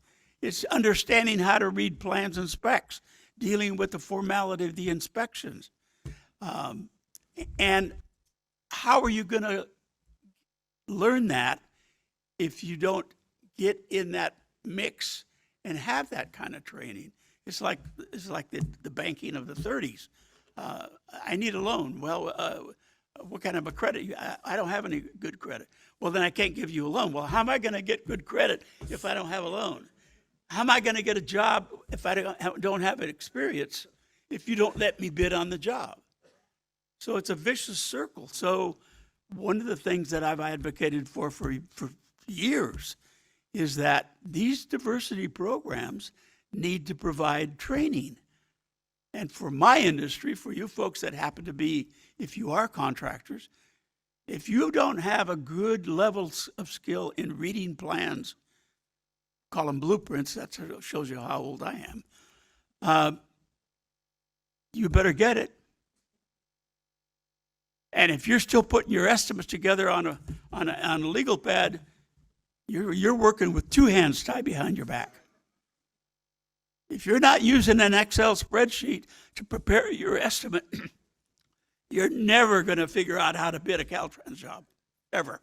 It's understanding how to read plans and specs, dealing with the formality of the inspections. And how are you going to learn that if you don't get in that mix and have that kind of training? It's like the banking of the 30s. I need a loan. Well, what kind of a credit? I don't have any good credit. Well, then I can't give you a loan. Well, how am I going to get good credit if I don't have a loan? How am I going to get a job if I don't have an experience if you don't let me bid on the job? So it's a vicious circle. So one of the things that I've advocated for years is that these diversity programs need to provide training. And for my industry, for you folks that happen to be, if you are contractors, if you don't have a good level of skill in reading plans, call them blueprints, that shows you how old I am, you better get it. And if you're still putting your estimates together on a legal pad, you're working with 2 hands tied behind your back. If you're not using an Excel spreadsheet to prepare your estimate, you're never going to figure out how to bid a Caltrans job, ever.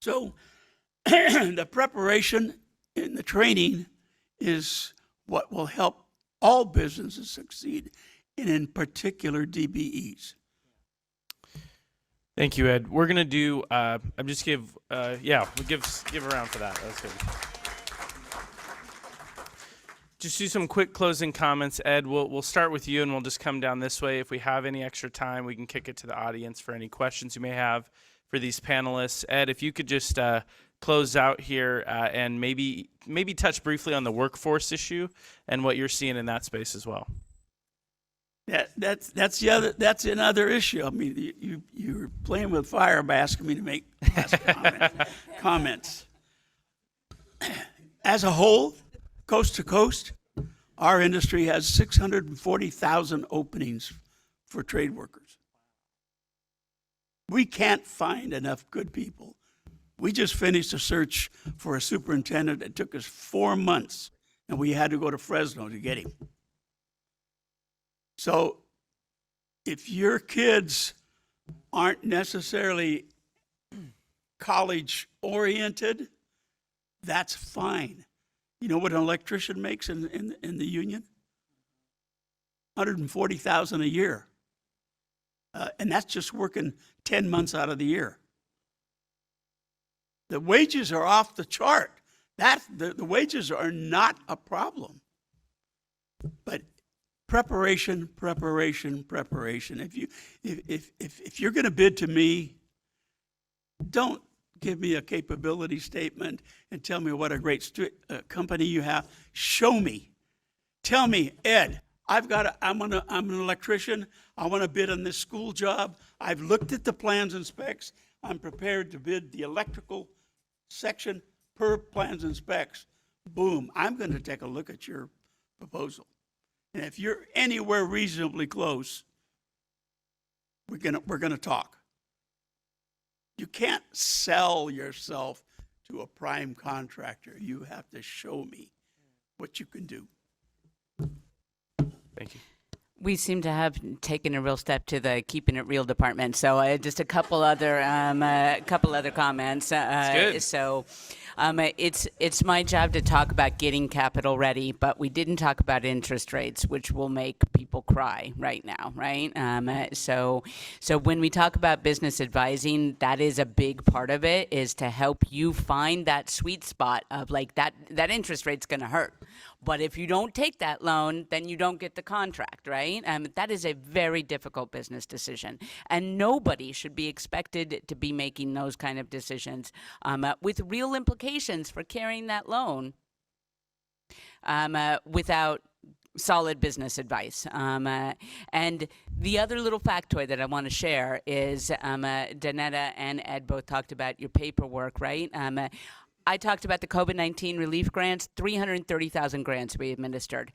So the preparation and the training is what will help all businesses succeed, and in particular DBEs. Thank you, Ed. We're gonna do. I'm just give a round for that. That was good. Just do some quick closing comments, Ed. We'll start with you, and we'll just come down this way. If we have any extra time, we can kick it to the audience for any questions you may have for these panelists. Ed, if you could just close out here and maybe touch briefly on the workforce issue and what you're seeing in that space as well. That's another issue. I mean, you're playing with fire by asking me to make last comments. As a whole, coast to coast, our industry has 640,000 openings for trade workers. We can't find enough good people. We just finished a search for a superintendent. It took us 4 months, and we had to go to Fresno to get him. So if your kids aren't necessarily college oriented, that's fine. You know what an electrician makes in the union? $140,000 a year. And that's just working 10 months out of the year. The wages are off the chart. The wages are not a problem. But preparation. If you're going to bid to me, don't give me a capability statement and tell me what a great company you have. Show me. Tell me, Ed, I'm an electrician. I want to bid on this school job. I've looked at the plans and specs. I'm prepared to bid the electrical section per plans and specs. Boom, I'm going to take a look at your proposal. And if you're anywhere reasonably close, we're gonna talk. You can't sell yourself to a prime contractor. You have to show me what you can do. Thank you. We seem to have taken a real step to the keeping it real department. So just a couple other comments. Good. So it's my job to talk about getting capital ready, but we didn't talk about interest rates, which will make people cry right now, right? So when we talk about business advising, that is a big part of it, is to help you find that sweet spot of like that interest rate's going to hurt. But if you don't take that loan, then you don't get the contract, right? That is a very difficult business decision. And nobody should be expected to be making those kind of decisions with real implications for carrying that loan without solid business advice. And the other little factoid that I want to share is Danetta and Ed both talked about your paperwork, right? I talked about the COVID-19 relief grants, 330,000 grants we administered.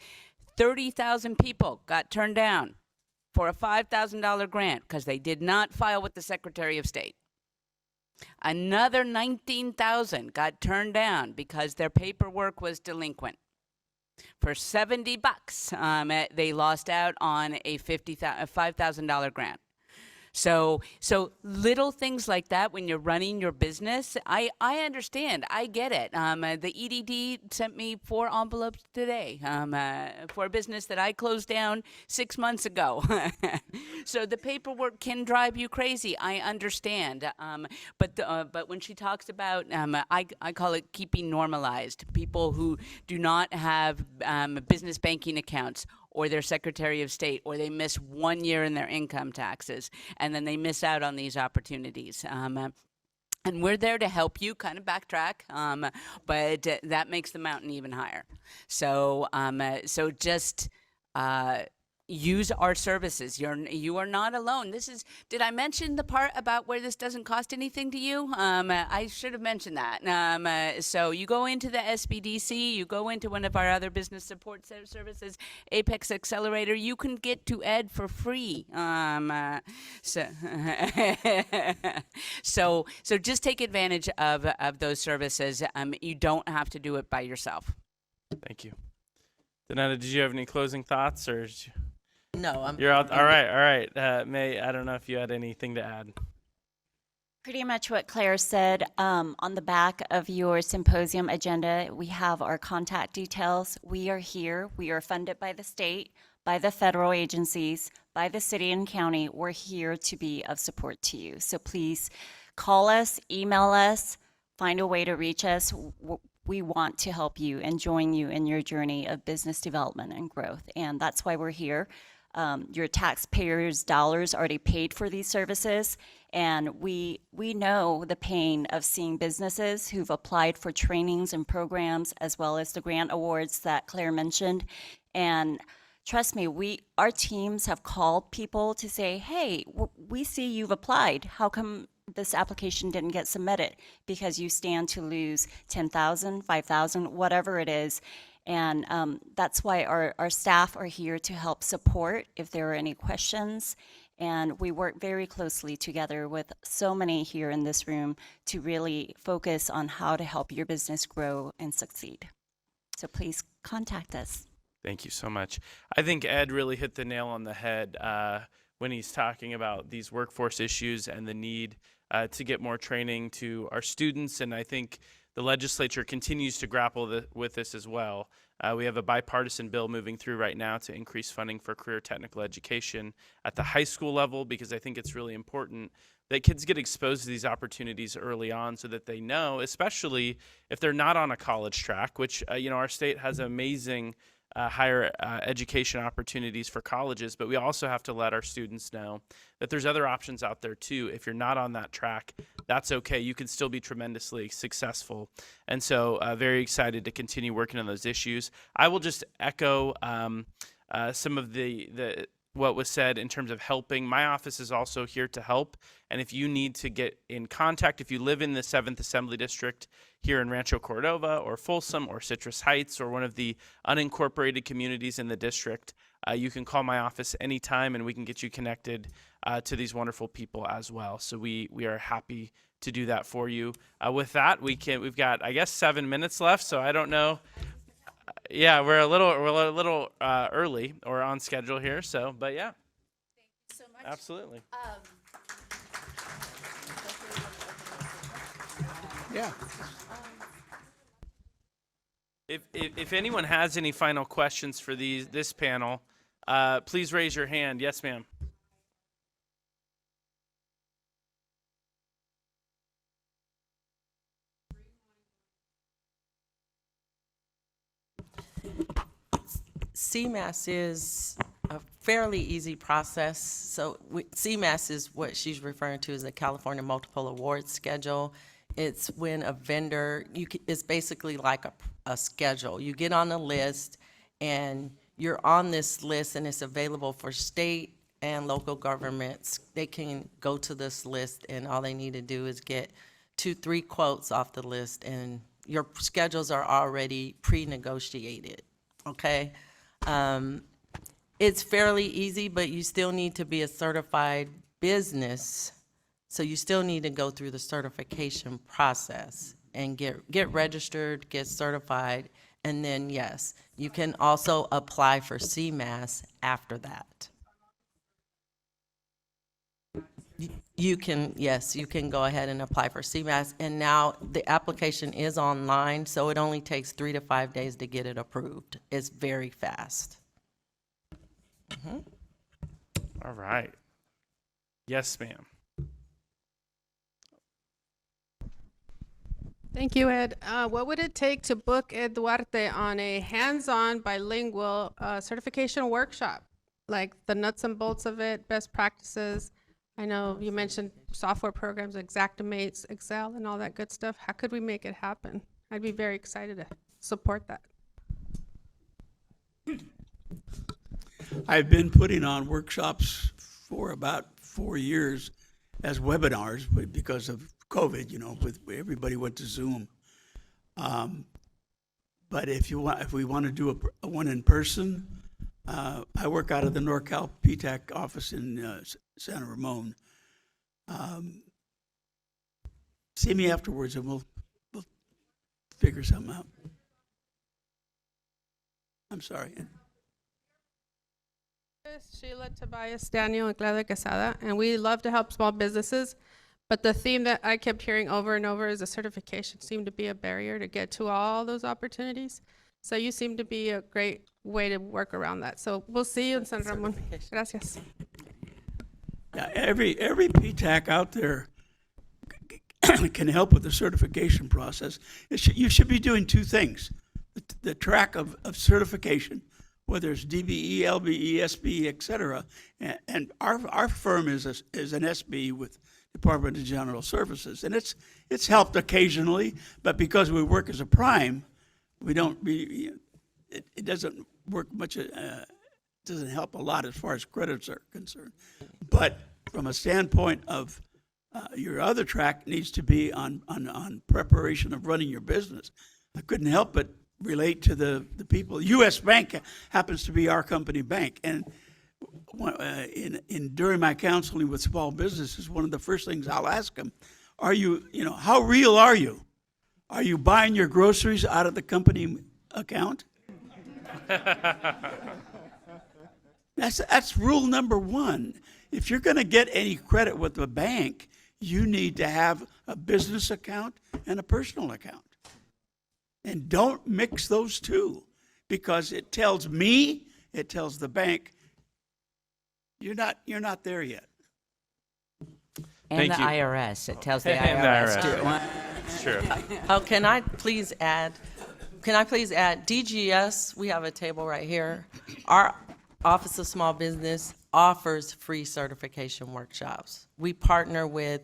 30,000 people got turned down for a $5,000 grant because they did not file with the Secretary of State. Another 19,000 got turned down because their paperwork was delinquent. For $70, they lost out on a $5,000 grant. So little things like that when you're running your business, I understand. I get it. The EDD sent me 4 envelopes today for a business that I closed down 6 months ago. So the paperwork can drive you crazy. I understand. But when she talks about, I call it keeping normalized. People who do not have business banking accounts, or their Secretary of State, or they miss 1 year in their income taxes, and then they miss out on these opportunities. And we're there to help you kind of backtrack, but that makes the mountain even higher. So just use our services. You are not alone. Did I mention the part about where this doesn't cost anything to you? I should have mentioned that. So you go into the SBDC, you go into one of our other business support services, Apex Accelerator, you can get to Ed for free. So just take advantage of those services. You don't have to do it by yourself. Thank you. Danetta, did you have any closing thoughts, or? No, You're out. All right. May, I don't know if you had anything to add. Pretty much what Claire said. On the back of your symposium agenda, we have our contact details. We are here. We are funded by the state, by the federal agencies, by the city and county. We're here to be of support to you. So please call us, email us, find a way to reach us. We want to help you and join you in your journey of business development and growth. And that's why we're here. Your taxpayers' dollars already paid for these services. And we know the pain of seeing businesses who've applied for trainings and programs, as well as the grant awards that Claire mentioned, and trust me, our teams have called people to say, hey, we see you've applied. How come this application didn't get submitted? Because you stand to lose 10,000, 5,000, whatever it is. And that's why our staff are here to help support if there are any questions. And we work very closely together with so many here in this room to really focus on how to help your business grow and succeed. So please contact us. Thank you so much. I think Ed really hit the nail on the head when he's talking about these workforce issues and the need to get more training to our students. And I think the legislature continues to grapple with this as well. We have a bipartisan bill moving through right now to increase funding for career technical education at the high school level, because I think it's really important that kids get exposed to these opportunities early on so that they know, especially if they're not on a college track, which, our state has amazing higher education opportunities for colleges, but we also have to let our students know that there's other options out there too. If you're not on that track, that's okay. You can still be tremendously successful. And so very excited to continue working on those issues. I will just echo some of the what was said in terms of helping. My office is also here to help. And if you need to get in contact, if you live in the 7th Assembly District here in Rancho Cordova or Folsom or Citrus Heights or one of the unincorporated communities in the district, you can call my office anytime and we can get you connected to these wonderful people as well. So we are happy to do that for you. With that, we've got, I guess, 7 minutes left, so I don't know. Yeah, we're a little early or on schedule here. So, but yeah. Thank you so much. Absolutely. Yeah. If anyone has any final questions for this panel, please raise your hand. Yes, ma'am. CMAS is a fairly easy process. So CMAS is what she's referring to as the California Multiple Awards Schedule. It's when a vendor, it's basically like a schedule. You get on the list and you're on this list and it's available for state and local governments. They can go to this list and all they need to do is get 2-3 quotes off the list and your schedules are already pre-negotiated, okay? It's fairly easy, but you still need to be a certified business. So you still need to go through the certification process and get registered, get certified, and then yes, you can also apply for CMAS after that. You can go ahead and apply for CMAS, and now the application is online, so it only takes 3 to 5 days to get it approved. It's very fast. Mm-hmm. All right. Yes, ma'am. Thank you, Ed. What would it take to book Ed Duarte on a hands-on bilingual certification workshop? Like the nuts and bolts of it, best practices. I know you mentioned software programs, Xactimates, Excel, and all that good stuff. How could we make it happen? I'd be very excited to support that. I've been putting on workshops for about 4 years as webinars because of COVID, with everybody went to Zoom. But if we want to do a one in person, I work out of the NorCal PTAC office in Santa Ramon. See me afterwards and we'll figure something out. I'm sorry. Sheila, Tobias, Daniel, and Claudia Quesada, and we love to help small businesses. But the theme that I kept hearing over and over is the certification seemed to be a barrier to get to all those opportunities. So you seem to be a great way to work around that. So we'll see you in San Ramon. Gracias. Yeah, every PTAC out there can help with the certification process. You should be doing 2 things. The track of certification, whether it's DBE, LBE, SBE, et cetera. And our firm is an SBE with Department of General Services. And it's helped occasionally, but because we work as a prime, it doesn't work much doesn't help a lot as far as credits are concerned. But from a standpoint of your other track needs to be on preparation of running your business. I couldn't help but relate to the people. U.S. Bank happens to be our company bank, and during my counseling with small businesses, one of the first things I'll ask them, how real are you? Are you buying your groceries out of the company account? That's rule number one. If you're going to get any credit with the bank, you need to have a business account and a personal account. And don't mix those two, because it tells me, it tells the bank, you're not there yet. And Thank the you. IRS. It tells the And IRS the too. It's true. Oh, can I please add, DGS, we have a table right here. Our Office of Small Business offers free certification workshops. We partner with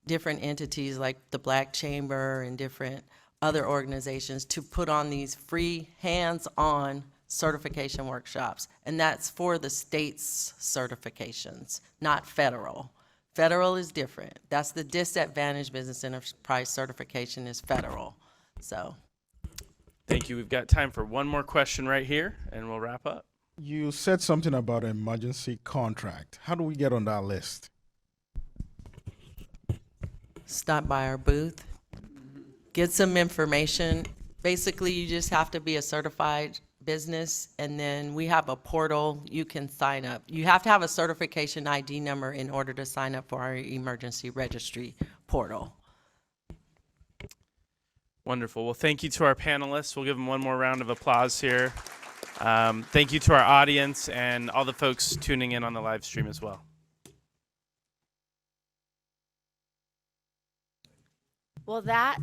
different entities like the Black Chamber and different other organizations to put on these free hands-on certification workshops. And that's for the state's certifications, not federal. Federal is different. That's the Disadvantaged Business Enterprise certification is federal. So. Thank you. We've got time for one more question right here, and we'll wrap up. You said something about emergency contract. How do we get on that list? Stop by our booth, get some information. Basically, you just have to be a certified business, and then we have a portal you can sign up. You have to have a certification ID number in order to sign up for our emergency registry portal. Wonderful. Well, thank you to our panelists. We'll give them one more round of applause here. Thank you to our audience and all the folks tuning in on the live stream as well. Well, that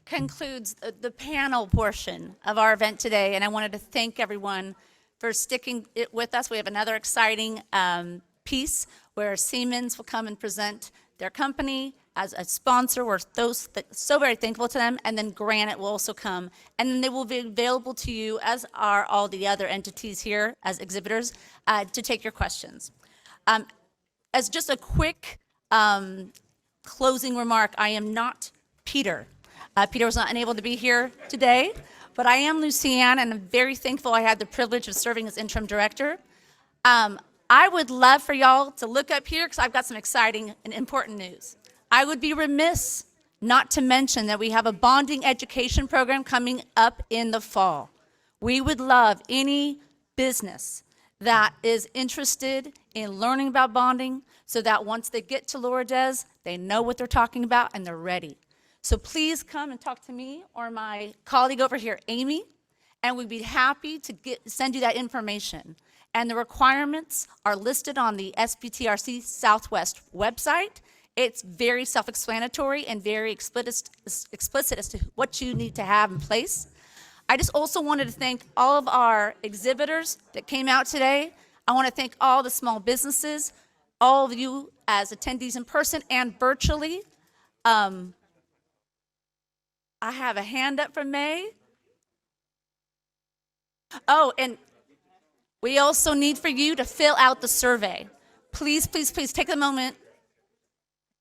concludes the panel portion of our event today, and I wanted to thank everyone for sticking it with us. We have another exciting piece where Siemens will come and present their company as a sponsor. We're so very thankful to them, and then Granite will also come, and then they will be available to you, as are all the other entities here as exhibitors, to take your questions. As just a quick closing remark, I am not Peter. Peter was not unable to be here today, but I am Lucianne, and I'm very thankful I had the privilege of serving as interim director. I would love for y'all to look up here because I've got some exciting and important news. I would be remiss not to mention that we have a bonding education program coming up in the fall. We would love any business that is interested in learning about bonding so that once they get to Lourdes, they know what they're talking about and they're ready. So please come and talk to me or my colleague over here, Amy, and we'd be happy to send you that information. And the requirements are listed on the SBTRC Southwest website. It's very self-explanatory and very explicit as to what you need to have in place. I just also wanted to thank all of our exhibitors that came out today. I want to thank all the small businesses, all of you as attendees in person and virtually. I have a hand up from May. Oh, and we also need for you to fill out the survey. Please, please, please take a moment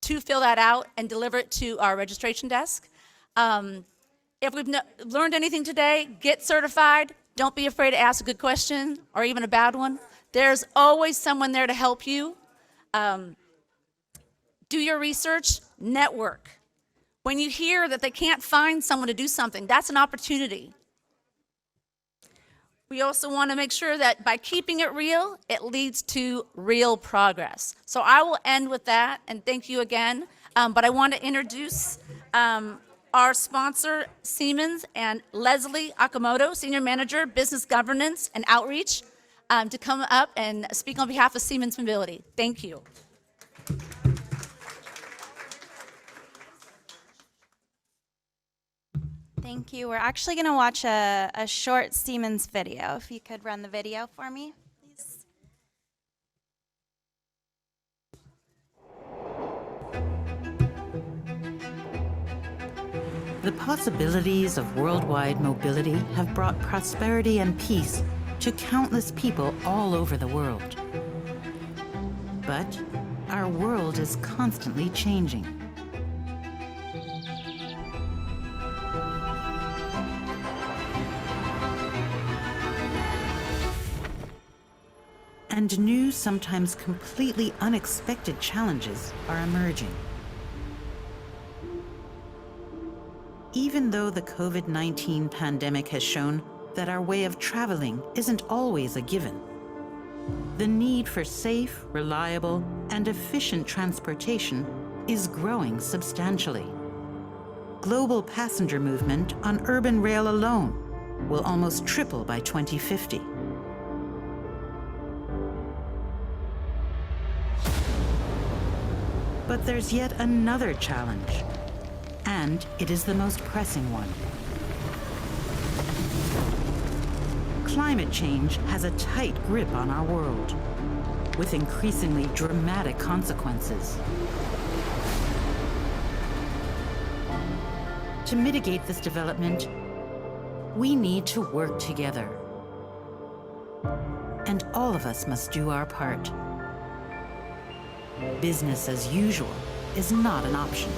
to fill that out and deliver it to our registration desk. If we've learned anything today, get certified. Don't be afraid to ask a good question or even a bad one. There's always someone there to help you. Do your research, network. When you hear that they can't find someone to do something, that's an opportunity. We also want to make sure that by keeping it real, it leads to real progress. So I will end with that, and thank you again. But I want to introduce our sponsor, Siemens, and Leslie Akamoto, Senior Manager, Business Governance and Outreach, to come up and speak on behalf of Siemens Mobility. Thank you. Thank you. We're actually going to watch a short Siemens video. If you could run the video for me, please. The possibilities of worldwide mobility have brought prosperity and peace to countless people all over the world. But our world is constantly changing. And new, sometimes completely unexpected challenges are emerging. Even though the COVID-19 pandemic has shown that our way of traveling isn't always a given, the need for safe, reliable, and efficient transportation is growing substantially. Global passenger movement on urban rail alone will almost triple by 2050. But there's yet another challenge, and it is the most pressing one. Climate change has a tight grip on our world, with increasingly dramatic consequences. To mitigate this development, we need to work together. And all of us must do our part. Business as usual is not an option.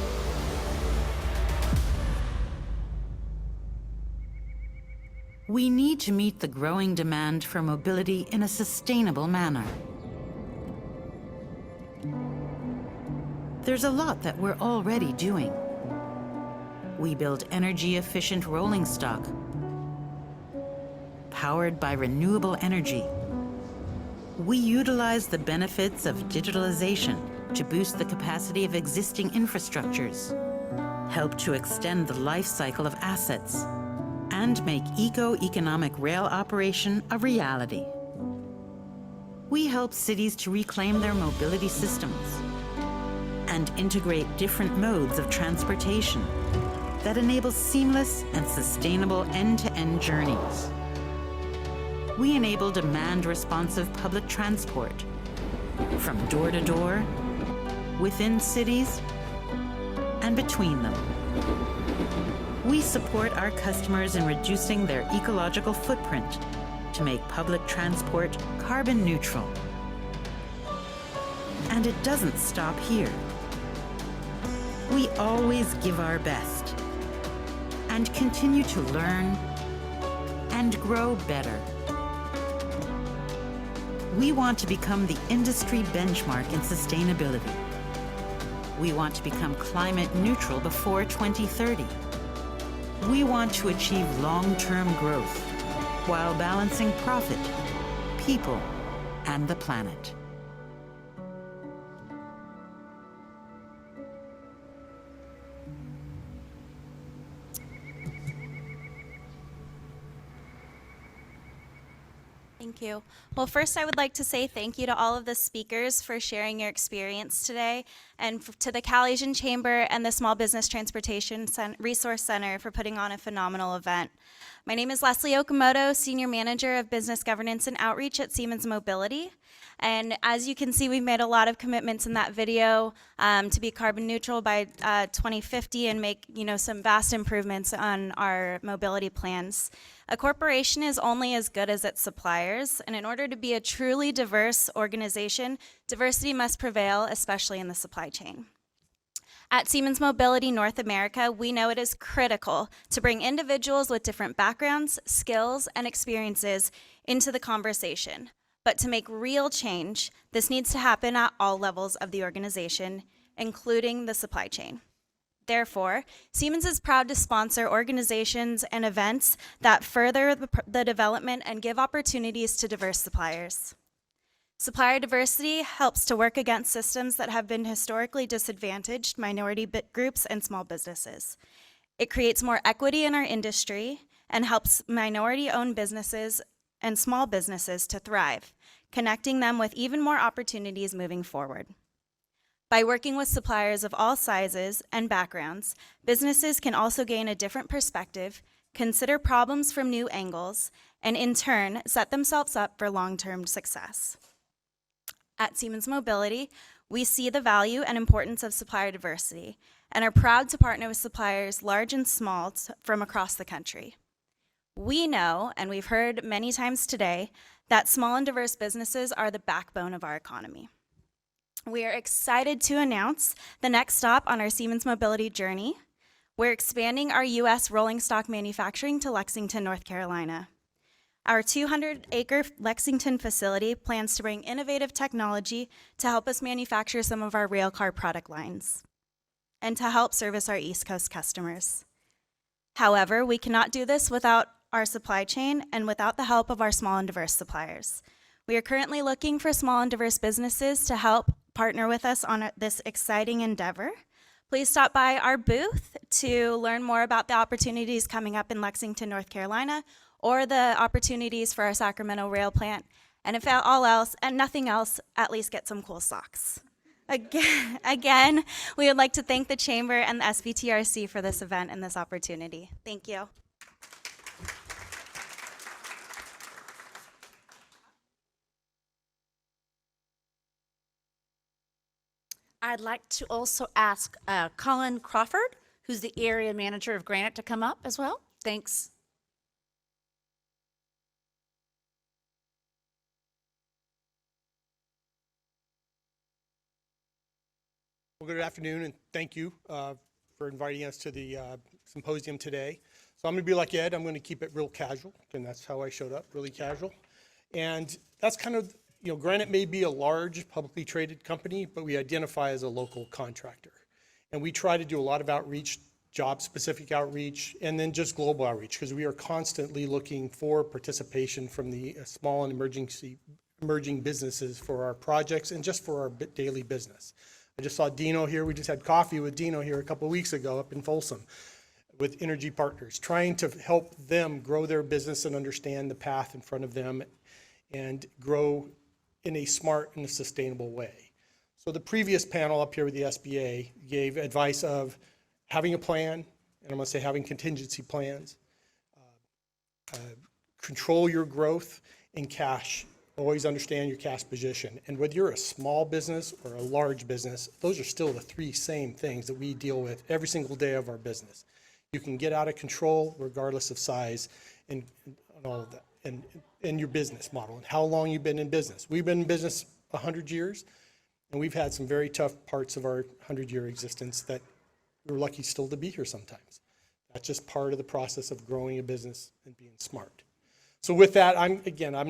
We need to meet the growing demand for mobility in a sustainable manner. There's a lot that we're already doing. We build energy-efficient rolling stock, powered by renewable energy. We utilize the benefits of digitalization to boost the capacity of existing infrastructures, help to extend the life cycle of assets, and make eco-economic rail operation a reality. We help cities to reclaim their mobility systems and integrate different modes of transportation that enable seamless and sustainable end-to-end journeys. We enable demand-responsive public transport from door to door, within cities, and between them. We support our customers in reducing their ecological footprint to make public transport carbon neutral. And it doesn't stop here. We always give our best and continue to learn and grow better. We want to become the industry benchmark in sustainability. We want to become climate neutral before 2030. We want to achieve long-term growth while balancing profit, people, and the planet. Thank you. Well, first I would like to say thank you to all of the speakers for sharing your experience today, and to the Cal Asian Chamber and the Small Business Transportation Resource Center for putting on a phenomenal event. My name is Leslie Okamoto, Senior Manager of Business Governance and Outreach at Siemens Mobility. And as you can see, we've made a lot of commitments in that video to be carbon neutral by 2050 and make some vast improvements on our mobility plans. A corporation is only as good as its suppliers, and in order to be a truly diverse organization, diversity must prevail, especially in the supply chain. At Siemens Mobility North America, we know it is critical to bring individuals with different backgrounds, skills, and experiences into the conversation. But to make real change, this needs to happen at all levels of the organization, including the supply chain. Therefore, Siemens is proud to sponsor organizations and events that further the development and give opportunities to diverse suppliers. Supplier diversity helps to work against systems that have been historically disadvantaged minority groups and small businesses. It creates more equity in our industry and helps minority-owned businesses and small businesses to thrive, connecting them with even more opportunities moving forward. By working with suppliers of all sizes and backgrounds, businesses can also gain a different perspective, consider problems from new angles, and in turn, set themselves up for long-term success. At Siemens Mobility, we see the value and importance of supplier diversity and are proud to partner with suppliers large and small from across the country. We know, and we've heard many times today, that small and diverse businesses are the backbone of our economy. We are excited to announce the next stop on our Siemens Mobility journey. We're expanding our U.S. rolling stock manufacturing to Lexington, North Carolina. Our 200-acre Lexington facility plans to bring innovative technology to help us manufacture some of our railcar product lines and to help service our East Coast customers. However, we cannot do this without our supply chain and without the help of our small and diverse suppliers. We are currently looking for small and diverse businesses to help partner with us on this exciting endeavor. Please stop by our booth to learn more about the opportunities coming up in Lexington, North Carolina, or the opportunities for our Sacramento rail plant. And if all else and nothing else, at least get some cool socks. Again, we would like to thank the Chamber and the SBTRC for this event and this opportunity. Thank you. I'd like to also ask Colin Crawford, who's the area manager of Granite, to come up as well. Thanks. Well, good afternoon, and thank you for inviting us to the symposium today. So I'm going to be like Ed. I'm going to keep it real casual, and that's how I showed up, really casual. And that's kind of, you know, Granite may be a large publicly traded company, but we identify as a local contractor. And we try to do a lot of outreach, job-specific outreach, and then just global outreach, because we are constantly looking for participation from the small and emerging businesses for our projects and just for our daily business. I just saw Dino here. We just had coffee with Dino here a couple of weeks ago up in Folsom with Energy Partners, trying to help them grow their business and understand the path in front of them and grow in a smart and a sustainable way. So the previous panel up here with the SBA gave advice of having a plan, and I'm going to say having contingency plans, control your growth, and cash. Always understand your cash position. And whether you're a small business or a large business, those are still the three same things that we deal with every single day of our business. You can get out of control regardless of size and all of that, and your business model and how long you've been in business. We've been in business 100 years, and we've had some very tough parts of our 100-year existence that we're lucky still to be here sometimes. That's just part of the process of growing a business and being smart. So with that, I'm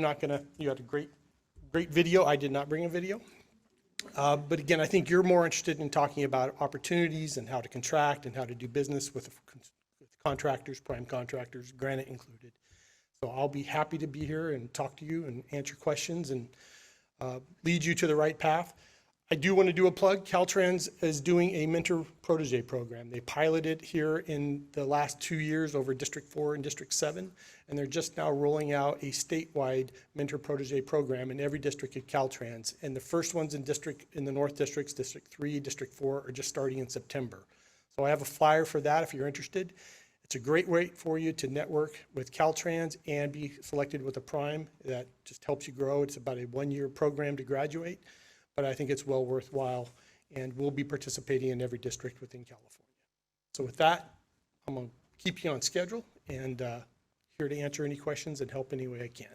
not gonna, you had a great video. I did not bring a video. But again, I think you're more interested in talking about opportunities and how to contract and how to do business with contractors, prime contractors, Granite included. So I'll be happy to be here and talk to you and answer questions and lead you to the right path. I do want to do a plug. Caltrans is doing a mentor protege program. They piloted here in the last 2 years over District 4 and District 7, and they're just now rolling out a statewide mentor protege program in every district at Caltrans. And the first ones in the North Districts, District 3, District 4, are just starting in September. So I have a flyer for that if you're interested. It's a great way for you to network with Caltrans and be selected with a prime. That just helps you grow. It's about a 1-year program to graduate. But I think it's well worthwhile, and we'll be participating in every district within California. So with that, I'm going to keep you on schedule and here to answer any questions and help any way I can.